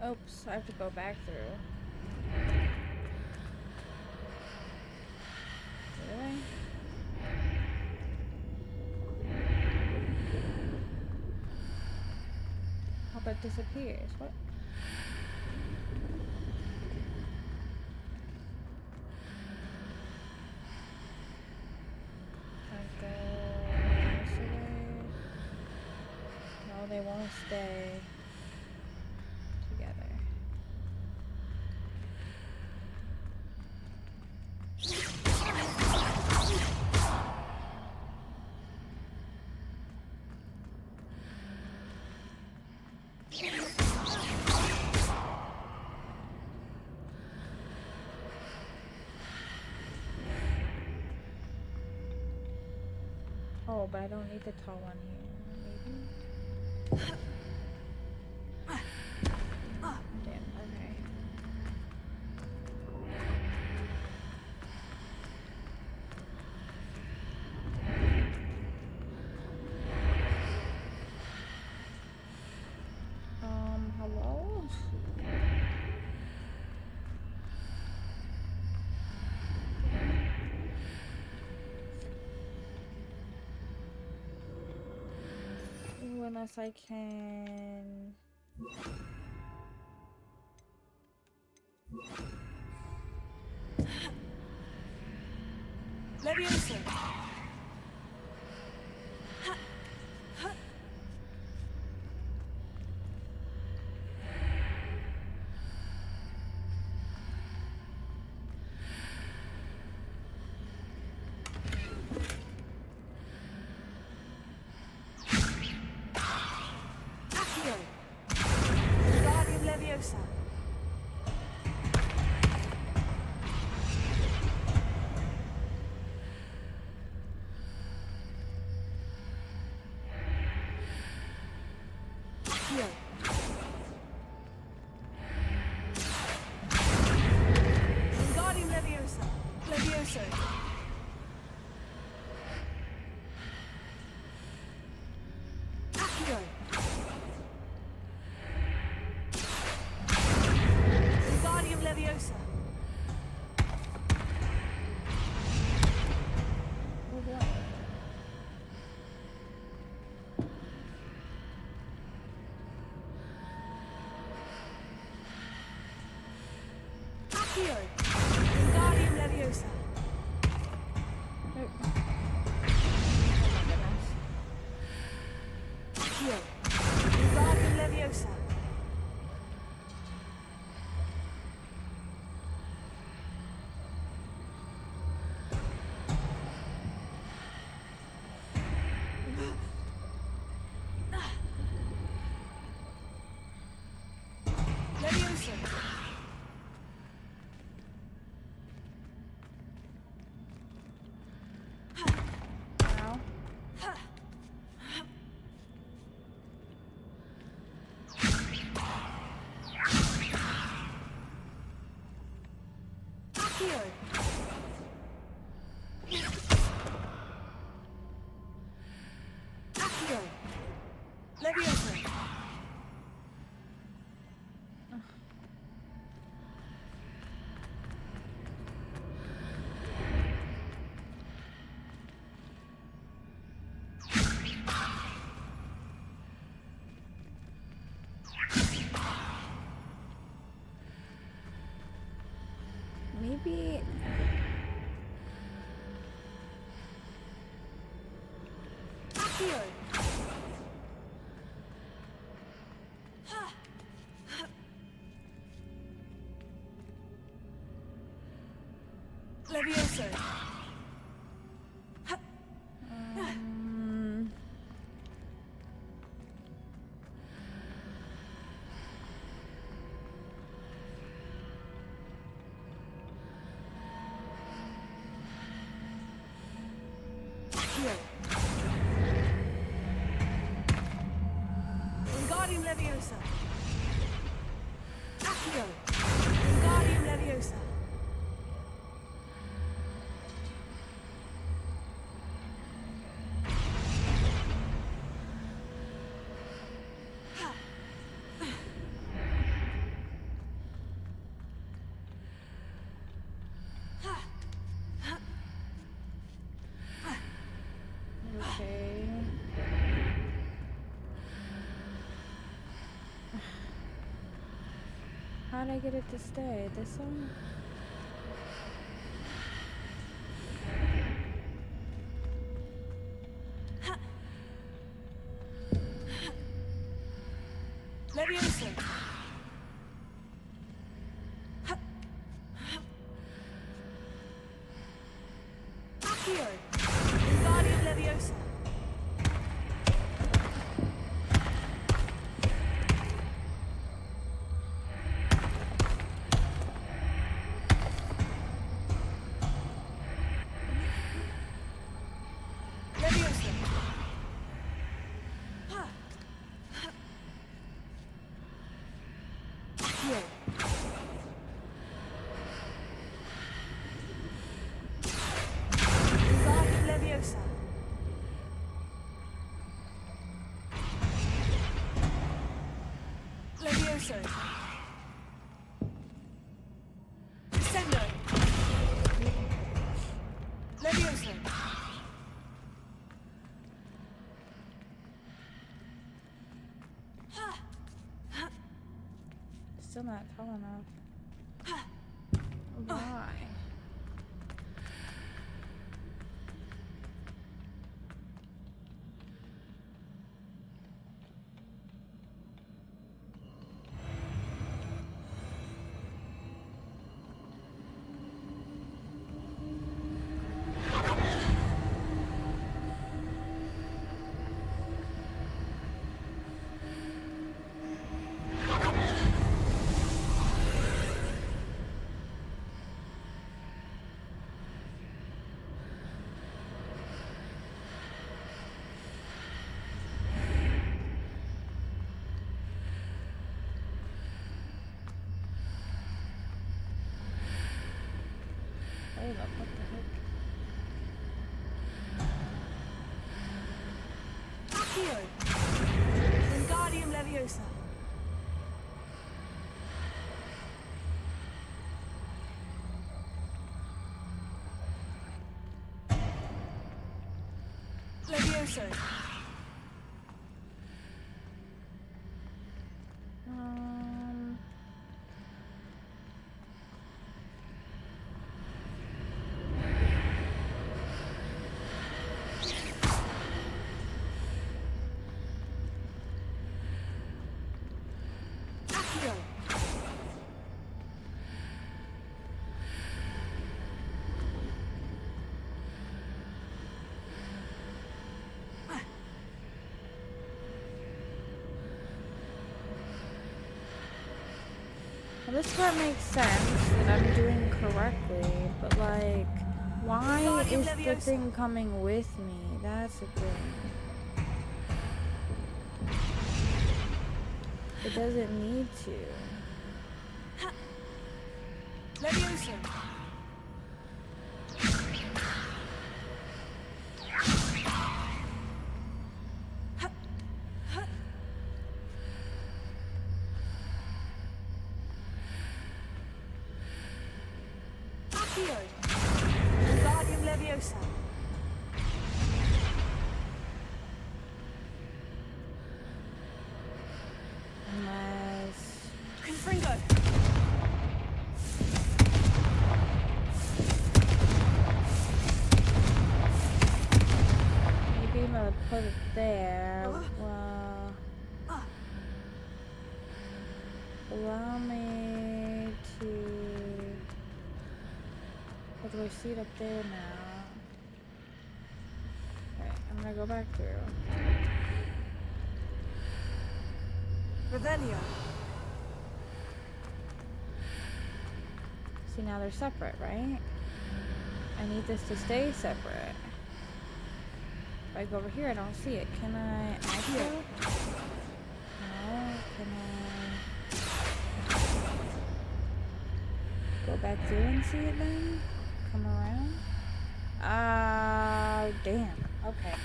Oops, I have to go back through. Really? Hope it disappears. What? I go this way. No, they won't stay together. Oh, but I don't need the tall one here. Maybe? Damn, okay. Hello? Ooh, unless I can... Leviosa. Accio. Wingardium Leviosa. Accio. Wingardium Leviosa. Leviosa. Accio. Wingardium Leviosa. Oh boy. Accio. Wingardium Leviosa. Oh my goodness. Accio. Wingardium Leviosa. Leviosa. Ow. Accio. Accio. Leviosa. Maybe... Accio. Levioso. Wingardium Leviosa. Accio. Wingardium Leviosa. Okay. How'd I get it to stay? This one? Levioso. Accio. Wingardium Leviosa. Leviosa. Accio. Wingardium Leviosa. Levioso. Descendo. Levioso. Still not tall enough. Why? Hold up, what the heck? Accio. Wingardium Leviosa. Levioso. Accio. Well, this part makes sense that I'm doing correctly, but like, why is the thing coming with me? That's the thing. It doesn't need to. Levioso. Accio. Wingardium Leviosa. Unless... Confringo. Maybe I'm gonna put it there. Well, allow me to What do I see it up there now? Alright, I'm gonna go back through. Revelio. See, now they're separate, right? I need this to stay separate. If I go over here, I don't see it. Can I add here? No. Can I go back through and see it then? Come around? Damn. Okay.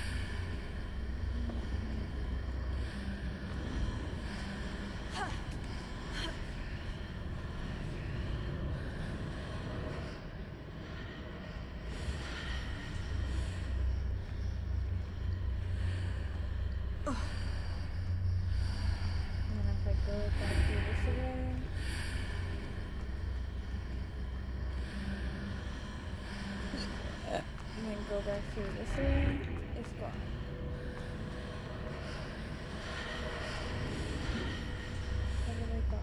Go back through this way. It's gone. Where did I go?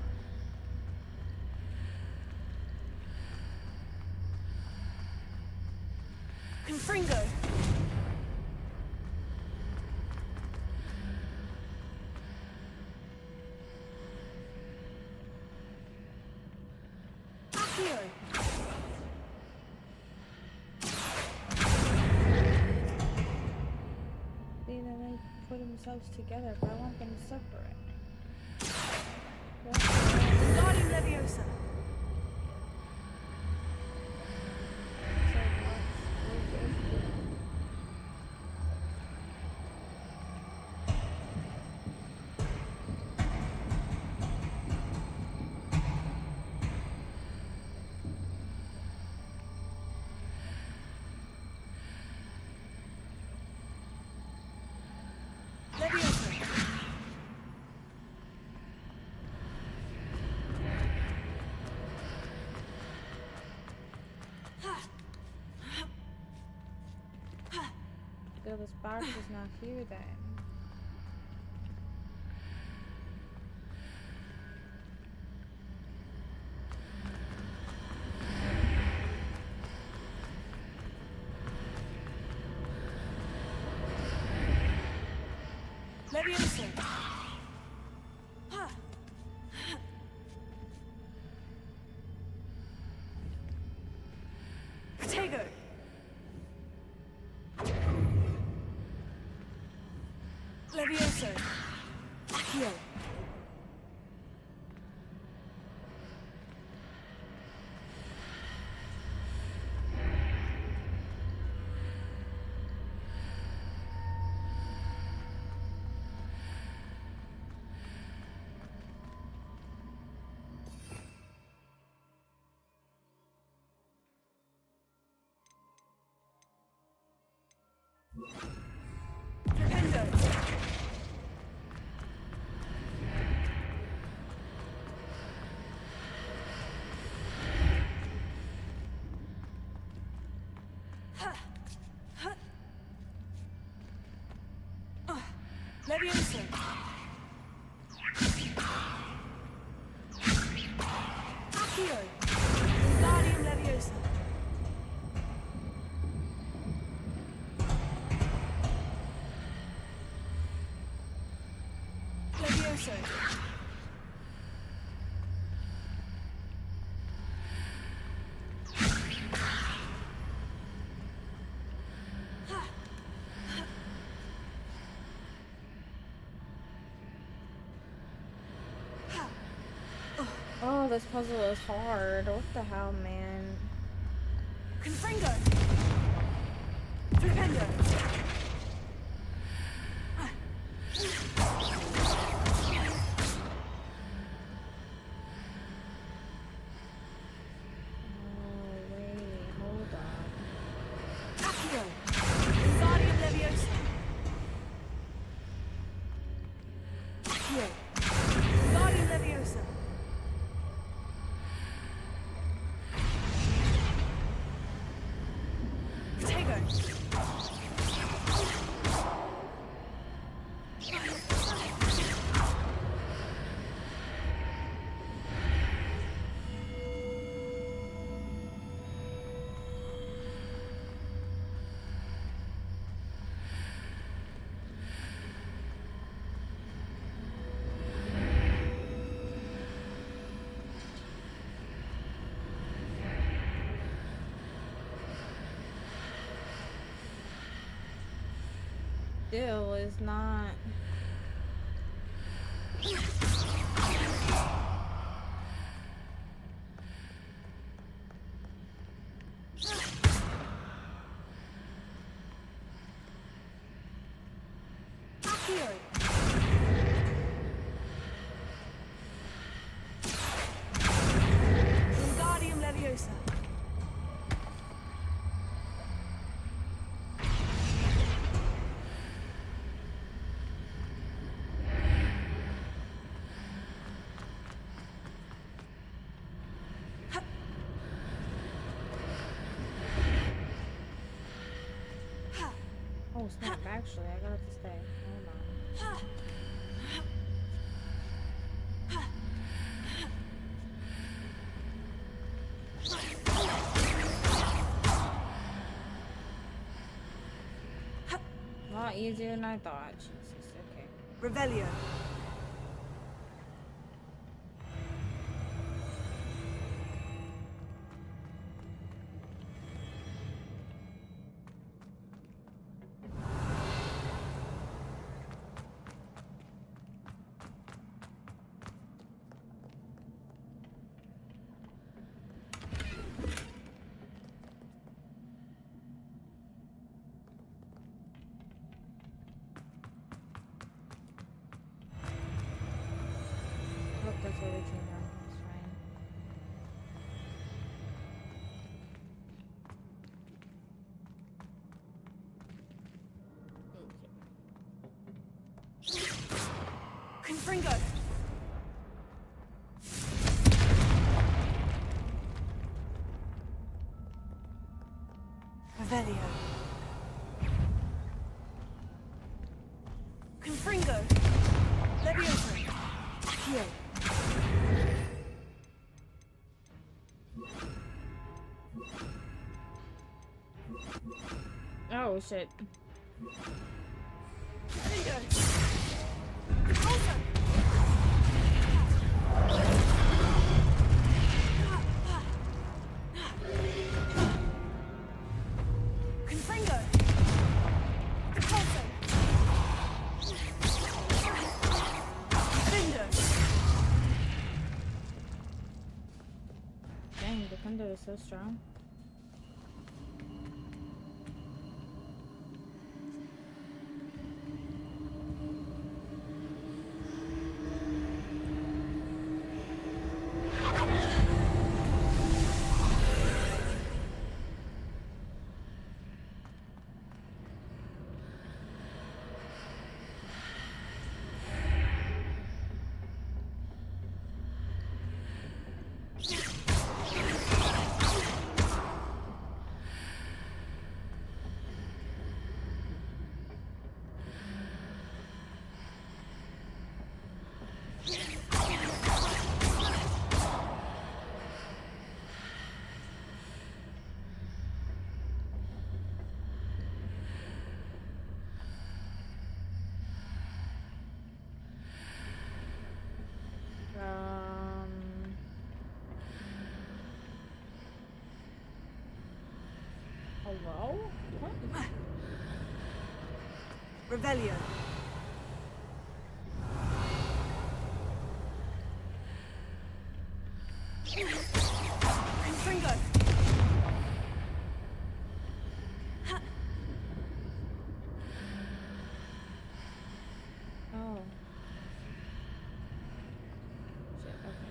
Confringo. Accio. Put themselves together, but I want them separate. Guardian Leviosa. So this box is not here then. Leviosa. Protego. Levioso. Accio. Leviosa. Accio. Guardian Leviosa. Leviosa. Oh, this puzzle is hard. What the hell, man? Confringo. Flipendo. Accio. Guardian Leviosa. Accio. Guardian Leviosa. Protego. still is not. Accio. Wingardium Leviosa. Oh snap! Actually, I got to stay. Hold on. A lot easier than I thought. Jesus. Okay. Revelio. Oh, that's where we came from. That's fine. Confringo. Revelio. Confringo. Leviosa. Accio. Oh shit. Confringo. Dang, Defender is so strong. Hello? What? Revelio. Confringo. Oh. Shit, okay.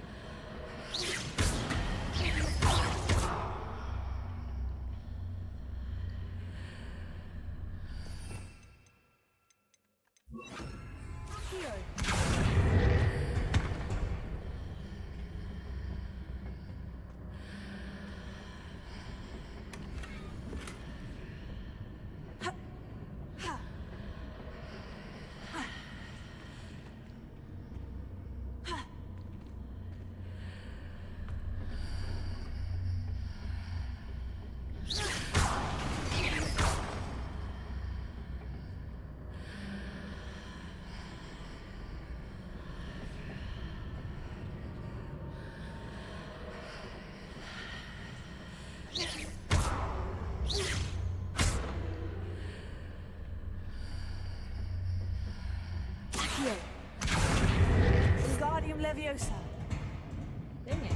Leviosa. Dang it.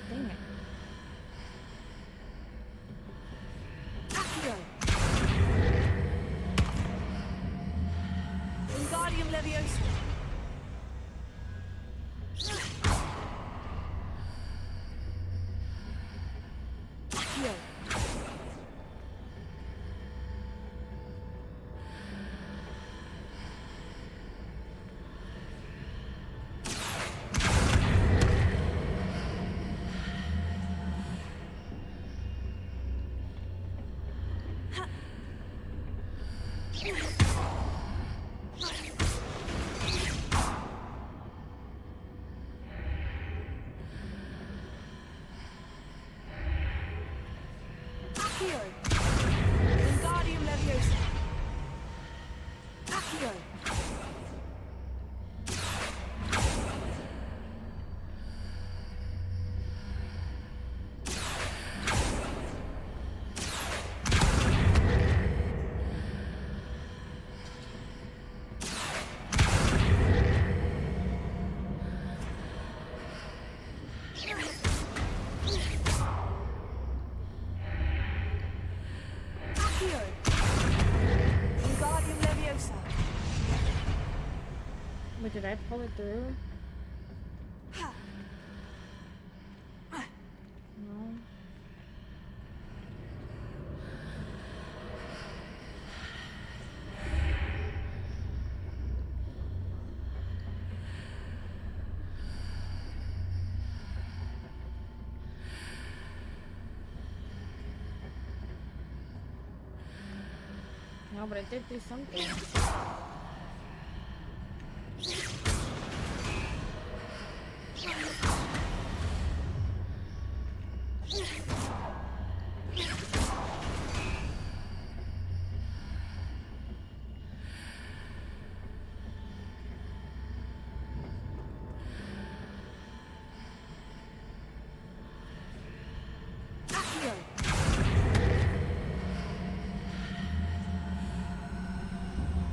Dang it. Accio. Wingardium Leviosa. Accio. Accio. Wingardium Leviosa. Accio. Accio. Wingardium Leviosa. Wait, did I pull it through? No. No, but I did do something. Accio.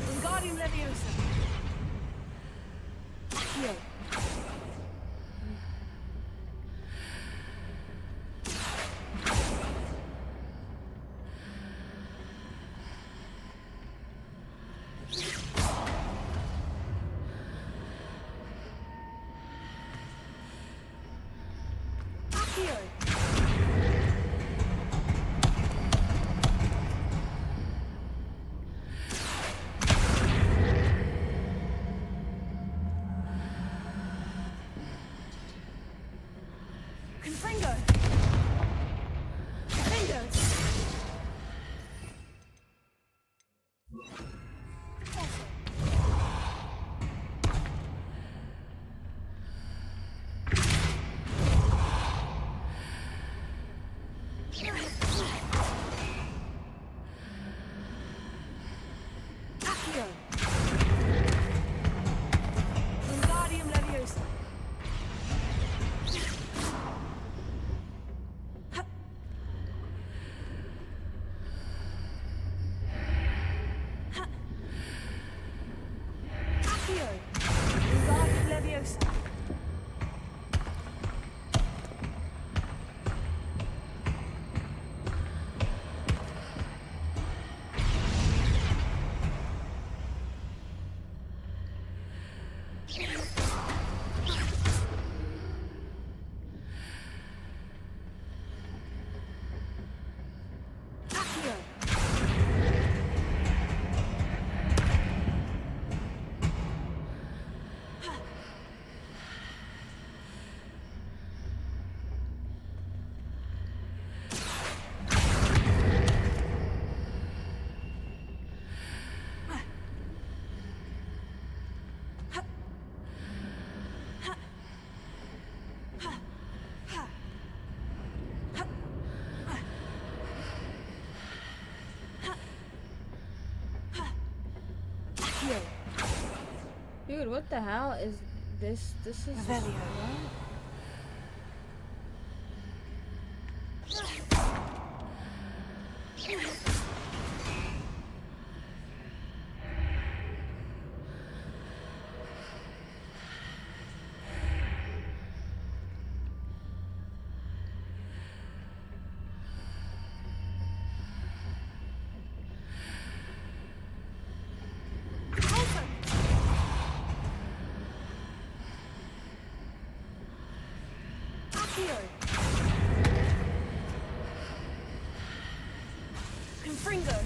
Wingardium Leviosa. Accio. Accio. Confringo. Confringo. Accio. Wingardium Leviosa. Accio. Wingardium Leviosa. Accio. Dude, what the hell is this? This is Revelio. what? Accio. Confringo.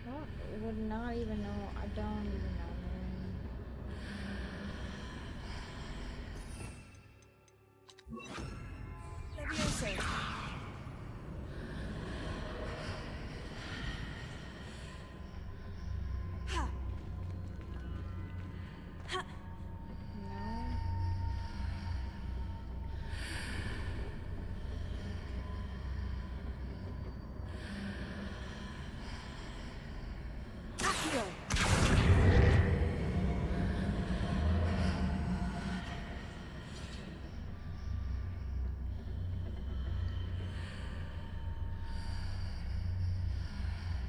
I would not even know. I don't even know, man. Levioso. Ha. Ha. Accio.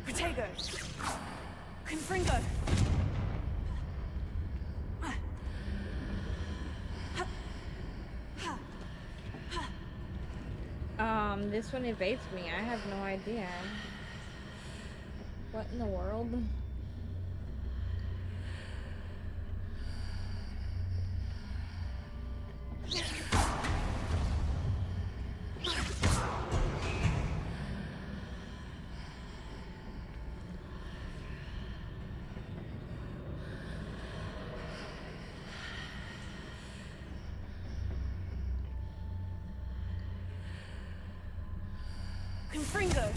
Protego. Confringo. This one evades me. I have no idea. What in the world? Confringo.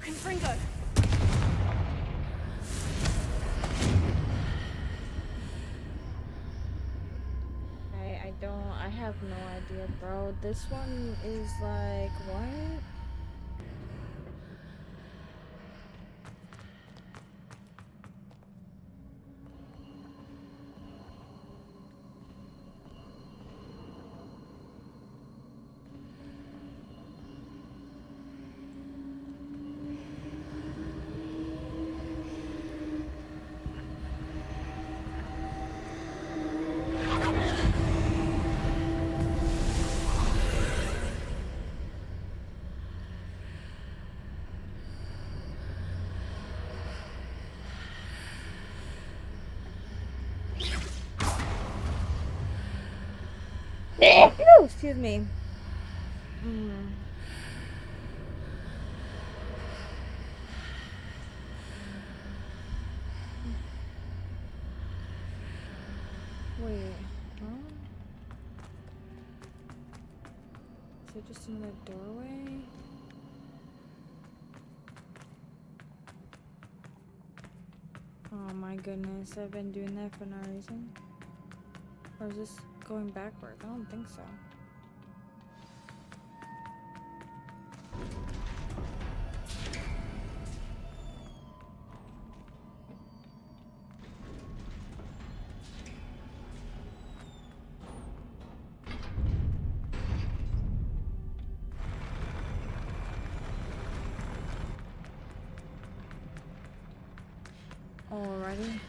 Confringo. I have no idea, bro. This one is like, what? Oh, excuse me. Wait, huh? Is it just another doorway? Oh my goodness, I've been doing that for no reason. Or is this going backwards? I don't think so. Alrighty.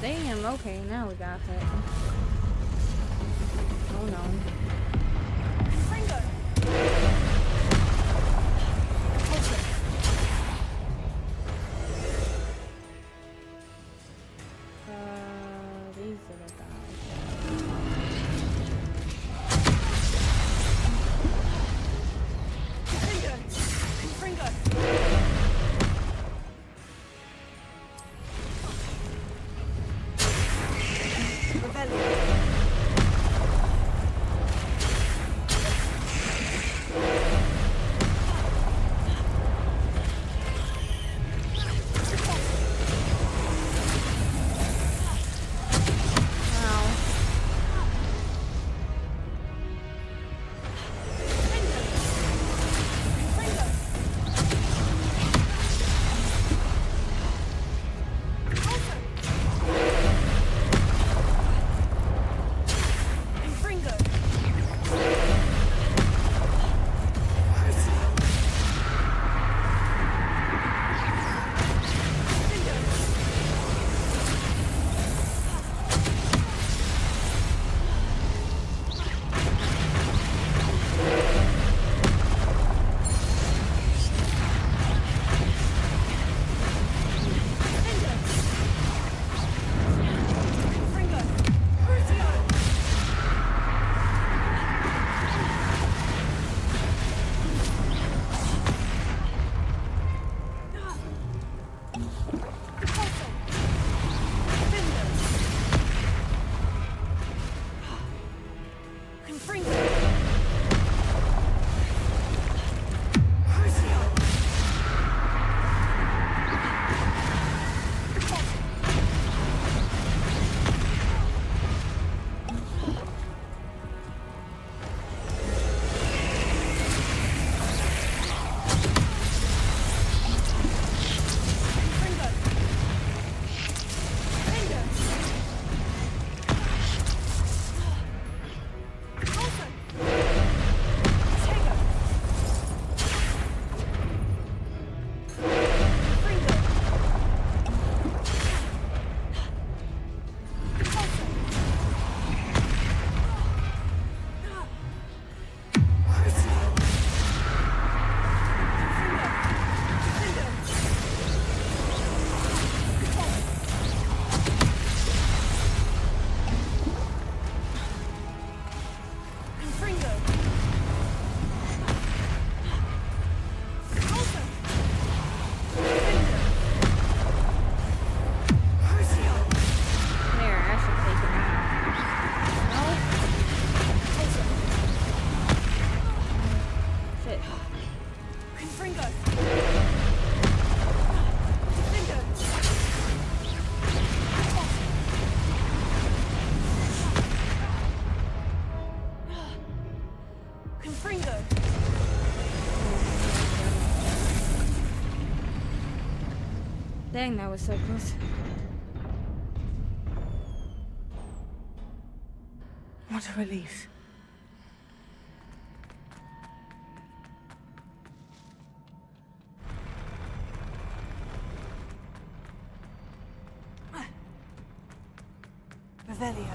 Damn, okay, now we got it. Oh no. These are the Confringo! Defendo! Confringo! Dang, that was so close. What a relief. Revelio.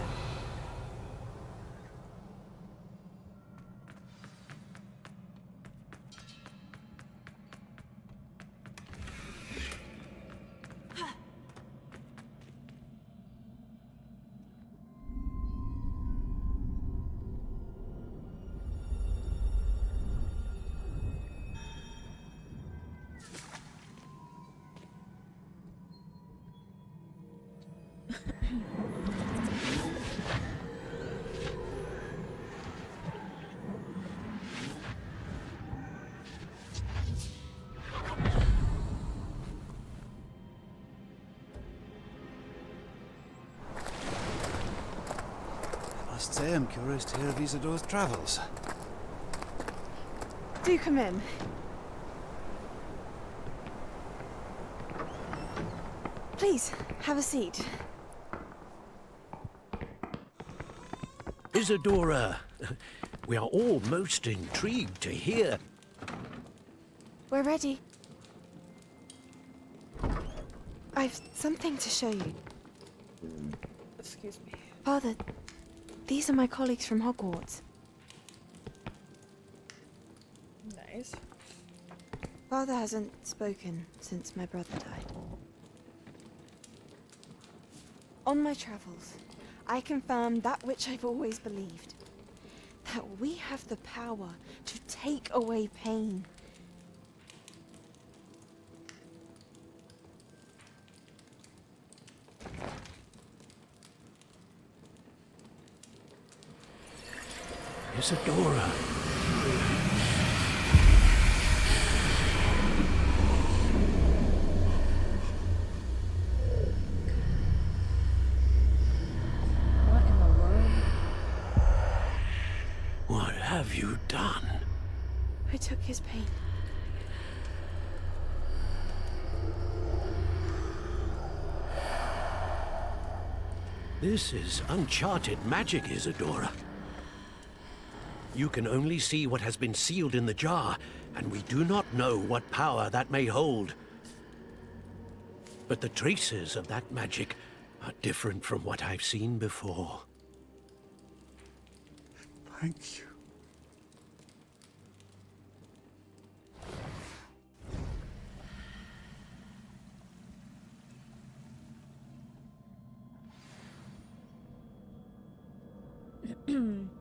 I must say I'm curious to hear of Isidore's travels. Do come in. Please, have a seat. Isadora, we are all most intrigued to hear. We're ready. I've something to show you. Excuse me. Father, these are my colleagues from Hogwarts. Nice. Father hasn't spoken since my brother died. On my travels, I confirmed that which I've always believed. That we have the power to take away pain. Isadora. What in the world? What have you done? I took his pain. This is uncharted magic, Isadora. You can only see what has been sealed in the jar, and we do not know what power that may hold. But the traces of that magic are different from what I've seen before. Thank you.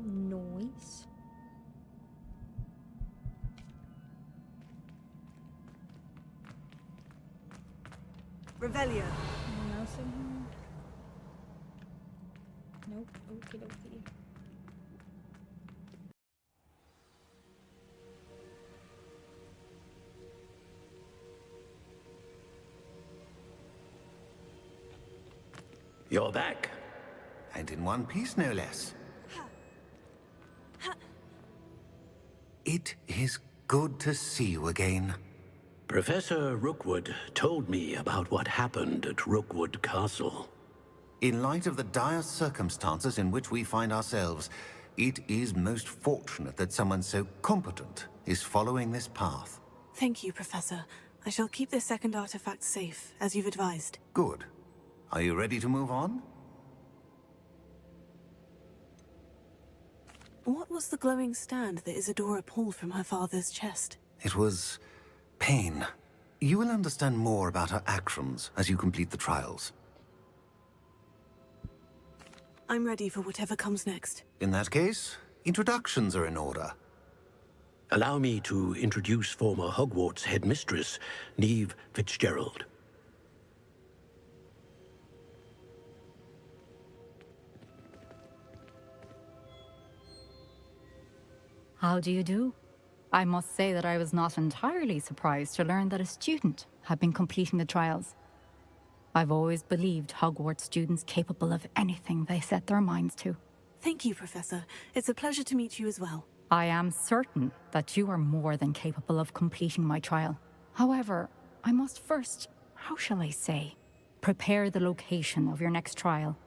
Noise. Revelio. Anyone else in here? Nope. Okie dokie. You're back. And in one piece, no less. It is good to see you again. Professor Rookwood told me about what happened at Rookwood Castle. In light of the dire circumstances in which we find ourselves, it is most fortunate that someone so competent is following this path. Thank you, Professor. I shall keep this second artifact safe, as you've advised. Good. Are you ready to move on? What was the glowing stand that Isadora pulled from her father's chest? It was pain. You will understand more about her actions as you complete the trials. I'm ready for whatever comes next. In that case, introductions are in order. Allow me to introduce former Hogwarts headmistress, Neve Fitzgerald. How do you do? I must say that I was not entirely surprised to learn that a student had been completing the trials. I've always believed Hogwarts students capable of anything they set their minds to. Thank you, Professor. It's a pleasure to meet you as well. I am certain that you are more than capable of completing my trial. However, I must first, how shall I say, prepare the location of your next trial.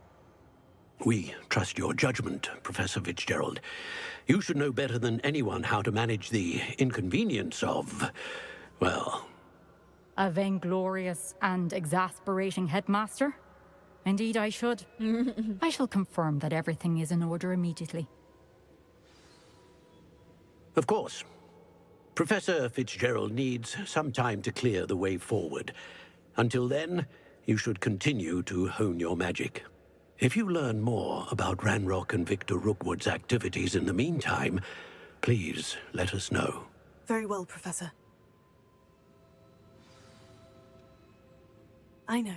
We trust your judgment, Professor Fitzgerald. You should know better than anyone how to manage the inconvenience of, well... A vainglorious and exasperating headmaster? Indeed I should. I shall confirm that everything is in order immediately. Of course. Professor Fitzgerald needs some time to clear the way forward. Until then, you should continue to hone your magic. If you learn more about Ranrock and Victor Rookwood's activities in the meantime, please let us know. Very well, Professor. I know.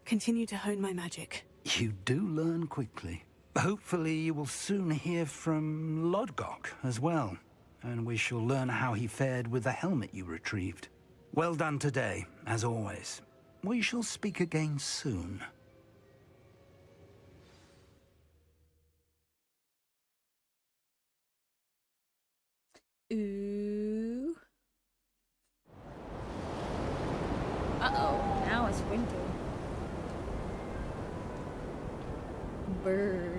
Continue to hone my magic. You do learn quickly. Hopefully you will soon hear from Lodgok as well, and we shall learn how he fared with the helmet you retrieved. Well done today, as always. We shall speak again soon. Ooh. Uh-oh, now it's winter. Brrr.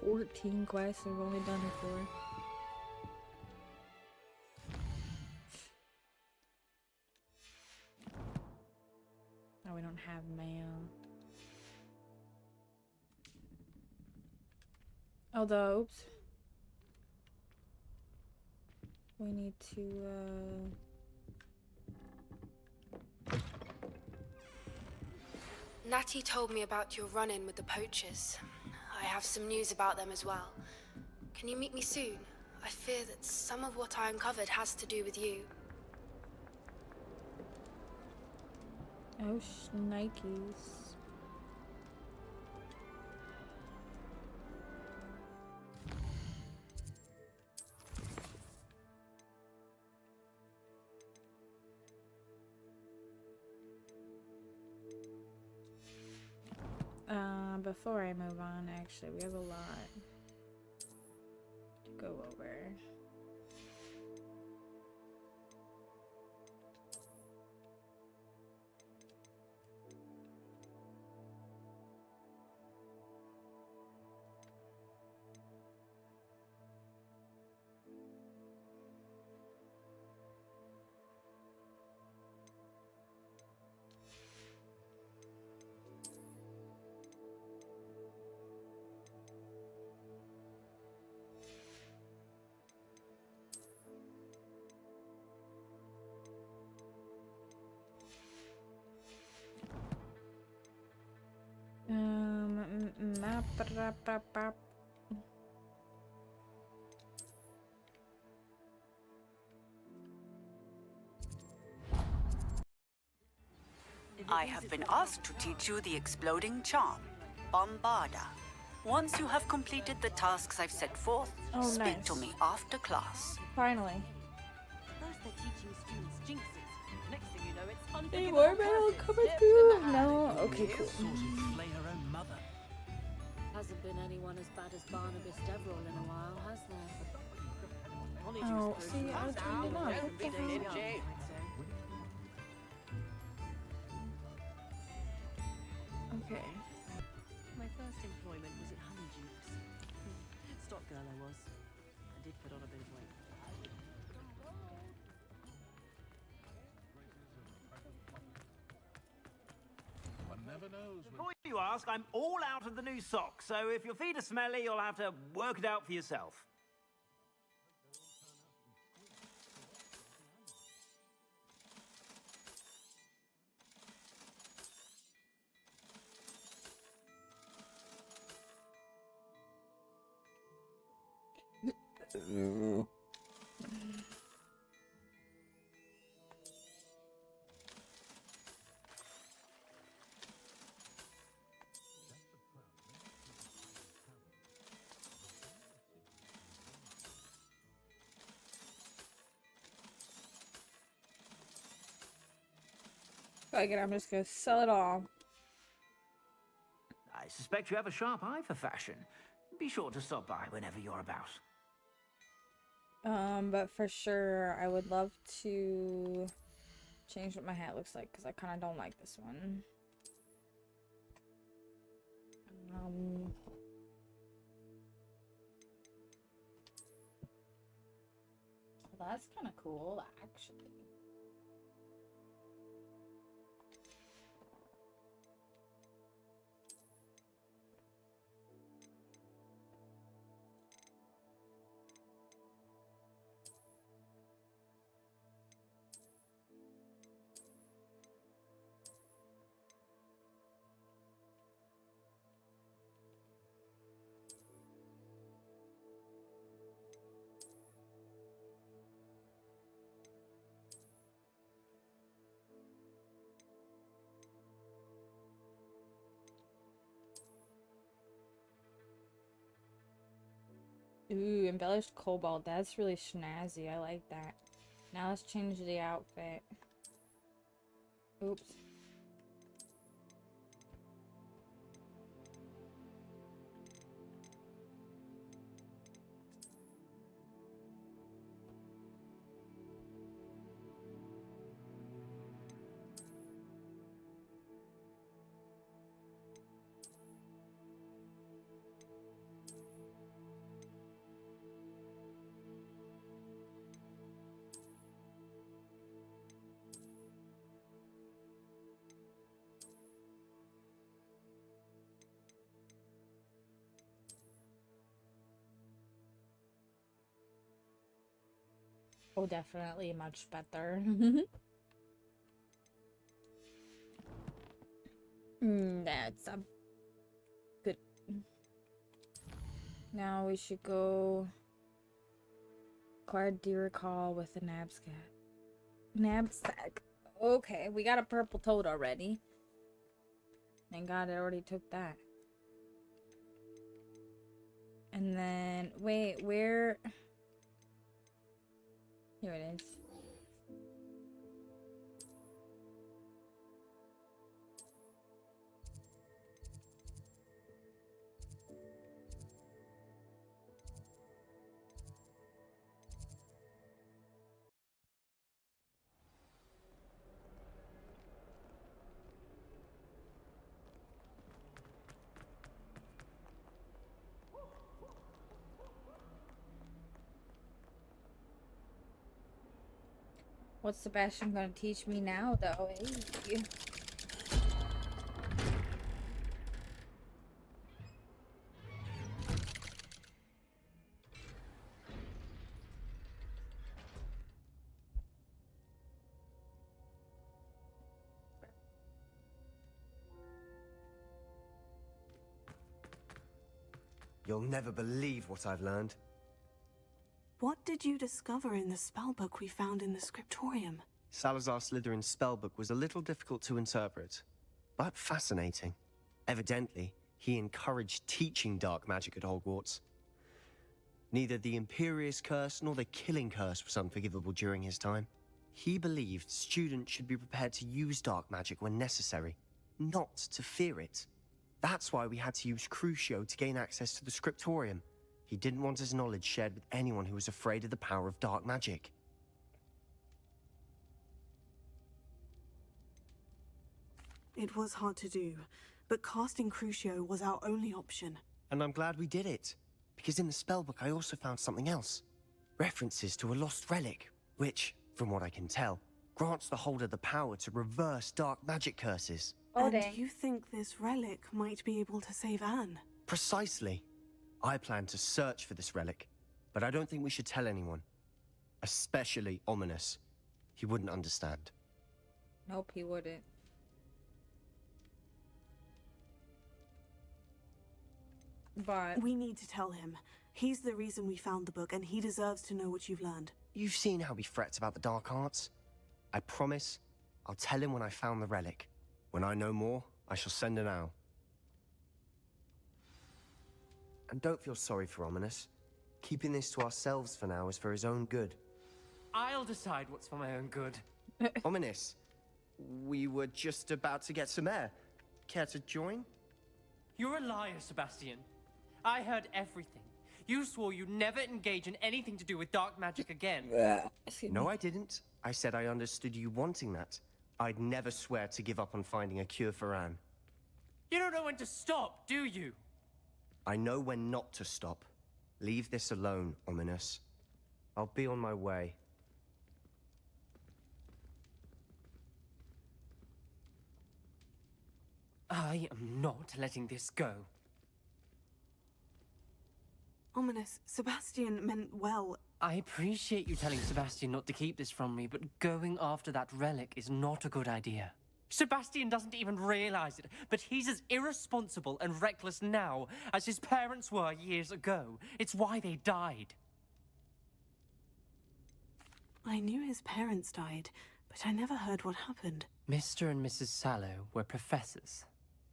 Fourteen quests I've only done it for. Oh, we don't have mail. Although, oops. We need to, Natty told me about your run-in with the poachers. I have some news about them as well. Can you meet me soon? I fear that some of what I uncovered has to do with you. oh, shnikes. Before I move on, actually, we have a lot to go over. I have been asked to teach you the exploding charm, Bombarda. Once you have completed the tasks I've set forth, speak to me after class. Finally. First they're teaching students jinxes. Next thing you know, it's Any more mail coming through? No? Okay, cool. Hasn't been anyone as bad as Barnabas Deverell in a while, has there? Oh, see, I was trying to what the hell? Okay. My first employment was at Honeydukes. Stock girl I was. I did put on a bit of weight. One never knows. Before you ask, I'm all out of the new socks, so if your feet are smelly, you'll have to work it out for yourself. Again, I'm just gonna sell it all. I suspect you have a sharp eye for fashion. Be sure to stop by whenever you're about. But for sure, I would love to change what my hat looks like because I kind of don't like this one. Well, that's kind of cool, actually. Ooh, embellished cobalt. That's really snazzy. I like that. Now let's change the outfit. Oops. Oh, definitely much better. That's a good. Now we should go acquire deer call with a knapsack. Okay, we got a purple toad already. Thank God I already took that. And then wait, where? Here it is. What's Sebastian gonna teach me now, though? Hey. You'll never believe what I've learned. What did you discover in the spellbook we found in the scriptorium? Salazar Slytherin's spellbook was a little difficult to interpret, but fascinating. Evidently, he encouraged teaching dark magic at Hogwarts. Neither the Imperious Curse nor the Killing Curse was unforgivable during his time. He believed students should be prepared to use dark magic when necessary, not to fear it. That's why we had to use Crucio to gain access to the scriptorium. He didn't want his knowledge shared with anyone who was afraid of the power of dark magic. It was hard to do, but casting Crucio was our only option. And I'm glad we did it, because in the spellbook I also found something else. References to a lost relic, which, from what I can tell, grants the holder the power to reverse dark magic curses. Oh, and you think this relic might be able to save Anne? Precisely. I plan to search for this relic, but I don't think we should tell anyone. Especially Ominous. He wouldn't understand. Nope, he wouldn't. But we need to tell him. He's the reason we found the book, and he deserves to know what you've learned. You've seen how he frets about the dark arts. I promise I'll tell him when I found the relic. When I know more, I shall send an owl. And don't feel sorry for Ominous. Keeping this to ourselves for now is for his own good. I'll decide what's for my own good. Ominous, we were just about to get some air. Care to join? You're a liar, Sebastian. I heard everything. You swore you'd never engage in anything to do with dark magic again. No, I didn't. I said I understood you wanting that. I'd never swear to give up on finding a cure for Anne. You don't know when to stop, do you? I know when not to stop. Leave this alone, Ominous. I'll be on my way. I am not letting this go. Ominous, Sebastian meant well. I appreciate you telling Sebastian not to keep this from me, but going after that relic is not a good idea. Sebastian doesn't even realize it, but he's as irresponsible and reckless now as his parents were years ago. It's why they died. I knew his parents died, but I never heard what happened. Mr. and Mrs. Sallow were professors.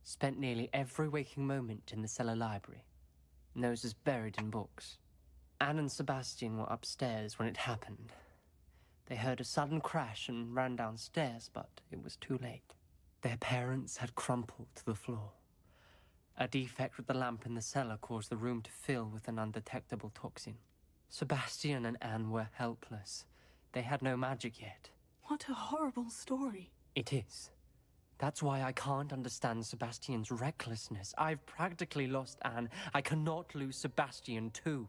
Spent nearly every waking moment in the cellar library. Noses buried in books. Anne and Sebastian were upstairs when it happened. They heard a sudden crash and ran downstairs, but it was too late. Their parents had crumpled to the floor. A defect with the lamp in the cellar caused the room to fill with an undetectable toxin. Sebastian and Anne were helpless. They had no magic yet. What a horrible story. It is. That's why I can't understand Sebastian's recklessness. I've practically lost Anne. I cannot lose Sebastian too.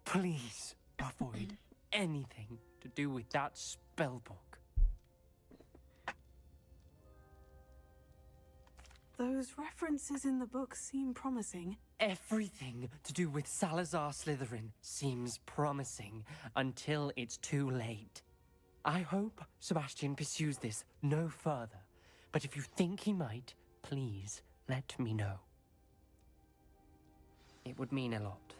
Please avoid anything to do with that spellbook. Those references in the book seem promising. Everything to do with Salazar Slytherin seems promising until it's too late. I hope Sebastian pursues this no further. But if you think he might, please let me know. It would mean a lot.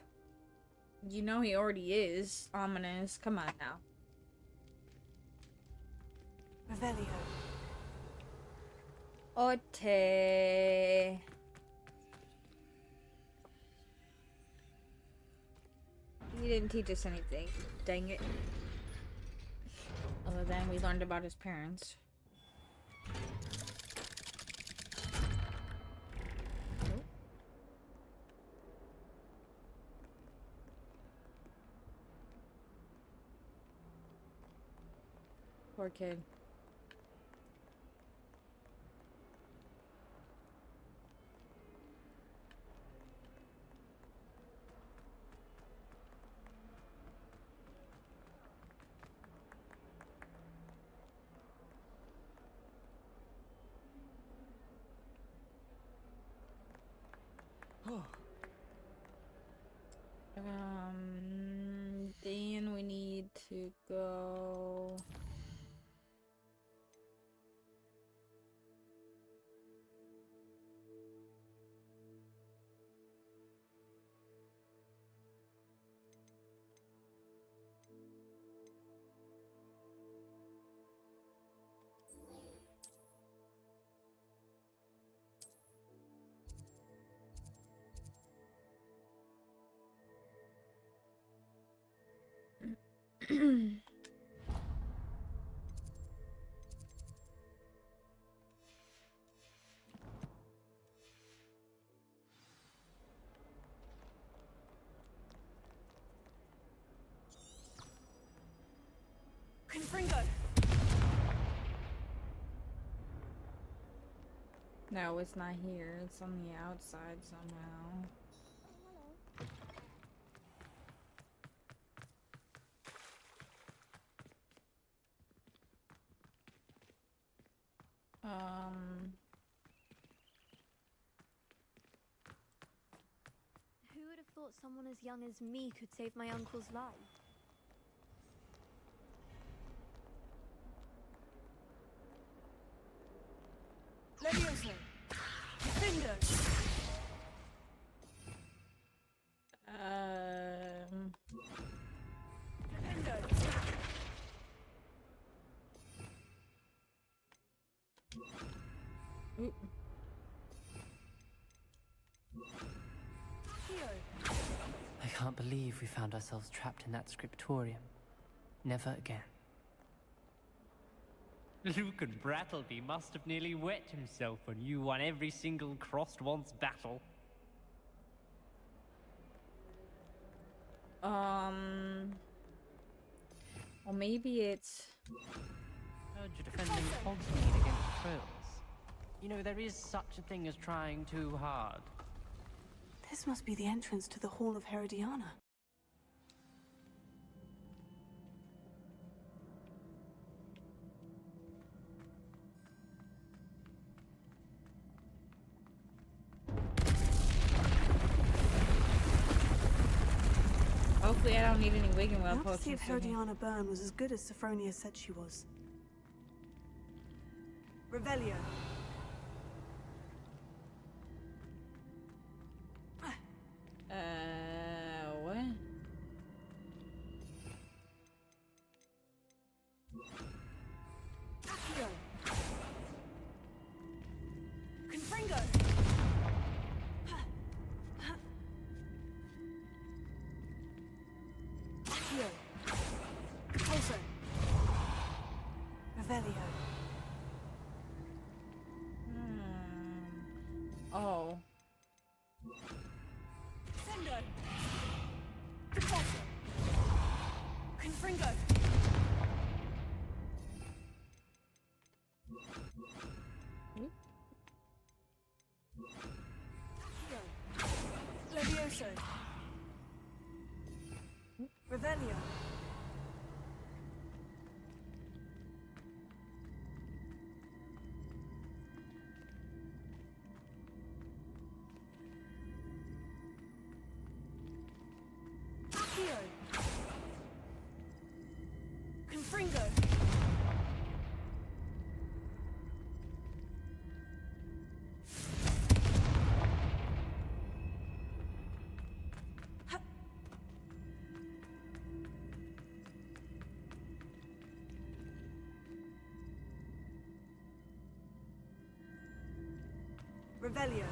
You know he already is. Ominous. Come on now. Revelio. Ote. He didn't teach us anything. Dang it. Other than we learned about his parents. Poor kid. Then we need to go. Confringo! No, it's not here. It's on the outside somehow. Who would have thought someone as young as me could save my uncle's life? Levioso! Defender! Oop. I can't believe we found ourselves trapped in that scriptorium. Never again. Lucan Brattleby must have nearly wet himself when you won every single crossed once battle. Or maybe it's... Heard you're defending Hogsmeade against trolls. You know, there is such a thing as trying too hard. This must be the entrance to the Hall of Herodiana. Hopefully I don't need any Wigan Well I want to potions. see if Herodiana Byrne was as good as Sophronia said she was. Revelio. What? Accio. Confringo. Accio. Pulso. Revelio. Oh. Sendo. Deposso. Confringo. Levioso. Revelio. Accio. Confringo. Revelio.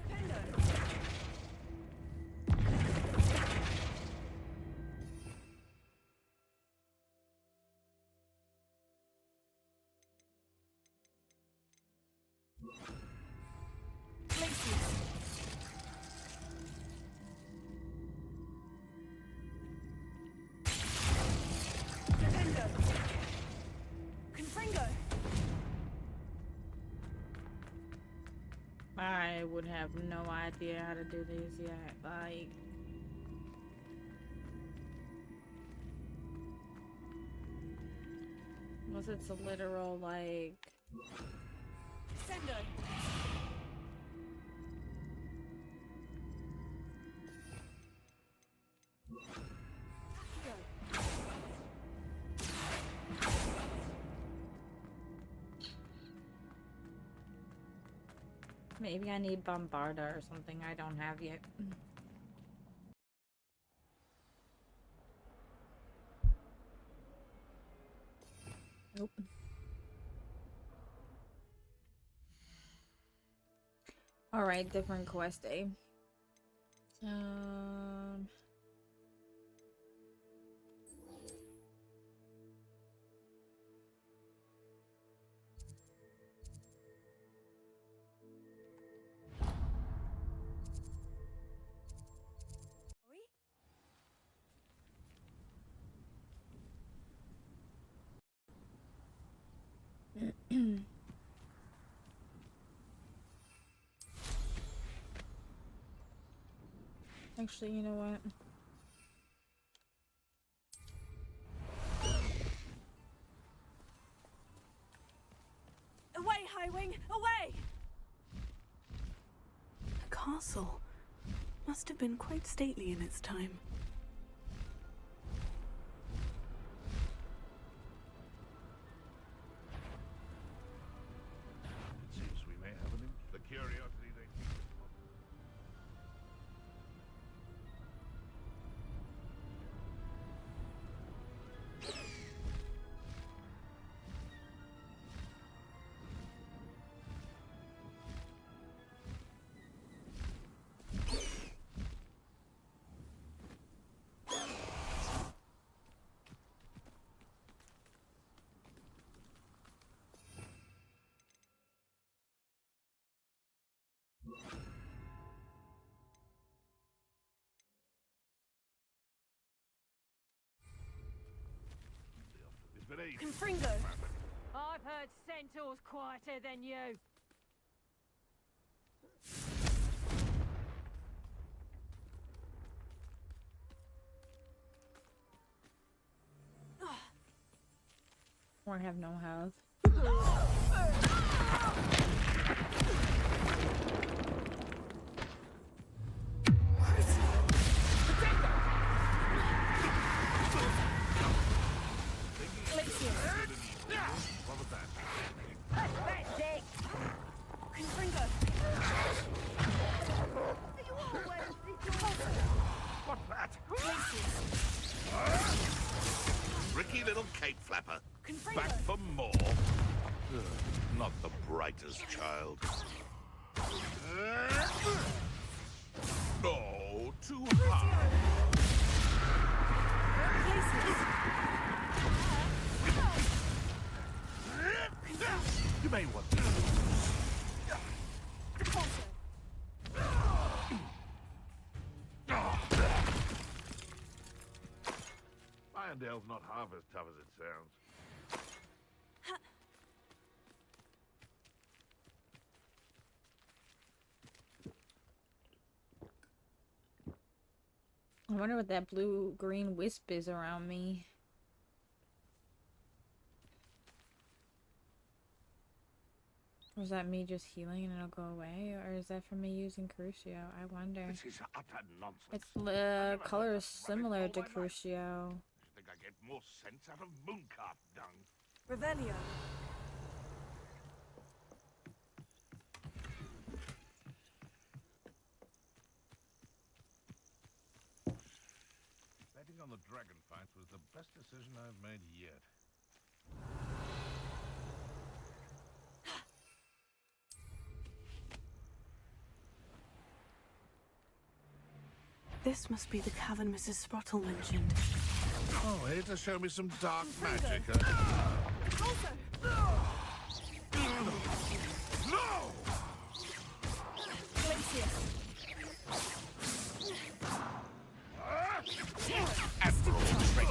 Pendo. Glacius. Pendo. Confringo. I would have no idea how to do these yet. Like... Unless it's a literal, like... Sendo. Maybe I need Bombarda or something I don't have yet. Nope. Alright, different quest day. Actually, you know what? Away, Highwing! Away! The castle must have been quite stately in its time. It seems we may have the curiosity they keep. Please. Confringo! I've heard centaurs quieter than you. Or have no health. What was that? That's it! Confringo! Are you always What's that? Ricky little cape flapper. Back for more. Ugh, not the brightest child. No, too high. You may want to. Irondale's not half as tough as it sounds. I wonder what that blue-green wisp is around me. Or is that me just healing and it'll go away? Or is that from me using Crucio? I wonder. This is utter nonsense. Its the color is similar to Crucio. I think I get more sense out of mooncalf dung. Revelio. Betting on the dragon fight was the best decision I've made yet. This must be the cavern Mrs. Sprottle mentioned. Oh, here to show me some dark magic, Also. No! After all, straight.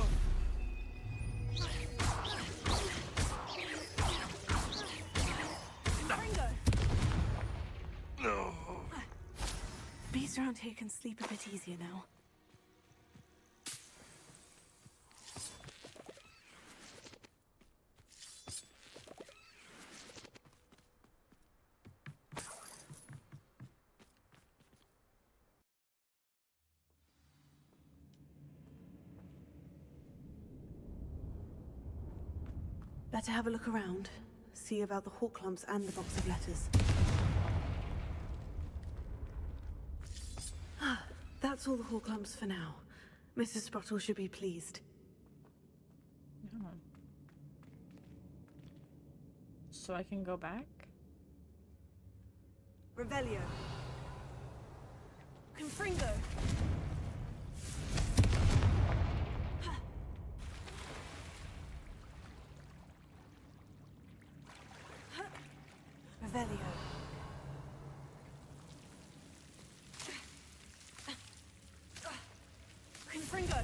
No. Bees around here can sleep a bit easier now. Better have a look around. See about the hawk lumps and the box of letters. That's all the hawk lumps for now. Mrs. Sprottle should be pleased. Oh. So I can go back? Revelio. Confringo. Revelio. Confringo.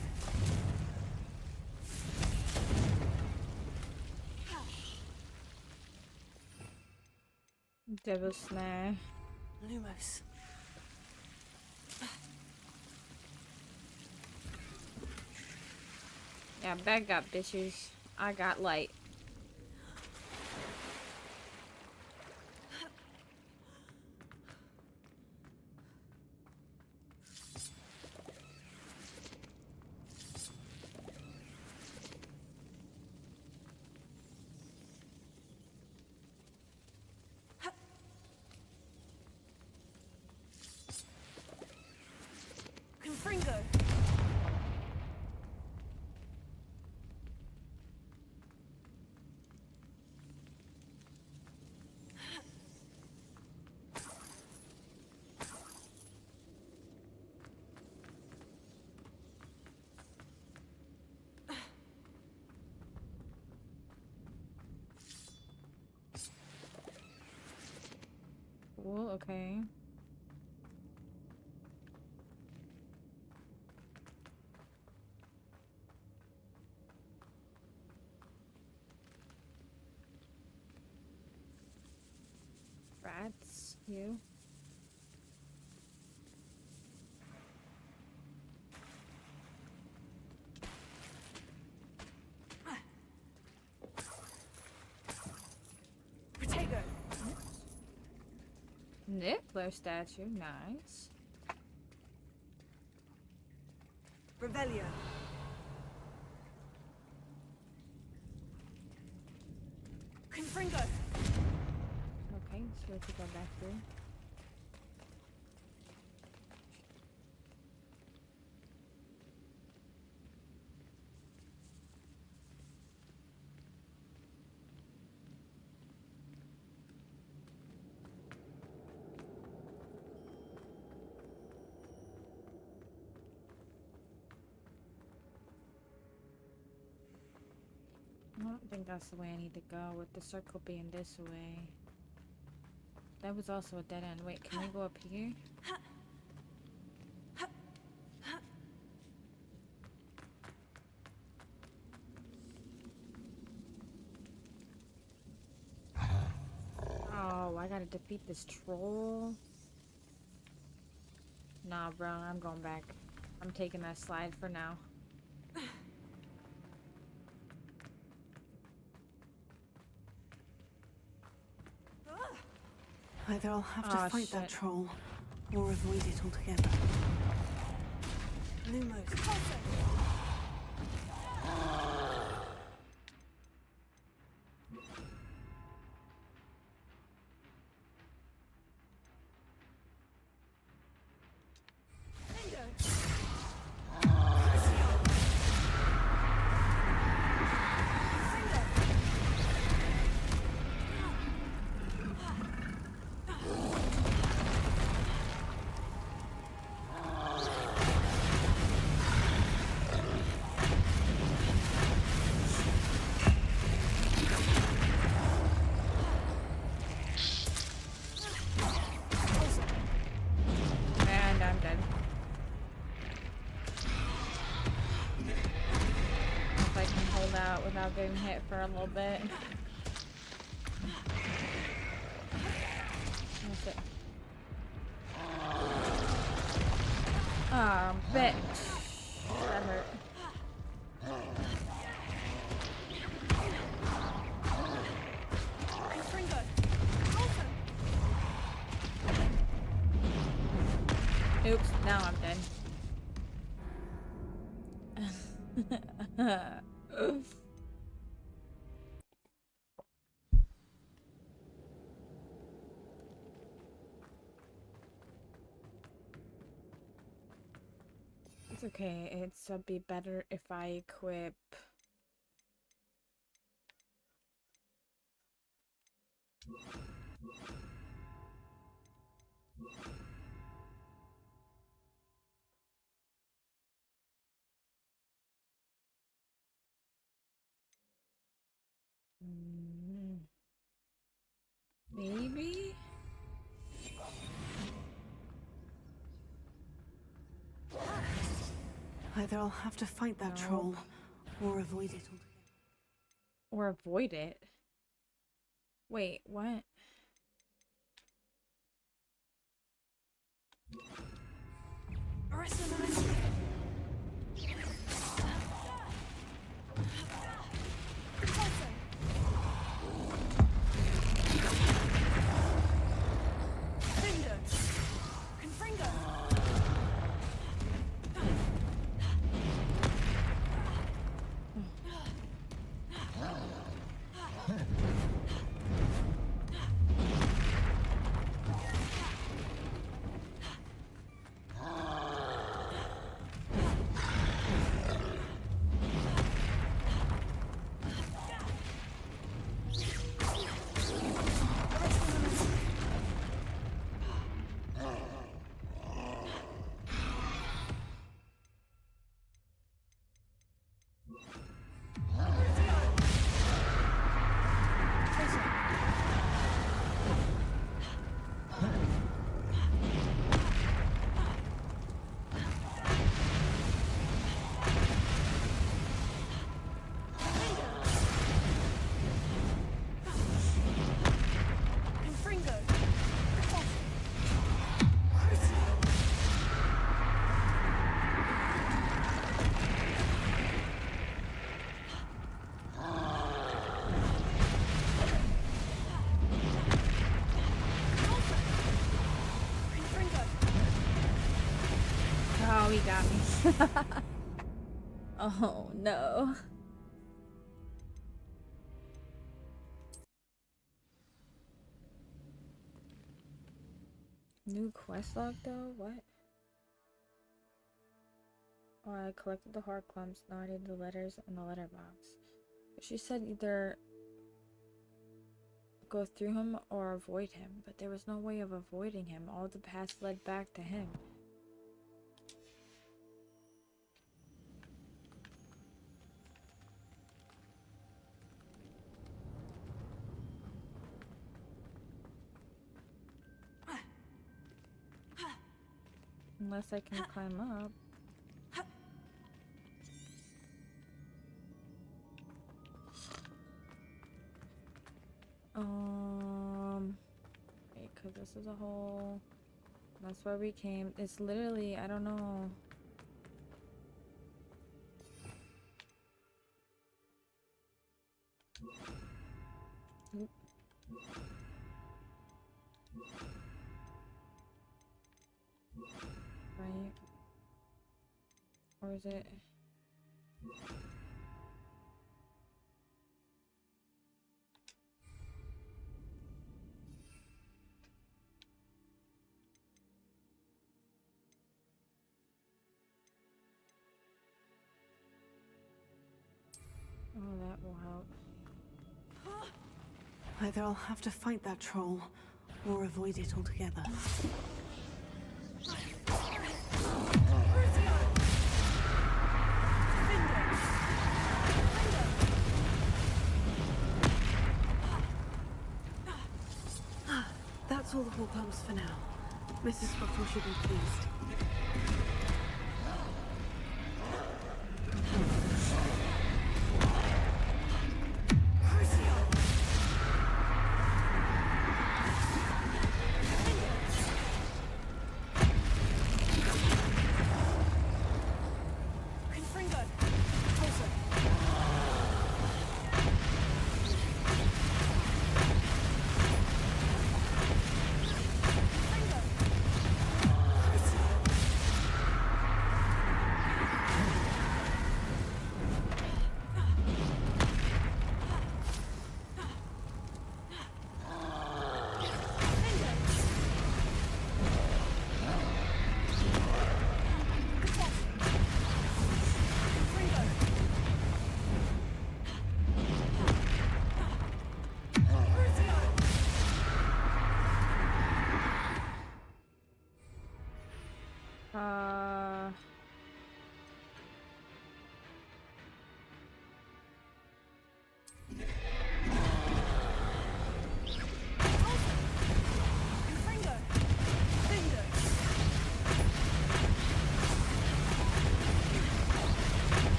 Devil Snare. Lumos. Yeah, back up, bitches. I got light. Confringo. Cool, okay. You. Protego. Niffler statue, nice. Revelio. Confringo. Okay, so we have to go back through. I don't think that's the way I need to go, with the circle being this way. That was also a dead end. Wait, can we go up here? Oh, I gotta defeat this troll. Nah, bro, I'm going back. I'm taking that slide for now. Either I'll have to fight that troll, or avoid it altogether. Lumos. And I'm dead. If I can hold out without getting hit for a little bit. That's it. Oh, bitch. That hurt. Oops, now I'm dead. It's okay. It's be better if I equip. Maybe? Either I'll have to fight that troll, or avoid it altogether. Or avoid it? Wait, what? Oh no. New quest log though? What? Oh, I collected the heart clumps. Now I need the letters in the letterbox. She said either go through him or avoid him, but there was no way of avoiding him. All the paths led back to him. Unless I can climb up. Wait, cause this is a hole. That's where we came. It's literally, I don't know. Oop. Right. Or is it? Oh, that will help. Either I'll have to fight that troll, or avoid it altogether. That's all the hall clumps for now. Mrs. Spottle should be pleased.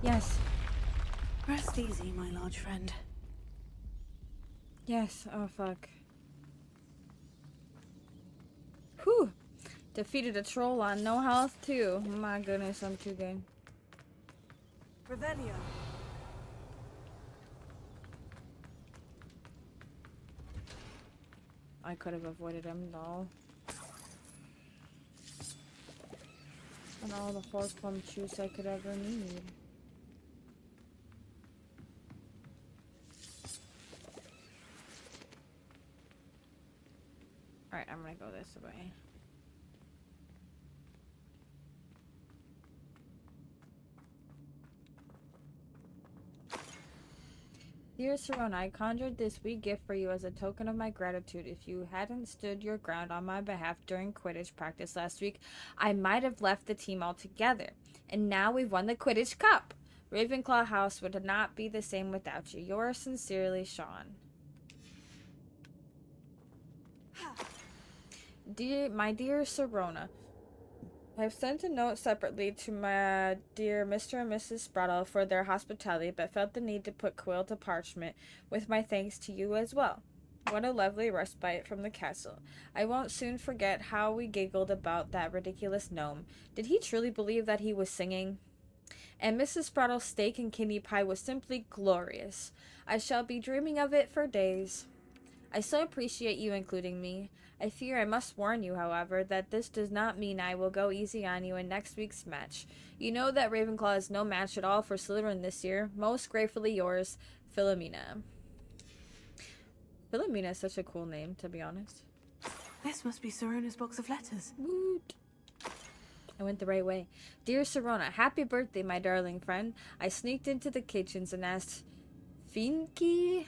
Yes. Rest easy, my large friend. Yes. Oh, fuck. Whew. Defeated a troll on no health, too. My goodness, I'm too good. Revelio. I could have avoided him, though. And all the horse plum juice I could ever need. Alright, I'm gonna go this way. Dear Serona, I conjured this wee gift for you as a token of my gratitude. If you hadn't stood your ground on my behalf during Quidditch practice last week, I might have left the team altogether. And now we've won the Quidditch Cup. Ravenclaw House would not be the same without you. Yours sincerely, Sean. My dear Serona, I have sent a note separately to my dear Mr. and Mrs. Sprottle for their hospitality, but felt the need to put quill to parchment with my thanks to you as well. What a lovely respite from the castle. I won't soon forget how we giggled about that ridiculous gnome. Did he truly believe that he was singing? And Mrs. Sprottle's steak and kidney pie was simply glorious. I shall be dreaming of it for days. I so appreciate you including me. I fear I must warn you, however, that this does not mean I will go easy on you in next week's match. You know that Ravenclaw is no match at all for Slytherin this year. Most gratefully yours, Philomena. Philomena is such a cool name, to be honest. This must be Sirona's box of letters. Woot. I went the right way. Dear Sirona, happy birthday, my darling friend. I sneaked into the kitchens and asked Finky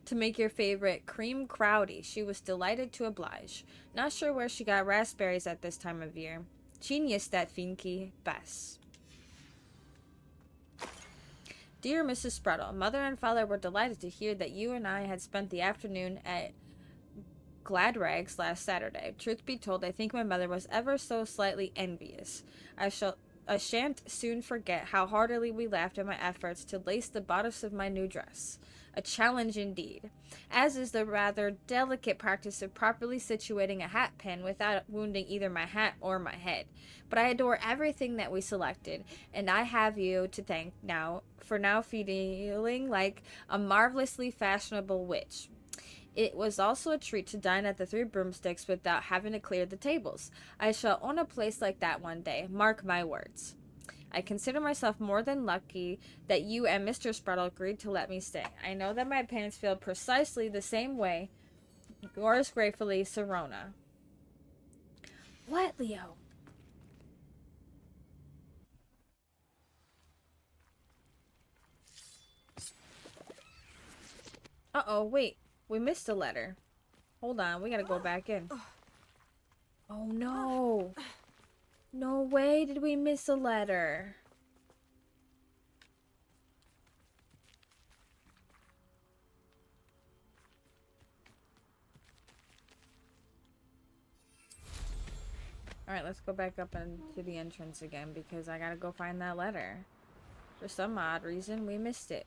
to make your favorite cream crowdy. She was delighted to oblige. Not sure where she got raspberries at this time of year. Genius, that Finky. Bess. Dear Mrs. Spruttle, Mother and Father were delighted to hear that you and I had spent the afternoon at Gladrags last Saturday. Truth be told, I think my mother was ever so slightly envious. I shan't soon forget how heartily we laughed at my efforts to lace the bodice of my new dress. A challenge indeed, as is the rather delicate practice of properly situating a hat pin without wounding either my hat or my head. But I adore everything that we selected, and I have you to thank now for feeling like a marvelously fashionable witch. It was also a treat to dine at the Three Broomsticks without having to clear the tables. I shall own a place like that one day, mark my words. I consider myself more than lucky that you and Mr. Spruttle agreed to let me stay. I know that my parents feel precisely the same way. Yours gratefully, Sirona. What, Leo? Uh-oh, wait. We missed a letter. Hold on, we gotta go back in. Oh no. No way did we miss a letter. Alright, let's go back up into the entrance again because I gotta go find that letter. For some odd reason, we missed it.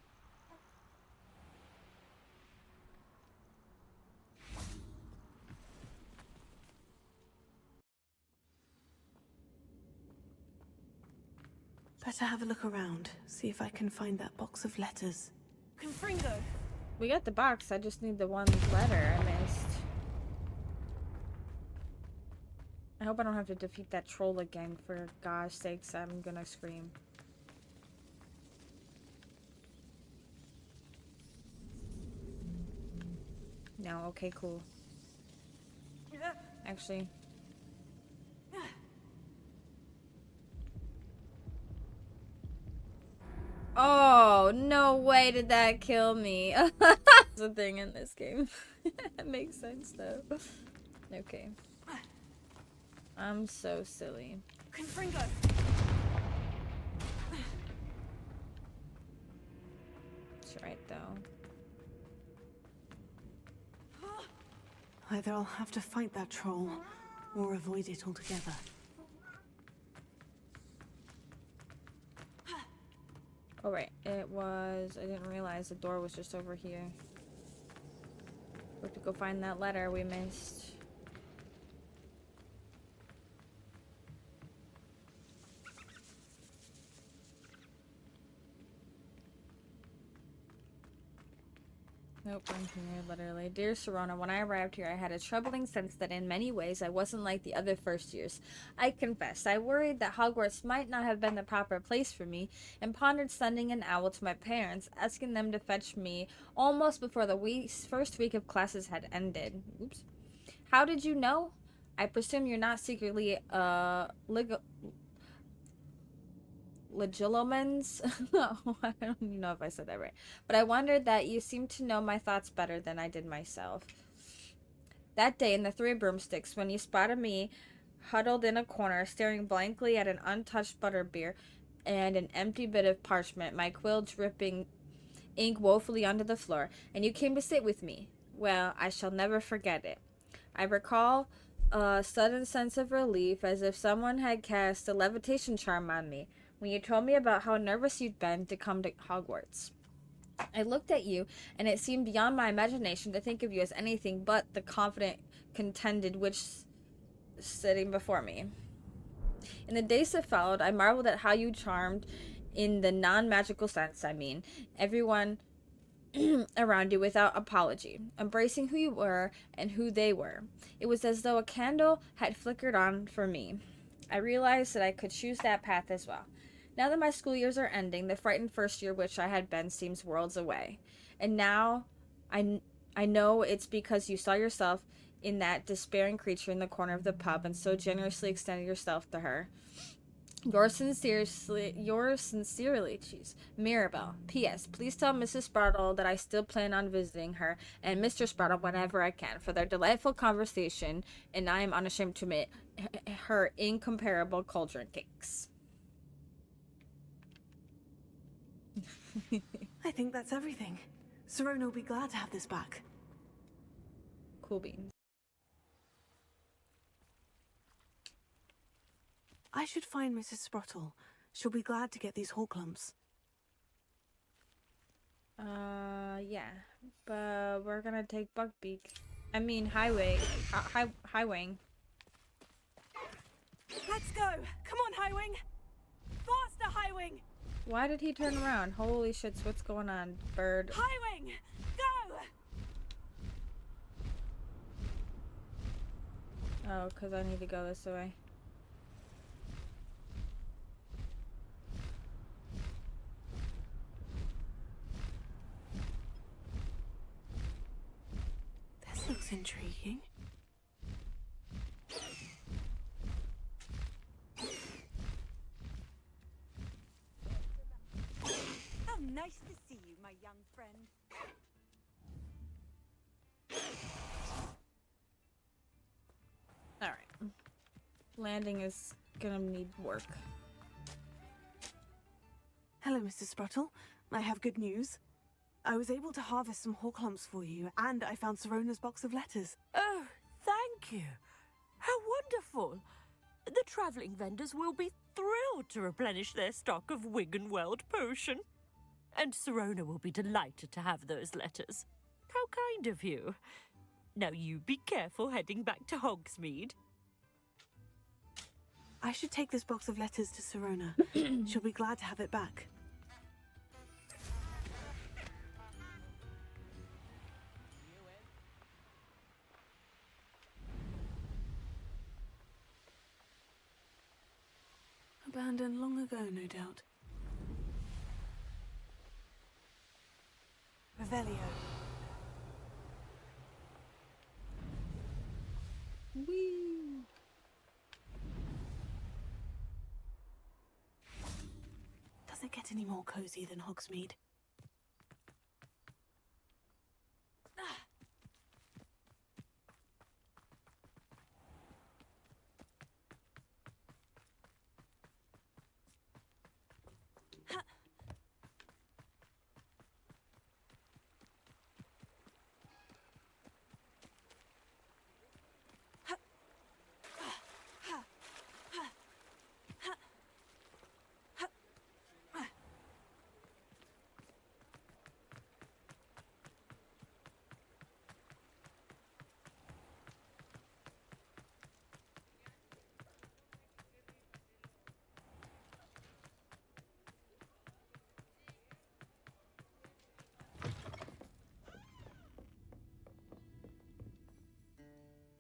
Better have a look around, see if I can find that box of letters. Confringo! We got the box, I just need the one letter I missed. I hope I don't have to defeat that troll again, for God's sakes, I'm gonna scream. No, okay, cool. Actually... Oh, no way did that kill me. That's a thing in this game. That makes sense, though. Okay. I'm so silly. Confringo! It's right, though. Either I'll have to fight that troll, or avoid it altogether. Oh, right. It was... I didn't realize the door was just over here. We have to go find that letter we missed. Nope, I'm here, literally. Dear Sirona, when I arrived here, I had a troubling sense that in many ways I wasn't like the other first years. I confess, I worried that Hogwarts might not have been the proper place for me, and pondered sending an owl to my parents, asking them to fetch me almost before the first week of classes had ended. Oops. How did you know? I presume you're not secretly, Legilomens? No, I don't even know if I said that right. But I wondered that you seemed to know my thoughts better than I did myself. That day in the Three Broomsticks, when you spotted me huddled in a corner, staring blankly at an untouched butterbeer and an empty bit of parchment, my quill dripping ink woefully onto the floor, and you came to sit with me. Well, I shall never forget it. I recall a sudden sense of relief, as if someone had cast a levitation charm on me, when you told me about how nervous you'd been to come to Hogwarts. I looked at you, and it seemed beyond my imagination to think of you as anything but the confident, contented witch sitting before me. In the days that followed, I marveled at how you charmed, in the non-magical sense, I mean, everyone around you without apology, embracing who you were and who they were. It was as though a candle had flickered on for me. I realized that I could choose that path as well. Now that my school years are ending, the frightened first year which I had been seems worlds away. And now I know it's because you saw yourself in that despairing creature in the corner of the pub and so generously extended yourself to her. Yours sincerely, Mirabelle. P.S. Please tell Mrs. Spartle that I still plan on visiting her and Mr. Spartle whenever I can for their delightful conversation, and I am unashamed to admit her incomparable cauldron cakes. I think that's everything. Sirona will be glad to have this back. Cool beans. I should find Mrs. Sprottle. She'll be glad to get these Horklumps. Yeah. But we're gonna take Buckbeak. I mean, Highway. Highwing. Let's go! Come on, Highwing! Faster, Highwing! Why did he turn around? Holy shits, what's going on, bird? Highwing! Go! Oh, because I need to go this way. This looks intriguing. How nice to see you, my young friend. Alright. Landing is gonna need work. Hello, Mrs. Sprottle. I have good news. I was able to harvest some Horklumps for you, and I found Sirona's box of letters. Oh, thank you. How wonderful. The traveling vendors will be thrilled to replenish their stock of Wiggenweld potion. And Sirona will be delighted to have those letters. How kind of you. Now you be careful heading back to Hogsmeade. I should take this box of letters to Sirona. She'll be glad to have it back. Abandoned long ago, no doubt. Revelio. Whee! Does it get any more cozy than Hogsmeade?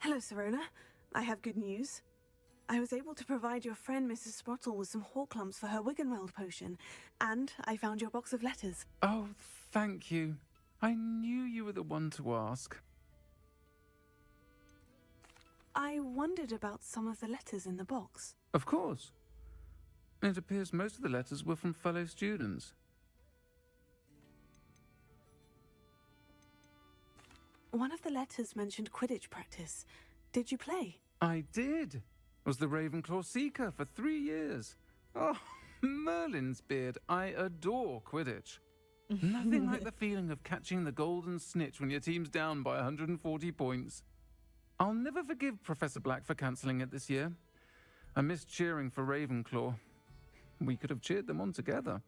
Hello, Sirona. I have good news. I was able to provide your friend Mrs. Sprottle with some Horklumps for her Wiggenweld potion, and I found your box of letters. Oh, thank you. I knew you were the one to ask. I wondered about some of the letters in the box. Of course. It appears most of the letters were from fellow students. One of the letters mentioned Quidditch practice. Did you play? I did. Was the Ravenclaw Seeker for 3 years. Oh, Merlin's beard. I adore Quidditch. Nothing like the feeling of catching the golden snitch when your team's down by 140 points. I'll never forgive Professor Black for cancelling it this year. I missed cheering for Ravenclaw. We could have cheered them on together.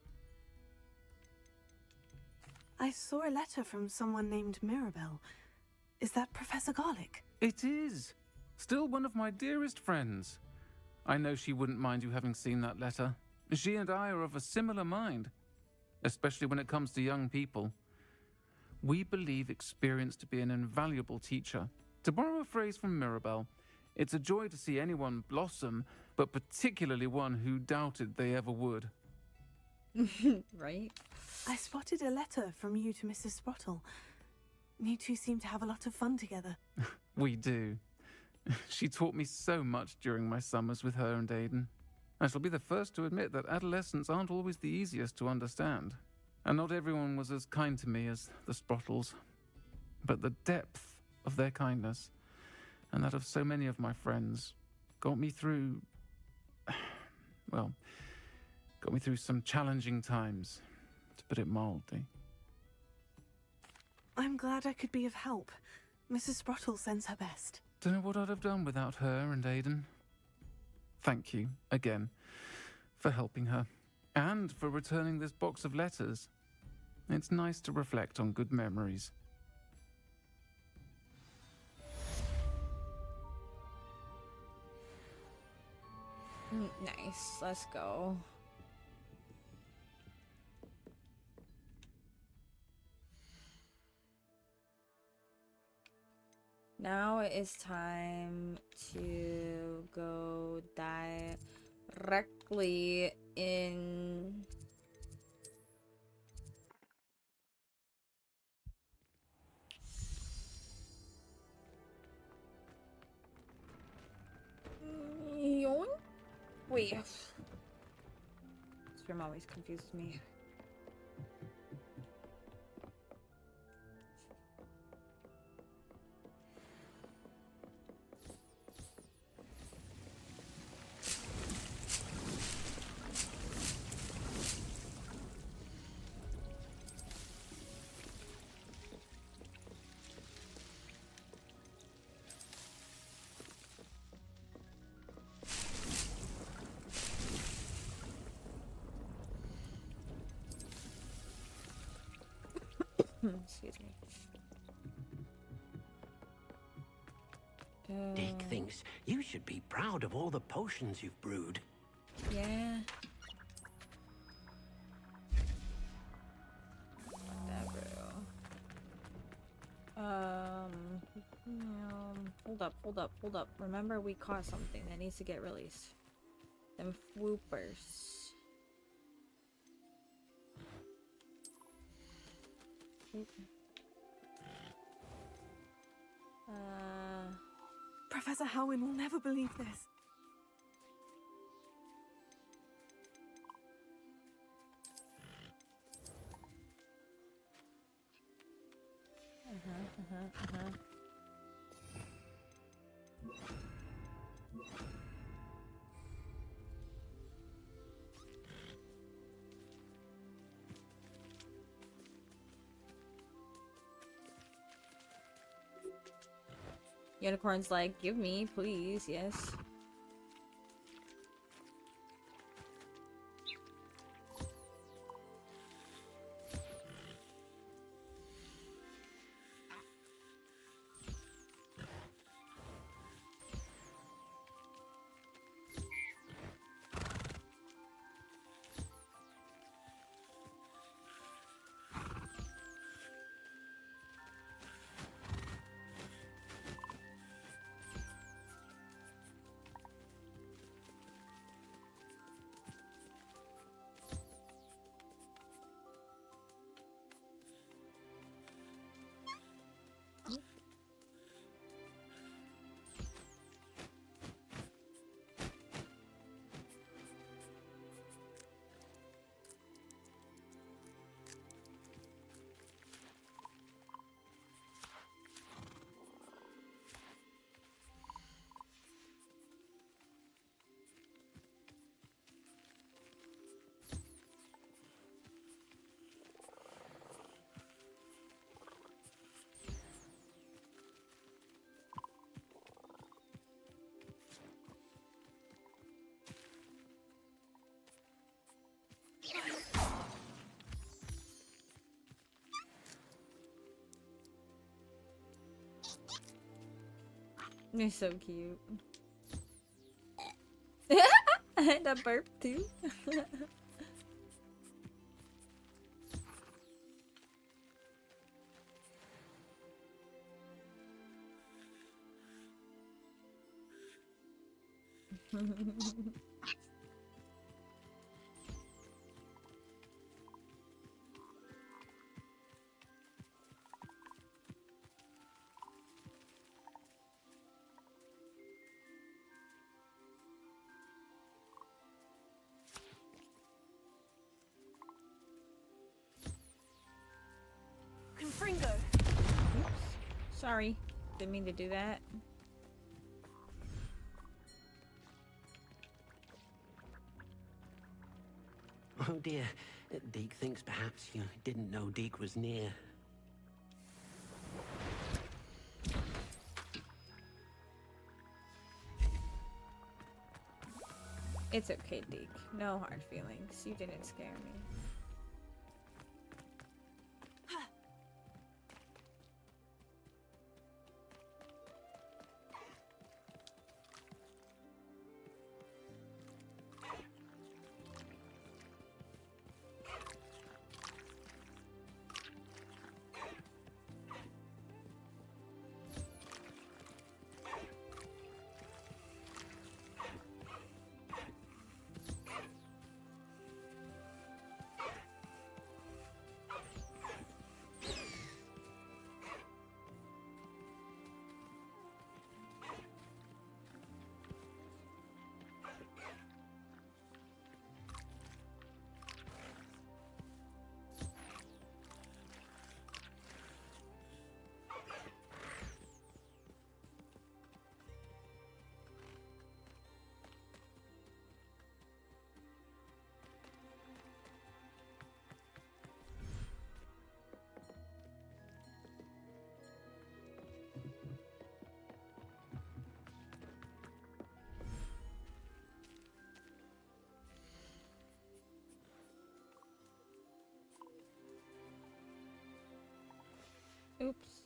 I saw a letter from someone named Mirabelle. Is that Professor Garlick? It is. Still one of my dearest friends. I know she wouldn't mind you having seen that letter. She and I are of a similar mind, especially when it comes to young people. We believe experience to be an invaluable teacher. To borrow a phrase from Mirabelle, it's a joy to see anyone blossom, but particularly one who doubted they ever would. Right? I spotted a letter from you to Mrs. Sprottle. You two seem to have a lot of fun together. We do. She taught me so much during my summers with her and Aidan. I shall be the first to admit that adolescents aren't always the easiest to understand. And not everyone was as kind to me as the Sprottles. But the depth of their kindness, and that of so many of my friends, got me through... well, got me through some challenging times, to put it mildly. I'm glad I could be of help. Mrs. Sprottle sends her best. Don't know what I'd have done without her and Aidan. Thank you, again, for helping her, and for returning this box of letters. It's nice to reflect on good memories. Nice, let's go. Now it is time to go directly in. Wait. This room always confuses me. Excuse me. Deke thinks you should be proud of all the potions you've brewed. Yeah. Hold up. Remember, we caught something that needs to get released. Them swoopers. Professor Howin will never believe this. Unicorn's like, give me, please, yes. You're so cute. And a burp too. Confringo. Oops. Sorry. Didn't mean to do that. Oh dear. Deke thinks perhaps you didn't know Deke was near. It's okay, Deke. No hard feelings. You didn't scare me. Oops.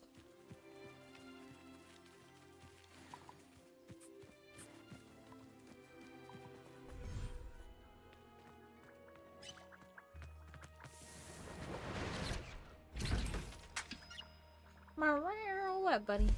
What, buddy?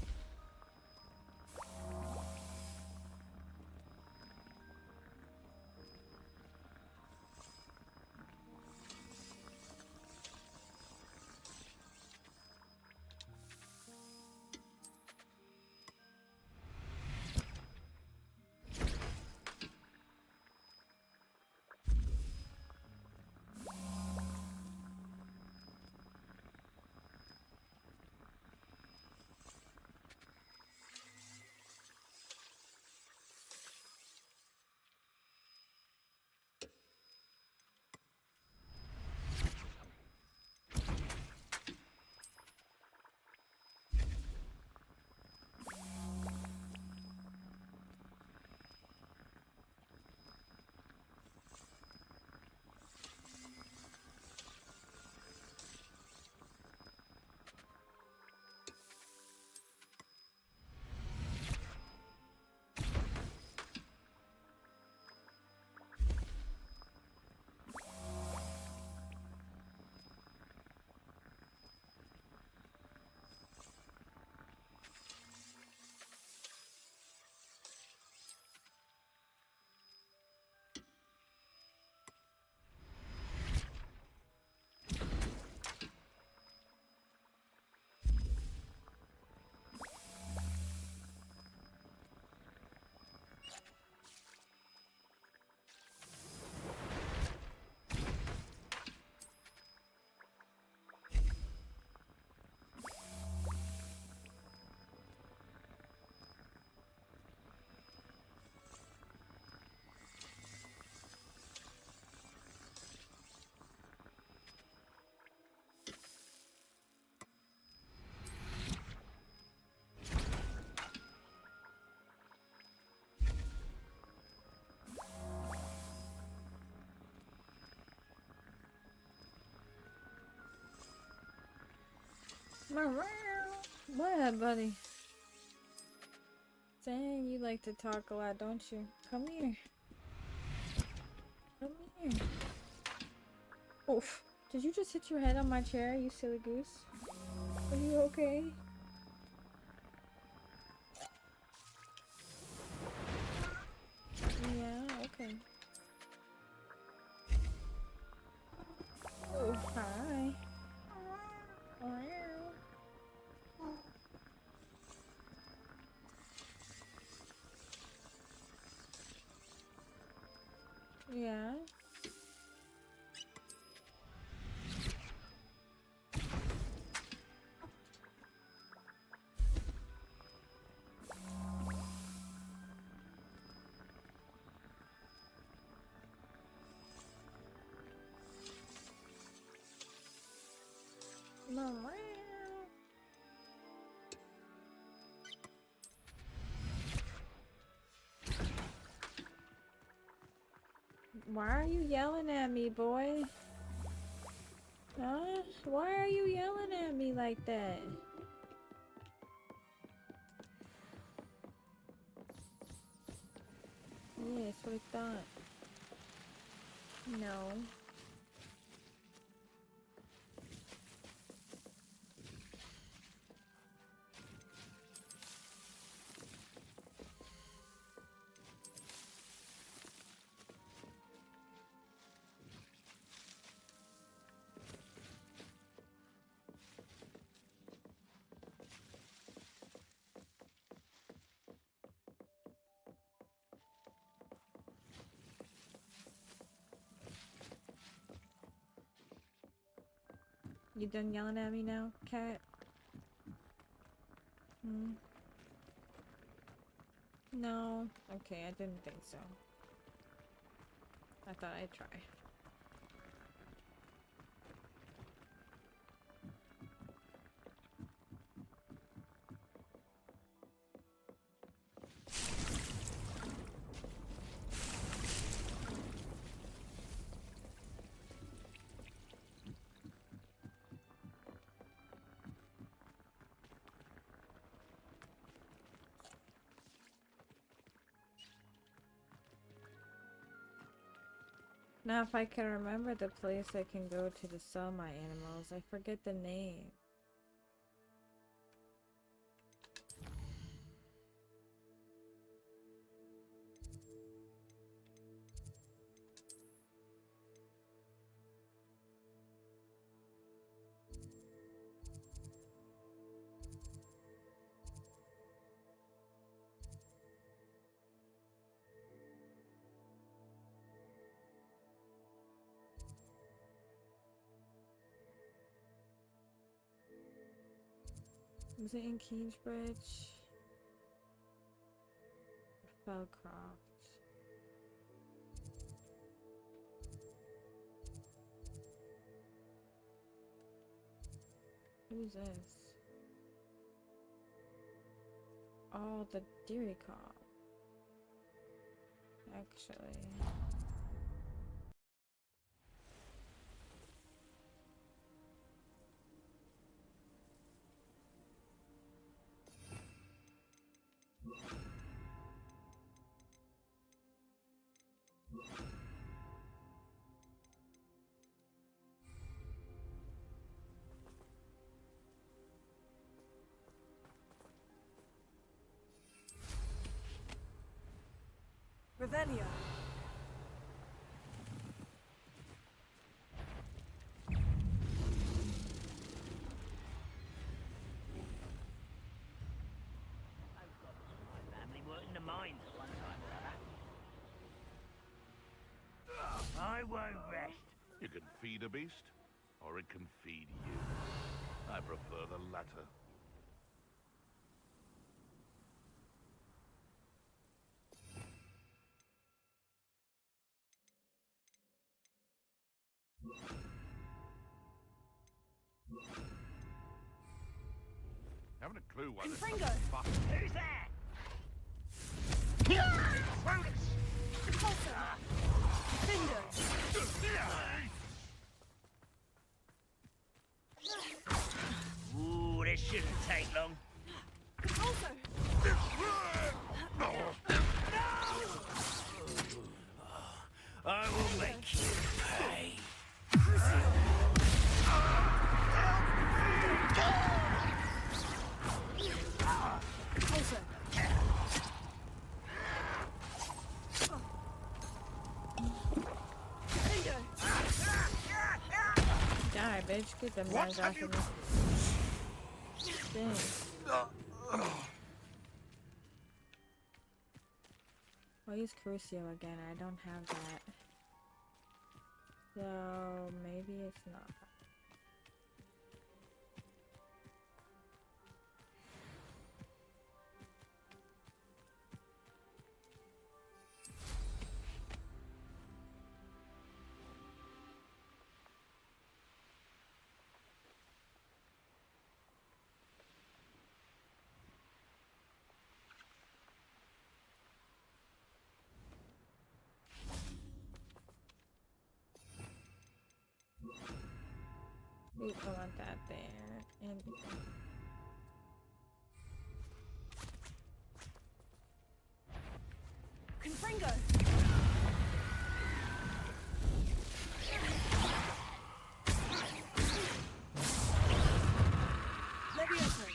What, buddy? Dang, you like to talk a lot, don't you? Come here. Oof. Did you just hit your head on my chair, you silly goose? Are you okay? Yeah, okay. Oh, hi. Yeah. Why are you yelling at me, boy? Huh? Why are you yelling at me like that? Yeah, that's what I thought. No. You done yelling at me now, cat? Hmm? No. Okay, I didn't think so. I thought I'd try. Now if I can remember the place I can go to sell my animals, I forget the name. Was it in Kingsbridge? Fellcroft. Who's this? Oh, the Dairy Cop. Actually. Revelio. Family worked in the mines at one time or other. I won't rest. You can feed a beast, or it can feed you. I prefer the latter. Haven't a clue why this Confringo. fuck. Who's that? Repulsor. Findo. Ooh, this shouldn't take long. Repulsor. I will make you basically the man's after me. Dang. I'll use Crucio again. I don't have that. So maybe it's not. Ooh, I want that there. And Confringo! Levioso!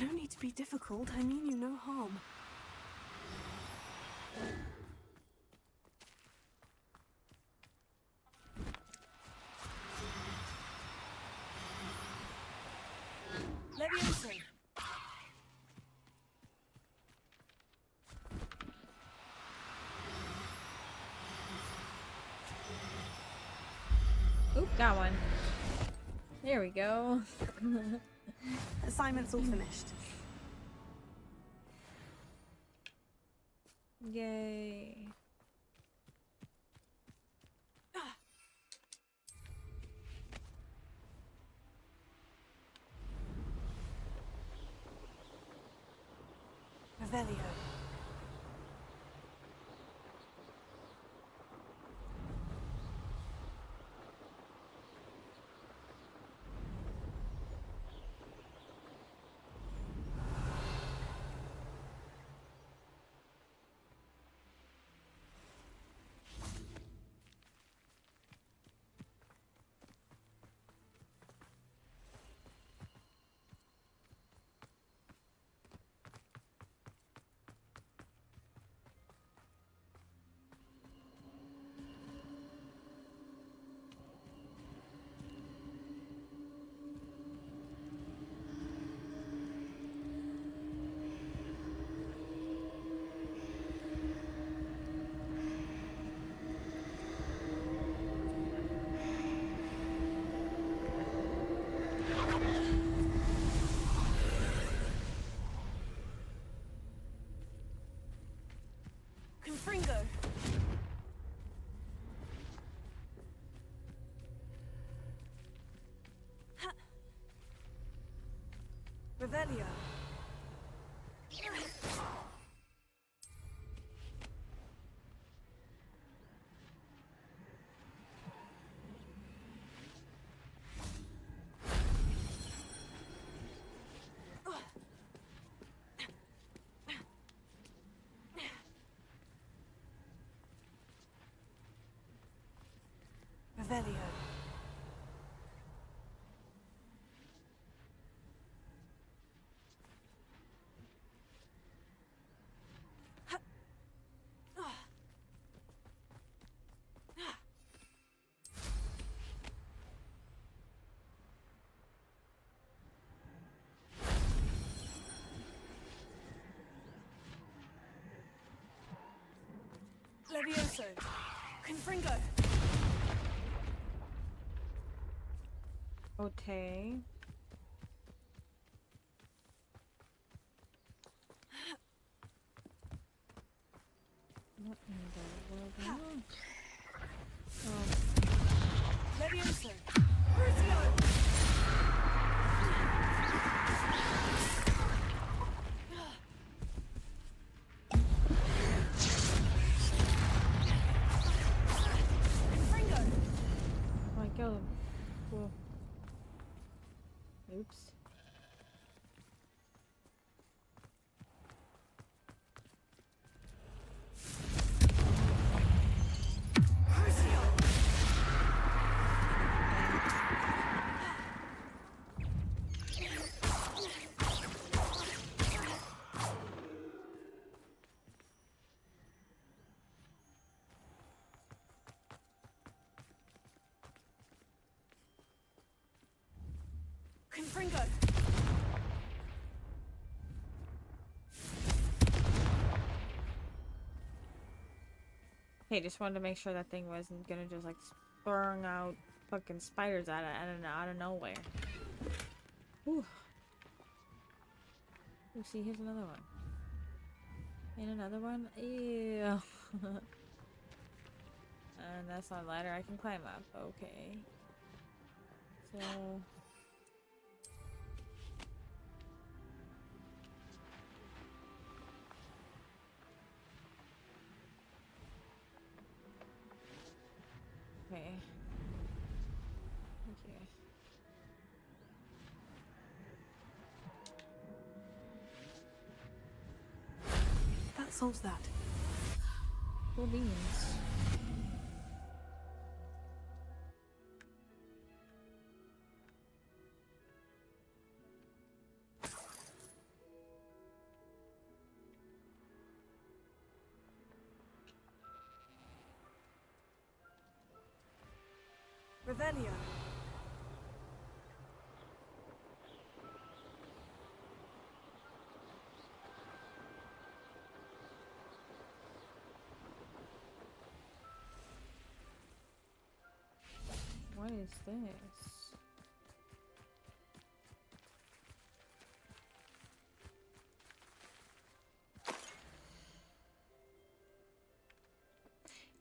No need to be difficult. I mean you no harm. Levioso! oop, got one. There we go. Assignment's all finished. Yay. Revelio. Confringo! Revelio! Revelio. Levioso. Confringo. Okay. What in the world? Oh. Levioso. Crucio. Oh, I killed him. Cool. Oops. Confringo! Hey, just wanted to make sure that thing wasn't gonna just like spurring out fucking spiders out of nowhere. Ooh. Ooh, see, here's another one. And another one? Ew. And that's not a ladder I can climb up. Okay. So... Okay. Okay. That solves that. Cool beans. Revelio. What is this?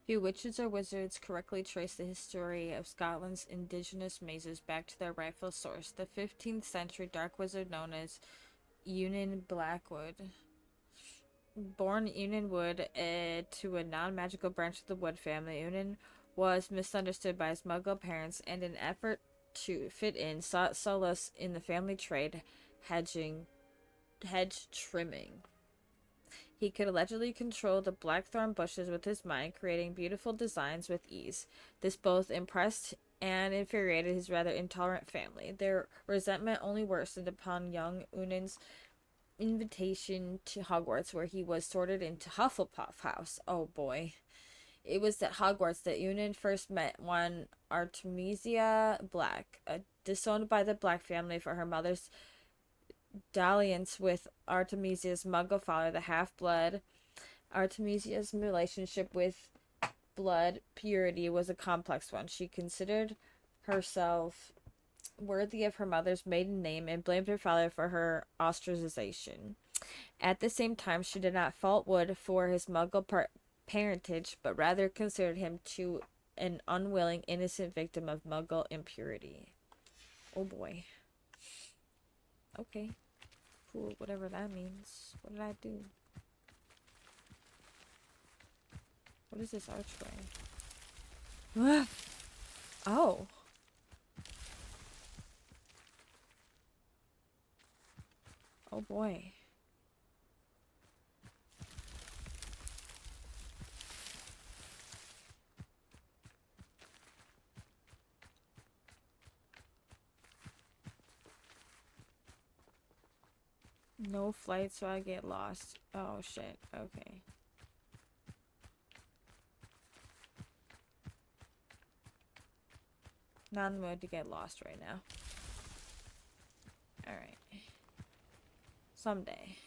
Few witches or wizards correctly trace the history of Scotland's indigenous mazes back to their rightful source, the 15th century dark wizard known as Unan Blackwood. Born Unan Wood to a non-magical branch of the Wood family, Unan was misunderstood by his Muggle parents and in an effort to fit in, sought solace in the family trade, hedge trimming. He could allegedly control the blackthorn bushes with his mind, creating beautiful designs with ease. This both impressed and infuriated his rather intolerant family. Their resentment only worsened upon young Unan's invitation to Hogwarts, where he was sorted into Hufflepuff House. Oh boy. It was at Hogwarts that Unan first met one Artemisia Black, disowned by the Black family for her mother's dalliance with Artemisia's Muggle father, the half-blood. Artemisia's relationship with blood purity was a complex one. She considered herself worthy of her mother's maiden name and blamed her father for her ostracization. At the same time, she did not fault Wood for his Muggle parentage, but rather considered him to an unwilling, innocent victim of Muggle impurity. Oh boy. Okay. Cool, whatever that means. What did I do? What is this archway? Oh. Oh boy. No flight, so I get lost. Oh shit, okay. Not in the mood to get lost right now. Alright. Someday.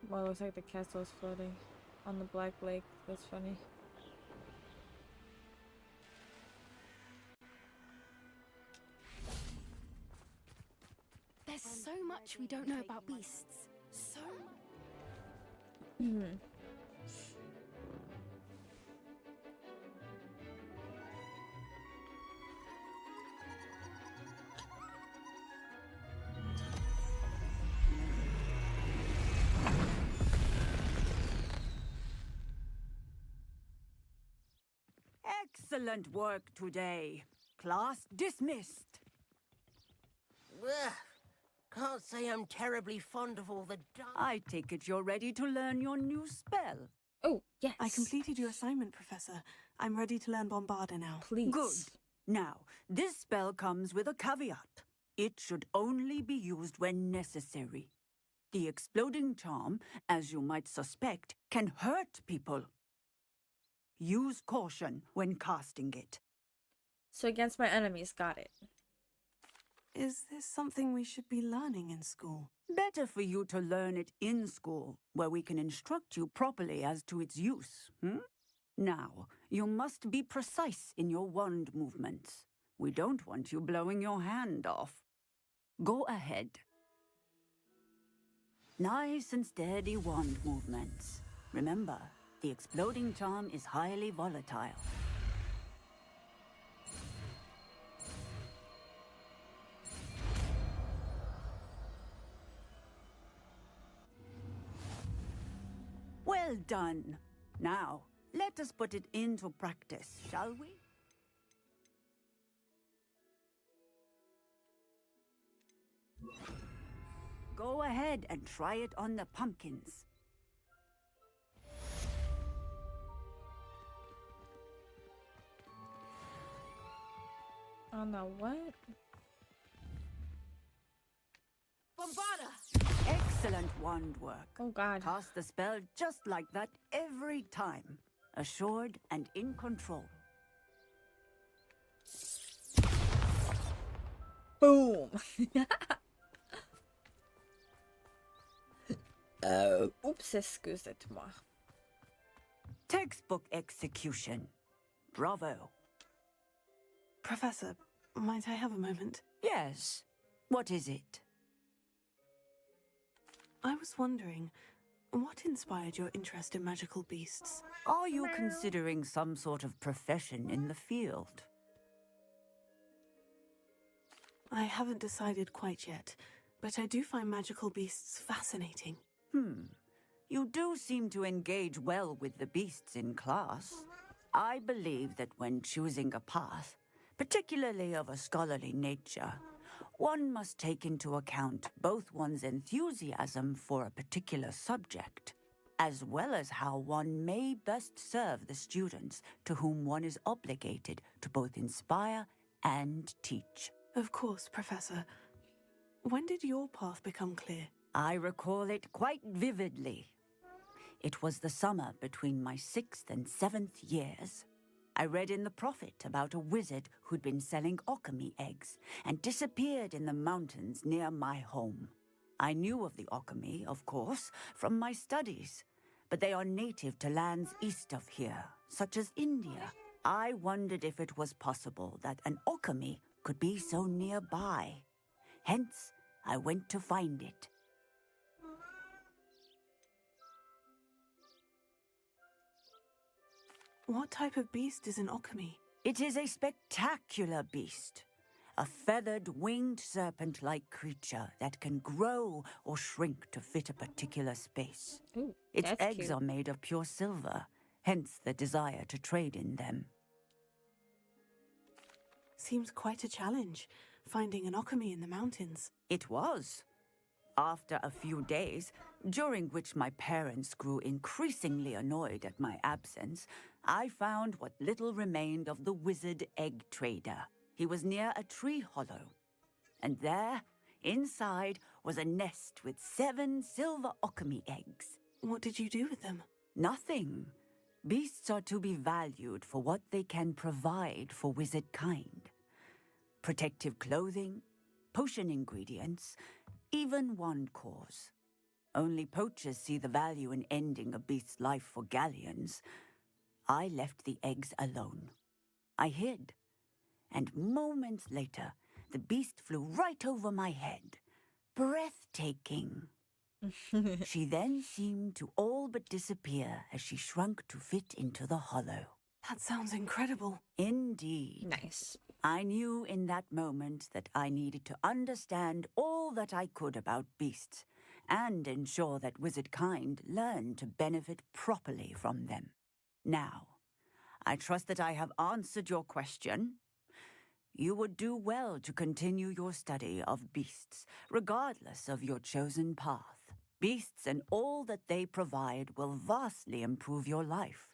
Well, it looks like the castle is floating on the Black Lake. That's funny. There's so much we don't know about beasts. So Hmm. Excellent work today. Class dismissed. Ugh. Can't say I'm terribly fond of all the I take it you're ready to learn your new spell. Oh, yes. I completed your assignment, Professor. I'm ready to learn Bombarda now. Please. Good. Now, this spell comes with a caveat. It should only be used when necessary. The exploding charm, as you might suspect, can hurt people. Use caution when casting it. So against my enemies, got it. Is this something we should be learning in school? Better for you to learn it in school, where we can instruct you properly as to its use. Now, you must be precise in your wand movements. We don't want you blowing your hand off. Go ahead. Nice and steady wand movements. Remember, the exploding charm is highly volatile. Well done. Now, let us put it into practice, shall we? Go ahead and try it on the pumpkins. On the what? Bombarda! Excellent wand work. Oh, God. Cast the spell just like that every time. Assured and in control. Boom. Oops, excusez-moi. Textbook execution. Bravo. Professor, might I have a moment? Yes. What is it? I was wondering, what inspired your interest in magical beasts? Are you considering some sort of profession in the field? I haven't decided quite yet, but I do find magical beasts fascinating. You do seem to engage well with the beasts in class. I believe that when choosing a path, particularly of a scholarly nature, one must take into account both one's enthusiasm for a particular subject, as well as how one may best serve the students to whom one is obligated to both inspire and teach. Of course, Professor. When did your path become clear? I recall it quite vividly. It was the summer between my 6th and 7th years. I read in the Prophet about a wizard who'd been selling alchemy eggs and disappeared in the mountains near my home. I knew of the alchemy, of course, from my studies, but they are native to lands east of here, such as India. I wondered if it was possible that an alchemy could be so nearby. Hence, I went to find it. What type of beast is an alchemy? It is a spectacular beast. A feathered, winged serpent-like creature that can grow or shrink to fit a particular space. Ooh, its that's eggs cute. are made of pure silver, hence the desire to trade in them. Seems quite a challenge, finding an alchemy in the mountains. It was. After a few days, during which my parents grew increasingly annoyed at my absence, I found what little remained of the wizard egg trader. He was near a tree hollow. And there, inside, was a nest with 7 silver alchemy eggs. What did you do with them? Nothing. Beasts are to be valued for what they can provide for wizard kind. Protective clothing, potion ingredients, even wand cores. Only poachers see the value in ending a beast's life for galleons. I left the eggs alone. I hid. And moments later, the beast flew right over my head. Breathtaking. She then seemed to all but disappear as she shrunk to fit into the hollow. That sounds incredible. Indeed. Nice. I knew in that moment that I needed to understand all that I could about beasts and ensure that wizard kind learned to benefit properly from them. Now, I trust that I have answered your question. You would do well to continue your study of beasts, regardless of your chosen path. Beasts and all that they provide will vastly improve your life,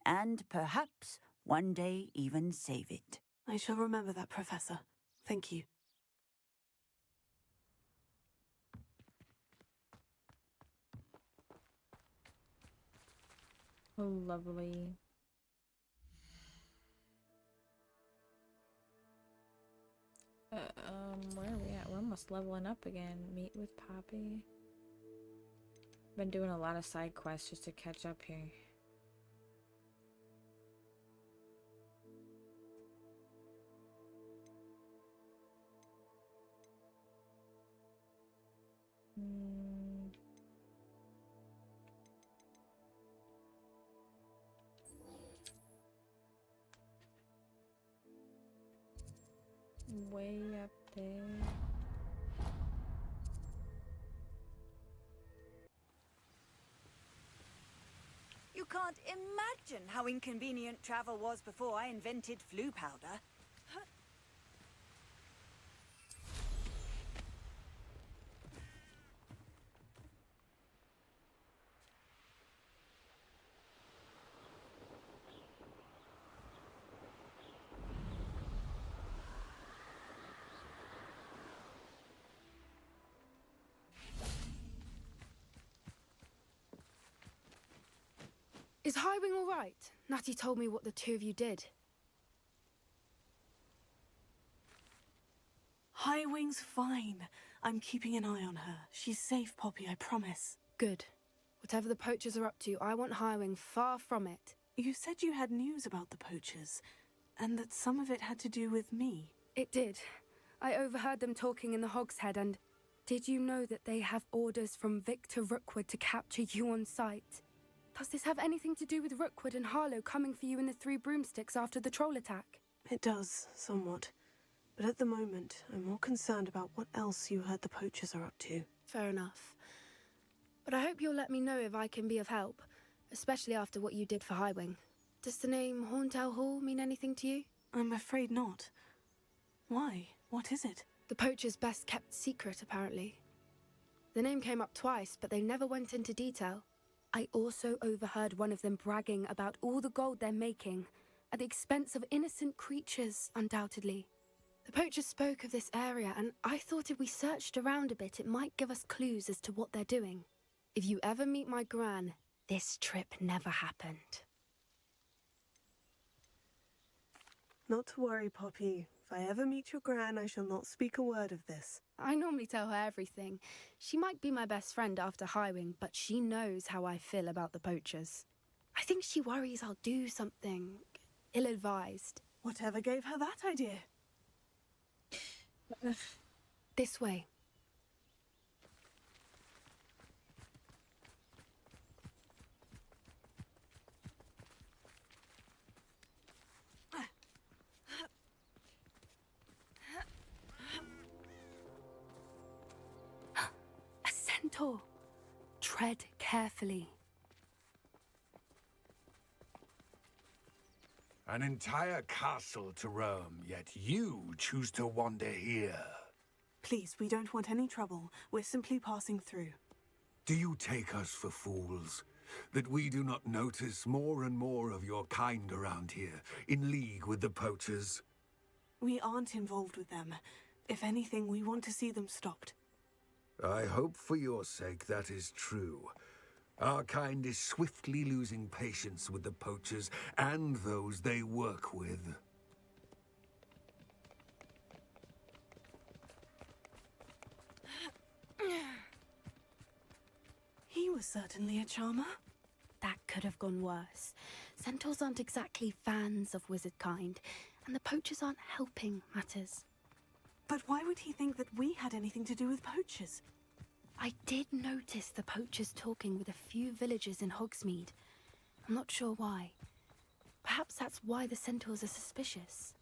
and perhaps one day even save it. I shall remember that, Professor. Thank you. Oh, lovely. Where are we at? We're almost leveling up again. Meet with Poppy. Been doing a lot of side quests just to catch up here. Way up there. You can't imagine how inconvenient travel was before I invented flu powder. Is Highwing all right? Natty told me what the two of you did. Highwing's fine. I'm keeping an eye on her. She's safe, Poppy, I promise. Good. Whatever the poachers are up to, I want Highwing far from it. You said you had news about the poachers, and that some of it had to do with me. It did. I overheard them talking in the Hogshead, and did you know that they have orders from Victor Rookwood to capture you on sight? Does this have anything to do with Rookwood and Harlow coming for you in the Three Broomsticks after the troll attack? It does, somewhat. But at the moment, I'm more concerned about what else you heard the poachers are up to. Fair enough. But I hope you'll let me know if I can be of help, especially after what you did for Highwing. Does the name Horntail Hall mean anything to you? I'm afraid not. Why? What is it? The poachers' best kept secret, apparently. The name came up twice, but they never went into detail. I also overheard one of them bragging about all the gold they're making, at the expense of innocent creatures, undoubtedly. The poachers spoke of this area, and I thought if we searched around a bit, it might give us clues as to what they're doing. If you ever meet my gran, this trip never happened. Not to worry, Poppy. If I ever meet your gran, I shall not speak a word of this. I normally tell her everything. She might be my best friend after Highwing, but she knows how I feel about the poachers. I think she worries I'll do something ill-advised. Whatever gave her that idea? This way. A centaur. Tread carefully. An entire castle to roam, yet you choose to wander here. Please, we don't want any trouble. We're simply passing through. Do you take us for fools? That we do not notice more and more of your kind around here, in league with the poachers? We aren't involved with them. If anything, we want to see them stopped. I hope for your sake that is true. Our kind is swiftly losing patience with the poachers and those they work with. He was certainly a charmer. That could have gone worse. Centaurs aren't exactly fans of wizard kind, and the poachers aren't helping matters. But why would he think that we had anything to do with poachers? I did notice the poachers talking with a few villagers in Hogsmeade. I'm not sure why. Perhaps that's why the centaurs are suspicious.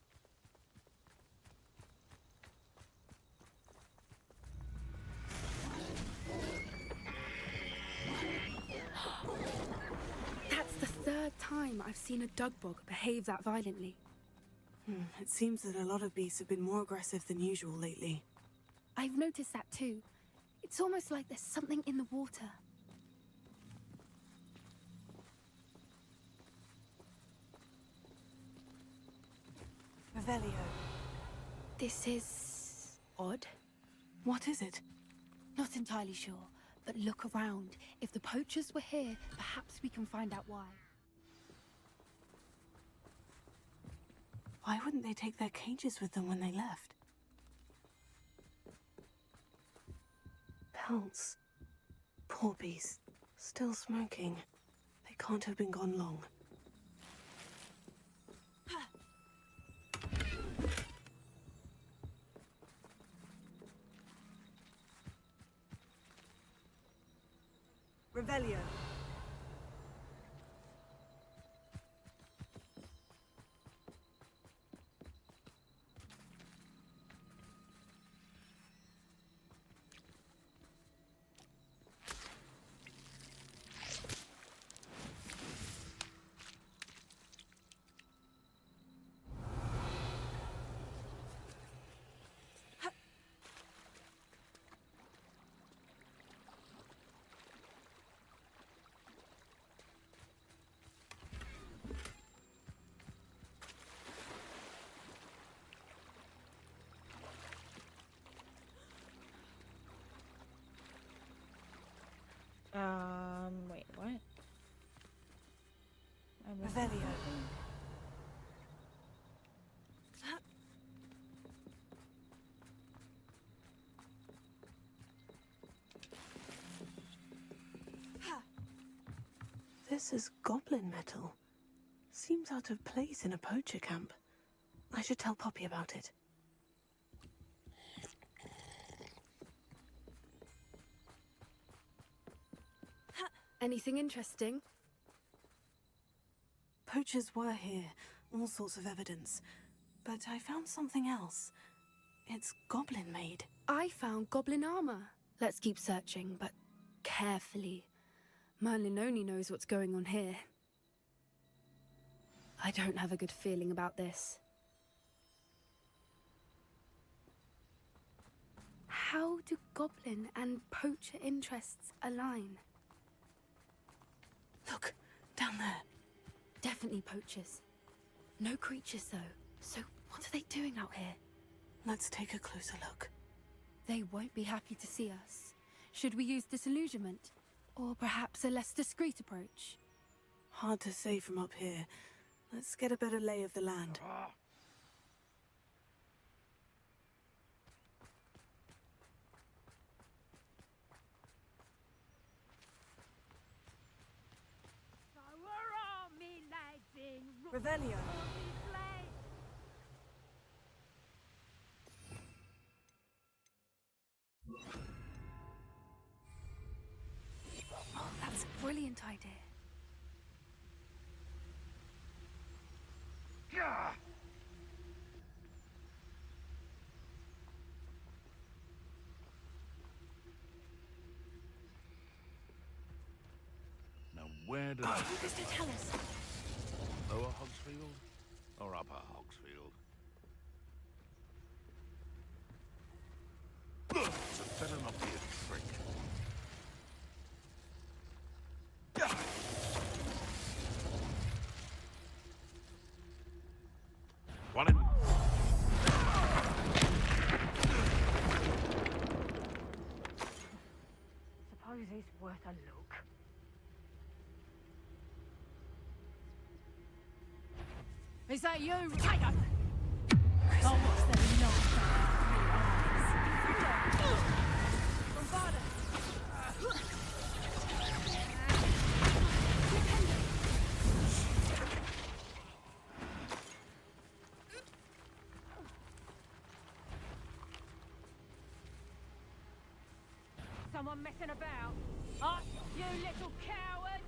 That's the third time I've seen a dugbog behave that violently. It seems that a lot of beasts have been more aggressive than usual lately. I've noticed that too. It's almost like there's something in the water. Revelio. This is odd. What is it? Not entirely sure, but look around. If the poachers were here, perhaps we can find out why. Why wouldn't they take their cages with them when they left? Pelts. Poor beasts. Still smoking. They can't have been gone long. Revelio. Wait, what? Revelio. This is goblin metal. Seems out of place in a poacher camp. I should tell Poppy about it. Anything interesting? Poachers were here, all sorts of evidence. But I found something else. It's goblin-made. I found goblin armor. Let's keep searching, but carefully. Merlin only knows what's going on here. I don't have a good feeling about this. How do goblin and poacher interests align? Look, down there. Definitely poachers. No creatures, though. So what are they doing out here? Let's take a closer look. They won't be happy to see us. Should we use disillusionment? Or perhaps a less discreet approach? Hard to say from up here. Let's get a better lay of the land. Revelio. Oh, that's a brilliant idea. Now where did What does it tell us? Lower Hogsfield or Upper Hogsfield? So better not be a trick. One in. Suppose it's worth a look. Is that you? Tiger! Oh, what's there not? Someone messing about? Oh, you little coward!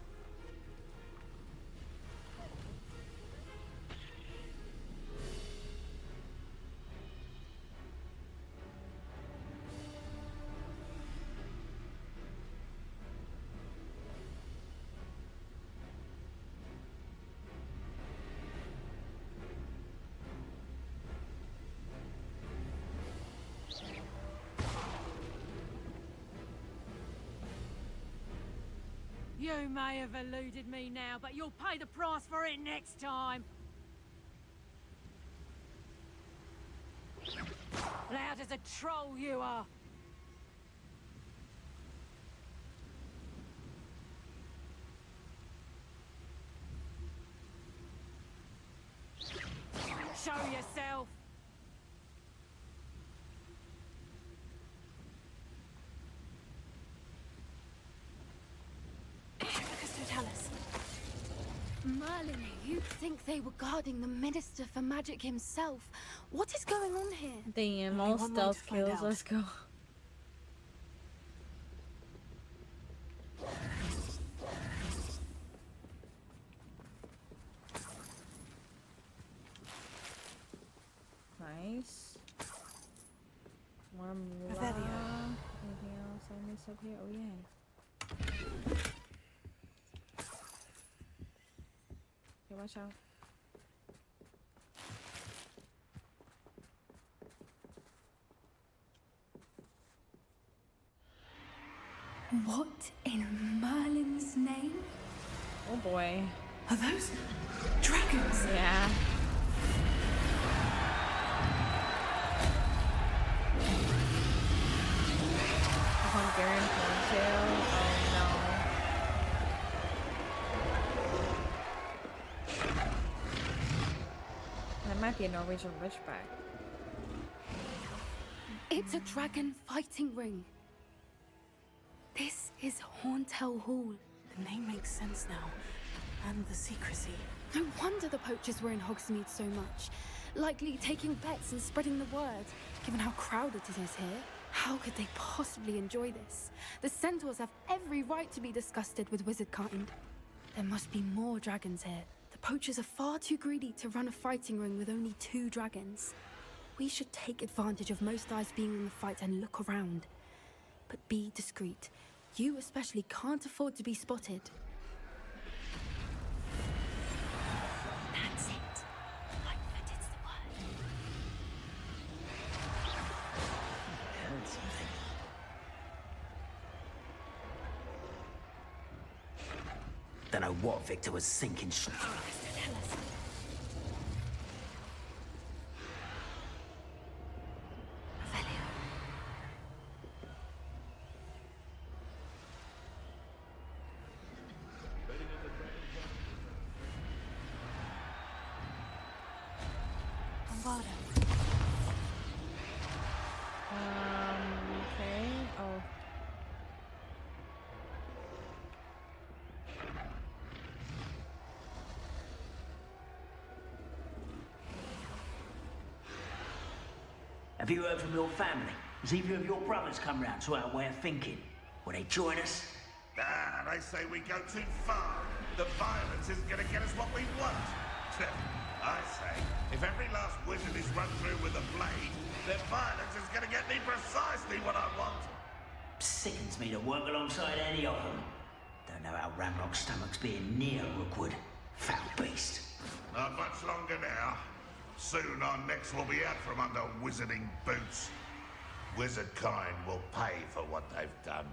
You may have eluded me now, but you'll pay the price for it next time. Loud as a troll you are. Show yourself. Tell us. Merlin, you'd think they were guarding the Minister for Magic himself. What is going on here? Damn, Only all one way to stealth find kills. out. Let's go. Nice. More moolah. Anything else I miss up here? Oh yeah. Okay, watch out. What in Merlin's name? Oh boy. Are those dragons? Yeah. A Hungarian ponytail. Oh no. That might be a Norwegian witchback. It's a dragon fighting ring. This is Horntail Hall. The name makes sense now. And the secrecy. No wonder the poachers were in Hogsmeade so much. Likely taking bets and spreading the word, given how crowded it is here. How could they possibly enjoy this? The centaurs have every right to be disgusted with wizard kind. There must be more dragons here. The poachers are far too greedy to run a fighting ring with only 2 dragons. We should take advantage of most eyes being in the fight and look around. But be discreet. You especially can't afford to be spotted. That's it. Like that is the word. I heard something. Don't know what Victor was thinking. Okay. Oh. Have you heard from your family? Has either of your brothers come round to our way of thinking? Will they join us? Ah, they say we go too far. The violence isn't going to get us what we want. I say, if every last wizard is run through with a blade, then violence is going to get me precisely what I want. Sickens me to work alongside any of them. Don't know how Ramrock's stomach's being near Rookwood. Foul beast. Not much longer now. Soon our necks will be out from under wizarding boots. Wizard kind will pay for what they've done.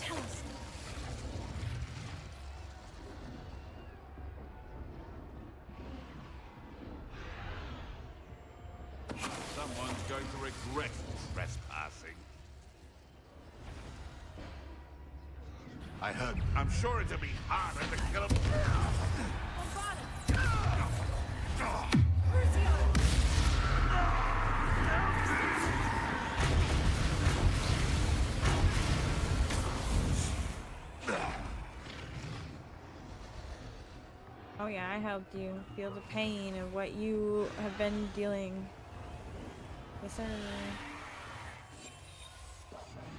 Tell us. Someone's going to regret trespassing. I heard. I'm sure it'll be harder to kill him. Oh yeah, I helped you feel the pain of what you have been dealing. Yes, sir.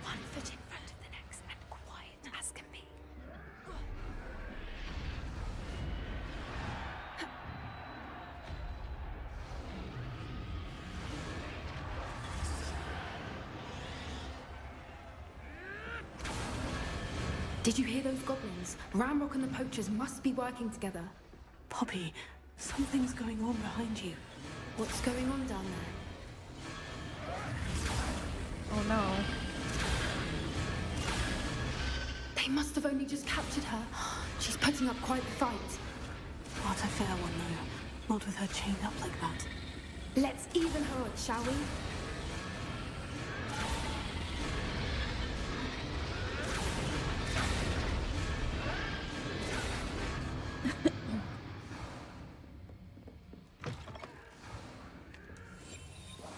One foot in front of the next and quiet as can be. Did you hear those goblins? Ramrock and the poachers must be working together. Poppy, something's going on behind you. What's going on down there? Oh no. They must have only just captured her. She's putting up quite the fight. Not a fair one, though. Not with her chained up like that. Let's even her odds, shall we?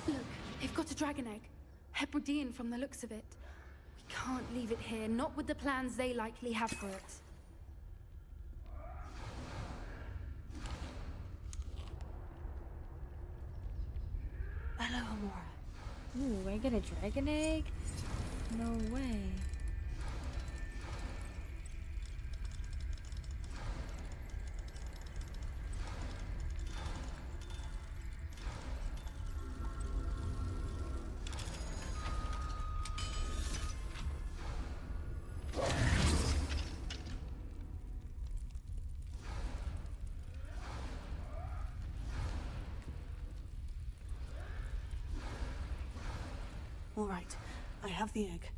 Look, they've got a dragon egg. Hebridean from the looks of it. We can't leave it here, not with the plans they likely have for it. Hello, Amora. Ooh, I get a dragon egg? No way. All right, I have the egg.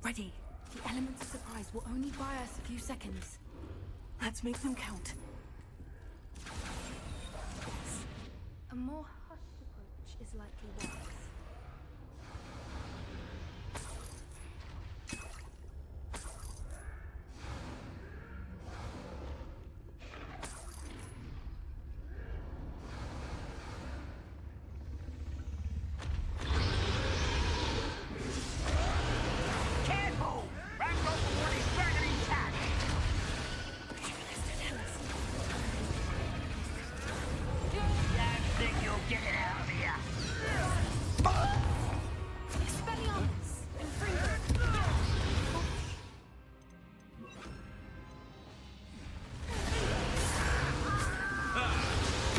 Ready. The elements of surprise will only buy us a few seconds. Let's make them count. A more hushed approach is likely wise. Careful! Ramrock will want his dragon intact! Don't think you'll get it out of here! Expelliarmus! Infringo!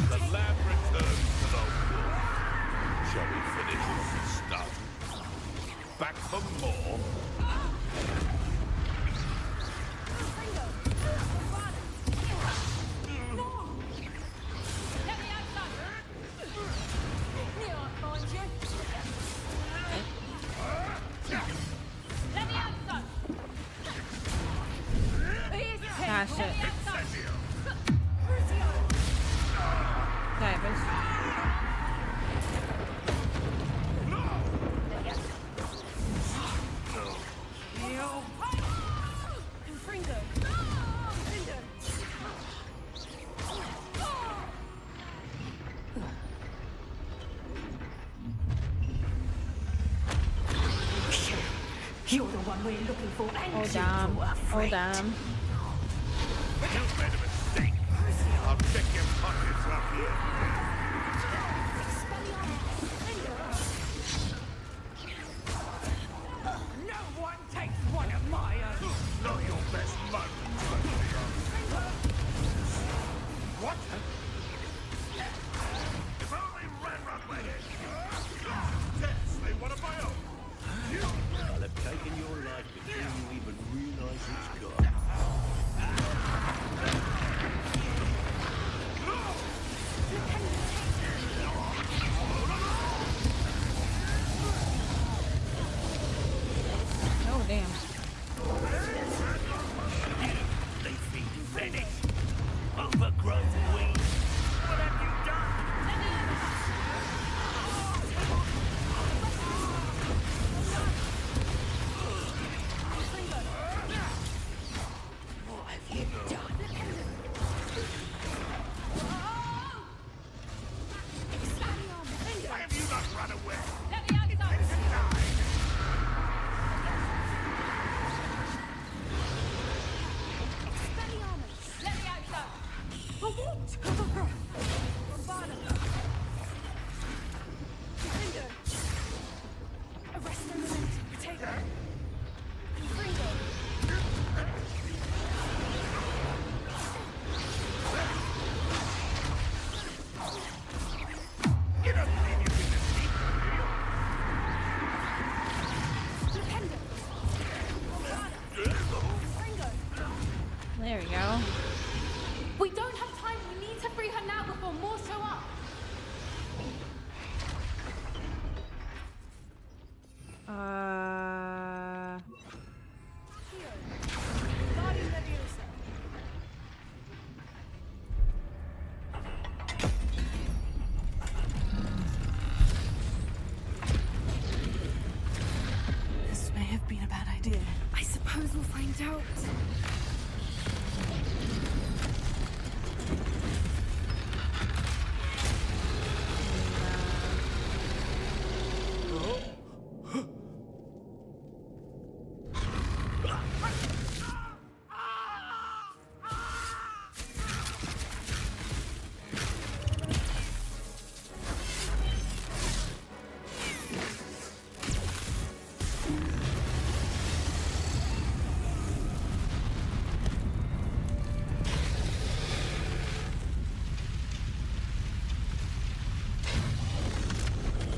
The lab returns to the wolf. Shall we finish this stuff? Back for more? Let me outside! Near, I'll find you! Let me outside! Here's the Ah, Let shit. me outside! Divers. Infringo! You're the one we're looking for, and Oh damn. you're Oh afraid. damn. You made a mistake. I'll check your pockets up here. No one takes one of my own! Not your best moment. What? If only Ramrock were here. Yes, they want to buy off. I'll have taken your life before you even realize it's gone.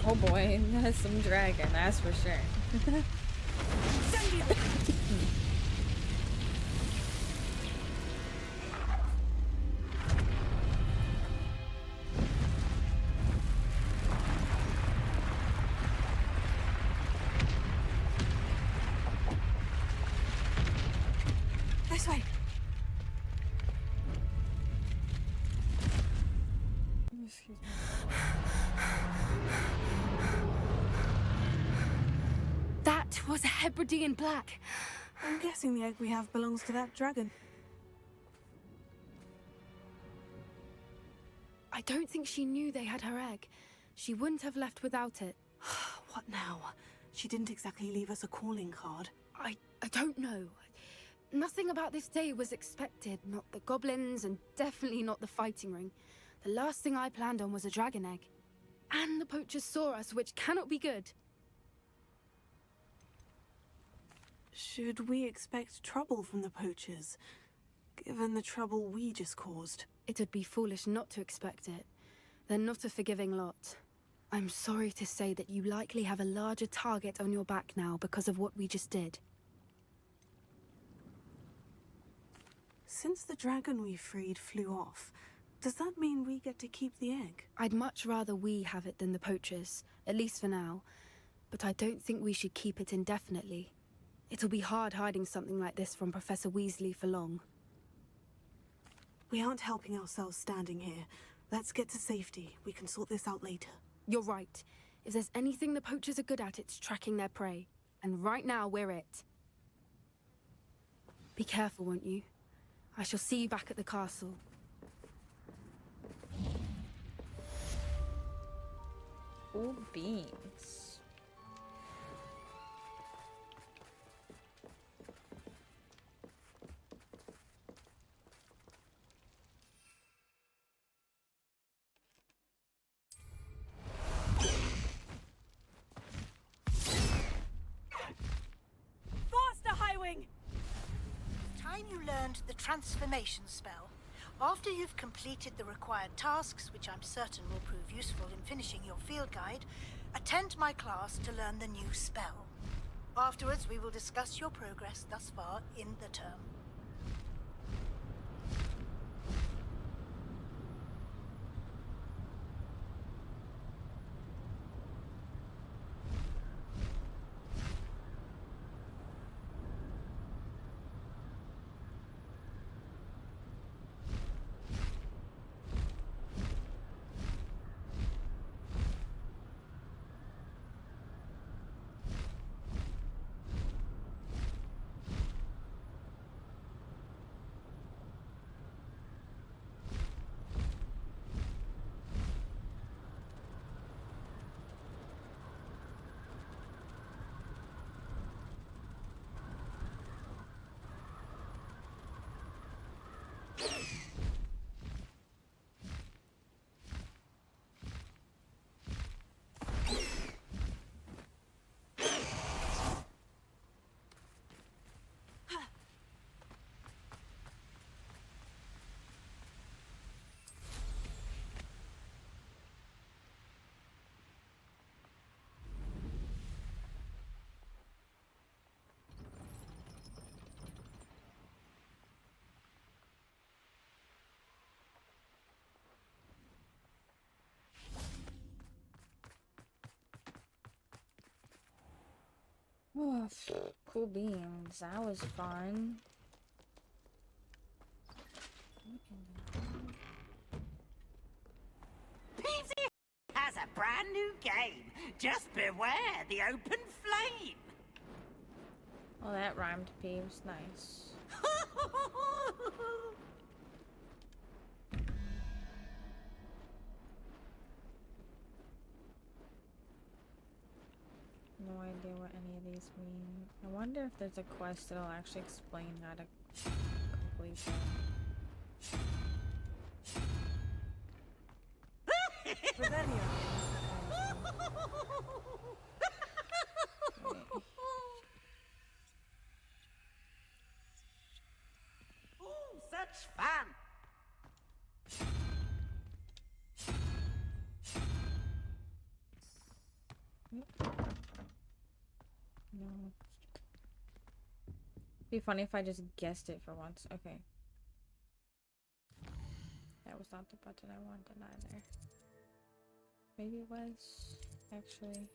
Oh boy, that's some dragon, that's for sure. This way. Excuse me. That was a Hebridean black. I'm guessing the egg we have belongs to that dragon. I don't think she knew they had her egg. She wouldn't have left without it. What now? She didn't exactly leave us a calling card. I don't know. Nothing about this day was expected. Not the goblins, and definitely not the fighting ring. The last thing I planned on was a dragon egg. And the poachers saw us, which cannot be good. Should we expect trouble from the poachers, given the trouble we just caused? It would be foolish not to expect it. They're not a forgiving lot. I'm sorry to say that you likely have a larger target on your back now because of what we just did. Since the dragon we freed flew off, does that mean we get to keep the egg? I'd much rather we have it than the poachers, at least for now. But I don't think we should keep it indefinitely. It'll be hard hiding something like this from Professor Weasley for long. We aren't helping ourselves standing here. Let's get to safety. We can sort this out later. You're right. If there's anything the poachers are good at, it's tracking their prey. And right now, we're it. Be careful, won't you? I shall see you back at the castle. Cool beans. Faster, Highwing! Time you learned the transformation spell. After you've completed the required tasks, which I'm certain will prove useful in finishing your field guide, attend my class to learn the new spell. Afterwards, we will discuss your progress thus far in the term. Oh, cool beans. That was fun. Peasy has a brand new game. Just beware the open flame. Oh, that rhymed, Peeves. Nice. No idea what any of these mean. I wonder if there's a quest that'll actually explain how to complete them. Ooh, such fun. No. Be funny if I just guessed it for once. Okay. That was not the button I wanted either. Maybe it was, actually.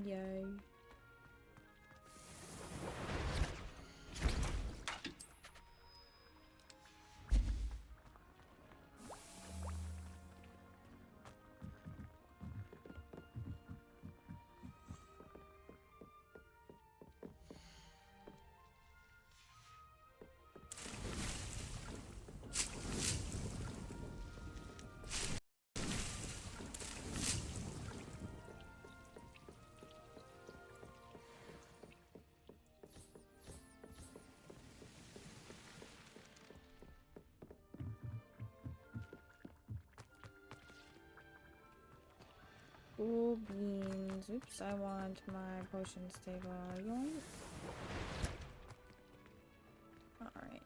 Yay. Cool beans. Oops, I want my potions table. Yoink. Alright.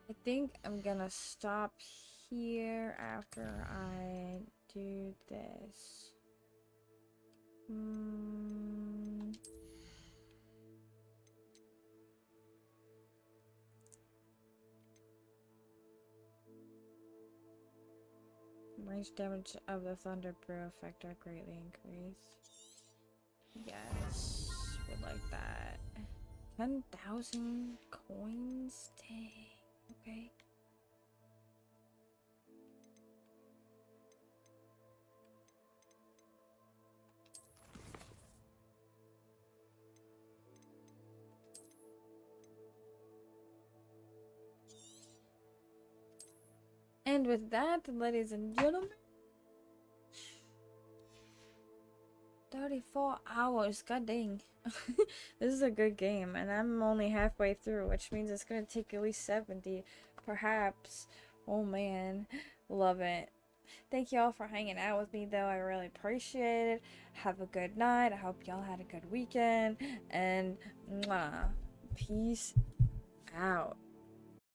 I think I'm gonna stop here after I do this. Range damage of the thunder brew effect are greatly increased. Yes, would like that. 10,000 coins? Dang. Okay. And with that, ladies and gentlemen, 34 hours, god dang. This is a good game, and I'm only halfway through, which means it's gonna take at least 70, perhaps. Oh man, love it. Thank you all for hanging out with me, though. I really appreciate it. Have a good night. I hope y'all had a good weekend, and mwah, peace out.